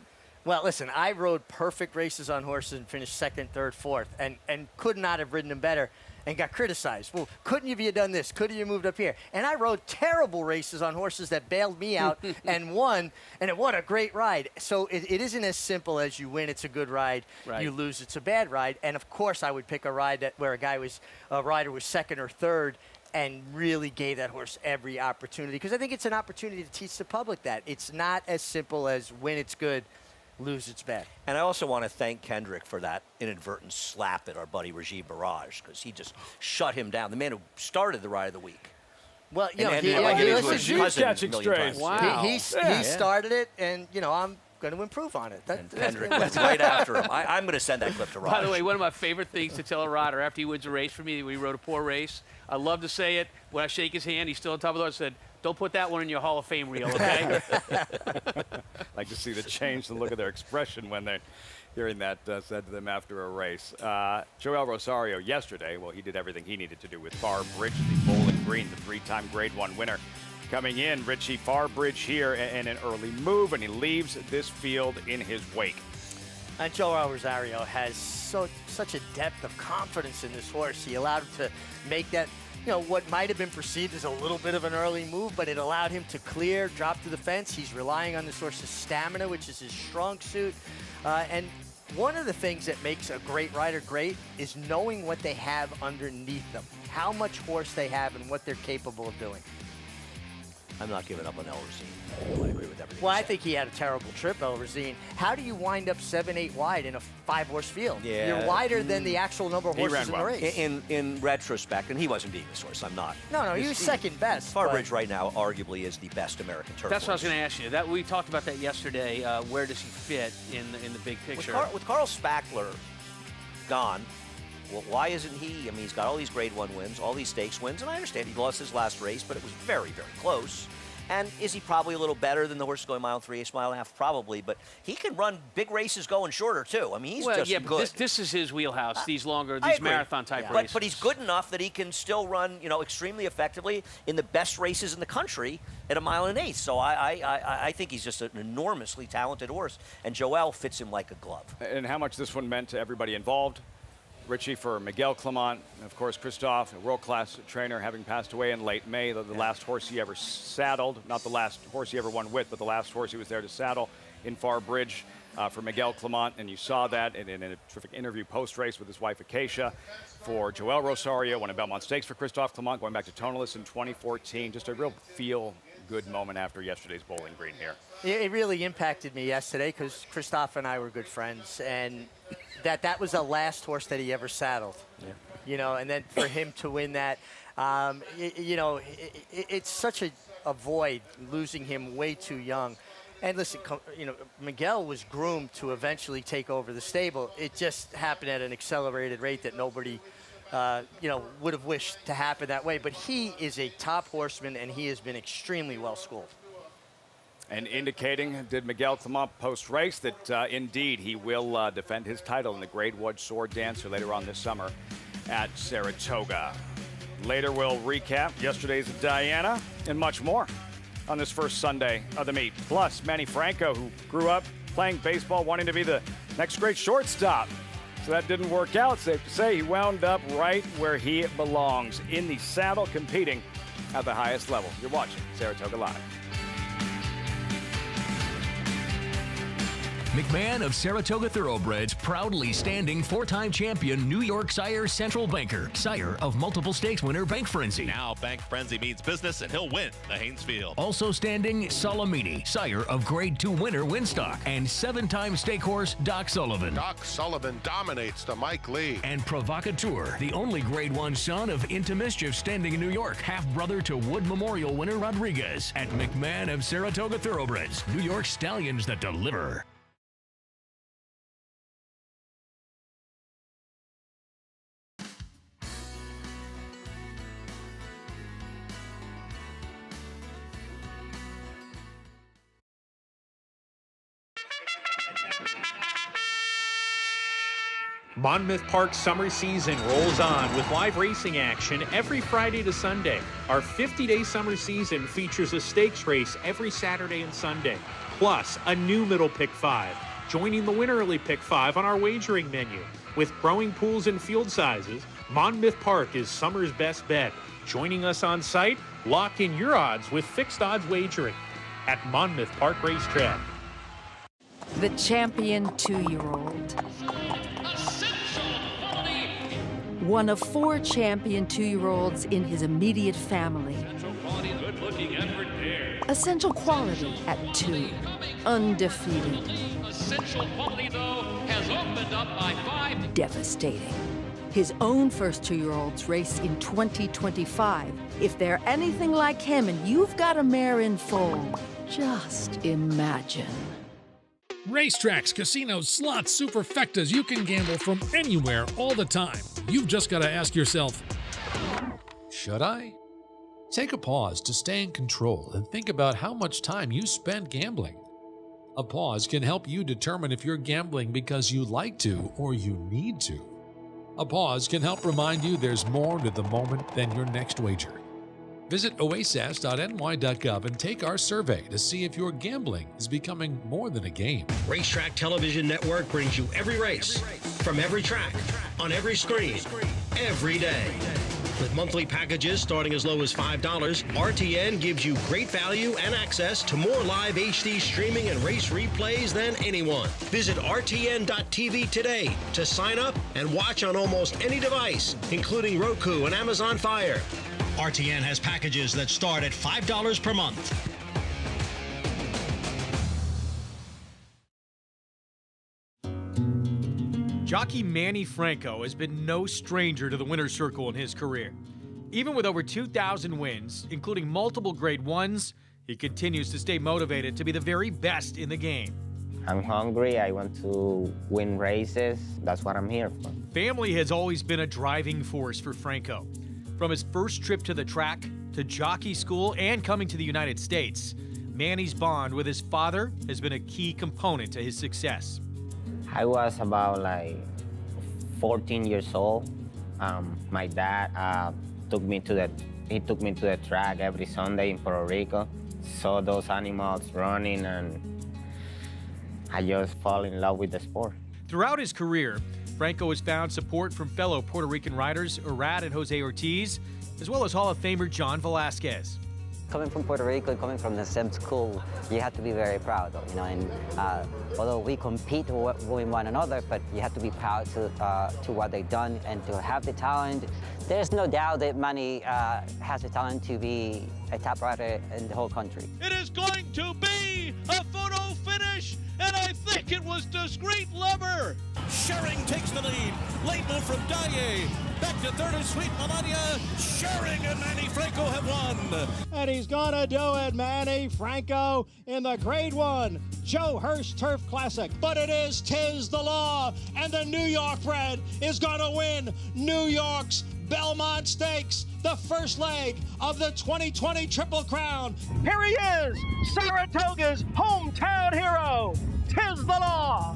Well, listen, I rode perfect races on horses and finished second, third, fourth, and could not have ridden them better and got criticized. Well, couldn't you have done this? Couldn't you have moved up here? And I rode terrible races on horses that bailed me out and won, and what a great ride. So it isn't as simple as you win, it's a good ride. Right. You lose, it's a bad ride. And, of course, I would pick a ride where a rider was second or third and really gave that horse every opportunity, because I think it's an opportunity to teach the public that. It's not as simple as win, it's good, lose, it's bad. And I also want to thank Kendrick for that inadvertent slap at our buddy Rajiv Barrage, because he just shut him down. The man who started the Ride of the Week. Well, you know, he started it, and, you know, I'm going to improve on it. Kendrick went right after him. I'm going to send that clip to Raj. By the way, one of my favorite things to tell a rider after he wins a race for me, when he rode a poor race, I love to say it. When I shake his hand, he's still on top of the horse, I said, don't put that one in your Hall of Fame reel, okay? Like to see the change, the look of their expression when they're hearing that said to them after a race. Joel Rosario yesterday, well, he did everything he needed to do with Farbridge, the Bowling Green, the three-time Grade 1 winner. Coming in, Richie Farbridge here in an early move, and he leaves this field in his wake. And Joel Rosario has such a depth of confidence in this horse. He allowed him to make that, you know, what might have been perceived as a little bit of an early move, but it allowed him to clear, drop to the fence. He's relying on this horse's stamina, which is his strong suit. And one of the things that makes a great rider great is knowing what they have underneath them, how much horse they have and what they're capable of doing. I'm not giving up on El Razine. I agree with everything. Well, I think he had a terrible trip, El Razine. How do you wind up 7-8 wide in a 5-horse field? Yeah. You're wider than the actual number of horses in the race. In retrospect, and he wasn't beating this horse, I'm not. No, he was second best. Farbridge right now arguably is the best American turf That's horse. what I was going to ask you. That we talked about that yesterday. Where does he fit in the big picture? With Carl Spackler gone, well, why isn't he? I mean, he's got all these Grade 1 wins, all these stakes wins, and I understand he lost his last race, but it was very, very close. And is he probably a little better than the horse going mile 3/8, mile and a half? Probably, but he can run big races going shorter too. I mean, he's just good. But this is his wheelhouse. These marathon type races. But he's good enough that he can still run, you know, extremely effectively in the best races in the country at 1 1/8. So I think he's just an enormously talented horse, and Joel fits him like a glove. And how much this one meant to everybody involved. Richie, for Miguel Clement, and of course Christophe, a world-class trainer, having passed away in late May. The last horse he ever saddled, not the last horse he ever won with, but the last horse he was there to saddle in Farbridge for Miguel Clement. And you saw that in a terrific interview post-race with his wife Acacia. For Joel Rosario, won a Belmont Stakes for Christophe Clement, going back to Tonalist in 2014. Just a real feel-good moment after yesterday's Bowling Green here. It really impacted me yesterday because Christophe and I were good friends, and that was the last horse that he ever saddled. Yeah. You know, and then for him to win that, it's such a void, losing him way too young. And listen, you know, Miguel was groomed to eventually take over the stable. It just happened at an accelerated rate that nobody, you know, would have wished to happen that way. But he is a top horseman, and he has been extremely well schooled. And indicating, did Miguel Clement post-race, that indeed he will defend his title in the Grade 1 Sword Dancer later on this summer at Saratoga. Later, we'll recap yesterday's Diana and much more on this first Sunday of the meet. Plus, Manny Franco, who grew up playing baseball, wanting to be the next great shortstop. So that didn't work out. Safe to say he wound up right where he belongs, in the saddle, competing at the highest level. You're watching Saratoga Live. McMahon of Saratoga Thoroughbreds, proudly standing four-time champion New York sire Central Banker, sire of multiple stakes winner Bank Frenzy. Now Bank Frenzy means business, and he'll win the Haynesfield. Also standing Salamini, sire of Grade 2 winner Winstock, and seven-time stake horse Doc Sullivan. Doc Sullivan dominates to Mike Lee. And Provocateur, the only Grade 1 son of Into Mischief standing in New York, half-brother to Wood Memorial winner Rodriguez. At McMahon of Saratoga Thoroughbreds, New York stallions that deliver. Monmouth Park's summer season rolls on with live racing action every Friday to Sunday. Our 50-day summer season features a stakes race every Saturday and Sunday, plus a new Middle Pick 5, joining the Winterly Pick 5 on our wagering menu. With growing pools and field sizes, Monmouth Park is summer's best bet. Joining us on site, lock in your odds with fixed odds wagering at Monmouth Park Racetrack. The champion 2-year-old. One of 4 champion 2-year-olds in his immediate family. Essential quality at 2. Undefeated. Essential quality, though, has opened up by 5. Devastating. His own first 2-year-olds race in 2025. If they're anything like him and you've got a mare in foal, just imagine. Racetracks, casinos, slots, superfectas, you can gamble from anywhere all the time. You've just got to ask yourself, should I? Take a pause to stay in control and think about how much time you spend gambling. A pause can help you determine if you're gambling because you like to or you need to. A pause can help remind you there's more to the moment than your next wager. Visit oasis.ny.gov and take our survey to see if your gambling is becoming more than a game. Racetrack Television Network brings you every race, from every track, on every screen, every day. With monthly packages starting as low as $5, RTN gives you great value and access to more live HD streaming and race replays than anyone. Visit RTN.tv today to sign up and watch on almost any device, including Roku and Amazon Fire. RTN has packages that start at $5 per month. Jockey Manny Franco has been no stranger to the winner's circle in his career. Even with over 2,000 wins, including multiple Grade 1s, he continues to stay motivated to be the very best in the game. I'm hungry, I want to win races, that's what I'm here for. Family has always been a driving force for Franco. From his first trip to the track, to jockey school, and coming to the United States, Manny's bond with his father has been a key component to his success. I was about like 14 years old. My dad took me to the track every Sunday in Puerto Rico. Saw those animals running, and I just fall in love with the sport. Throughout his career, Franco has found support from fellow Puerto Rican riders Irad and Jose Ortiz, as well as Hall of Famer John Velasquez. Coming from Puerto Rico, coming from the same school, you have to be very proud, you know. And although we compete with one another, but you have to be proud to what they've done and to have the talent. There's no doubt that Manny has the talent to be a top rider in the whole country. It is going to be a photo finish, and I think it was discreet lever. Schering takes the lead. Late move from Dye. Back to third is Sweet Melania. Schering and Manny Franco have won. And he's gonna do it, Manny Franco, in the Grade 1 Joe Hurst Turf Classic. But it is Tiz the Law, and the New York bred is gonna win New York's Belmont Stakes, the first leg of the 2020 Triple Crown. Here he is, Saratoga's hometown hero, Tiz the Law.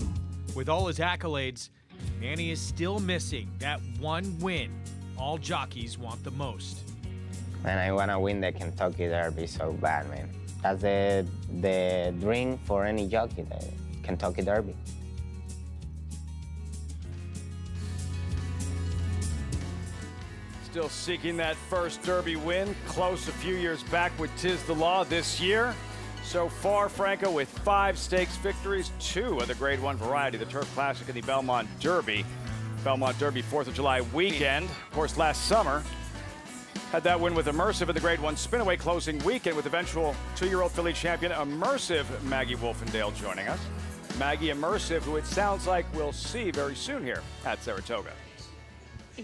With all his accolades, Manny is still missing that one win all jockeys want the most. And I want to win the Kentucky Derby so bad, man. That's the dream for any jockey, the Kentucky Derby. Still seeking that first Derby win, close a few years back with Tiz the Law this year. So far, Franco with 5 stakes victories, 2 of the Grade 1 variety, the Turf Classic and the Belmont Derby. Belmont Derby 4th of July weekend. Of course, last summer, had that win with Immersive in the Grade 1 Spinaway closing weekend with eventual 2-year-old filly champion Immersive Maggie Wolfendale joining us. Maggie Immersive, who it sounds like we'll see very soon here at Saratoga.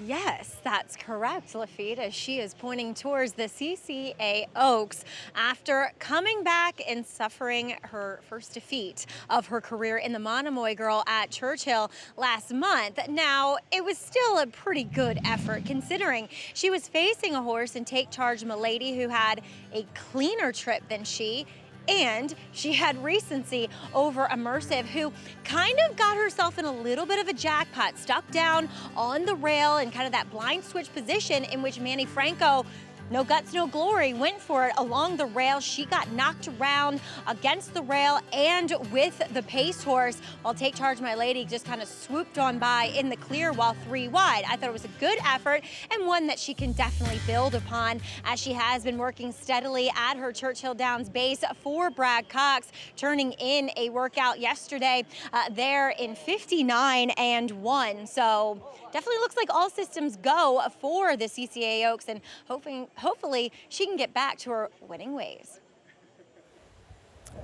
Yes, that's correct, Lafitte, as she is pointing towards the CCA Oaks after coming back and suffering her first defeat of her career in the Monomoy Girl at Churchill last month. Now, it was still a pretty good effort considering she was facing a horse in Take Charge Milady who had a cleaner trip than she. And she had recency over Immersive, who kind of got herself in a little bit of a jackpot, stuck down on the rail in kind of that blind switch position in which Manny Franco, no guts, no glory, went for it along the rail. She got knocked around against the rail and with the pace horse, while Take Charge My Lady just kind of swooped on by in the clear while 3 wide. I thought it was a good effort and one that she can definitely build upon, as she has been working steadily at her Churchill Downs base for Brad Cox, turning in a workout yesterday there in 59-1. So definitely looks like all systems go for the CCA Oaks, and hopefully she can get back to her winning ways.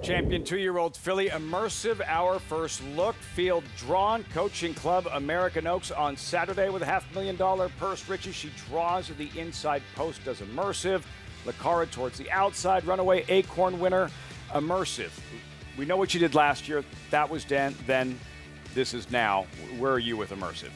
Champion 2-year-old filly Immersive, our first look. Field drawn. Coaching Club American Oaks on Saturday with a $500,000 purse. Richie, she draws the inside post, does Immersive. Lacara towards the outside. Runaway Acorn winner, Immersive. We know what she did last year. That was then. This is now. Where are you with Immersive?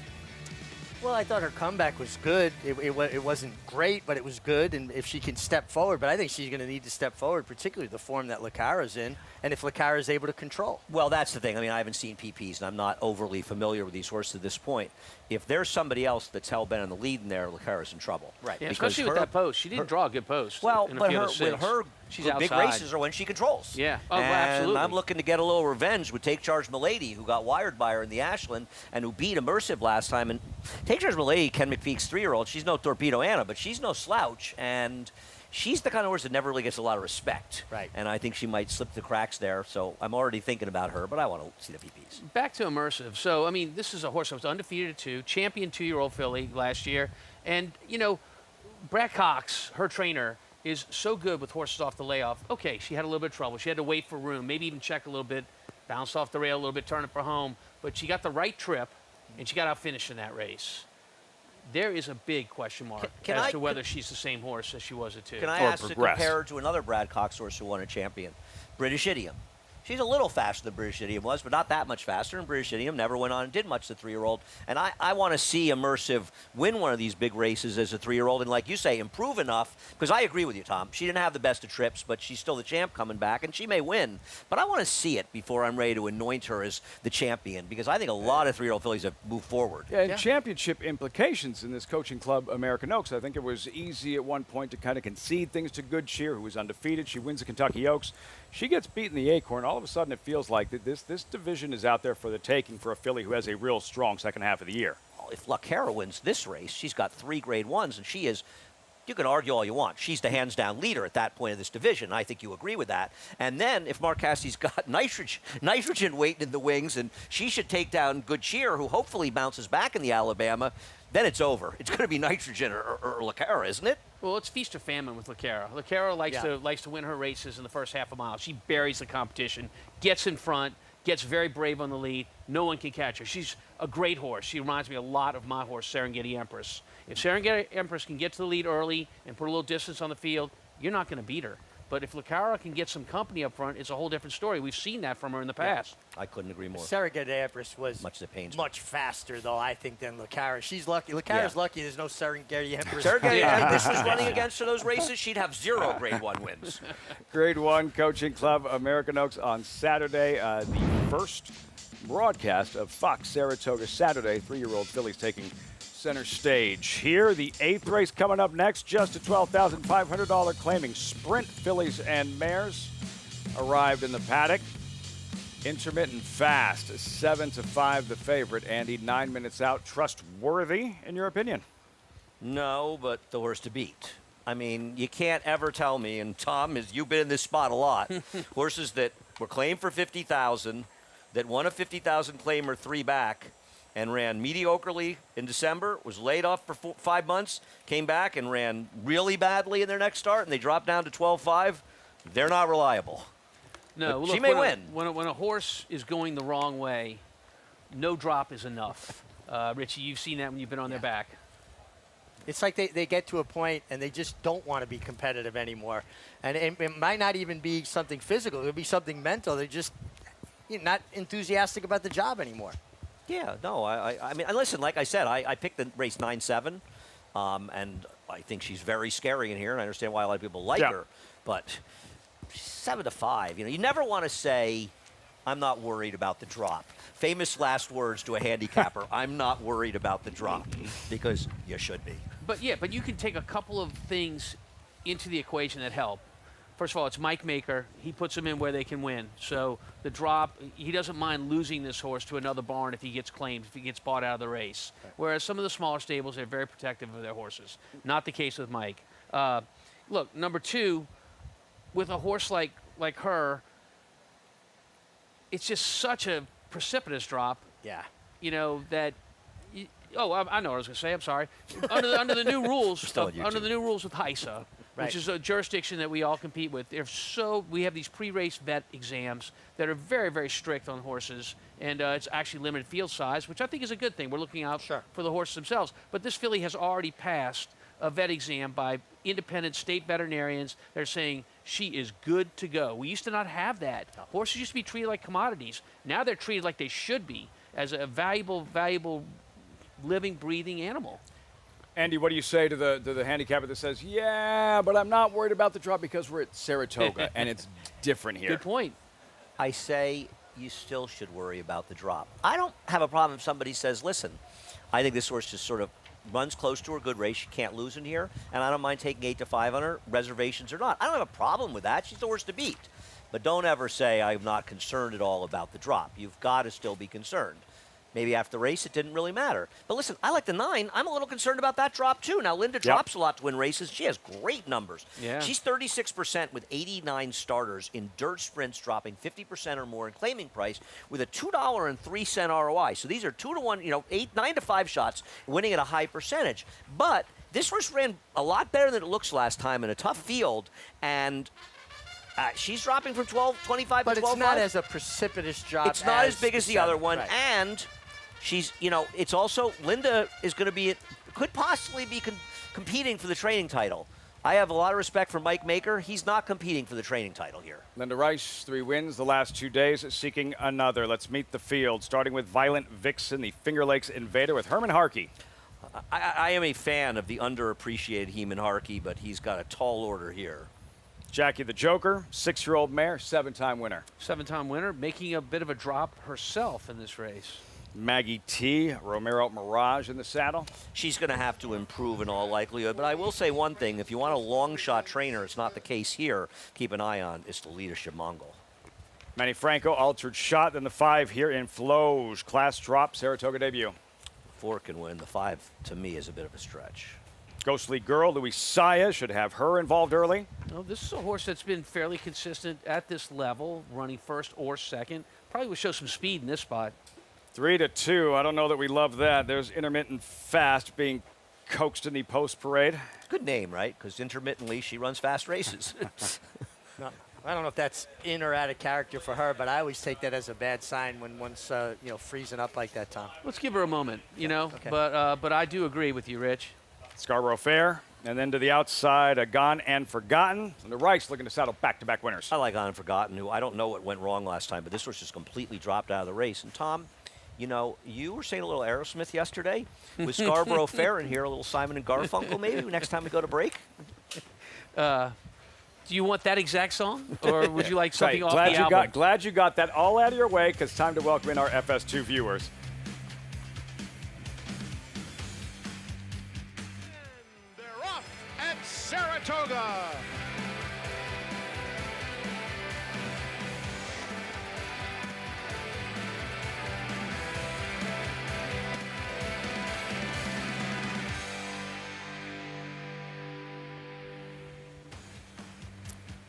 Well, I thought her comeback was good. It wasn't great, but it was good. And if she can step forward, but I think she's going to need to step forward, particularly the form that Lacara's in, and if Lacara's able to control. Well, that's the thing. I mean, I haven't seen PPs, and I'm not overly familiar with these horses at this point. If there's somebody else that's hell-bent on the lead in there, Lacara's in trouble. Right. Yeah, especially with that post. She didn't draw a good post. Well, in but with her she's big outside. races are when she controls. Yeah. Oh, and absolutely. I'm looking to get a little revenge with Take Charge Milady, who got wired by her in the Ashland and who beat Immersive last time. And Take Charge Milady, Ken McPeak's 3-year-old, she's no Torpedo Anna, but she's no slouch. And she's the kind of horse that never really gets a lot of respect. Right. And I think she might slip the cracks there. So I'm already thinking about her, but I want to see the PPs. Back to Immersive. So, I mean, this is a horse that was undefeated at 2, champion 2-year-old filly last year. And, you know, Brad Cox, her trainer, is so good with horses off the layoff. Okay, she had a little bit of trouble. She had to wait for room, maybe even check a little bit, bounce off the rail a little bit, turn it for home. But she got the right trip, and she got out finished in that race. There is a big question mark as to whether she's the same horse as she was at 2. Can I ask to compare her to another Brad Cox horse who won a champion? British Idiom. She's a little faster than British Idiom was, but not that much faster. And British Idiom never went on and did much to the 3-year-old. And I want to see Immersive win one of these big races as a 3-year-old. And like you say, improve enough. Because I agree with you, Tom. She didn't have the best of trips, but she's still the champ coming back. And she may win. But I want to see it before I'm ready to anoint her as the champion. Because I think a lot of 3-year-old fillies have moved forward. Yeah, and championship implications in this Coaching Club American Oaks. I think it was easy at one point to kind of concede things to Good Cheer, who was undefeated. She wins the Kentucky Oaks. She gets beaten the Acorn. All of a sudden, it feels like that this division is out there for the taking for a filly who has a real strong second half of the year. Well, if Lacara wins this race, she's got 3 Grade 1s, and she is, you can argue all you want, she's the hands-down leader at that point of this division. I think you agree with that. And then if Mark Cassie's got nitrogen waiting in the wings, and she should take down Good Cheer, who hopefully bounces back in the Alabama, then it's over. It's going to be Nitrogen or Lecara, isn't it? Well, it's feast or famine with Lecara. Lecara likes to win her races in the first half a mile. She buries the competition, gets in front, gets very brave on the lead. No one can catch her. She's a great horse. She reminds me a lot of my horse, Serengeti Empress. If Serengeti Empress can get to the lead early and put a little distance on the field, you're not going to beat her. But if Lecara can get some company up front, it's a whole different story. We've seen that from her in the past. I couldn't agree more. Serengeti Empress was much faster, though, I think, than Lecara. She's lucky. Lecara's lucky there's no Serengeti Empress. Serengeti Empress was running against her those races, she'd have 0 Grade 1 wins. Grade 1 Coaching Club, American Oaks on Saturday. The first broadcast of Fox Saratoga Saturday. 3-year-old fillies taking center stage. Here, the 8th race coming up next. Just a $12,500 claiming sprint fillies and mares arrived in the paddock. Intermittent fast, 7-5 the favorite. Andy, 9 minutes out. Trustworthy, in your opinion? No, but the horse to beat. I mean, you can't ever tell me, and Tom, you've been in this spot a lot, horses that were claimed for $50,000, that won a $50,000 claimer 3 back, and ran mediocrely in December, was laid off for 5 months, came back and ran really badly in their next start, and they dropped down to 12-5. They're not reliable. No, but look, she may win. When a horse is going the wrong way, no drop is enough. Richie, you've seen that when you've been on their back. It's like they get to a point and they just don't want to be competitive anymore. And it might not even be something physical. It'll be something mental. They're just not enthusiastic about the job anymore. Yeah, no, I mean, listen, like I said, I picked the race 9-7, and I think she's very scary in here, and I understand why a lot of people like her, but 7-5, you never want to say, I'm not worried about the drop. Famous last words to a handicapper, I'm not worried about the drop, because you should be. But you can take a couple of things into the equation that help. First of all, it's Mike Maker. He puts them in where they can win. So the drop, he doesn't mind losing this horse to another barn if he gets claimed, if he gets bought out of the race. Whereas some of the smaller stables, they're very protective of their horses. Not the case with Mike. Look, number 2, with a horse like her, it's just such a precipitous drop. Yeah. That. I know what I was going to say. I'm sorry. Under the new rules, under the new rules with HISA. Right. Which is a jurisdiction that we all compete with. We have these pre-race vet exams that are very, very strict on horses, and it's actually limited field size, which I think is a good thing. We're looking out for the horses themselves. But this filly has already passed a vet exam by independent state veterinarians. They're saying she is good to go. We used to not have that. Horses used to be treated like commodities. Now they're treated like they should be, as a valuable, living, breathing animal. Andy, what do you say to the handicapper that says, yeah, but I'm not worried about the drop because we're at Saratoga and it's different here? Good point. I say you still should worry about the drop. I don't have a problem if somebody says, listen, I think this horse just sort of runs close to a good race. She can't lose in here, and I don't mind taking 8-5 on her, reservations or not. I don't have a problem with that. She's the horse to beat. But don't ever say I'm not concerned at all about the drop. You've got to still be concerned. Maybe after the race, it didn't really matter. But listen, I like the 9. I'm a little concerned about that drop, too. Now, Linda drops a lot to win races. She has great numbers. Yeah. She's 36% with 89 starters in dirt sprints, dropping 50% or more in claiming price with a $2.03 ROI. So these are 2-1, 9-5 shots, winning at a high percentage. But this horse ran a lot better than it looks last time in a tough field, and she's dropping from 12.25 to 12.5. But it's not as a precipitous drop. It's not as big as the other one, right. and she's, it's also, Linda is going to could possibly be competing for the training title. I have a lot of respect for Mike Maker. He's not competing for the training title here. Linda Rice, 3 wins the last 2 days, seeking another. Let's meet the field, starting with Violent Vixen, the Finger Lakes Invader with Herman Harkey. I am a fan of the underappreciated Heman Harkey, but he's got a tall order here. Jackie the Joker, 6-year-old mare, 7-time winner. 7-time winner, making a bit of a drop herself in this race. Maggie T, Romero Mirage in the saddle. She's going to have to improve in all likelihood, but I will say one thing. If you want a long shot trainer, it's not the case here. Keep an eye on is the Leadership Mongol. Manny Franco, altered shot, then the 5 here in Floge. Class drop, Saratoga debut. 4 can win. The 5, to me, is a bit of a stretch. Ghostly Girl, Louis Saya, should have her involved early. Well, this is a horse that's been fairly consistent at this level, running first or second. Probably will show some speed in this spot. 3-2. I don't know that we love that. There's Intermittent Fast being coaxed in the post parade. Good name, right? Because intermittently she runs fast races. No, I don't know if that's in or out of character for her, but I always take that as a bad sign when one's freezing up like that, Tom. Let's give her a moment, Okay. But I do agree with you, Rich. Scarborough Fair, and then to the outside, Gone and Forgotten. And the Reichs looking to saddle back-to-back winners. I like Gone and Forgotten, who I don't know what went wrong last time, but this was just completely dropped out of the race. And Tom, you were saying a little Aerosmith yesterday. With Scarborough Fair in here, a little Simon and Garfunkel maybe next time we go to break? Do you want that exact song, or would you like something off the you album? glad you got that all out of your way, because time to welcome in our FS2 viewers. They're off at Saratoga.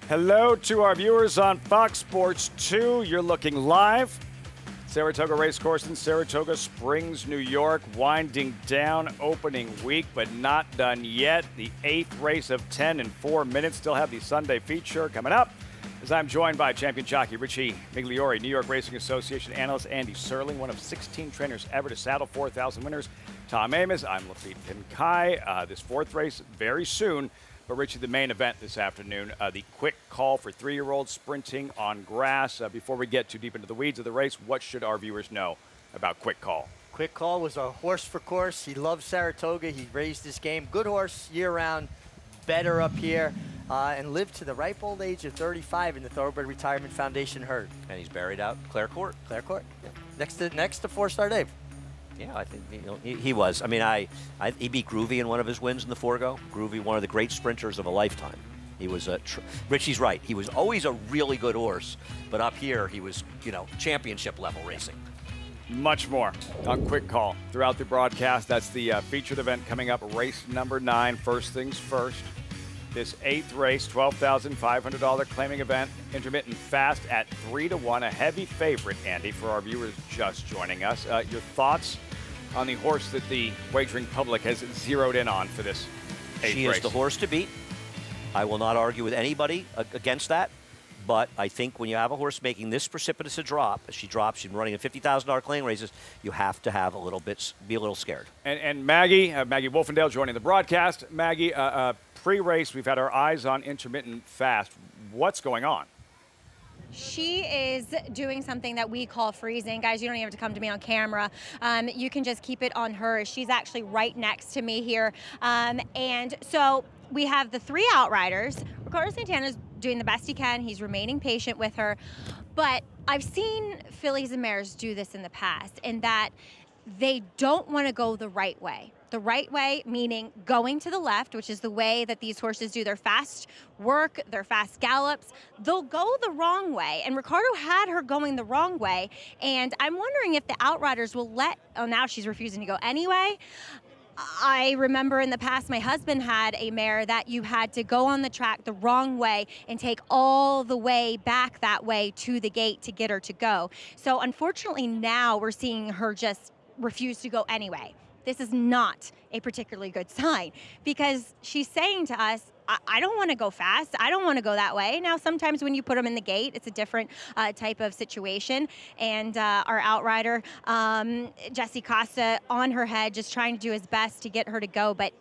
Hello to our viewers on Fox Sports 2. You're looking live. Saratoga Racecourse in Saratoga Springs, New York, winding down opening week, but not done yet. The 8th race of 10 in 4 minutes. Still have the Sunday feature coming up, as I'm joined by champion jockey Richie Migliore, New York Racing Association analyst Andy Serling, one of 16 trainers ever to saddle 4,000 winners. Tom Amos, I'm Lafitte Pinkai. This 4th race very soon. But Richie, the main event this afternoon, the quick call for 3-year-olds sprinting on grass. Before we get too deep into the weeds of the race, what should our viewers know about Quick Call? Quick Call was a horse for course. He loved Saratoga. He raised his game. Good horse year-round, better up here, and lived to the ripe old age of 35 in the Thoroughbred Retirement Foundation herd. And he's buried out Clare Court. Clare Court, yeah. Next to 4-Star Dave. Yeah, I think he was. I mean, he beat Groovy in one of his wins in the Forgo. Groovy, one of the great sprinters of a lifetime. He was Richie's right. He was always a really good horse, but up here he was, championship level racing. Much more on Quick Call throughout the broadcast. That's the featured event coming up, race number 9. First things first. This 8th race, $12,500 claiming event, Intermittent Fast at 3-1, a heavy favorite, Andy, for our viewers just joining us. Your thoughts on the horse that the wagering public has zeroed in on for this 8th race? She is the horse to beat. I will not argue with anybody against that, but I think when you have a horse making this precipitous a drop, as she drops, she's running in $50,000 claim races, you have to have be a little scared. And Maggie Wolfendale joining the broadcast. Maggie, pre-race, we've had our eyes on Intermittent Fast. What's going on? She is doing something that we call freezing. Guys, you don't even have to come to me on camera. You can just keep it on her. She's actually right next to me here. And so we have the 3 outriders. Ricardo Santana's doing the best he can. He's remaining patient with her. But I've seen fillies and mares do this in the past, in that they don't want to go the right way. The right way meaning going to the left, which is the way that these horses do their fast work, their fast gallops. They'll go the wrong way, and Ricardo had her going the wrong way, and I'm wondering if the outriders will now she's refusing to go anyway. I remember in the past my husband had a mare that you had to go on the track the wrong way and take all the way back that way to the gate to get her to go. So unfortunately now we're seeing her just refuse to go anyway. This is not a particularly good sign, because she's saying to us, I don't want to go fast. I don't want to go that way. Now, sometimes when you put them in the gate, it's a different type of situation. And our outrider, Jesse Costa, on her head, just trying to do his best to get her to go, but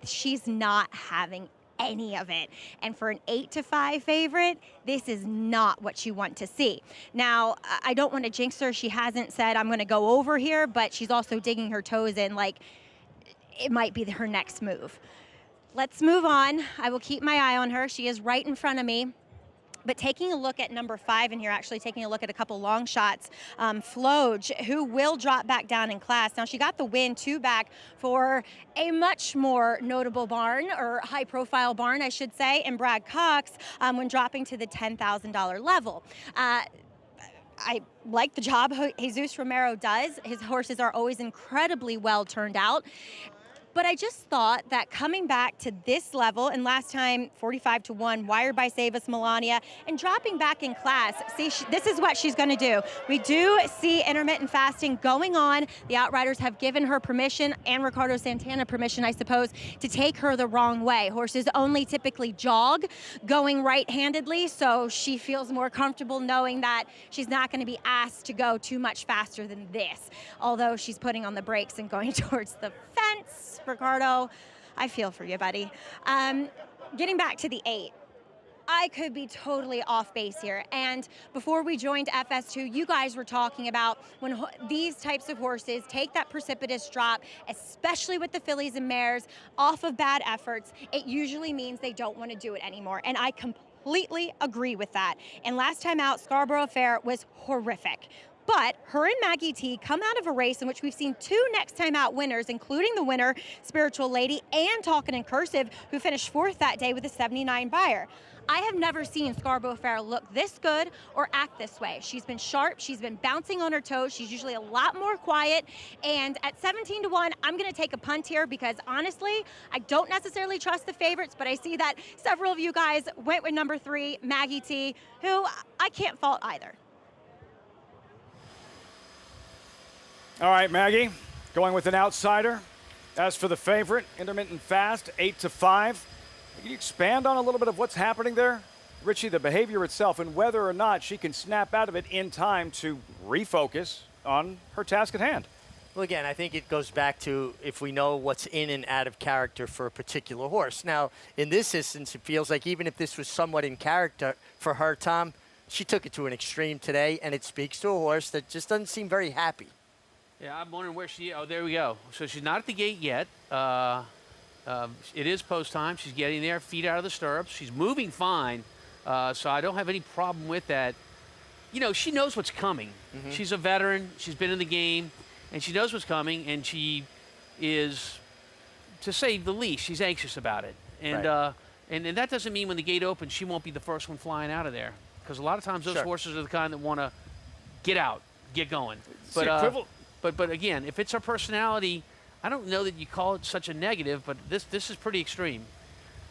she's not having any of it. And for an 8-5 favorite, this is not what you want to see. Now, I don't want to jinx her. She hasn't said, I'm going to go over here, but she's also digging her toes in like it might be her next move. Let's move on. I will keep my eye on her. She is right in front of me. But taking a look at number 5 in here, actually taking a look at a couple long shots, Floge, who will drop back down in class. Now, she got the win 2 back for a much more notable barn, or high-profile barn, I should say, and Brad Cox when dropping to the $10,000 level. I like the job Jesus Romero does. His horses are always incredibly well turned out. But I just thought that coming back to this level, and last time 45-1, wired by Savas Melania, and dropping back in class, see, this is what she's going to do. We do see intermittent fasting going on. The Outriders have given her permission, and Ricardo Santana permission, I suppose, to take her the wrong way. Horses only typically jog going right-handedly, so she feels more comfortable knowing that she's not going to be asked to go too much faster than this, although she's putting on the brakes and going towards the fence. Ricardo, I feel for you, buddy. Getting back to the 8. I could be totally off base here. And before we joined FS2, you guys were talking about when these types of horses take that precipitous drop, especially with the fillies and mares, off of bad efforts, it usually means they don't want to do it anymore. And I completely agree with that. And last time out, Scarborough Fair was horrific. But her and Maggie T come out of a race in which we've seen 2 next time out winners, including the winner, Spiritual Lady, and Talkin' in Cursive, who finished 4th that day with a 79 buyer. I have never seen Scarborough Fair look this good or act this way. She's been sharp, she's been bouncing on her toes, she's usually a lot more quiet, and at 17-1, I'm gonna take a punt here because honestly, I don't necessarily trust the favorites, but I see that several of you guys went with number 3, Maggie T, who I can't fault either. All right, Maggie, going with an outsider. As for the favorite, intermittent fast, 8-5. Can you expand on a little bit of what's happening there? Richie, the behavior itself and whether or not she can snap out of it in time to refocus on her task at hand. Well, again, I think it goes back to if we know what's in and out of character for a particular horse. Now, in this instance, it feels like even if this was somewhat in character for her, Tom, she took it to an extreme today, and it speaks to a horse that just doesn't seem very happy. Yeah, I'm wondering where she, oh, there we go. So she's not at the gate yet. It is post time. She's getting there, feet out of the stirrups. She's moving fine, so I don't have any problem with that. You know, she knows what's coming. Mm-hmm. She's a veteran. She's been in the game, and she knows what's coming, and she is, to say the least, she's anxious about it. And, right. And that doesn't mean when the gate opens, she won't be the first one flying out of there. Because a lot of times those horses are the kind that want to get out, get going. But again, if it's her personality, I don't know that you call it such a negative, but this is pretty extreme.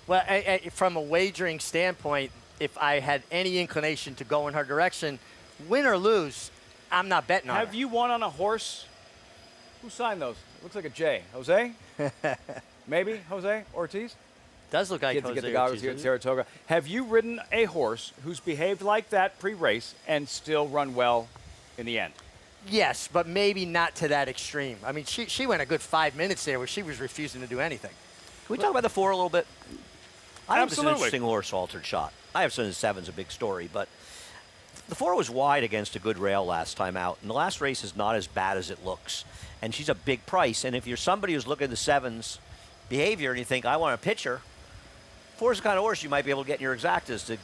Well, from a wagering standpoint, if I had any inclination to go in her direction, win or lose, I'm not betting on her. Have you won on a horse? Who signed those? Looks like a J. Jose? Maybe Jose Ortiz? Does look like Jose Get the Ortiz here at Saratoga. Have you ridden a horse who's behaved like that pre-race and still run well in the end? Yes, but maybe not to that extreme. I mean, she went a good 5 minutes there where she was refusing to do anything. Can we talk about the 4 a little bit? I think it's an Absolutely. interesting horse, Altered Shot. I have the 7's a big story, but the 4 was wide against a good rail last time out, and the last race is not as bad as it looks. And she's a big price, and if you're somebody who's looking at the 7's behavior and you think, I want to pitch her, 4's the kind of horse you might be able to get in your exactas to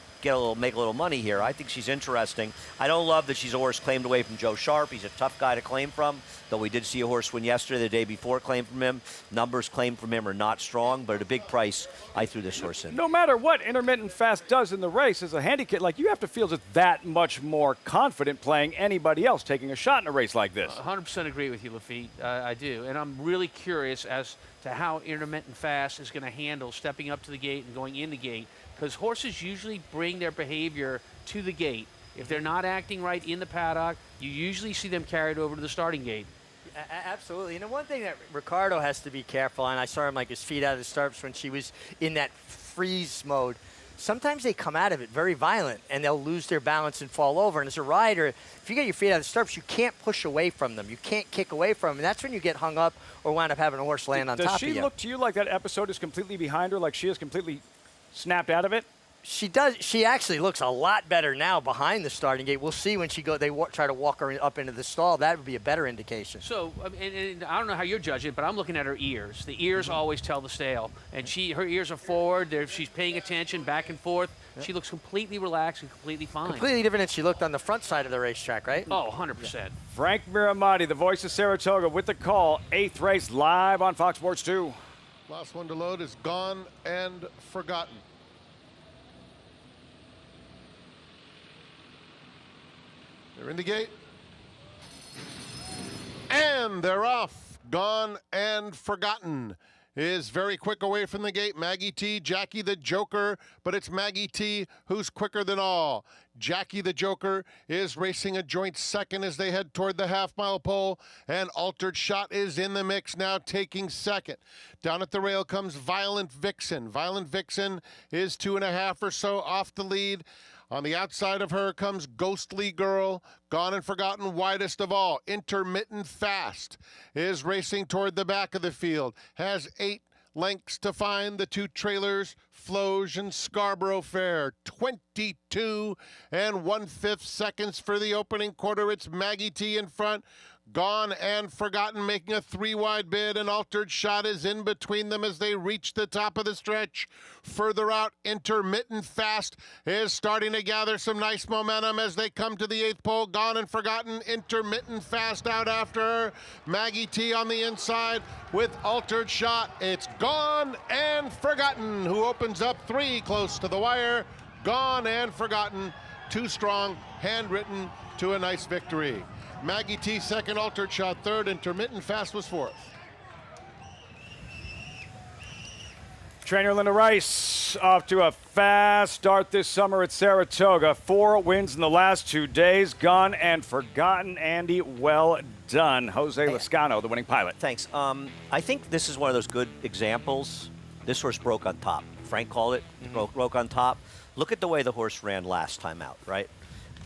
make a little money here. I think she's interesting. I don't love that she's a horse claimed away from Joe Sharp. He's a tough guy to claim from, though we did see a horse win yesterday, the day before claimed from him. Numbers claimed from him are not strong, but at a big price, I threw this horse in. No matter what intermittent fast does in the race as a handicap, like you have to feel just that much more confident playing anybody else taking a shot in a race like this. 100% agree with you, Lafitte. I do. And I'm really curious as to how intermittent fast is going to handle stepping up to the gate and going in the gate, because horses usually bring their behavior to the gate. If they're not acting right in the paddock, you usually see them carried over to the starting gate. Absolutely. And the one thing that Ricardo has to be careful, and I saw him like his feet out of the stirrups when she was in that freeze mode. Sometimes they come out of it very violent, and they'll lose their balance and fall over. And as a rider, if you get your feet out of the stirrups, you can't push away from them. You can't kick away from them. And that's when you get hung up or wind up having a horse land on top of you. Does she look to you like that episode is completely behind her, like she is completely snapped out of it? She does. She actually looks a lot better now behind the starting gate. We'll see when they try to walk her up into the stall. That would be a better indication. So, and I don't know how you're judging, but I'm looking at her ears. The ears always tell the tale. And her ears are forward. She's paying attention back and forth. Yep. She looks completely relaxed and completely fine. Completely different than she looked on the front side of the racetrack, right? Oh, 100%. Yeah. Frank Miramati, the voice of Saratoga, with the call. 8th race live on Fox Sports 2. Last one to load is Gone and Forgotten. They're in the gate. And they're off. Gone and Forgotten is very quick away from the gate. Maggie T, Jackie the Joker, but it's Maggie T who's quicker than all. Jackie the Joker is racing a joint second as they head toward the half-mile pole, and Altered Shot is in the mix now, taking second. Down at the rail comes Violent Vixen. Violent Vixen is 2.5 or so off the lead. On the outside of her comes Ghostly Girl, Gone and Forgotten, widest of all. Intermittent Fast is racing toward the back of the field, has 8 lengths to find. The 2 trailers, Floge and Scarborough Fair, 22 1/5 seconds for the opening quarter. It's Maggie T in front. Gone and Forgotten making a 3-wide bid. An Altered Shot is in between them as they reach the top of the stretch. Further out, Intermittent Fast is starting to gather some nice momentum as they come to the 8th pole. Gone and Forgotten, Intermittent Fast out after her. Maggie T on the inside with Altered Shot. It's Gone and Forgotten who opens up 3 close to the wire. Gone and Forgotten, 2 strong, handwritten to a nice victory. Maggie T second, Altered Shot third, Intermittent Fast was 4th. Trainer Linda Rice off to a fast start this summer at Saratoga. 4 wins in the last 2 days. Gone and Forgotten. Andy, well done. Jose Lascano, the winning pilot. Thanks. I think this is one of those good examples. This horse broke on top. Frank called it, broke on top. Look at the way the horse ran last time out, right?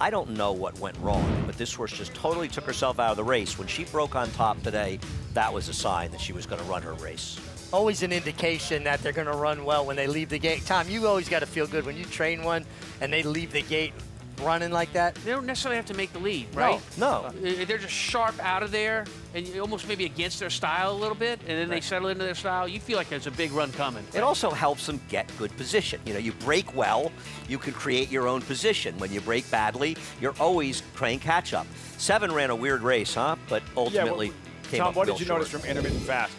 I don't know what went wrong, but this horse just totally took herself out of the race. When she broke on top today, that was a sign that she was going to run her race. Always an indication that they're going to run well when they leave the gate. Tom, you always got to feel good when you train one and they leave the gate running like that. They don't necessarily have to make the lead, right? No. They're just sharp out of there and almost maybe against their style a little bit, and then they settle into their style. You feel like there's a big run coming. It also helps them get good position. You know, you break well, you can create your own position. When you break badly, you're always playing catch up. 7 ran a weird race, huh? But ultimately came Tom, up what real did you short. notice from Intermittent Fast?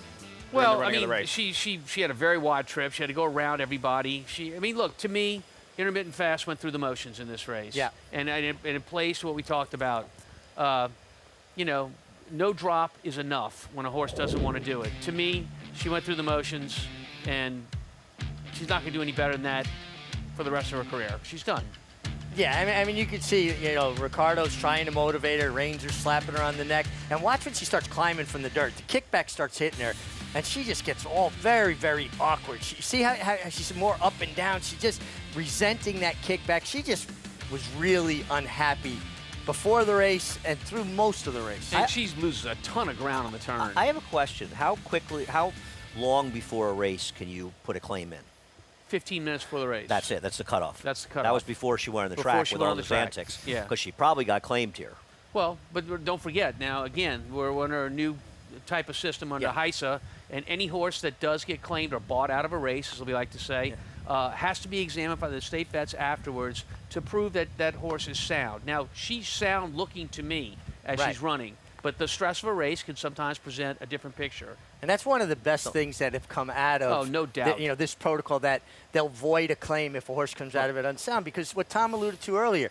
Well, I mean, she had a very wide trip. She had to go around everybody. I mean, look, to me, Intermittent Fast went through the motions in this race. Yeah. And it plays to what we talked about. You know, no drop is enough when a horse doesn't want to do it. To me, she went through the motions, and she's not going to do any better than that for the rest of her career. She's done. Yeah, I mean, you could see, you know, Ricardo's trying to motivate her, Ranger's slapping her on the neck, and watch when she starts climbing from the dirt. The kickback starts hitting her, and she just gets all very, very awkward. See how she's more up and down? She's just resenting that kickback. She just was really unhappy before the race and through most of the race. And she loses a ton of ground on the turn. I have a question. How long before a race can you put a claim in? 15 minutes before the race. That's it. That's the cutoff. That's the cutoff. That was before she went on the track with all those antics. Yeah. Because she probably got claimed here. Well, but don't forget, now, again, we're under a new type of system under HISA, and any horse that does get claimed or bought out of a race, as we like to say, has to be examined by the state vets afterwards to prove that that horse is sound. Now, she's sound looking to me as she's running, but the stress of a race can sometimes present a different picture. And that's one of the best things that have come out of no doubt. This protocol, that they'll void a claim if a horse comes out of it unsound. Because what Tom alluded to earlier,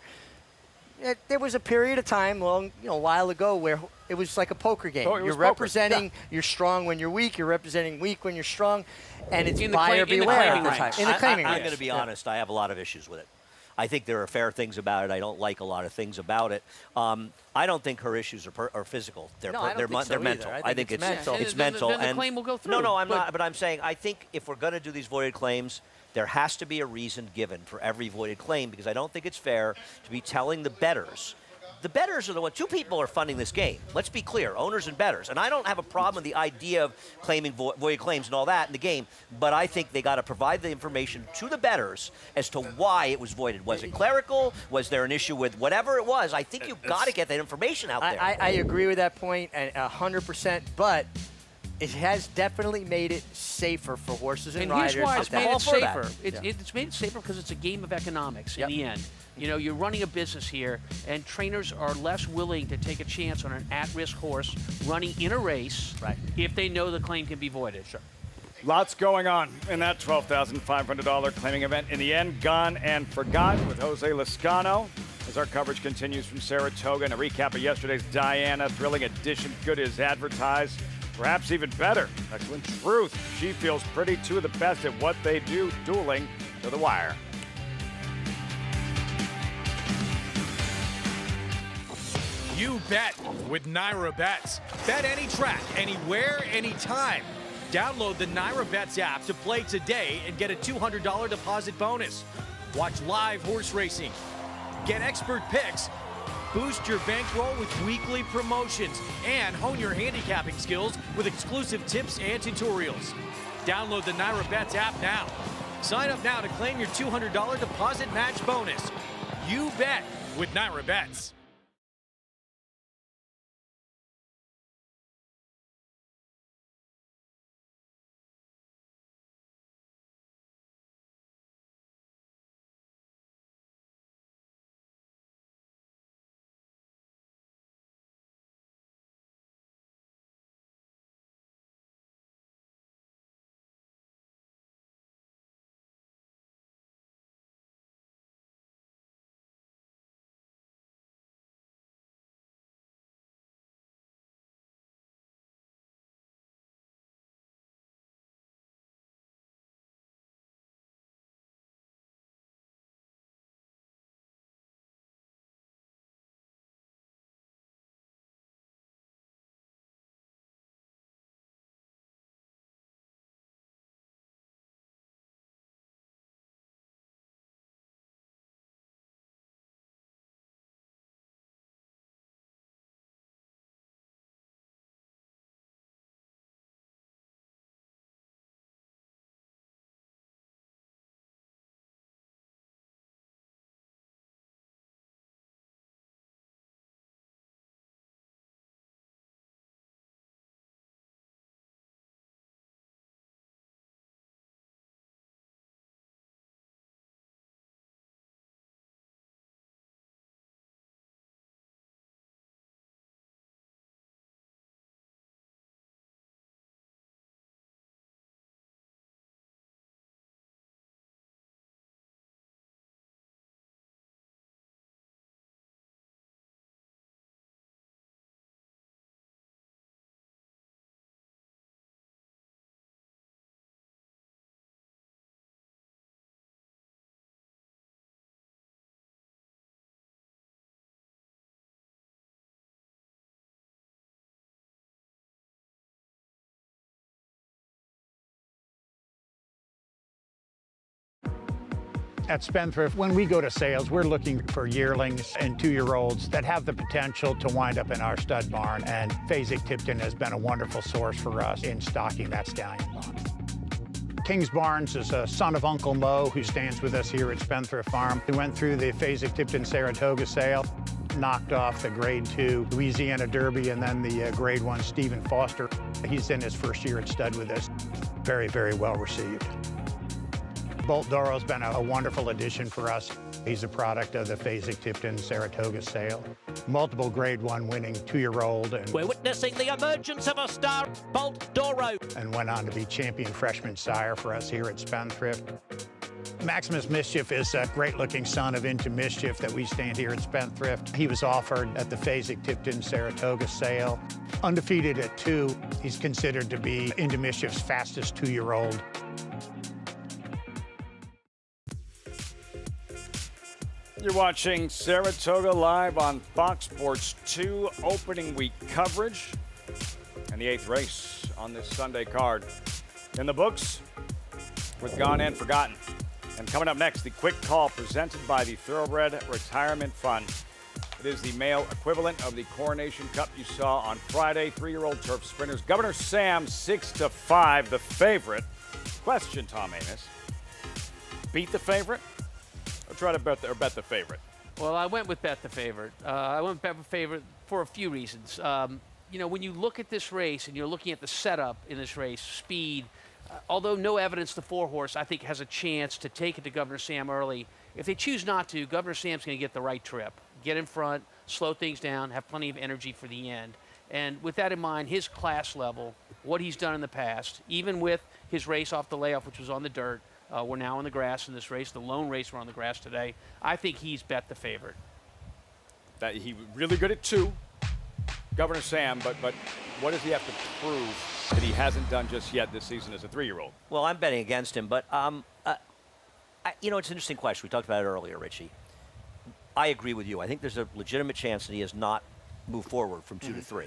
there was a period of time a while ago where it was like a poker game. You're representing, you're strong when you're weak, you're representing weak when you're strong, and it's buyer beware at the time. In the claiming I'm going to be honest, I have a lot of issues with it. I think there are fair things about it. I don't like a lot of things about it. I don't think her issues are physical. They're mental. I think it's mental. It's mental. Then the claim will go through. No, I'm not. But I'm saying I think if we're going to do these voided claims, there has to be a reason given for every voided claim, because I don't think it's fair to be telling the bettors. The bettors are the ones. 2 people are funding this game. Let's be clear, owners and bettors. And I don't have a problem with the idea of claiming voided claims and all that in the game, but I think they got to provide the information to the bettors as to why it was voided. Was it clerical? Was there an issue with whatever it was? I think you've got to get that information out there. I agree with that point 100%, but it has definitely made it safer for horses and riders. Here's why it's made it safer. It's made it safer because it's a game of economics in the end. You know, you're running a business here, and trainers are less willing to take a chance on an at-risk horse running in a race if they know the claim can be voided. Sure. Lots going on in that $12,500 claiming event. In the end, Gone and Forgotten with Jose Lascano. As our coverage continues from Saratoga, and a recap of yesterday's Diana, thrilling edition, good as advertised. Perhaps even better. Next one, Truth. She feels pretty, two of the best at what they do, dueling to the wire. You bet with Naira Bets. Bet any track, anywhere, anytime. Download the Naira Bets app to play today and get a $200 deposit bonus. Watch live horse racing. Get expert picks. Boost your bankroll with weekly promotions and hone your handicapping skills with exclusive tips and tutorials. Download the Naira Bets app now. Sign up now to claim your $200 deposit match bonus. You bet with Naira Bets. At Spendthrift, when we go to sales, we're looking for yearlings and 2-year-olds that have the potential to wind up in our stud barn, and Fasig-Tipton has been a wonderful source for us in stocking that stallion barn. Kings Barnes is a son of Uncle Mo, who stands with us here at Spendthrift Farm. He went through the Fasig-Tipton Saratoga sale, knocked off the Grade 2 Louisiana Derby, and then the Grade 1 Stephen Foster. He's in his first year at stud with us. Very, very well received. Bolt Doro's been a wonderful addition for us. He's a product of the Fasig-Tipton Saratoga sale. Multiple Grade 1 winning 2-year-old. And we're witnessing the emergence of a star, Bolt Doro. And went on to be champion freshman sire for us here at Spendthrift. Maximus Mischief is a great-looking son of Into Mischief that we stand here at Spendthrift. He was offered at the Fasig-Tipton Saratoga sale. Undefeated at 2, he's considered to be Into Mischief's fastest 2-year-old. You're watching Saratoga live on Fox Sports 2 opening week coverage and the 8th race on this Sunday card. In the books with Gone and Forgotten. And coming up next, the quick call presented by the Thoroughbred Retirement Fund. It is the male equivalent of the Coronation Cup you saw on Friday. 3-year-old turf sprinters. Governor Sam 6-5, the favorite. Question, Tom Amis. Beat the favorite? Or try to bet the favorite? Well, I went with bet the favorite. I went with bet the favorite for a few reasons. You know, when you look at this race and you're looking at the setup in this race, speed, although no evidence the 4-horse, I think, has a chance to take it to Governor Sam early. If they choose not to, Governor Sam's going to get the right trip. Get in front, slow things down, have plenty of energy for the end. And with that in mind, his class level, what he's done in the past, even with his race off the layoff, which was on the dirt, we're now on the grass in this race. The lone race we're on the grass today. I think he's bet the favorite. That he really good at 2, Governor Sam, but What does he have to prove that he hasn't done just yet this season as a 3-year-old? Well, I'm betting against him, but you know, it's an interesting question. We talked about it earlier, Richie. I agree with you. I think there's a legitimate chance that he has not moved forward from 2 to 3.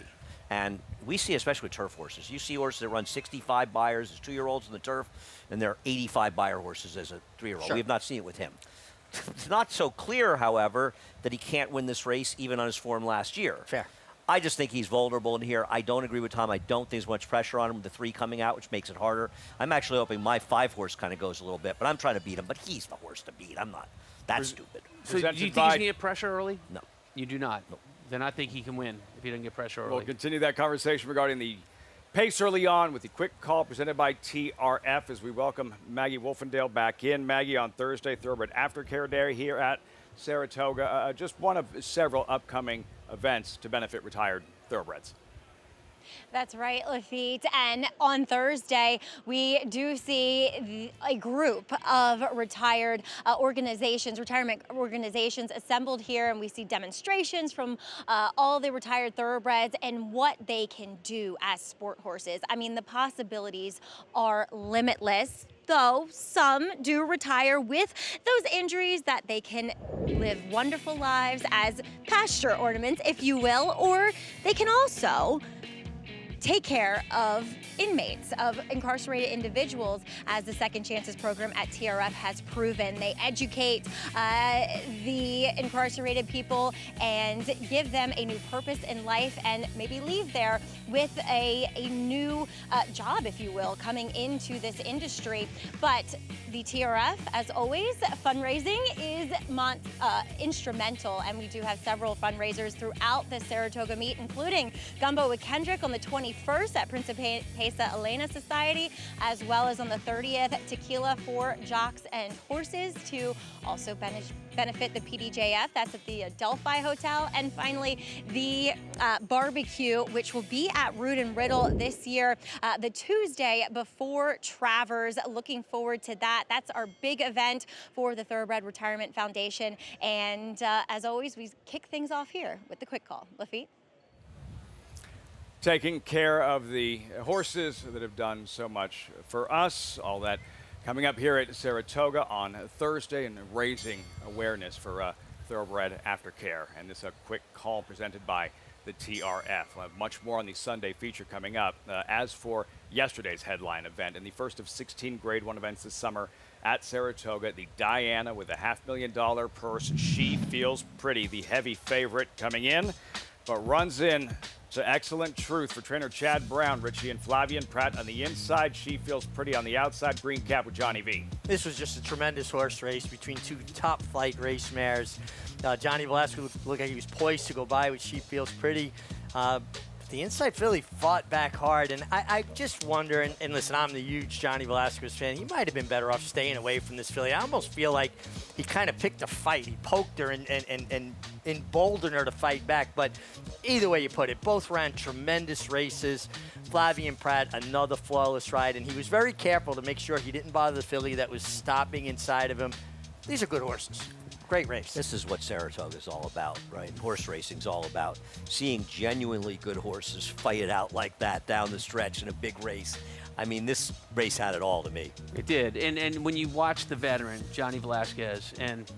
And we see, especially with turf horses, you see horses that run 65 buyers as 2-year-olds in the turf, and they're 85 buyer horses as a 3-year-old. Sure. We have not seen it with him. It's not so clear, however, that he can't win this race even on his form last year. Fair. I just think he's vulnerable in here. I don't agree with Tom. I don't think there's much pressure on him with the 3 coming out, which makes it harder. I'm actually hoping my 5 horse kind of goes a little bit, but I'm trying to beat him. But he's the horse to beat. I'm not that stupid. So do you think he's going to get pressure early? No. You do not? No. Then I think he can win if he doesn't get pressure early. We'll continue that conversation regarding the pace early on with the quick call presented by TRF as we welcome Maggie Wolfendale back in. Maggie, on Thursday, Thoroughbred Aftercare Day here at Saratoga. Just one of several upcoming events to benefit retired thoroughbreds. That's right, Lafitte. And on Thursday, we do see a group of retired retirement organizations assembled here, and we see demonstrations from all the retired thoroughbreds and what they can do as sport horses. I mean, the possibilities are limitless, though some do retire with those injuries that they can live wonderful lives as pasture ornaments, if you will, or they can also take care of inmates, of incarcerated individuals, as the Second Chances program at TRF has proven. They educate the incarcerated people and give them a new purpose in life, and maybe leave there with a new job, if you will, coming into this industry. But the TRF, as always, fundraising is instrumental, and we do have several fundraisers throughout the Saratoga meet, including Gumbo with Kendrick on the 21st at Principesa Elena Society, as well as on the 30th, Tequila for Jocks and Horses to also benefit the PDJF. That's at the Delphi Hotel. And finally, the barbecue, which will be at Root and Riddle this year, the Tuesday before Travers. Looking forward to that. That's our big event for the Thoroughbred Retirement Foundation. And as always, we kick things off here with the quick call. Lafitte? Taking care of the horses that have done so much for us. All that coming up here at Saratoga on Thursday, and raising awareness for Thoroughbred Aftercare. And this is a quick call presented by the TRF. We'll have much more on the Sunday feature coming up. As for yesterday's headline event, and the first of 16 Grade 1 events this summer at Saratoga, the Diana with a $500,000 purse. She Feels Pretty, the heavy favorite coming in, but runs in to Excellent Truth for trainer Chad Brown, Richie, and Flavian Pratt on the inside. She Feels Pretty on the outside. Green cap with Johnny V. This was just a tremendous horse race between 2 top flight race mares. Johnny Velasquez looked like he was poised to go by with She Feels Pretty. The inside filly fought back hard, and I just wonder, and listen, I'm the huge Johnny Velasquez fan. He might have been better off staying away from this filly. I almost feel like he kind of picked a fight. He poked her and emboldened her to fight back. But either way you put it, both ran tremendous races. Flavian Pratt, another flawless ride, and he was very careful to make sure he didn't bother the filly that was stopping inside of him. These are good horses. Great race. This is what Saratoga is all about, right? Horse racing's all about seeing genuinely good horses fight it out like that down the stretch in a big race. I mean, this race had it all to me. It did. And when you watch the veteran, Johnny Velasquez, and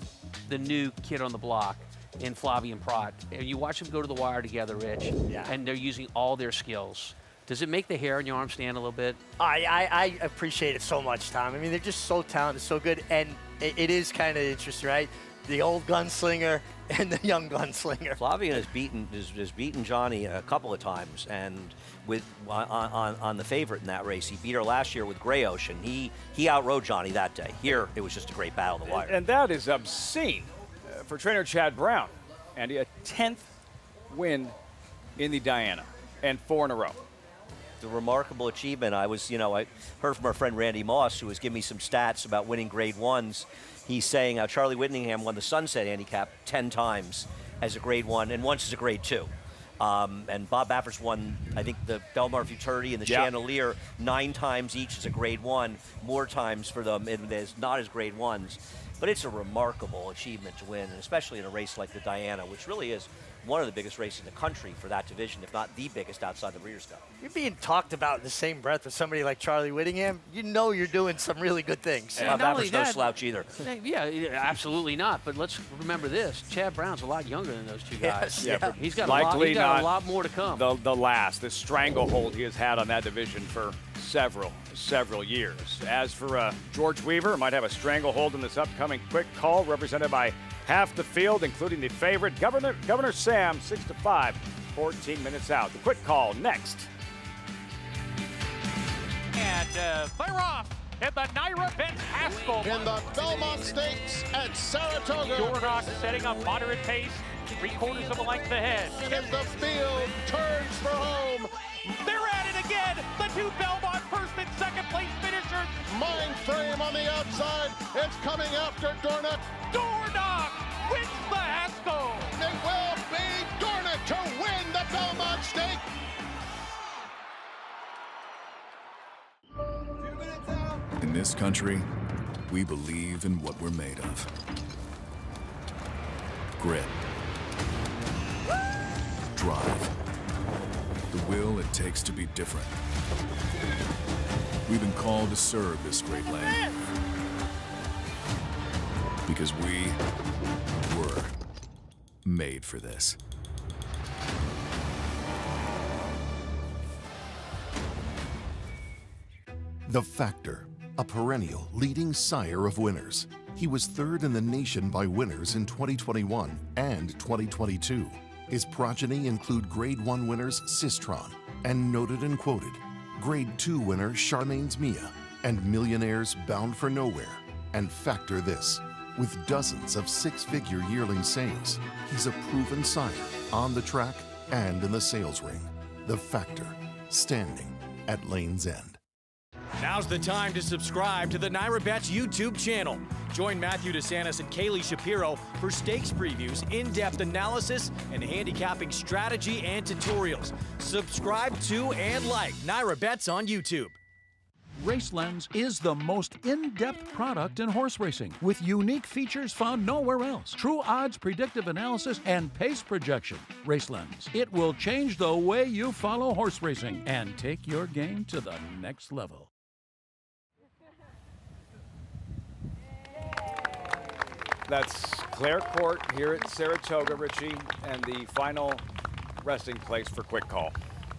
the new kid on the block in Flavian Pratt, and you watch them go to the wire together, Rich, and they're using all their skills. Does it make the hair on your arm stand a little bit? I appreciate it so much, Tom. I mean, they're just so talented, so good, and it is kind of interesting, right? The old gunslinger and the young gunslinger. Flavian has beaten Johnny a couple of times, and with on the favorite in that race, he beat her last year with Gray Ocean. He outrode Johnny that day. Here, it was just a great battle of the wire. And that is obscene for trainer Chad Brown. And a 10th win in the Diana, and 4 in a row. The remarkable achievement. I heard from our friend Randy Moss, who was giving me some stats about winning Grade 1s. He's saying Charlie Whittingham won the Sunset Handicap 10 times as a Grade 1 and once as a Grade 2. And Bob Baffert won, I think, the Belmar Futurity and the Chandelier 9 times each as a Grade 1, more times for them as not as Grade 1s. But it's a remarkable achievement to win, and especially in a race like the Diana, which really is one of the biggest races in the country for that division, if not the biggest outside the Breeders' Cup. You're being talked about in the same breath with somebody like Charlie Whittingham. You know you're doing some really good things. Bob Baffert's no slouch either. Yeah, absolutely not. But let's remember this: Chad Brown's a lot younger than those two guys. Yes, yeah, he's got Likely a lot more to come. The stranglehold he has had on that division for several years. As for George Weaver, might have a stranglehold in this upcoming quick call, represented by half the field, including the favorite, Governor Sam, 6-5, 14 minutes out. The quick call next. And clear off in the Naira Betts Haskell. In the Belmont Stakes at Saratoga. Dornock setting up moderate pace, 3/4 of a length ahead. And the field turns for home. They're at it again. The two Belmont first and second place finishers. Mind frame on the outside. It's coming after Dornock. Dornock wins the Haskell. It will be Dornock to win the Belmont Stake. In this country, we believe in what we're made of. Grit. Drive. The will it takes to be different. We've been called to serve this great land. Because we were made for this. The Factor, a perennial leading sire of winners. He was third in the nation by winners in 2021 and 2022. His progeny include Grade 1 winners Sistron and Noted and Quoted, Grade 2 winner Charmaine's Mia, and millionaires Bound for Nowhere. And factor this, with dozens of six-figure yearling saves, he's a proven sire on the track and in the sales ring. The Factor, standing at Lane's End. Now's the time to subscribe to the Naira Betts YouTube channel. Join Matthew DeSantis and Kaylee Shapiro for stakes previews, in-depth analysis, and handicapping strategy and tutorials. Subscribe to and like Naira Betts on YouTube. RaceLens is the most in-depth product in horse racing, with unique features found nowhere else. True odds, predictive analysis, and pace projection. RaceLens. It will change the way you follow horse racing and take your game to the next level. That's Clare Court here at Saratoga, Richie, and the final resting place for quick call.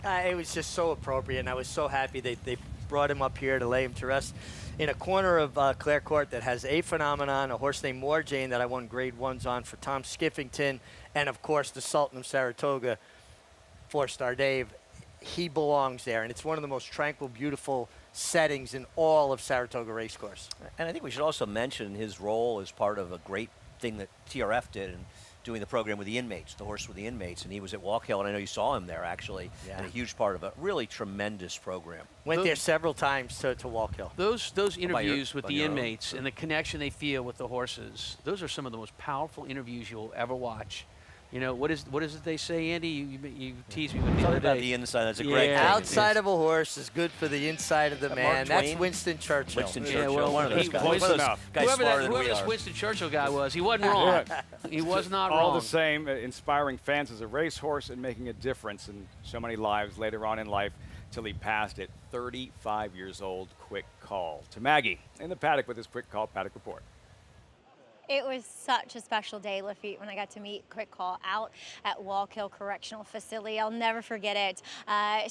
It was just so appropriate, and I was so happy they brought him up here to lay him to rest in a corner of Clare Court that has a phenomenon, a horse named Morjane that I won Grade 1s on for Tom Skiffington, and of course the Sultan of Saratoga, 4-Star Dave. He belongs there, and it's one of the most tranquil, beautiful settings in all of Saratoga Racecourse. And I think we should also mention his role as part of a great thing that TRF did in doing the program with the inmates, the horse with the inmates, and he was at Walk Hill, and I know you saw him there actually, and a huge part of a really tremendous program. Went there several times to Walk Hill. Those interviews with the inmates and the connection they feel with the horses, those are some of the most powerful interviews you'll ever watch. You know, what is it they say, Andy? You tease me with the other day. About the inside, that's a great thing. Outside of a horse is good for the inside of the man. That's Winston Churchill. Winston Churchill, one of those guys. Whoever this Winston Churchill guy was, he wasn't wrong. He was not wrong. All the same, inspiring fans as a racehorse and making a difference in so many lives later on in life till he passed at 35 years old. Quick call to Maggie in the paddock with his quick call paddock report. It was such a special day, Lafitte, when I got to meet Quick Call out at Walk Hill Correctional Facility. I'll never forget it.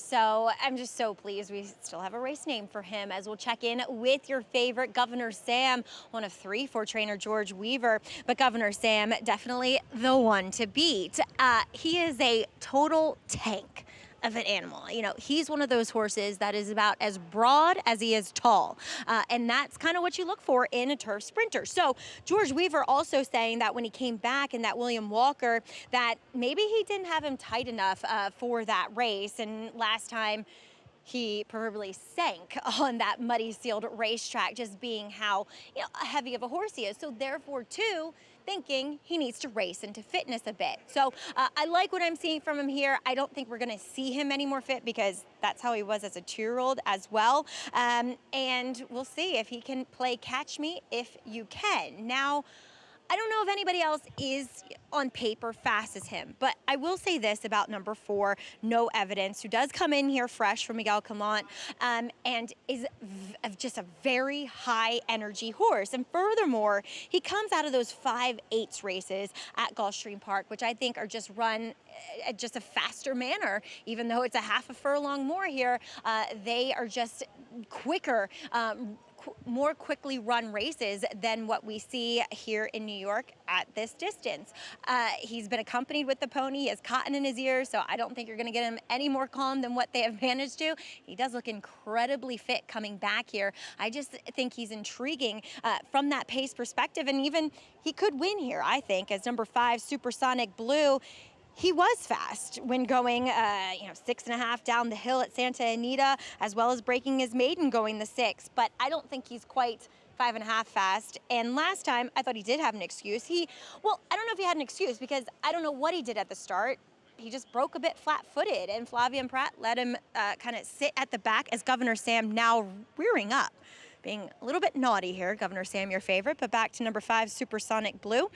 So I'm just so pleased we still have a race name for him, as we'll check in with your favorite, Governor Sam, one of three for trainer George Weaver. But Governor Sam, definitely the one to beat. He is a total tank of an animal. You know, he's one of those horses that is about as broad as he is tall. And that's kind of what you look for in a turf sprinter. So George Weaver also saying that when he came back in that William Walker, that maybe he didn't have him tight enough for that race. And last time he proverbially sank on that muddy sealed racetrack, just being how heavy of a horse he is. So therefore, too, thinking he needs to race into fitness a bit. So I like what I'm seeing from him here. I don't think we're going to see him any more fit, because that's how he was as a 2-year-old as well. And we'll see if he can play catch me if you can. Now, I don't know if anybody else is on paper fast as him, but I will say this about number 4, No Evidence, who does come in here fresh from Miguel Calamont, and is just a very high energy horse. And furthermore, he comes out of those 5/8 races at Gulfstream Park, which I think are just run at just a faster manner. Even though it's a half a furlong more here, they are just quicker, more quickly run races than what we see here in New York at this distance. He's been accompanied with the pony. He has cotton in his ears, so I don't think you're going to get him any more calm than what they have managed to. He does look incredibly fit coming back here. I just think he's intriguing from that pace perspective, and even he could win here, I think, as number 5, Supersonic Blue. He was fast when going, 6.5 down the hill at Santa Anita, as well as breaking his maiden going the 6. But I don't think he's quite 5.5 fast. And last time, I thought he did have an excuse. I don't know if he had an excuse because I don't know what he did at the start. He just broke a bit flat-footed, and Flavien Prat let him kind of sit at the back as Governor Sam now rearing up. Being a little bit naughty here, Governor Sam, your favorite, but back to number 5, Supersonic Blue.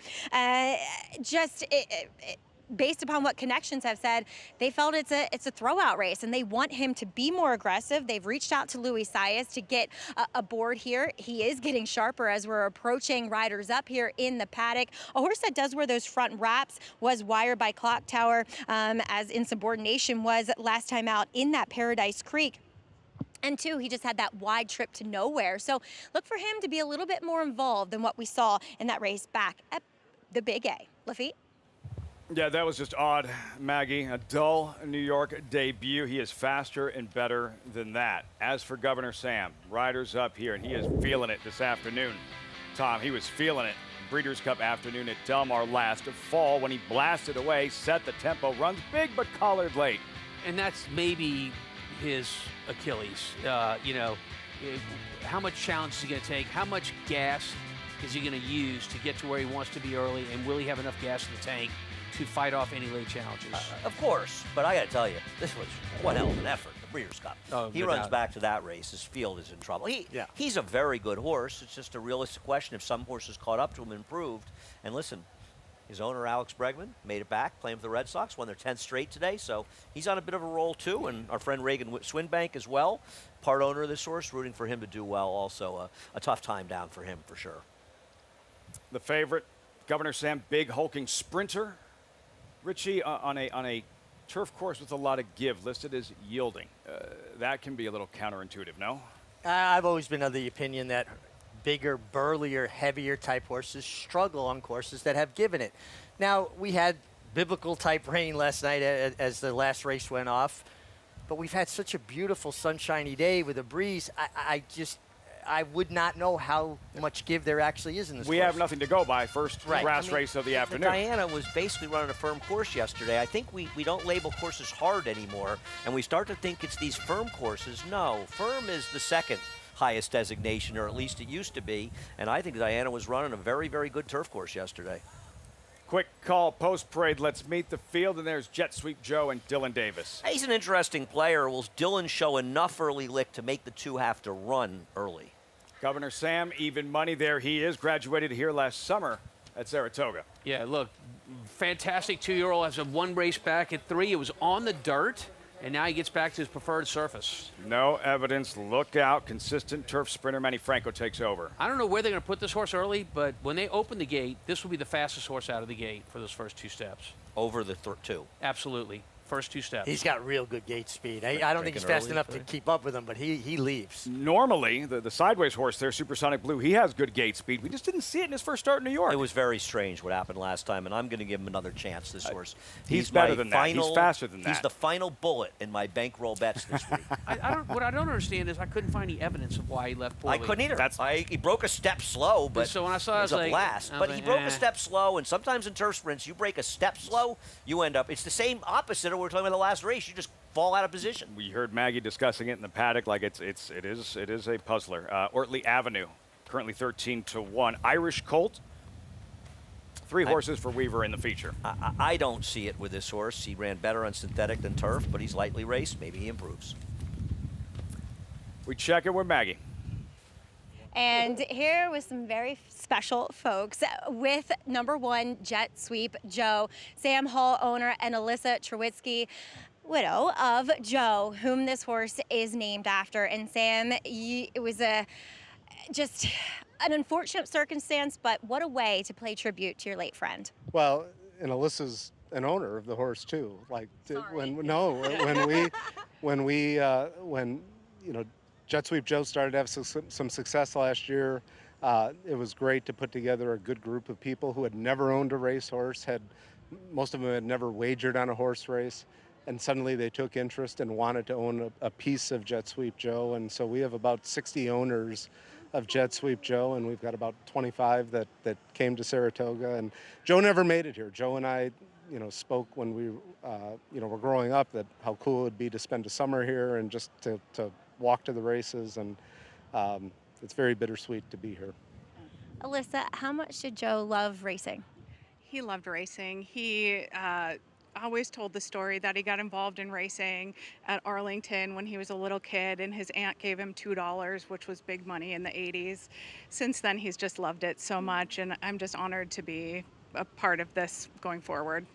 Based upon what connections have said, they felt it's a throwout race, and they want him to be more aggressive. They've reached out to Louis Saez to get aboard here. He is getting sharper as we're approaching riders up here in the paddock. A horse that does wear those front wraps was wired by Clock Tower, as Insubordination was last time out in that Paradise Creek. And 2, he just had that wide trip to nowhere. So look for him to be a little bit more involved than what we saw in that race back at the Big A. Lafitte? Yeah, that was just odd, Maggie. A dull New York debut. He is faster and better than that. As for Governor Sam, riders up here, and he is feeling it this afternoon. Tom, he was feeling it. Breeders' Cup afternoon at Del Mar last fall when he blasted away, set the tempo, runs big but collared late. And that's maybe his Achilles. How much challenge is he going to take? How much gas is he going to use to get to where he wants to be early? And will he have enough gas in the tank to fight off any late challenges? Of course, but I got to tell you, this was one hell of an effort, the Breeders' Cup. He runs back to that race. His field is in trouble. He's a very good horse. It's just a realistic question if some horses caught up to him and improved. And listen, his owner, Alex Bregman, made it back, playing for the Red Sox, won their 10th straight today, so he's on a bit of a roll too, and our friend Reagan Swinbank as well, part owner of this horse, rooting for him to do well. Also a tough time down for him, for sure. The favorite, Governor Sam, big hulking sprinter. Richie, on a turf course with a lot of give, listed as yielding. That can be a little counterintuitive, no? I've always been of the opinion that bigger, burlier, heavier type horses struggle on courses that have given it. Now, we had biblical type rain last night as the last race went off, but we've had such a beautiful sunshiny day with a breeze. I would not know how much give there actually is in this course. We have nothing to go by. First grass race of the afternoon. Diana was basically running a firm course yesterday. I think we don't label courses hard anymore, and we start to think it's these firm courses. No, firm is the second highest designation, or at least it used to be, and I think Diana was running a very, very good turf course yesterday. Quick call post-parade. Let's meet the field, and there's Jet Sweep Joe and Dylan Davis. He's an interesting player. Will Dylan show enough early lick to make the 2 have to run early? Governor Sam, even money there. He is graduated here last summer at Saratoga. Yeah, look, fantastic 2-year-old has a 1 race back at 3. It was on the dirt, and now he gets back to his preferred surface. No evidence. Look out. Consistent turf sprinter. Manny Franco takes over. I don't know where they're going to put this horse early, but when they open the gate, this will be the fastest horse out of the gate for those first 2 steps. Over the 2? Absolutely. First 2 steps. He's got real good gate speed. I don't think he's fast enough to keep up with him, but he leaves. Normally, the sideways horse there, Supersonic Blue, he has good gate speed. We just didn't see it in his first start in New York. It was very strange what happened last time, and I'm going to give him another chance, this horse. He's better than that. He's faster than that. He's the final bullet in my bankroll bets this week. What I don't understand is I couldn't find any evidence of why he left poorly. I couldn't either. He broke a step slow, but so when I saw it, it was I a was blast. But he broke a step slow, and sometimes in turf sprints, you break a step slow, you end up. It's the same opposite of what we were talking about the last race. You just fall out of position. We heard Maggie discussing it in the paddock like it is a puzzler. Ortley Avenue, currently 13-1. Irish Colt, 3 horses for Weaver in the feature. I don't see it with this horse. He ran better on synthetic than turf, but he's lightly raced. Maybe he improves. We check it with Maggie. And here was some very special folks with #1 Jet Sweep Joe, Sam Hall owner, and Alyssa Trewitsky, widow of Joe, whom this horse is named after. And Sam, it was just an unfortunate circumstance, but what a way to pay tribute to your late friend. Well, and Alyssa's an owner of the horse too. Like when Jet Sweep Joe started to have some success last year, it was great to put together a good group of people who had never owned a racehorse, most of them had never wagered on a horse race, and suddenly they took interest and wanted to own a piece of Jet Sweep Joe. And so we have about 60 owners of Jet Sweep Joe, and we've got about 25 that came to Saratoga. And Joe never made it here. Joe and I, spoke when we, were growing up, that how cool it would be to spend a summer here and just to walk to the races. And it's very bittersweet to be here. Alyssa, how much did Joe love racing? He loved racing. He always told the story that he got involved in racing at Arlington when he was a little kid, and his aunt gave him $2, which was big money in the 80s. Since then, he's just loved it so much, and I'm just honored to be a part of this going forward.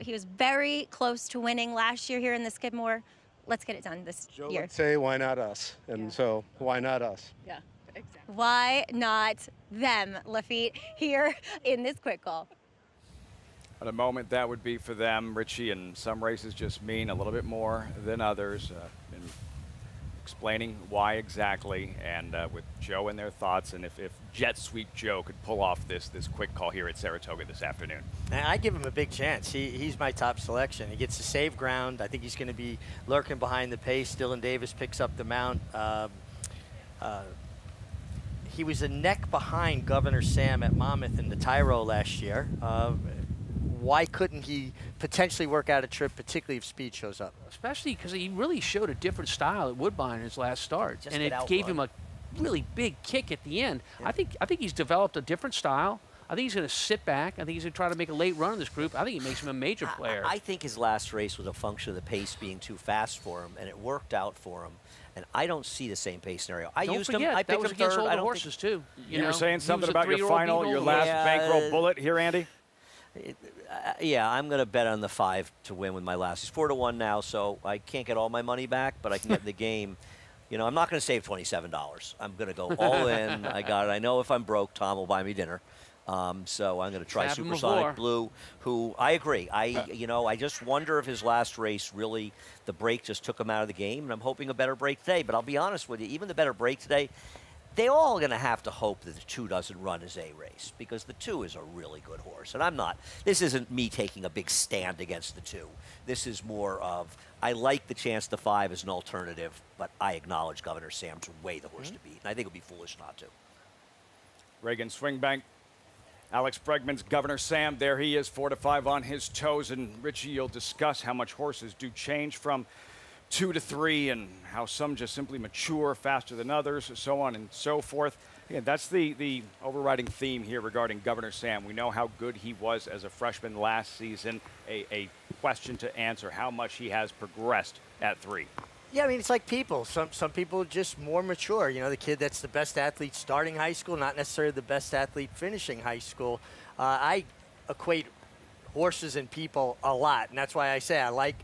He was very close to winning last year here in the Skidmore. Let's get it done this Joe year. would say, why not us? And so, why not us? Yeah, exactly. Why not them, Lafitte, here in this quick call? At a moment that would be for them, Richie, and some races just mean a little bit more than others. And explaining why exactly, and with Joe and their thoughts, and if Jet Sweep Joe could pull off this quick call here at Saratoga this afternoon. And I give him a big chance. He's my top selection. He gets to save ground. I think he's going to be lurking behind the pace. Dylan Davis picks up the mount. He was a neck behind Governor Sam at Monmouth in the Tyro last year. Why couldn't he potentially work out a trip, particularly if speed shows up? Especially because he really showed a different style at Woodbine in his last start, and it gave him a really big kick at the end. Yeah. I think he's developed a different style. I think he's going to sit back. I think he's going to try to make a late run in this group. I think it makes him a major player. I think his last race was a function of the pace being too fast for him, and it worked out for him. And I don't see the same pace scenario. I don't used forget, him. I picked was him against third. older horses too. You were saying something about your final, your last bankroll bullet here, Andy? Yeah, I'm going to bet on the 5 to win with my last. He's 4-1 now, so I can't get all my money back, but I can get in the game. I'm not going to save $27. I'm going to go all in. I got it. I know if I'm broke, Tom will buy me dinner. So I'm going to try Supersonic Blue, who I agree. I just wonder if his last race really, the break just took him out of the game, and I'm hoping a better break today. But I'll be honest with you, even the better break today, they all going to have to hope that the 2 doesn't run as a race, because the 2 is a really good horse. And this isn't me taking a big stand against the 2. This is more of, I like the chance the 5 is an alternative, but I acknowledge Governor Sam's way the horse to beat. And I think it would be foolish not to. Reagan Swingbank, Alex Bregman's Governor Sam, there he is, 4-5 on his toes. And Richie, you'll discuss how much horses do change from 2 to 3, and how some just simply mature faster than others, so on and so forth. Again, that's the overriding theme here regarding Governor Sam. We know how good he was as a freshman last season. A question to answer, how much he has progressed at 3. Yeah, I mean, it's like people. Some people are just more mature. The kid that's the best athlete starting high school, not necessarily the best athlete finishing high school. I equate horses and people a lot, and that's why I say I like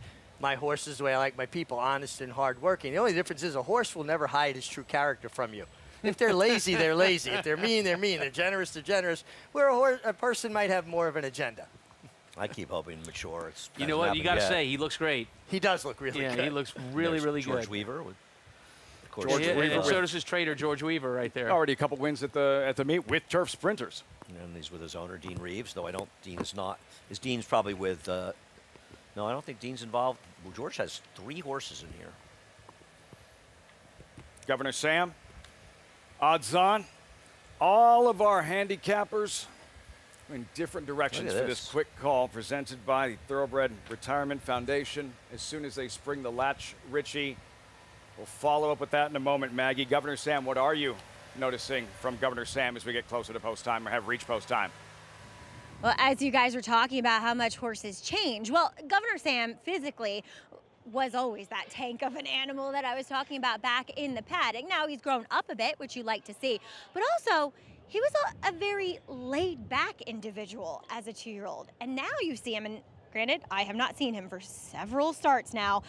my horses the way I like my people, honest and hardworking. The only difference is a horse will never hide his true character from you. If they're lazy, they're lazy. If they're mean, they're mean. They're generous, they're generous. Where a person might have more of an agenda. I keep hoping mature. You know what? You got to say, he looks great. He does look really good. Yeah, he looks really, really George good. Weaver. George Weaver. And so does his trainer, George Weaver, right there. Already a couple wins at the meet with Turf Sprinters. And he's with his owner, Dean Reeves, though Dean is not. Dean's probably with, no, I don't think Dean's involved. Well, George has 3 horses in here. Governor Sam, odds on. All of our handicappers in different directions for this quick call presented by the Thoroughbred Retirement Foundation. As soon as they spring the latch, Richie, we'll follow up with that in a moment. Maggie, Governor Sam, what are you noticing from Governor Sam as we get closer to post time or have reached post time? Well, as you guys were talking about how much horses change, well, Governor Sam physically was always that tank of an animal that I was talking about back in the paddock. Now he's grown up a bit, which you like to see, but also he was a very laid-back individual as a 2-year-old, and now you see him, and granted, I have not seen him for several starts now.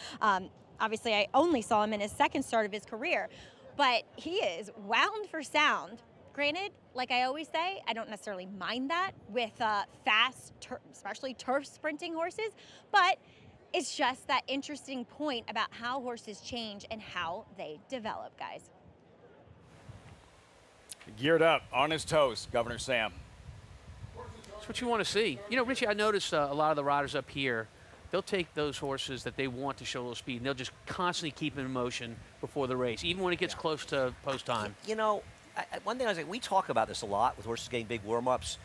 Obviously, I only saw him in his second start of his career, but he is wound for sound. Granted, like I always say, I don't necessarily mind that with fast, especially turf sprinting horses, but it's just that interesting point about how horses change and how they develop, guys. Geared up, on his toes, Governor Sam. That's what you want to see. You know, Richie, I noticed a lot of the riders up here, they'll take those horses that they want to show a little speed, and they'll just constantly keep them in motion before the race, even when it gets close to post time. You know, one thing I was like, we talk about this a lot with horses getting big warm-ups.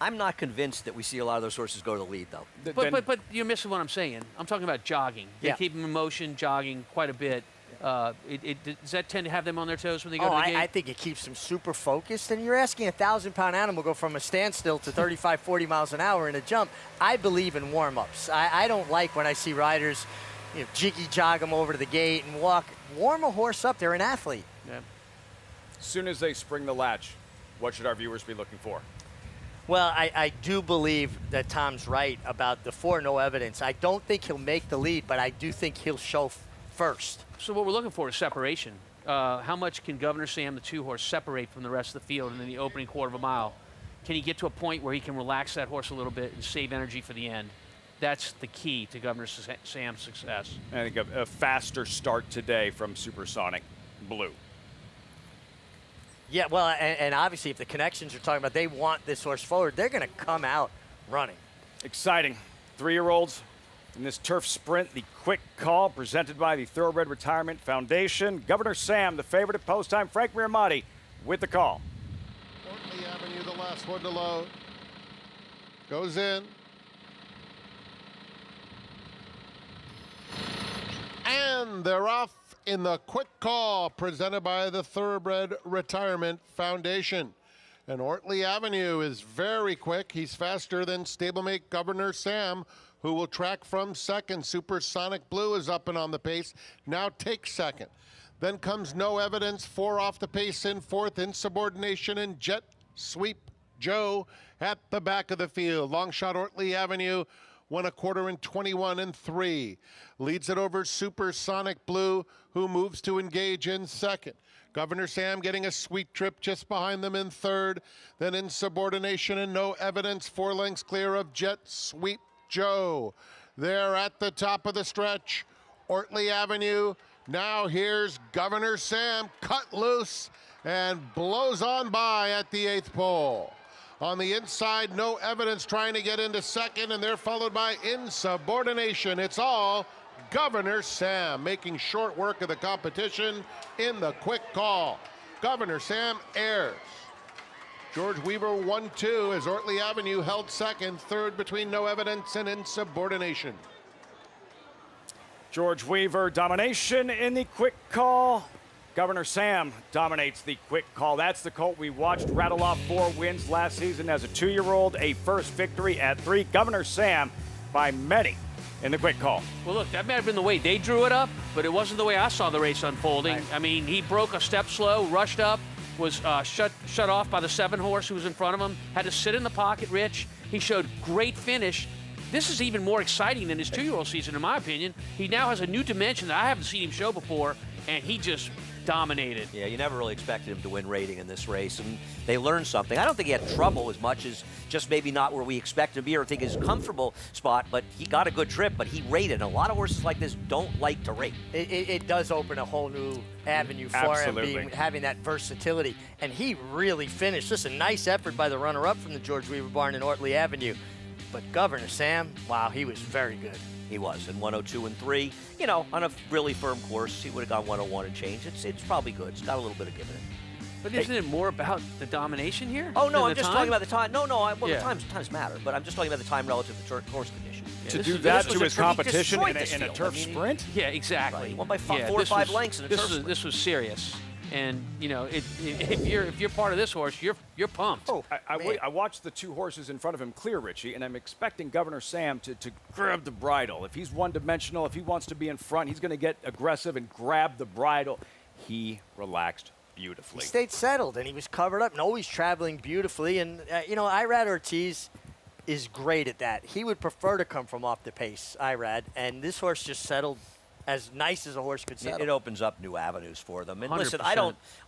I'm not convinced that we see a lot of those horses go to the lead, though. But you're missing what I'm saying. I'm talking about jogging. They keep them in motion, jogging quite a bit. Does that tend to have them on their toes when they go to the gate? I think it keeps them super focused. And you're asking a 1,000-pound animal go from a standstill to 35, 40 miles an hour in a jump. I believe in warm-ups. I don't like when I see riders, jiggy jog them over to the gate and walk. Warm a horse up. They're an athlete. Yeah. As soon as they spring the latch, what should our viewers be looking for? Well, I do believe that Tom's right about the 4 no evidence. I don't think he'll make the lead, but I do think he'll show first. So what we're looking for is separation. How much can Governor Sam, the 2-horse, separate from the rest of the field in the opening quarter of a mile? Can he get to a point where he can relax that horse a little bit and save energy for the end? That's the key to Governor Sam's success. I think a faster start today from Supersonic Blue. Yeah, well, and obviously if the connections are talking about they want this horse forward, they're going to come out running. Exciting. 3-year-olds in this turf sprint, the quick call presented by the Thoroughbred Retirement Foundation. Governor Sam, the favorite at post time. Frank Miramati with the call. Ortley Avenue, the last one to load. Goes in. And they're off in the quick call presented by the Thoroughbred Retirement Foundation. And Ortley Avenue is very quick. He's faster than stablemate Governor Sam, who will track from second. Supersonic Blue is up and on the pace, now takes second. Then comes No Evidence, 4 off the pace in fourth. Insubordination and Jet Sweep Joe at the back of the field. Long shot Ortley Avenue, 1 1/4 in 21 and 3. Leads it over Supersonic Blue, who moves to engage in second. Governor Sam getting a sweet trip just behind them in third. Then Insubordination and No Evidence, 4 lengths clear of Jet Sweep Joe. They're at the top of the stretch. Ortley Avenue. Now here's Governor Sam, cut loose and blows on by at the 8th pole. On the inside, No Evidence trying to get into second, and they're followed by Insubordination. It's all Governor Sam making short work of the competition in the quick call. Governor Sam airs. George Weaver 1-2 as Ortley Avenue held second, third between No Evidence and Insubordination. George Weaver, domination in the quick call. Governor Sam dominates the quick call. That's the colt we watched rattle off 4 wins last season as a 2-year-old, a first victory at 3. Governor Sam by many in the quick call. Well, look, that may have been the way they drew it up, but it wasn't the way I saw the race unfolding. Right. I mean, he broke a step slow, rushed up, was shut off by the 7-horse who was in front of him, had to sit in the pocket, Rich. He showed great finish. This is even more exciting than his 2-year-old season, in my opinion. He now has a new dimension that I haven't seen him show before, and he just dominated. Yeah, you never really expected him to win rating in this race, and they learned something. I don't think he had trouble as much as just maybe not where we expect him to be or think his comfortable spot, but he got a good trip, but he rated. A lot of horses like this don't like to rate. It does open a whole new avenue for him, having that versatility, and he really finished. Just a nice effort by the runner-up from the George Weaver barn in Ortley Avenue. But Governor Sam, wow, he was very good. He was in 102 and 3. You know, on a really firm course, he would have gone 101 and change. It's probably good. It's got a little bit of giving it. But isn't it more about the domination here? Oh, no, I'm just time? talking about the time. No, well, Yeah. the times matter, but I'm just talking about the time relative to course condition. To do that to his competition in a turf sprint? Yeah, exactly. Right. He won by 4 or 5 lengths in a turf sprint. This was serious. And you know, if you're part of this horse, you're pumped. Oh, I watched the two horses in front of him clear, Richie, and I'm expecting Governor Sam to grab the bridle. If he's one-dimensional, if he wants to be in front, he's going to get aggressive and grab the bridle. He relaxed beautifully. He stayed settled, and he was covered up and always traveling beautifully. And, you know, Irad Ortiz is great at that. He would prefer to come from off the pace, Irad, and this horse just settled as nice as a horse could settle. It opens up new avenues for them. And 100%. listen,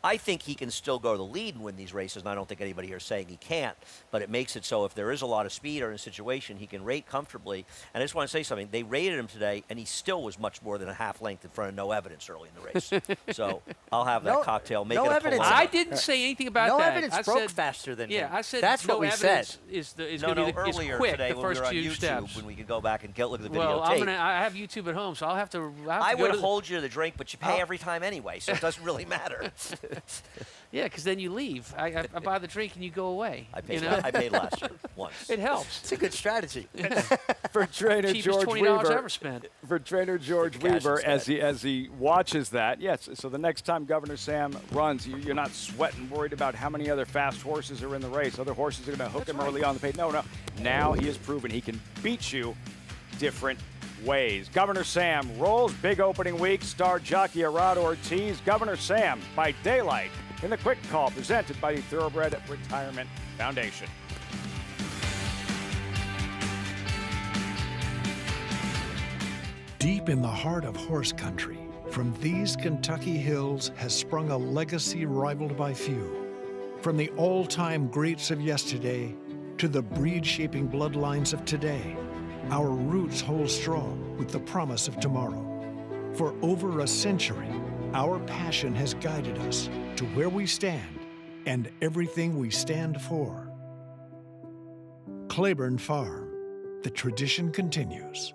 I think he can still go to the lead and win these races, and I don't think anybody here is saying he can't, but it makes it so if there is a lot of speed or in a situation, he can rate comfortably. And I just want to say something. They rated him today, and he still was much more than a half length in front of no evidence early in the race. So I'll have that cocktail. Make it a evidence. I didn't say anything about no that. Evidence I broke said, faster than yeah, him. I said that's no what we evidence said. is earlier quick, today the when first we were on few YouTube, steps. when we could go back and look at the Well, videotape. I have YouTube at home, so I'll have to. I go would to hold you to the drink, but you pay every time anyway, so it doesn't really matter. Yeah, because then you leave. I buy the drink and you go away. I paid, you know? I paid last year once. It helps. It's a good strategy. For trainer Cheapest George $20 Weaver, ever spent. For trainer George Weaver, as he watches that, yes. So the next time Governor Sam runs, you're not sweating, worried about how many other fast horses are in the race. Other horses are going to hook him early on the pace. No. Now he has proven he can beat you different ways. Governor Sam rolls big opening week. Star jockey Irad Ortiz. Governor Sam by daylight in the quick call presented by the Thoroughbred Retirement Foundation. Deep in the heart of horse country, from these Kentucky hills has sprung a legacy rivaled by few. From the all-time greats of yesterday to the breed-shaping bloodlines of today, our roots hold strong with the promise of tomorrow. For over a century, our passion has guided us to where we stand and everything we stand for. Claiborne Farm, the tradition continues.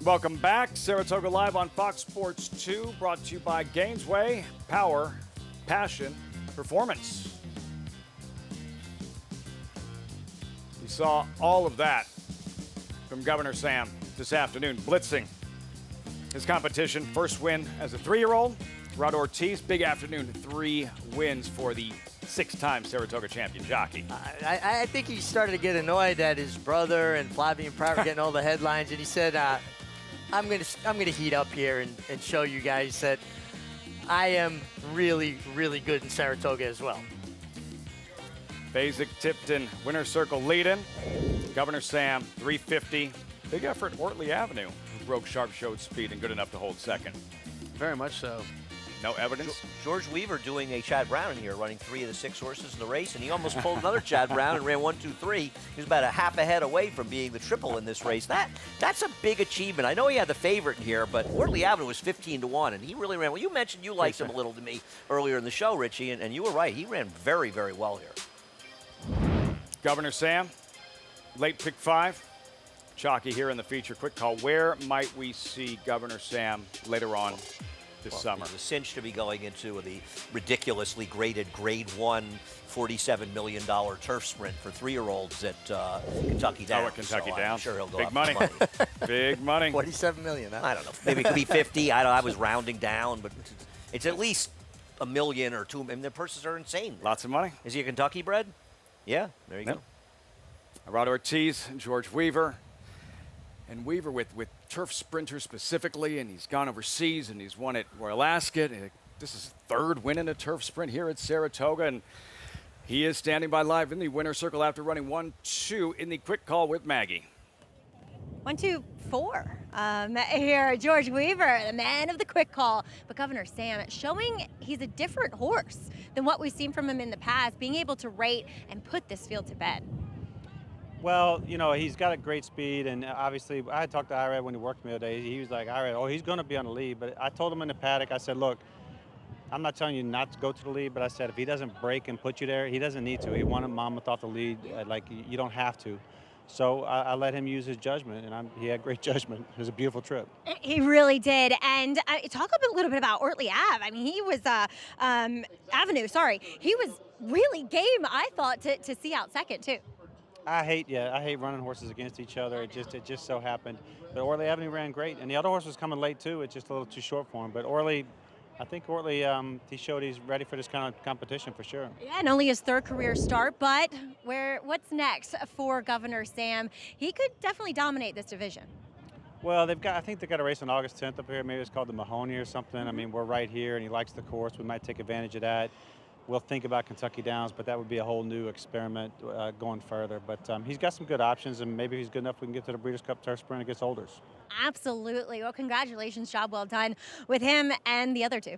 Welcome back. Saratoga Live on Fox Sports 2, brought to you by Gainesway. Power, passion, performance. We saw all of that from Governor Sam this afternoon, blitzing his competition. First win as a 3-year-old. Irad Ortiz, big afternoon, 3 wins for the 6-time Saratoga champion jockey. I think he started to get annoyed at his brother and Flavian Pratt were getting all the headlines, and he said, I'm gonna heat up here and show you guys that I am really, really good in Saratoga as well. Basic Tipton, winner's circle lead-in. Governor Sam, 350. Big effort, Ortley Avenue, who broke Sharp showed speed and good enough to hold second. Very much so. No evidence. George Weaver doing a Chad Brown in here, running 3 of the 6 horses in the race, and he almost pulled another Chad Brown and ran 1, 2, 3. He was about a half a head away from being the triple in this race. That's a big achievement. I know he had the favorite in here, but Ortley Avenue was 15-1, and he really ran well. You mentioned you liked him a little to me earlier in the show, Richie, and you were right. He ran very, very well here. Governor Sam, late pick 5. Chalky here in the feature. Quick call. Where might we see Governor Sam later on this summer? It's a cinch to be going into the ridiculously graded Grade 1 $47 million turf sprint for 3-year-olds at Kentucky Downs. Oh, at Kentucky Downs. I'm sure he'll go Big up money. Big money. 47 million. Huh? I don't know. Maybe it could be 50. I was rounding down, but it's at least $1 million or $2 million. I mean, the purses are insane. Lots of money. Is he a Kentucky bred? Yeah, there you go. Arado Ortiz, George Weaver. And Weaver with turf sprinters specifically, and he's gone overseas, and he's won at Royal Ascot. This is his 3rd win in a turf sprint here at Saratoga, and he is standing by live in the winner's circle after running 1-2 in the quick call with Maggie. 1, 2, 4. Here, George Weaver, the man of the quick call. But Governor Sam showing he's a different horse than what we've seen from him in the past, being able to rate and put this field to bed. Well, you know, he's got a great speed, and obviously I had talked to Irad when he worked with me the other day. He was like, Irad, oh, he's going to be on the lead. But I told him in the paddock, I said, look, I'm not telling you not to go to the lead, but I said if he doesn't break and put you there, he doesn't need to. He wanted Monmouth off the lead. Like, you don't have to. So I let him use his judgment, and he had great judgment. It was a beautiful trip. He really did. And talk a little bit about Ortley Ave. I mean, he was Avenue. Sorry, he was really game. I thought to see out second too. I hate running horses against each other. It just so happened. But Ortley Avenue ran great, and the other horse was coming late too. It's just a little too short for him. But I think Ortley, he showed he's ready for this kind of competition for sure. Yeah, and only his 3rd career start. But what's next for Governor Sam? He could definitely dominate this division. Well, I think they've got a race on August 10th up here. Maybe it's called the Mahoney or something. I mean, we're right here, and he likes the course. We might take advantage of that. We'll think about Kentucky Downs, but that would be a whole new experiment going further. But he's got some good options, and maybe he's good enough we can get to the Breeders' Cup Turf Sprint against Olders. Absolutely. Well, congratulations. Job well done with him and the other 2.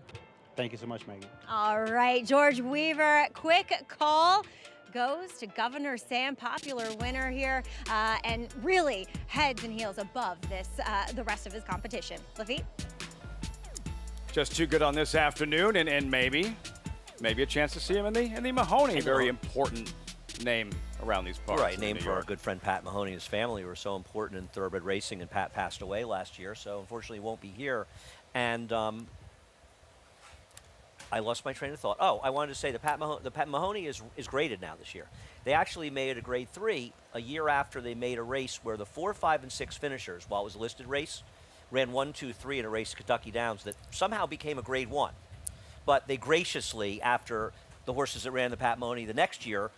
Thank you so much, Maggie. All right, George Weaver, quick call goes to Governor Sam, popular winner here, and really heads and heels above the rest of his competition. Lafitte? Just too good on this afternoon, and maybe a chance to see him in the Mahoney, very important name around these parts. Right, named for our good friend Pat Mahoney and his family, who were so important in thoroughbred racing, and Pat passed away last year, so unfortunately he won't be here. And I lost my train of thought. Oh, I wanted to say the Pat Mahoney is graded now this year. They actually made a grade 3 a year after they made a race where the 4, 5, and 6 finishers, while it was a listed race, ran 1, 2, 3 in a race at Kentucky Downs that somehow became a grade 1. But they graciously, after the horses that ran the Pat Mahoney the next year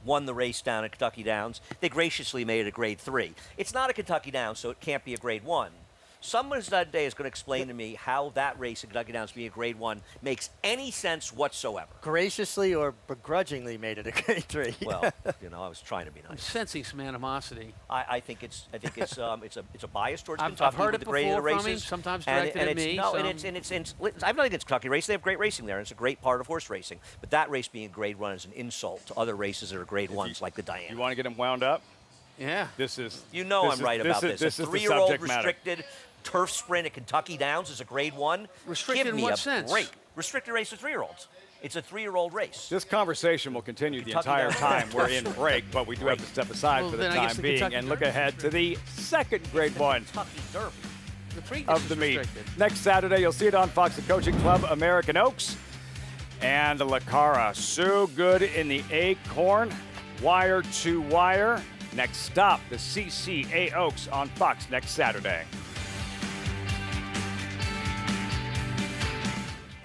won the race down at Kentucky Downs, they graciously made it a grade 3. It's not a Kentucky Downs, so it can't be a grade 1. Someone that day is going to explain to me how that race at Kentucky Downs being a grade 1 makes any sense whatsoever. Graciously or begrudgingly made it a grade 3. Well, I was trying to be nice. I'm sensing some animosity. I think it's a bias towards I've Kentucky heard with it the grade of the before from races. him, sometimes directed at me. No, and it's I have nothing against Kentucky racing. They have great racing there, and it's a great part of horse racing. But that race being a grade 1 is an insult to other races that are grade 1s like the Diana. You want to get him wound up? Yeah. I'm right about this. A 3-year-old restricted turf sprint at Kentucky Downs is a grade 1. Restricted Give me in what a sense? break. Restricted race for 3-year-olds. It's a 3-year-old race. This conversation will continue the entire time we're in break, but we do have to step aside for the time being and look ahead to the second grade 1 of the meet. Next Saturday, you'll see it on Fox, the Coaching Club, American Oaks, and the Lacara. So good in the Acorn, wire to wire. Next stop, the CCA Oaks on Fox next Saturday.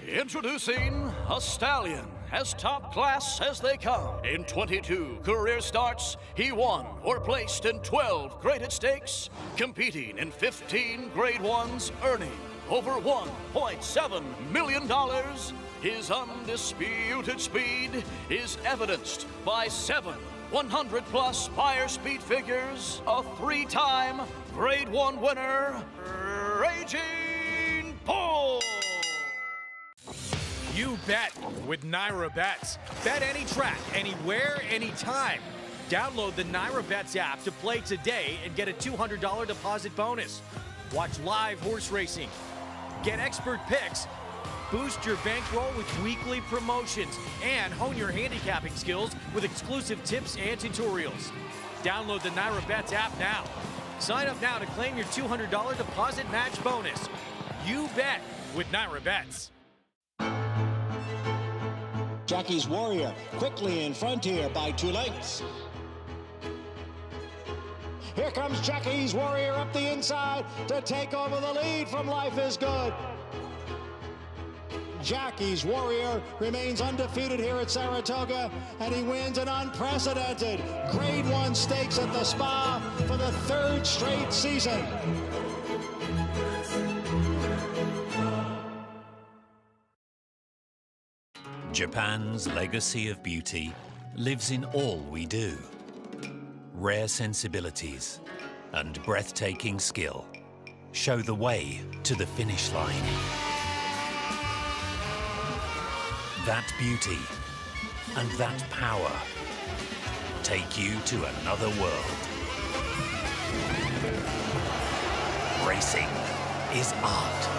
Introducing a stallion, as top class as they come. In 22 career starts, he won or placed in 12 graded stakes, competing in 15 grade 1s, earning over $1.7 million. His undisputed speed is evidenced by 7 100-plus buyer speed figures, a 3-time Grade 1 winner, Raging Bull. You bet with Naira Bets. Bet any track, anywhere, anytime. Download the Naira Bets app to play today and get a $200 deposit bonus. Watch live horse racing, get expert picks, boost your bankroll with weekly promotions, and hone your handicapping skills with exclusive tips and tutorials. Download the Naira Bets app now. Sign up now to claim your $200 deposit match bonus. You bet with Naira Bets. Jackie's Warrior quickly in front here by 2 lengths. Here comes Jackie's Warrior up the inside to take over the lead from Life is Good. Jackie's Warrior remains undefeated here at Saratoga, and he wins an unprecedented Grade 1 stakes at the Spa for the 3rd straight season. Japan's legacy of beauty lives in all we do. Rare sensibilities and breathtaking skill show the way to the finish line. That beauty and that power take you to another world. Racing is art.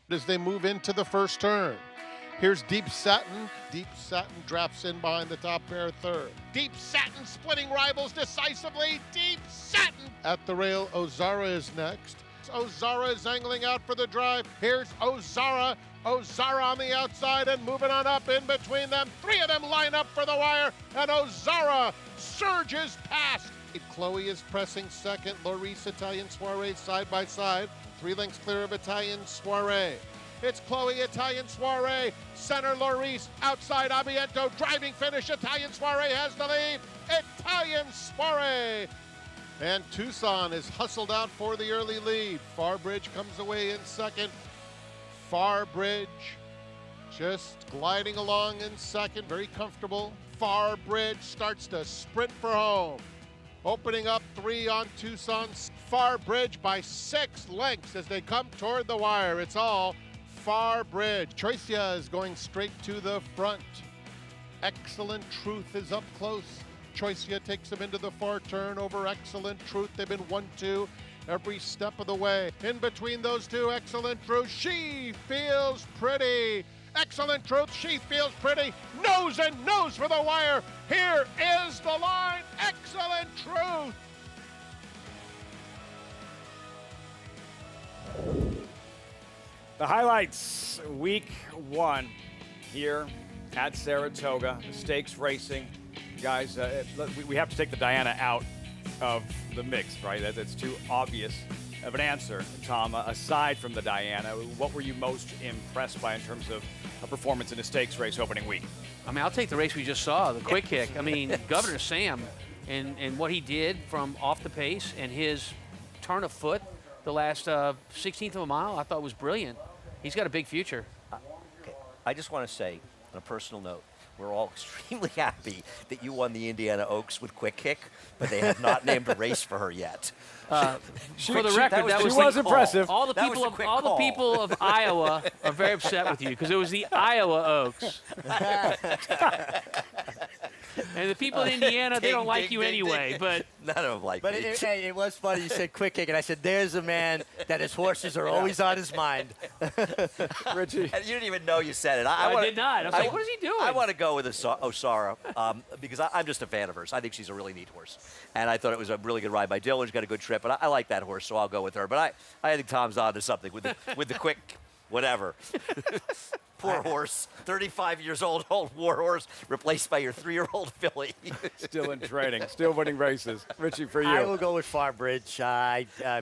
As they move into the first turn. Here's Deep Satin. Deep Satin drafts in behind the top pair, 3rd. Deep Satin splitting rivals decisively. Deep Satin at the rail. Ozara is next. Ozara is angling out for the drive. Here's Ozara. Ozara on the outside and moving on up in between them. 3 of them line up for the wire, and Ozara surges past. Chloe is pressing 2nd. Loris, Italian Soiree side by side. 3 lengths clear of Italian Soiree. It's Chloe, Italian Soiree, center Loris, outside Abiento, driving finish. Italian Soiree has the lead. Italian Soiree. And Tucson is hustled out for the early lead. Farbridge comes away in 2nd. Farbridge just gliding along in 2nd, very comfortable. Farbridge starts to sprint for home. Opening up 3 on Tucson. Farbridge by 6 lengths as they come toward the wire. It's all Farbridge. Choicia is going straight to the front. Excellent Truth is up close. Choicia takes him into the far turn over Excellent Truth. They've been 1-2 every step of the way. In between those two, Excellent Truth, She Feels Pretty. Excellent Truth, She Feels Pretty, nose and nose for the wire. Here is the line, Excellent Truth. The highlights, week 1 here at Saratoga, the stakes racing. Guys, we have to take the Diana out of the mix, right? That's too obvious of an answer, Tom. Aside from the Diana, what were you most impressed by in terms of a performance in a stakes race opening week? I mean, I'll take the race we just saw, the quick kick. I mean, Governor Sam and what he did from off the pace and his turn of foot the last 16th of a mile, I thought was brilliant. He's got a big future. Okay. I just want to say, on a personal note, we're all extremely happy that you won the Indiana Oaks with quick kick, but they have not named a race for her yet. For the record, that was impressive. All the people of Iowa are very upset with you because it was the Iowa Oaks. And the people in Indiana, they don't like you anyway. But none of them like me. But it was funny. You said quick kick, and I said, "There's a man that his horses are always on his mind." Richie, and you didn't even know you said it. I did not. I was like, "What is he doing?" I want to go with Osara because I'm just a fan of hers. I think she's a really neat horse, and I thought it was a really good ride by Dylan. She's got a good trip, but I like that horse, so I'll go with her. But I think Tom's on to something with the quick whatever. Poor horse, 35 years old war horse, replaced by your 3-year-old filly. Still in training, still winning races. Richie, for you. I will go with Farbridge.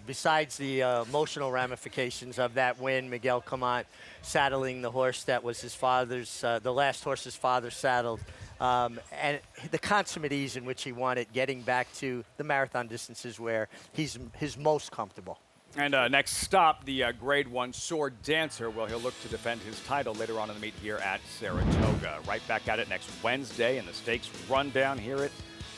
Besides the emotional ramifications of that win, Miguel Camont saddling the horse that was his father's, the last horse his father saddled. and the consummate ease in which he won it, getting back to the marathon distances where he's most comfortable. And next stop, the Grade 1 sword dancer. Well, he'll look to defend his title later on in the meet here at Saratoga. Right back at it next Wednesday, and the stakes run down here at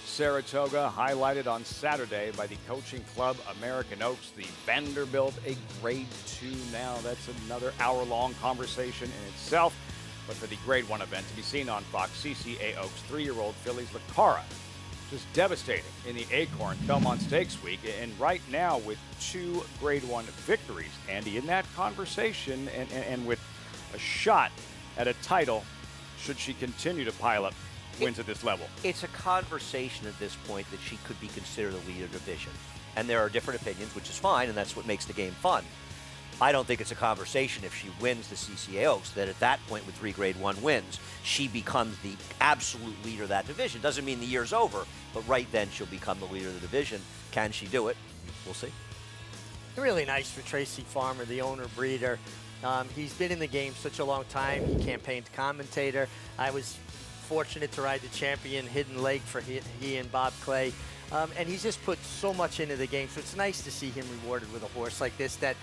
Saratoga, highlighted on Saturday by the Coaching Club American Oaks, the Vanderbilt, a Grade 2 now. That's another hour-long conversation in itself. But for the Grade 1 event to be seen on Fox, CCA Oaks 3-year-old fillies Lacara, just devastating in the Acorn Belmont Stakes week. And right now with 2 Grade 1 victories, Andy, in that conversation and with a shot at a title, should she continue to pile up wins at this level? It's a conversation at this point that she could be considered a leader division. And there are different opinions, which is fine, and that's what makes the game fun. I don't think it's a conversation if she wins the CCA Oaks, that at that point with 3 Grade 1 wins, she becomes the absolute leader of that division. Doesn't mean the year's over, but right then she'll become the leader of the division. Can she do it? We'll see. Really nice for Tracy Farmer, the owner breeder. He's been in the game such a long time. He campaigned commentator. I was fortunate to ride the champion Hidden Lake for he and Bob Clay. And he's just put so much into the game. So it's nice to see him rewarded with a horse like this that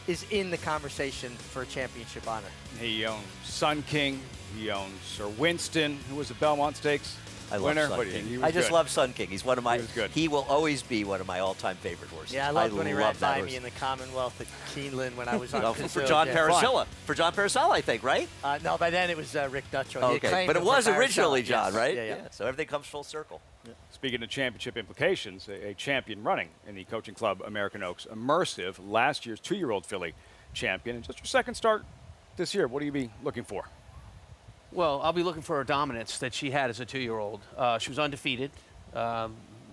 is in the conversation for a championship honor. He owns Sun King. He owns Sir Winston, who was a Belmont Stakes winner. Sun King. He was I just good. love Sun King. He's one of my. He will always be one of my all-time favorite horses. Yeah, I loved when he ran love that by horse. me in the Commonwealth at Keeneland when I was on for John Parasilla. For John Parasilla, I think, right? No, by then it was Rick Dutcho. Okay, but it was originally John, right? Yeah. So everything comes full circle. Yeah. Speaking of championship implications, a champion running in the Coaching Club American Oaks Immersive, last year's 2-year-old filly champion, and just her second start this year. What do you be looking for? Well, I'll be looking for her dominance that she had as a 2-year-old. She was undefeated,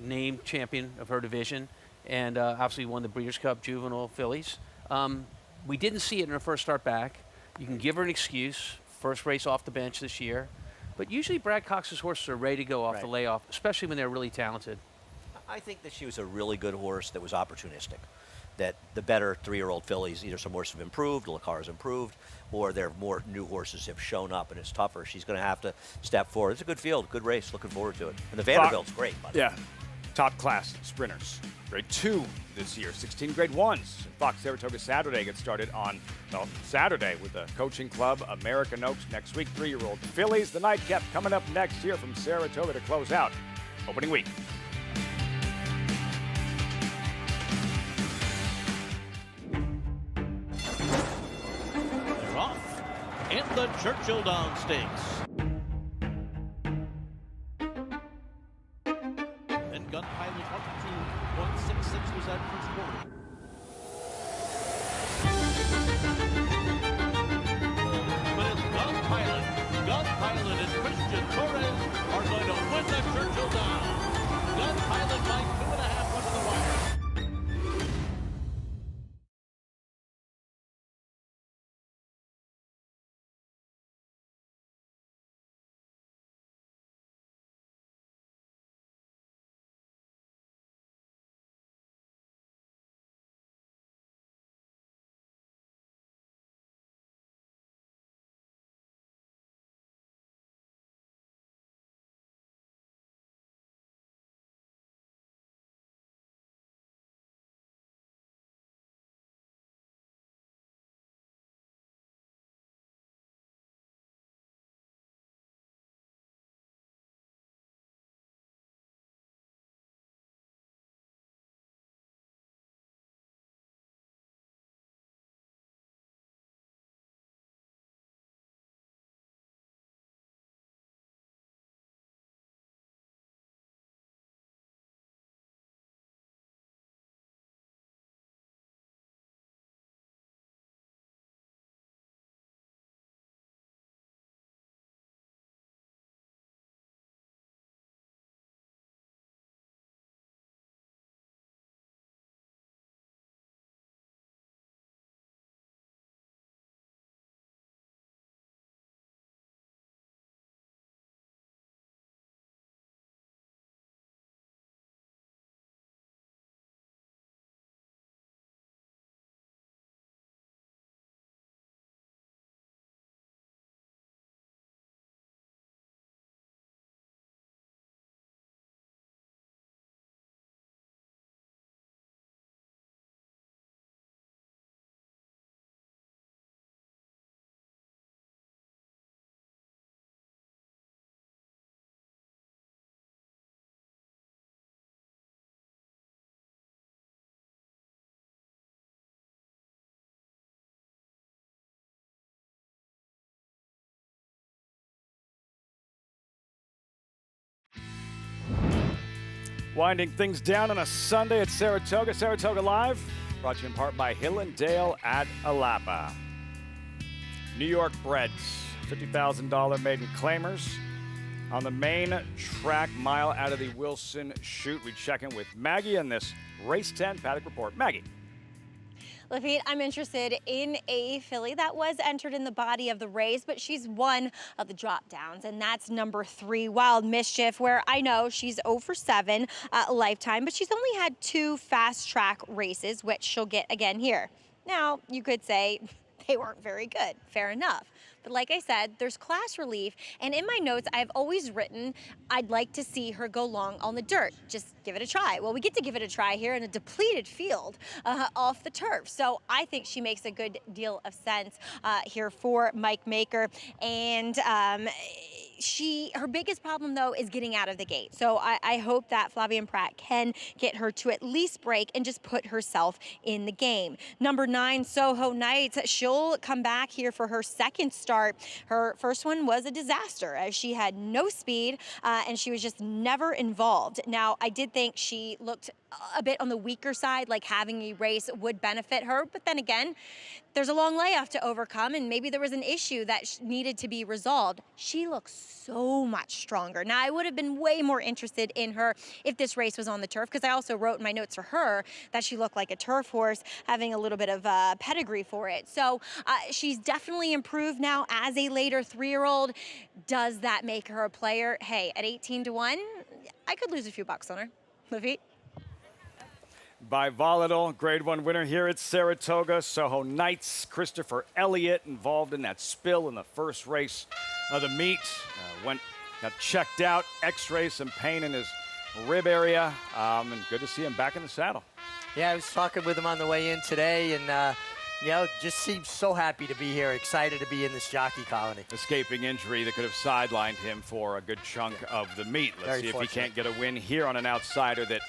named champion of her division, and obviously won the Breeders' Cup Juvenile Fillies. We didn't see it in her first start back. You can give her an excuse, first race off the bench this year, but usually Brad Cox's horses are ready to go off the layoff, especially when they're really talented. I think that she was a really good horse that was opportunistic. That the better 3-year-old fillies, either some horses have improved, Lacara's improved, or their more new horses have shown up and it's tougher. She's going to have to step forward. It's a good field, good race. Looking forward to it. And the Vanderbilt's great, by the way. Yeah, top class sprinters. Grade 2 this year, 16 Grade 1s. Fox Saratoga Saturday gets started on Saturday with the Coaching Club American Oaks next week. 3-year-old fillies. The nightcap coming up next here from Saratoga to close out opening week. They're off in the Churchill Downs Stakes. And Gun Pilot up to 166 was that first quarter. But it's Gun Pilot and Christian Torres are going to win the Churchill Downs. Gun Pilot by 2.5 under the wire. Winding things down on a Sunday at Saratoga. Saratoga Live, brought to you in part by Hill and Dale at Alapa. New York Breds, $50,000 maiden claimers. On the main track, mile out of the Wilson chute, we check in with Maggie in this Race 10 Paddock Report. Maggie. Lafitte, I'm interested in a filly that was entered in the body of the race, but she's one of the drop downs, and that's number 3, Wild Mischief, where I know she's 0 for 7 lifetime, but she's only had 2 fast track races, which she'll get again here. Now, you could say they weren't very good. Fair enough. But like I said, there's class relief, and in my notes, I've always written I'd like to see her go long on the dirt. Just give it a try. Well, we get to give it a try here in a depleted field off the turf. So I think she makes a good deal of sense here for Mike Maker. And her biggest problem, though, is getting out of the gate. So I hope that Flavien Prat can get her to at least break and just put herself in the game. Number 9, Soho Nights. She'll come back here for her second start. Her first one was a disaster as she had no speed and she was just never involved. Now, I did think she looked a bit on the weaker side, like having a race would benefit her. But then again, there's a long layoff to overcome, and maybe there was an issue that needed to be resolved. She looks so much stronger. Now, I would have been way more interested in her if this race was on the turf, because I also wrote in my notes for her that she looked like a turf horse, having a little bit of pedigree for it. So she's definitely improved now as a later 3-year-old. Does that make her a player? Hey, at 18 to 1, I could lose a few bucks on her. Lafitte? By Volatile, Grade 1 winner here at Saratoga. Soho Nights, Christopher Elliott involved in that spill in the first race of the meet. Got checked out, x-ray, some pain in his rib area, and good to see him back in the saddle. Yeah, I was talking with him on the way in today, and just seems so happy to be here, excited to be in this jockey colony. Escaping injury that could have sidelined him for a good chunk of the meet. Let's see if he can't get a win here on an outsider that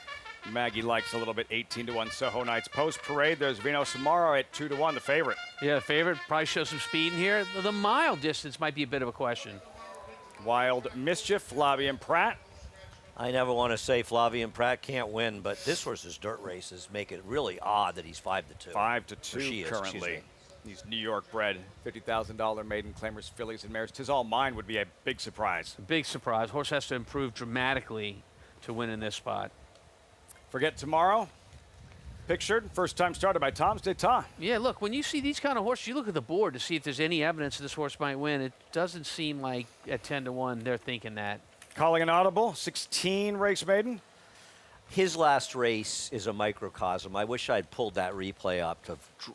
Maggie likes a little bit. 18 to 1 Soho Nights. Post parade, there's Vino Samaro at 2 to 1, the favorite. Yeah, the favorite probably shows some speed in here. The mile distance might be a bit of a question. Wild Mischief, Flavien Prat. I never want to say Flavien Prat can't win, but this horse's dirt races make it really odd that he's 5 to 2. 5 to 2 currently. These New York bred $50,000 maiden claimers, fillies and mares. 'Tis All Mine would be a big surprise. Big surprise. Horse has to improve dramatically to win in this spot. Forget Tomorrow. Pictured, first time started by Tom's d'Etat. Yeah, look, when you see these kind of horses, you look at the board to see if there's any evidence this horse might win. It doesn't seem like at 10 to 1 they're thinking that. Calling an audible, 16 race maiden. His last race is a microcosm. I wish I'd pulled that replay up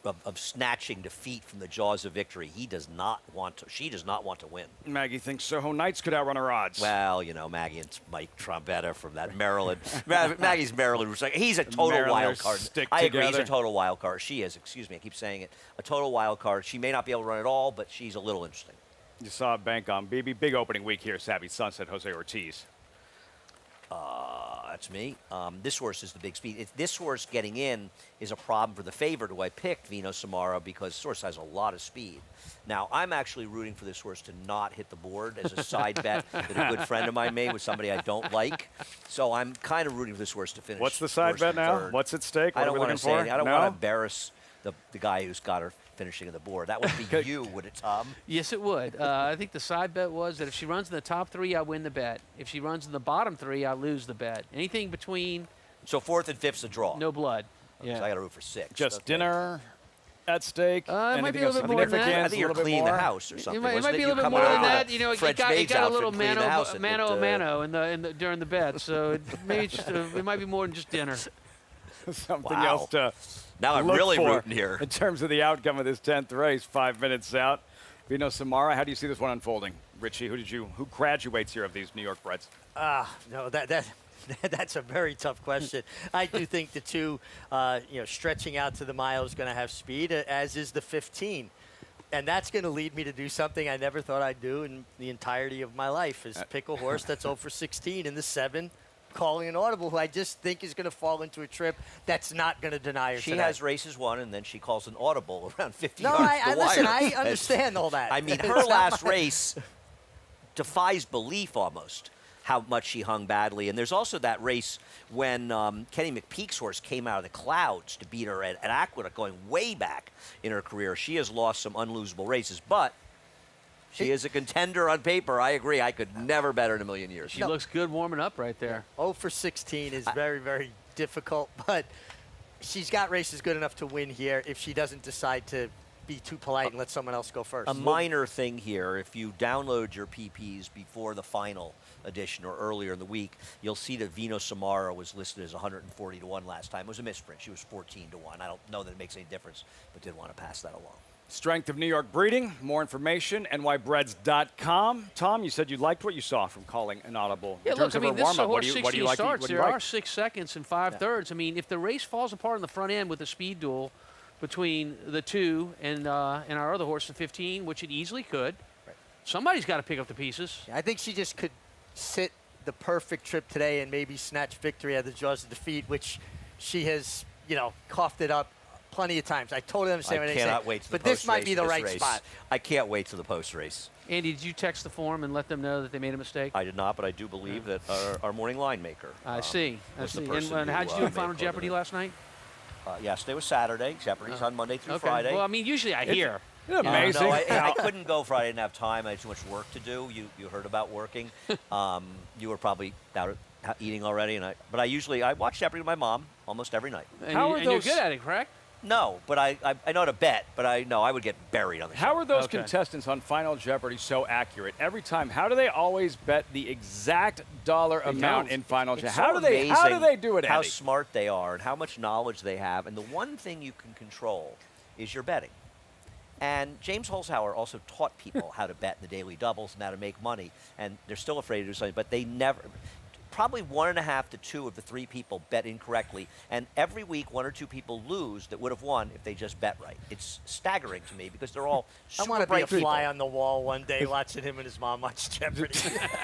of snatching defeat from the jaws of victory. She does not want to win. Maggie thinks Soho Nights could outrun her odds. Well, Maggie and Mike Trombetta from that Maryland. Maggie's Maryland was like, he's a total wild card. I agree, he's a total wild card. She is, excuse me, I keep saying it. A total wild card. She may not be able to run at all, but she's a little interesting. You saw bank on BB. Big opening week here, Savvy Sunset, Jose Ortiz. That's me. This horse is the big speed. This horse getting in is a problem for the favorite who I picked, Vino Samaro, because this horse has a lot of speed. Now, I'm actually rooting for this horse to not hit the board as a side bet that a good friend of mine made with somebody I don't like. So I'm kind of rooting for this horse to finish. What's the side bet now? Third. What's at stake? I don't want to say anything. I don't want to embarrass the guy who's got her finishing on the board. That would be you, would it, Tom? Yes, it would. I think the side bet was that if she runs in the top 3, I win the bet. If she runs in the bottom 3, I lose the bet. Anything between. So 4th and 5th's a draw. No blood. Yeah. So I got to root for 6. Just dinner at stake. It might be a little bit more than that. I think you're cleaning the house or something. It might be a little bit more than that. It got a little mano during the bet. So it might be more than just dinner. Something else to. Now I'm really rooting here. In terms of the outcome of this 10th race, 5 minutes out. Vino Samaro, how do you see this one unfolding? Richie, who graduates here of these New York breds? No, that's a very tough question. I do think the 2, stretching out to the mile is going to have speed, as is the 15. And that's going to lead me to do something I never thought I'd do in the entirety of my life, is pick a horse that's 0 for 16 in the 7. Calling an audible, who I just think is going to fall into a trip that's not going to deny her She today. has races won, and then she calls an audible around 50 No, yards to the listen, wire. I understand all that. I mean, her last race defies belief almost. how much she hung badly. And there's also that race when Kenny McPeak's horse came out of the clouds to beat her at Aqueduct, going way back in her career. She has lost some unlosable races, but she is a contender on paper. I agree. I could never bet her in a million years. She looks good warming up right there. 0 for 16 is very, very difficult, but she's got races good enough to win here if she doesn't decide to be too polite and let someone else go first. A minor thing here, if you download your PPs before the final edition or earlier in the week, you'll see that Vino Samara was listed as 140 to 1 last time. It was a misprint. She was 14 to 1. I don't know that it makes any difference, but did want to pass that along. Strength of New York breeding. More information, nybreds.com. Tom, you said you liked what you saw from calling an audible. Yeah, in terms look, I mean, of this her is a warm-up. horse 16 like? starts. What do you There like? are 6 seconds and 5 thirds. I mean, if the race falls apart in the front end with a speed duel between the 2 and our other horse, the 15, which it easily could, somebody's got to pick up the pieces. I think she just could sit the perfect trip today and maybe snatch victory at the jaws of defeat, which she has, coughed it up plenty of times. I totally understand what I they're saying. cannot wait to the But this might be the right race. spot. I can't wait to the post race. Andy, did you text the forum and let them know that they made a mistake? I did not, but I do believe that our morning line maker. I see. Was the And person how did you do who, in Final made Jeopardy last night? Yesterday was Saturday. Jeopardy's on Monday through Okay. Friday. Well, I mean, usually I hear. Amazing. No, I couldn't go Friday. I didn't have time. I had too much work to do. You heard about working. You were probably out eating already, but I watch Jeopardy with my mom almost every night. And you're good at it, correct? No, but I know how to bet, but I know I would get buried on the show. How are those contestants on Final Jeopardy so accurate every time? How do they always bet the exact dollar amount in Final Jeopardy? How do they do it, How Eddie? smart they are and how much knowledge they have. And the one thing you can control is your betting. And James Holzhauer also taught people how to bet in the daily doubles and how to make money. And they're still afraid to do something, but they never. Probably 1.5 to 2 of the 3 people bet incorrectly, and every week 1 or 2 people lose that would have won if they just bet right. It's staggering to me because they're all super I want to be bright a fly people. on the wall one day watching him and his mom watch Jeopardy.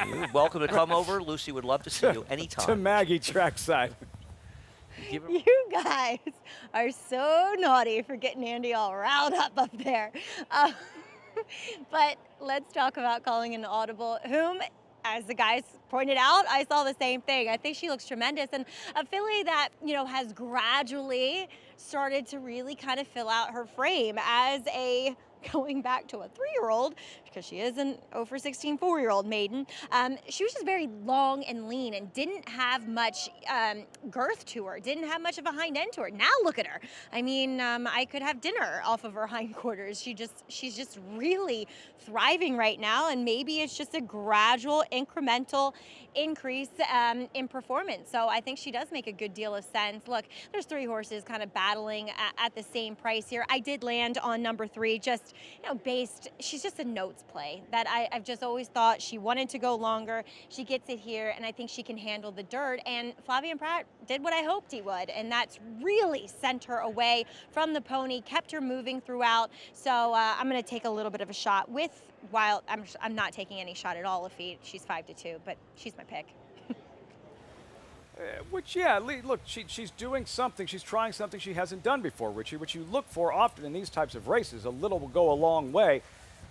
You're welcome to come over. Lucy would love to see you anytime. To Maggie trackside. You guys are so naughty for getting Andy all riled up there. But let's talk about calling an audible, whom, as the guys pointed out, I saw the same thing. I think she looks tremendous, and a filly that, has gradually started to really kind of fill out her frame as a going back to a 3-year-old, because she is an 0 for 16 4-year-old maiden. She was just very long and lean and didn't have much girth to her, didn't have much of a hind end to her. Now look at her. I mean, I could have dinner off of her hindquarters. She's just really thriving right now, and maybe it's just a gradual, incremental increase in performance. So I think she does make a good deal of sense. Look, there's 3 horses kind of battling at the same price here. I did land on number 3, just she's just a notes play that I've just always thought she wanted to go longer. She gets it here, and I think she can handle the dirt. And Flavien Prat did what I hoped he would, and that's really sent her away from the pony, kept her moving throughout. So I'm going to take a little bit of a shot while I'm not taking any shot at all if she's 5 to 2, but she's my pick. Look, she's doing something. She's trying something she hasn't done before, Richie, which you look for often in these types of races. A little will go a long way.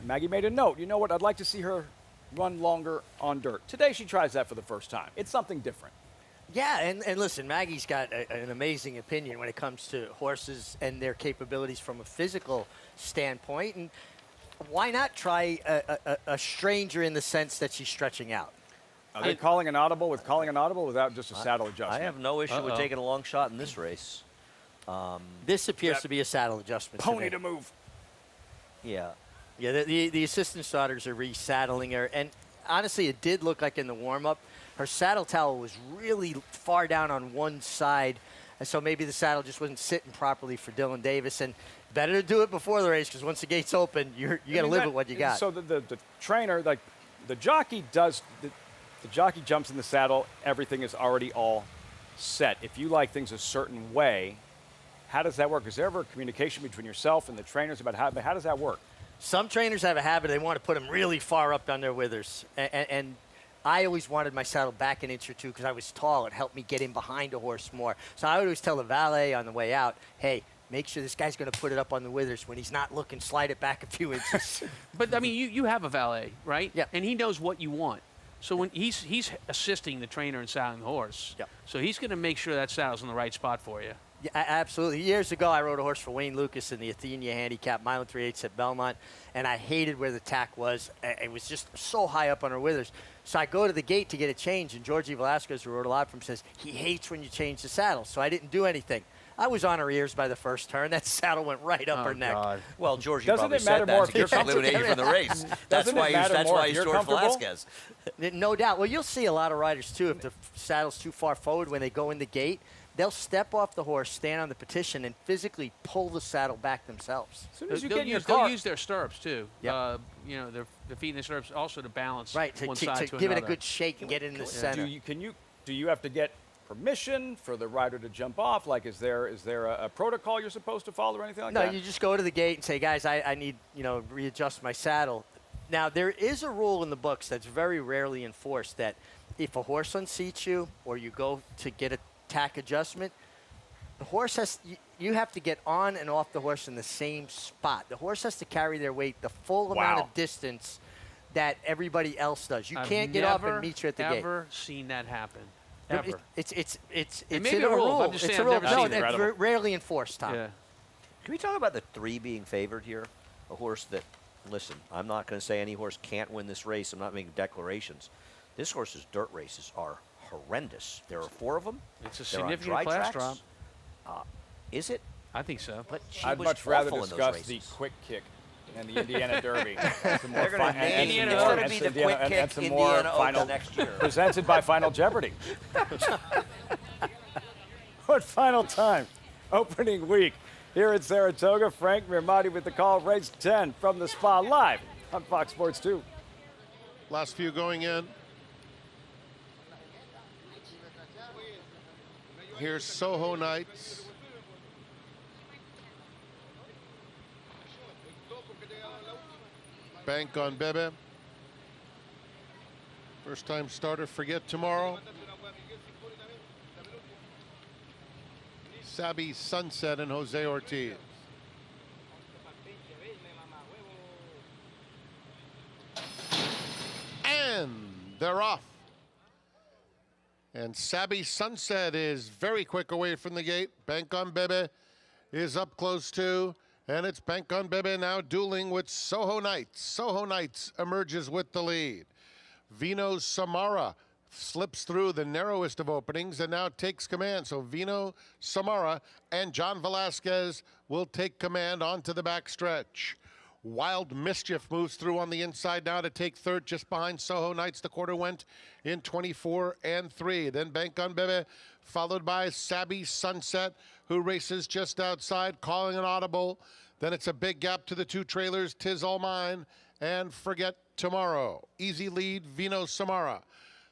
Maggie made a note. You know what? I'd like to see her run longer on dirt. Today she tries that for the first time. It's something different. Yeah, and listen, Maggie's got an amazing opinion when it comes to horses and their capabilities from a physical standpoint. And why not try a stranger in the sense that she's stretching out? Are they calling an audible without just a saddle adjustment? I have no issue with taking a long shot in this race. This appears to be a saddle adjustment. Pony to move. Yeah. Yeah, the assistant starters are resaddling her. And honestly, it did look like in the warm-up, her saddle towel was really far down on one side. And so maybe the saddle just wasn't sitting properly for Dylan Davis. And better to do it before the race, because once the gates open, you got to live with what you got. So the trainer, like the jockey does, the jockey jumps in the saddle, everything is already all set. If you like things a certain way, how does that work? Is there ever communication between yourself and the trainers about how does that work? Some trainers have a habit, they want to put them really far up on their withers. And I always wanted my saddle back an inch or 2 because I was tall. It helped me get in behind a horse more. So I would always tell the valet on the way out, hey, make sure this guy's going to put it up on the withers. When he's not looking, slide it back a few inches. But, I mean, you have a valet, right? Yeah. And he knows what you want. So when he's assisting the trainer in saddling the horse. Yep. So he's going to make sure that saddle's in the right spot for you. Yeah, absolutely. Years ago, I rode a horse for Wayne Lucas in the Athenia Handicap, mile and 3/8 at Belmont, and I hated where the tack was. It was just so high up on her withers. So I go to the gate to get a change, and Georgie Velasquez, who rode a lot from him, says he hates when you change the saddle. So I didn't do anything. I was on her ears by the first turn. That saddle went right up her neck. God. Well, Georgie Doesn't probably it matter said more that if to you're get comfortable? eliminated from the race. That's why he's George Velasquez. No doubt. Well, you'll see a lot of riders, too, if the saddle's too far forward when they go in the gate, they'll step off the horse, stand on the petition, and physically pull the saddle back themselves. As soon as you They'll get in your they'll car. use their stirrups, too. Yep. You know, they're feeding the stirrups also to balance Right, to one side to give another. it a good shake and get it in the center. Do you have to get permission for the rider to jump off? Like, is there a protocol you're supposed to follow or anything like No, that? you just go to the gate and say, guys, I need, readjust my saddle. Now, there is a rule in the books that's very rarely enforced that if a horse unseats you or you go to get a tack adjustment, the horse you have to get on and off the horse in the same spot. The horse has to carry their weight the full amount of distance that everybody else does. You can't get off and meet you at the gate. I've never seen that happen. Ever. It's may in be a a rule. rule. I'm just It's saying a I've rule. never No, seen it. it's rarely enforced, Tom. Yeah. Can we talk about the 3 being favored here? A horse that, listen, I'm not going to say any horse can't win this race. I'm not making declarations. This horse's dirt races are horrendous. There are 4 of them. It's a They're on significant dry class tracks. drop. Is it? I think so. But she I'd was much rather awful in those discuss the races. quick kick and the Indiana Derby. Some more They're going to name it's going to be the quick kick some more Indiana final Oka next year. presented by Final Jeopardy. What final time? Opening week here at Saratoga. Frank Mirmati with the call. Race 10 from the Spa live on Fox Sports 2. Last few going in. Here's Soho Knights. Bank on Bebe. First time starter, Forget Tomorrow. Sabi Sunset and Jose Ortiz. And they're off. And Sabi Sunset is very quick away from the gate. Bank on Bebe is up close too. And it's Bank on Bebe now dueling with Soho Knights. Soho Knights emerges with the lead. Vino Samara slips through the narrowest of openings and now takes command. So Vino Samara and John Velasquez will take command onto the back stretch. Wild Mischief moves through on the inside now to take third just behind Soho Knights. The quarter went in 24-3. Then Bank on Bebe, followed by Sabi Sunset, who races just outside, calling an audible. Then it's a big gap to the 2 trailers, Tis All Mine and Forget Tomorrow. Easy lead, Vino Samara.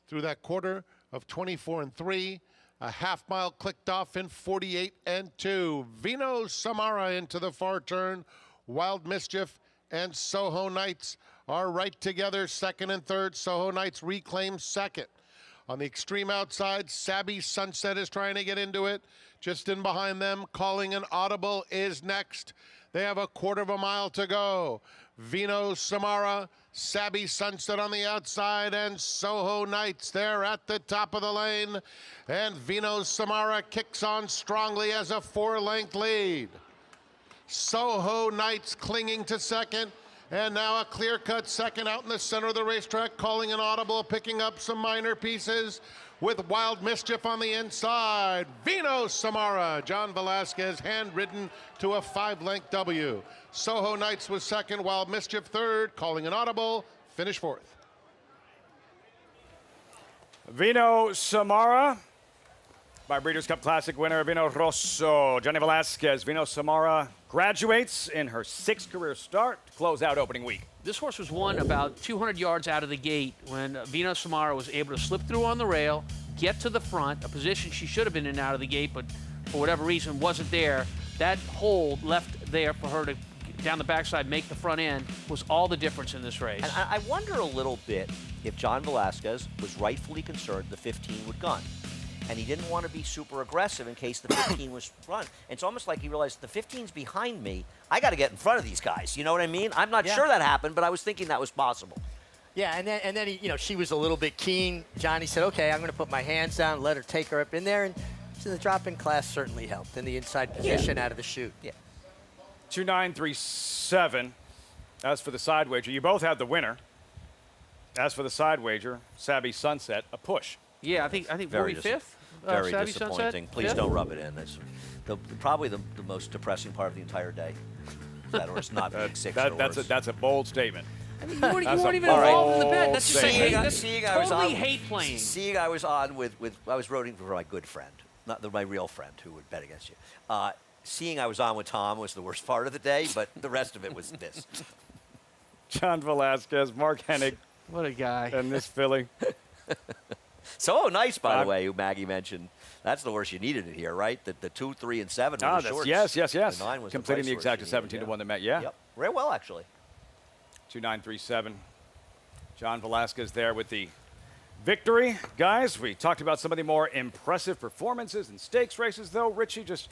Through that quarter of 24-3, a half mile clicked off in 48-2. Vino Samara into the far turn. Wild Mischief and Soho Knights are right together, second and third. Soho Knights reclaim second. On the extreme outside, Sabi Sunset is trying to get into it. Just in behind them, calling an audible is next. They have a quarter of a mile to go. Vino Samara, Sabi Sunset on the outside, and Soho Knights there at the top of the lane. And Vino Samara kicks on strongly as a 4-length lead. Soho Knights clinging to second, and now a clear-cut second out in the center of the racetrack, calling an audible, picking up some minor pieces with Wild Mischief on the inside. Vino Samara, John Velasquez, handridden to a 5-length W. Soho Knights was second, Wild Mischief third, calling an audible, finish fourth. Vino Samara by Breeders' Cup Classic winner Vino Rosso. Johnny Velasquez. Vino Samara graduates in her 6th career start to close out opening week. This horse was won about 200 yards out of the gate when Vino Samara was able to slip through on the rail, get to the front, a position she should have been in out of the gate, but for whatever reason wasn't there. That hold left there for her to, down the backside, make the front end was all the difference in this race. And I wonder a little bit if John Velasquez was rightfully concerned the 15 would gun. And he didn't want to be super aggressive in case the 15 was run. It's almost like he realized the 15's behind me. I got to get in front of these guys. You know what I mean? I'm not sure that happened, but I was thinking that was possible. Yeah, and then he, she was a little bit keen. Johnny said, okay, I'm going to put my hands down, let her take her up in there. And so the drop-in class certainly helped in the inside position out of the chute. Yeah. 2-9-3-7. As for the side wager, you both had the winner. As for the side wager, Savvy Sunset, a push. Yeah, I think Very 45th. Very Savvy disappointing. Sunset, Please fifth? don't rub it in. It's probably the most depressing part of the entire day. That or it's not being 6 or worse. That's a bold statement. I mean, you weren't even involved in the bet. That's just totally hate playing. Seeing I was on I was rooting for my good friend, not my real friend who would bet against you. Seeing I was on with Tom was the worst part of the day, but the rest of it was this. John Velasquez, Mark Hennig. What a guy. And this Philly. So nice, by the way, who Maggie mentioned. That's the worst you needed it here, right? The 2, 3, and 7 were the shorts. Yes. The 9 was completing the price exact worst you 17 to needed, 1 that met. Yeah. Yep. Very well, actually. 2-9-3-7. John Velasquez there with the victory. Guys, we talked about some of the more impressive performances and stakes races, though. Richie, just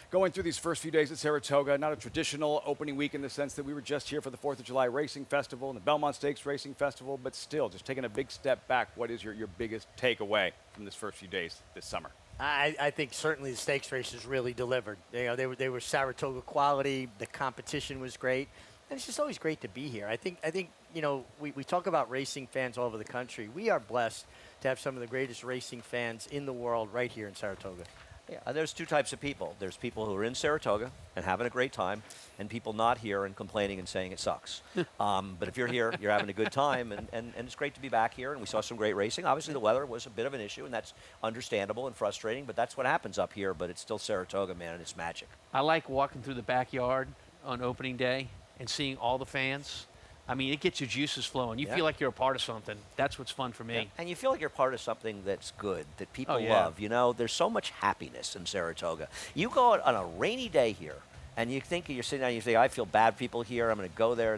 going through these first few days at Saratoga, not a traditional opening week in the sense that we were just here for the 4th of July Racing Festival and the Belmont Stakes Racing Festival, but still, just taking a big step back, what is your biggest takeaway from this first few days this summer? I think certainly the stakes races really delivered. They were Saratoga quality. The competition was great. And it's just always great to be here. I think we talk about racing fans all over the country. We are blessed to have some of the greatest racing fans in the world right here in Saratoga. Yeah, there's two types of people. There's people who are in Saratoga and having a great time, and people not here and complaining and saying it sucks. But if you're here, you're having a good time, and it's great to be back here, and we saw some great racing. Obviously, the weather was a bit of an issue, and that's understandable and frustrating, but that's what happens up here, but it's still Saratoga, man, and it's magic. I like walking through the backyard on opening day and seeing all the fans. I mean, it gets your juices flowing. You feel like you're a part of something. That's what's fun for me. Yeah. And you feel like you're part of something that's good, that people love. love. There's so much happiness in Saratoga. You go out on a rainy day here, and you're sitting down and you say, I feel bad people here. I'm going to go there.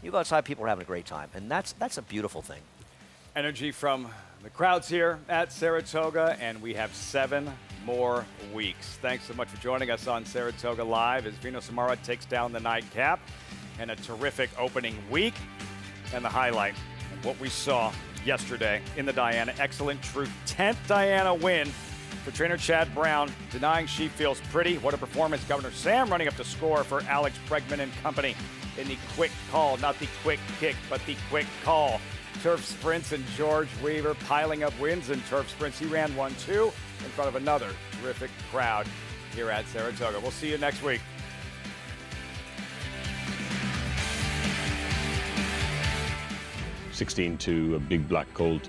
You go outside, people are having a great time. And that's a beautiful thing. Energy from the crowds here at Saratoga, and we have 7 more weeks. Thanks so much for joining us on Saratoga Live as Vino Samara takes down the nightcap. And a terrific opening week. And the highlight of what we saw yesterday in the Diana. Excellent Truth 10th Diana win for trainer Chad Brown, denying she feels pretty. What a performance. Governor Sam running up to score for Alex Bregman and company in the quick call. Not the quick kick, but the quick call. Turf sprints and George Weaver piling up wins in turf sprints. He ran 1-2 in front of another terrific crowd here at Saratoga. We'll see you next week. 16-2, a big black colt.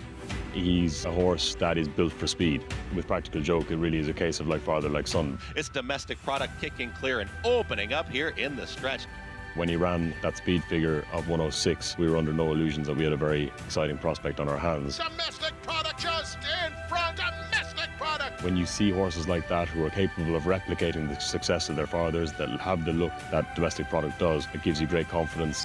He's a horse that is built for speed. With Practical Joke, it really is a case of like father, like son. It's domestic product kicking clear and opening up here in the stretch. When he ran that speed figure of 106, we were under no illusions that we had a very exciting prospect on our hands. Domestic product just in front. Domestic product. When you see horses like that who are capable of replicating the success of their fathers, that have the look that domestic product does, it gives you great confidence.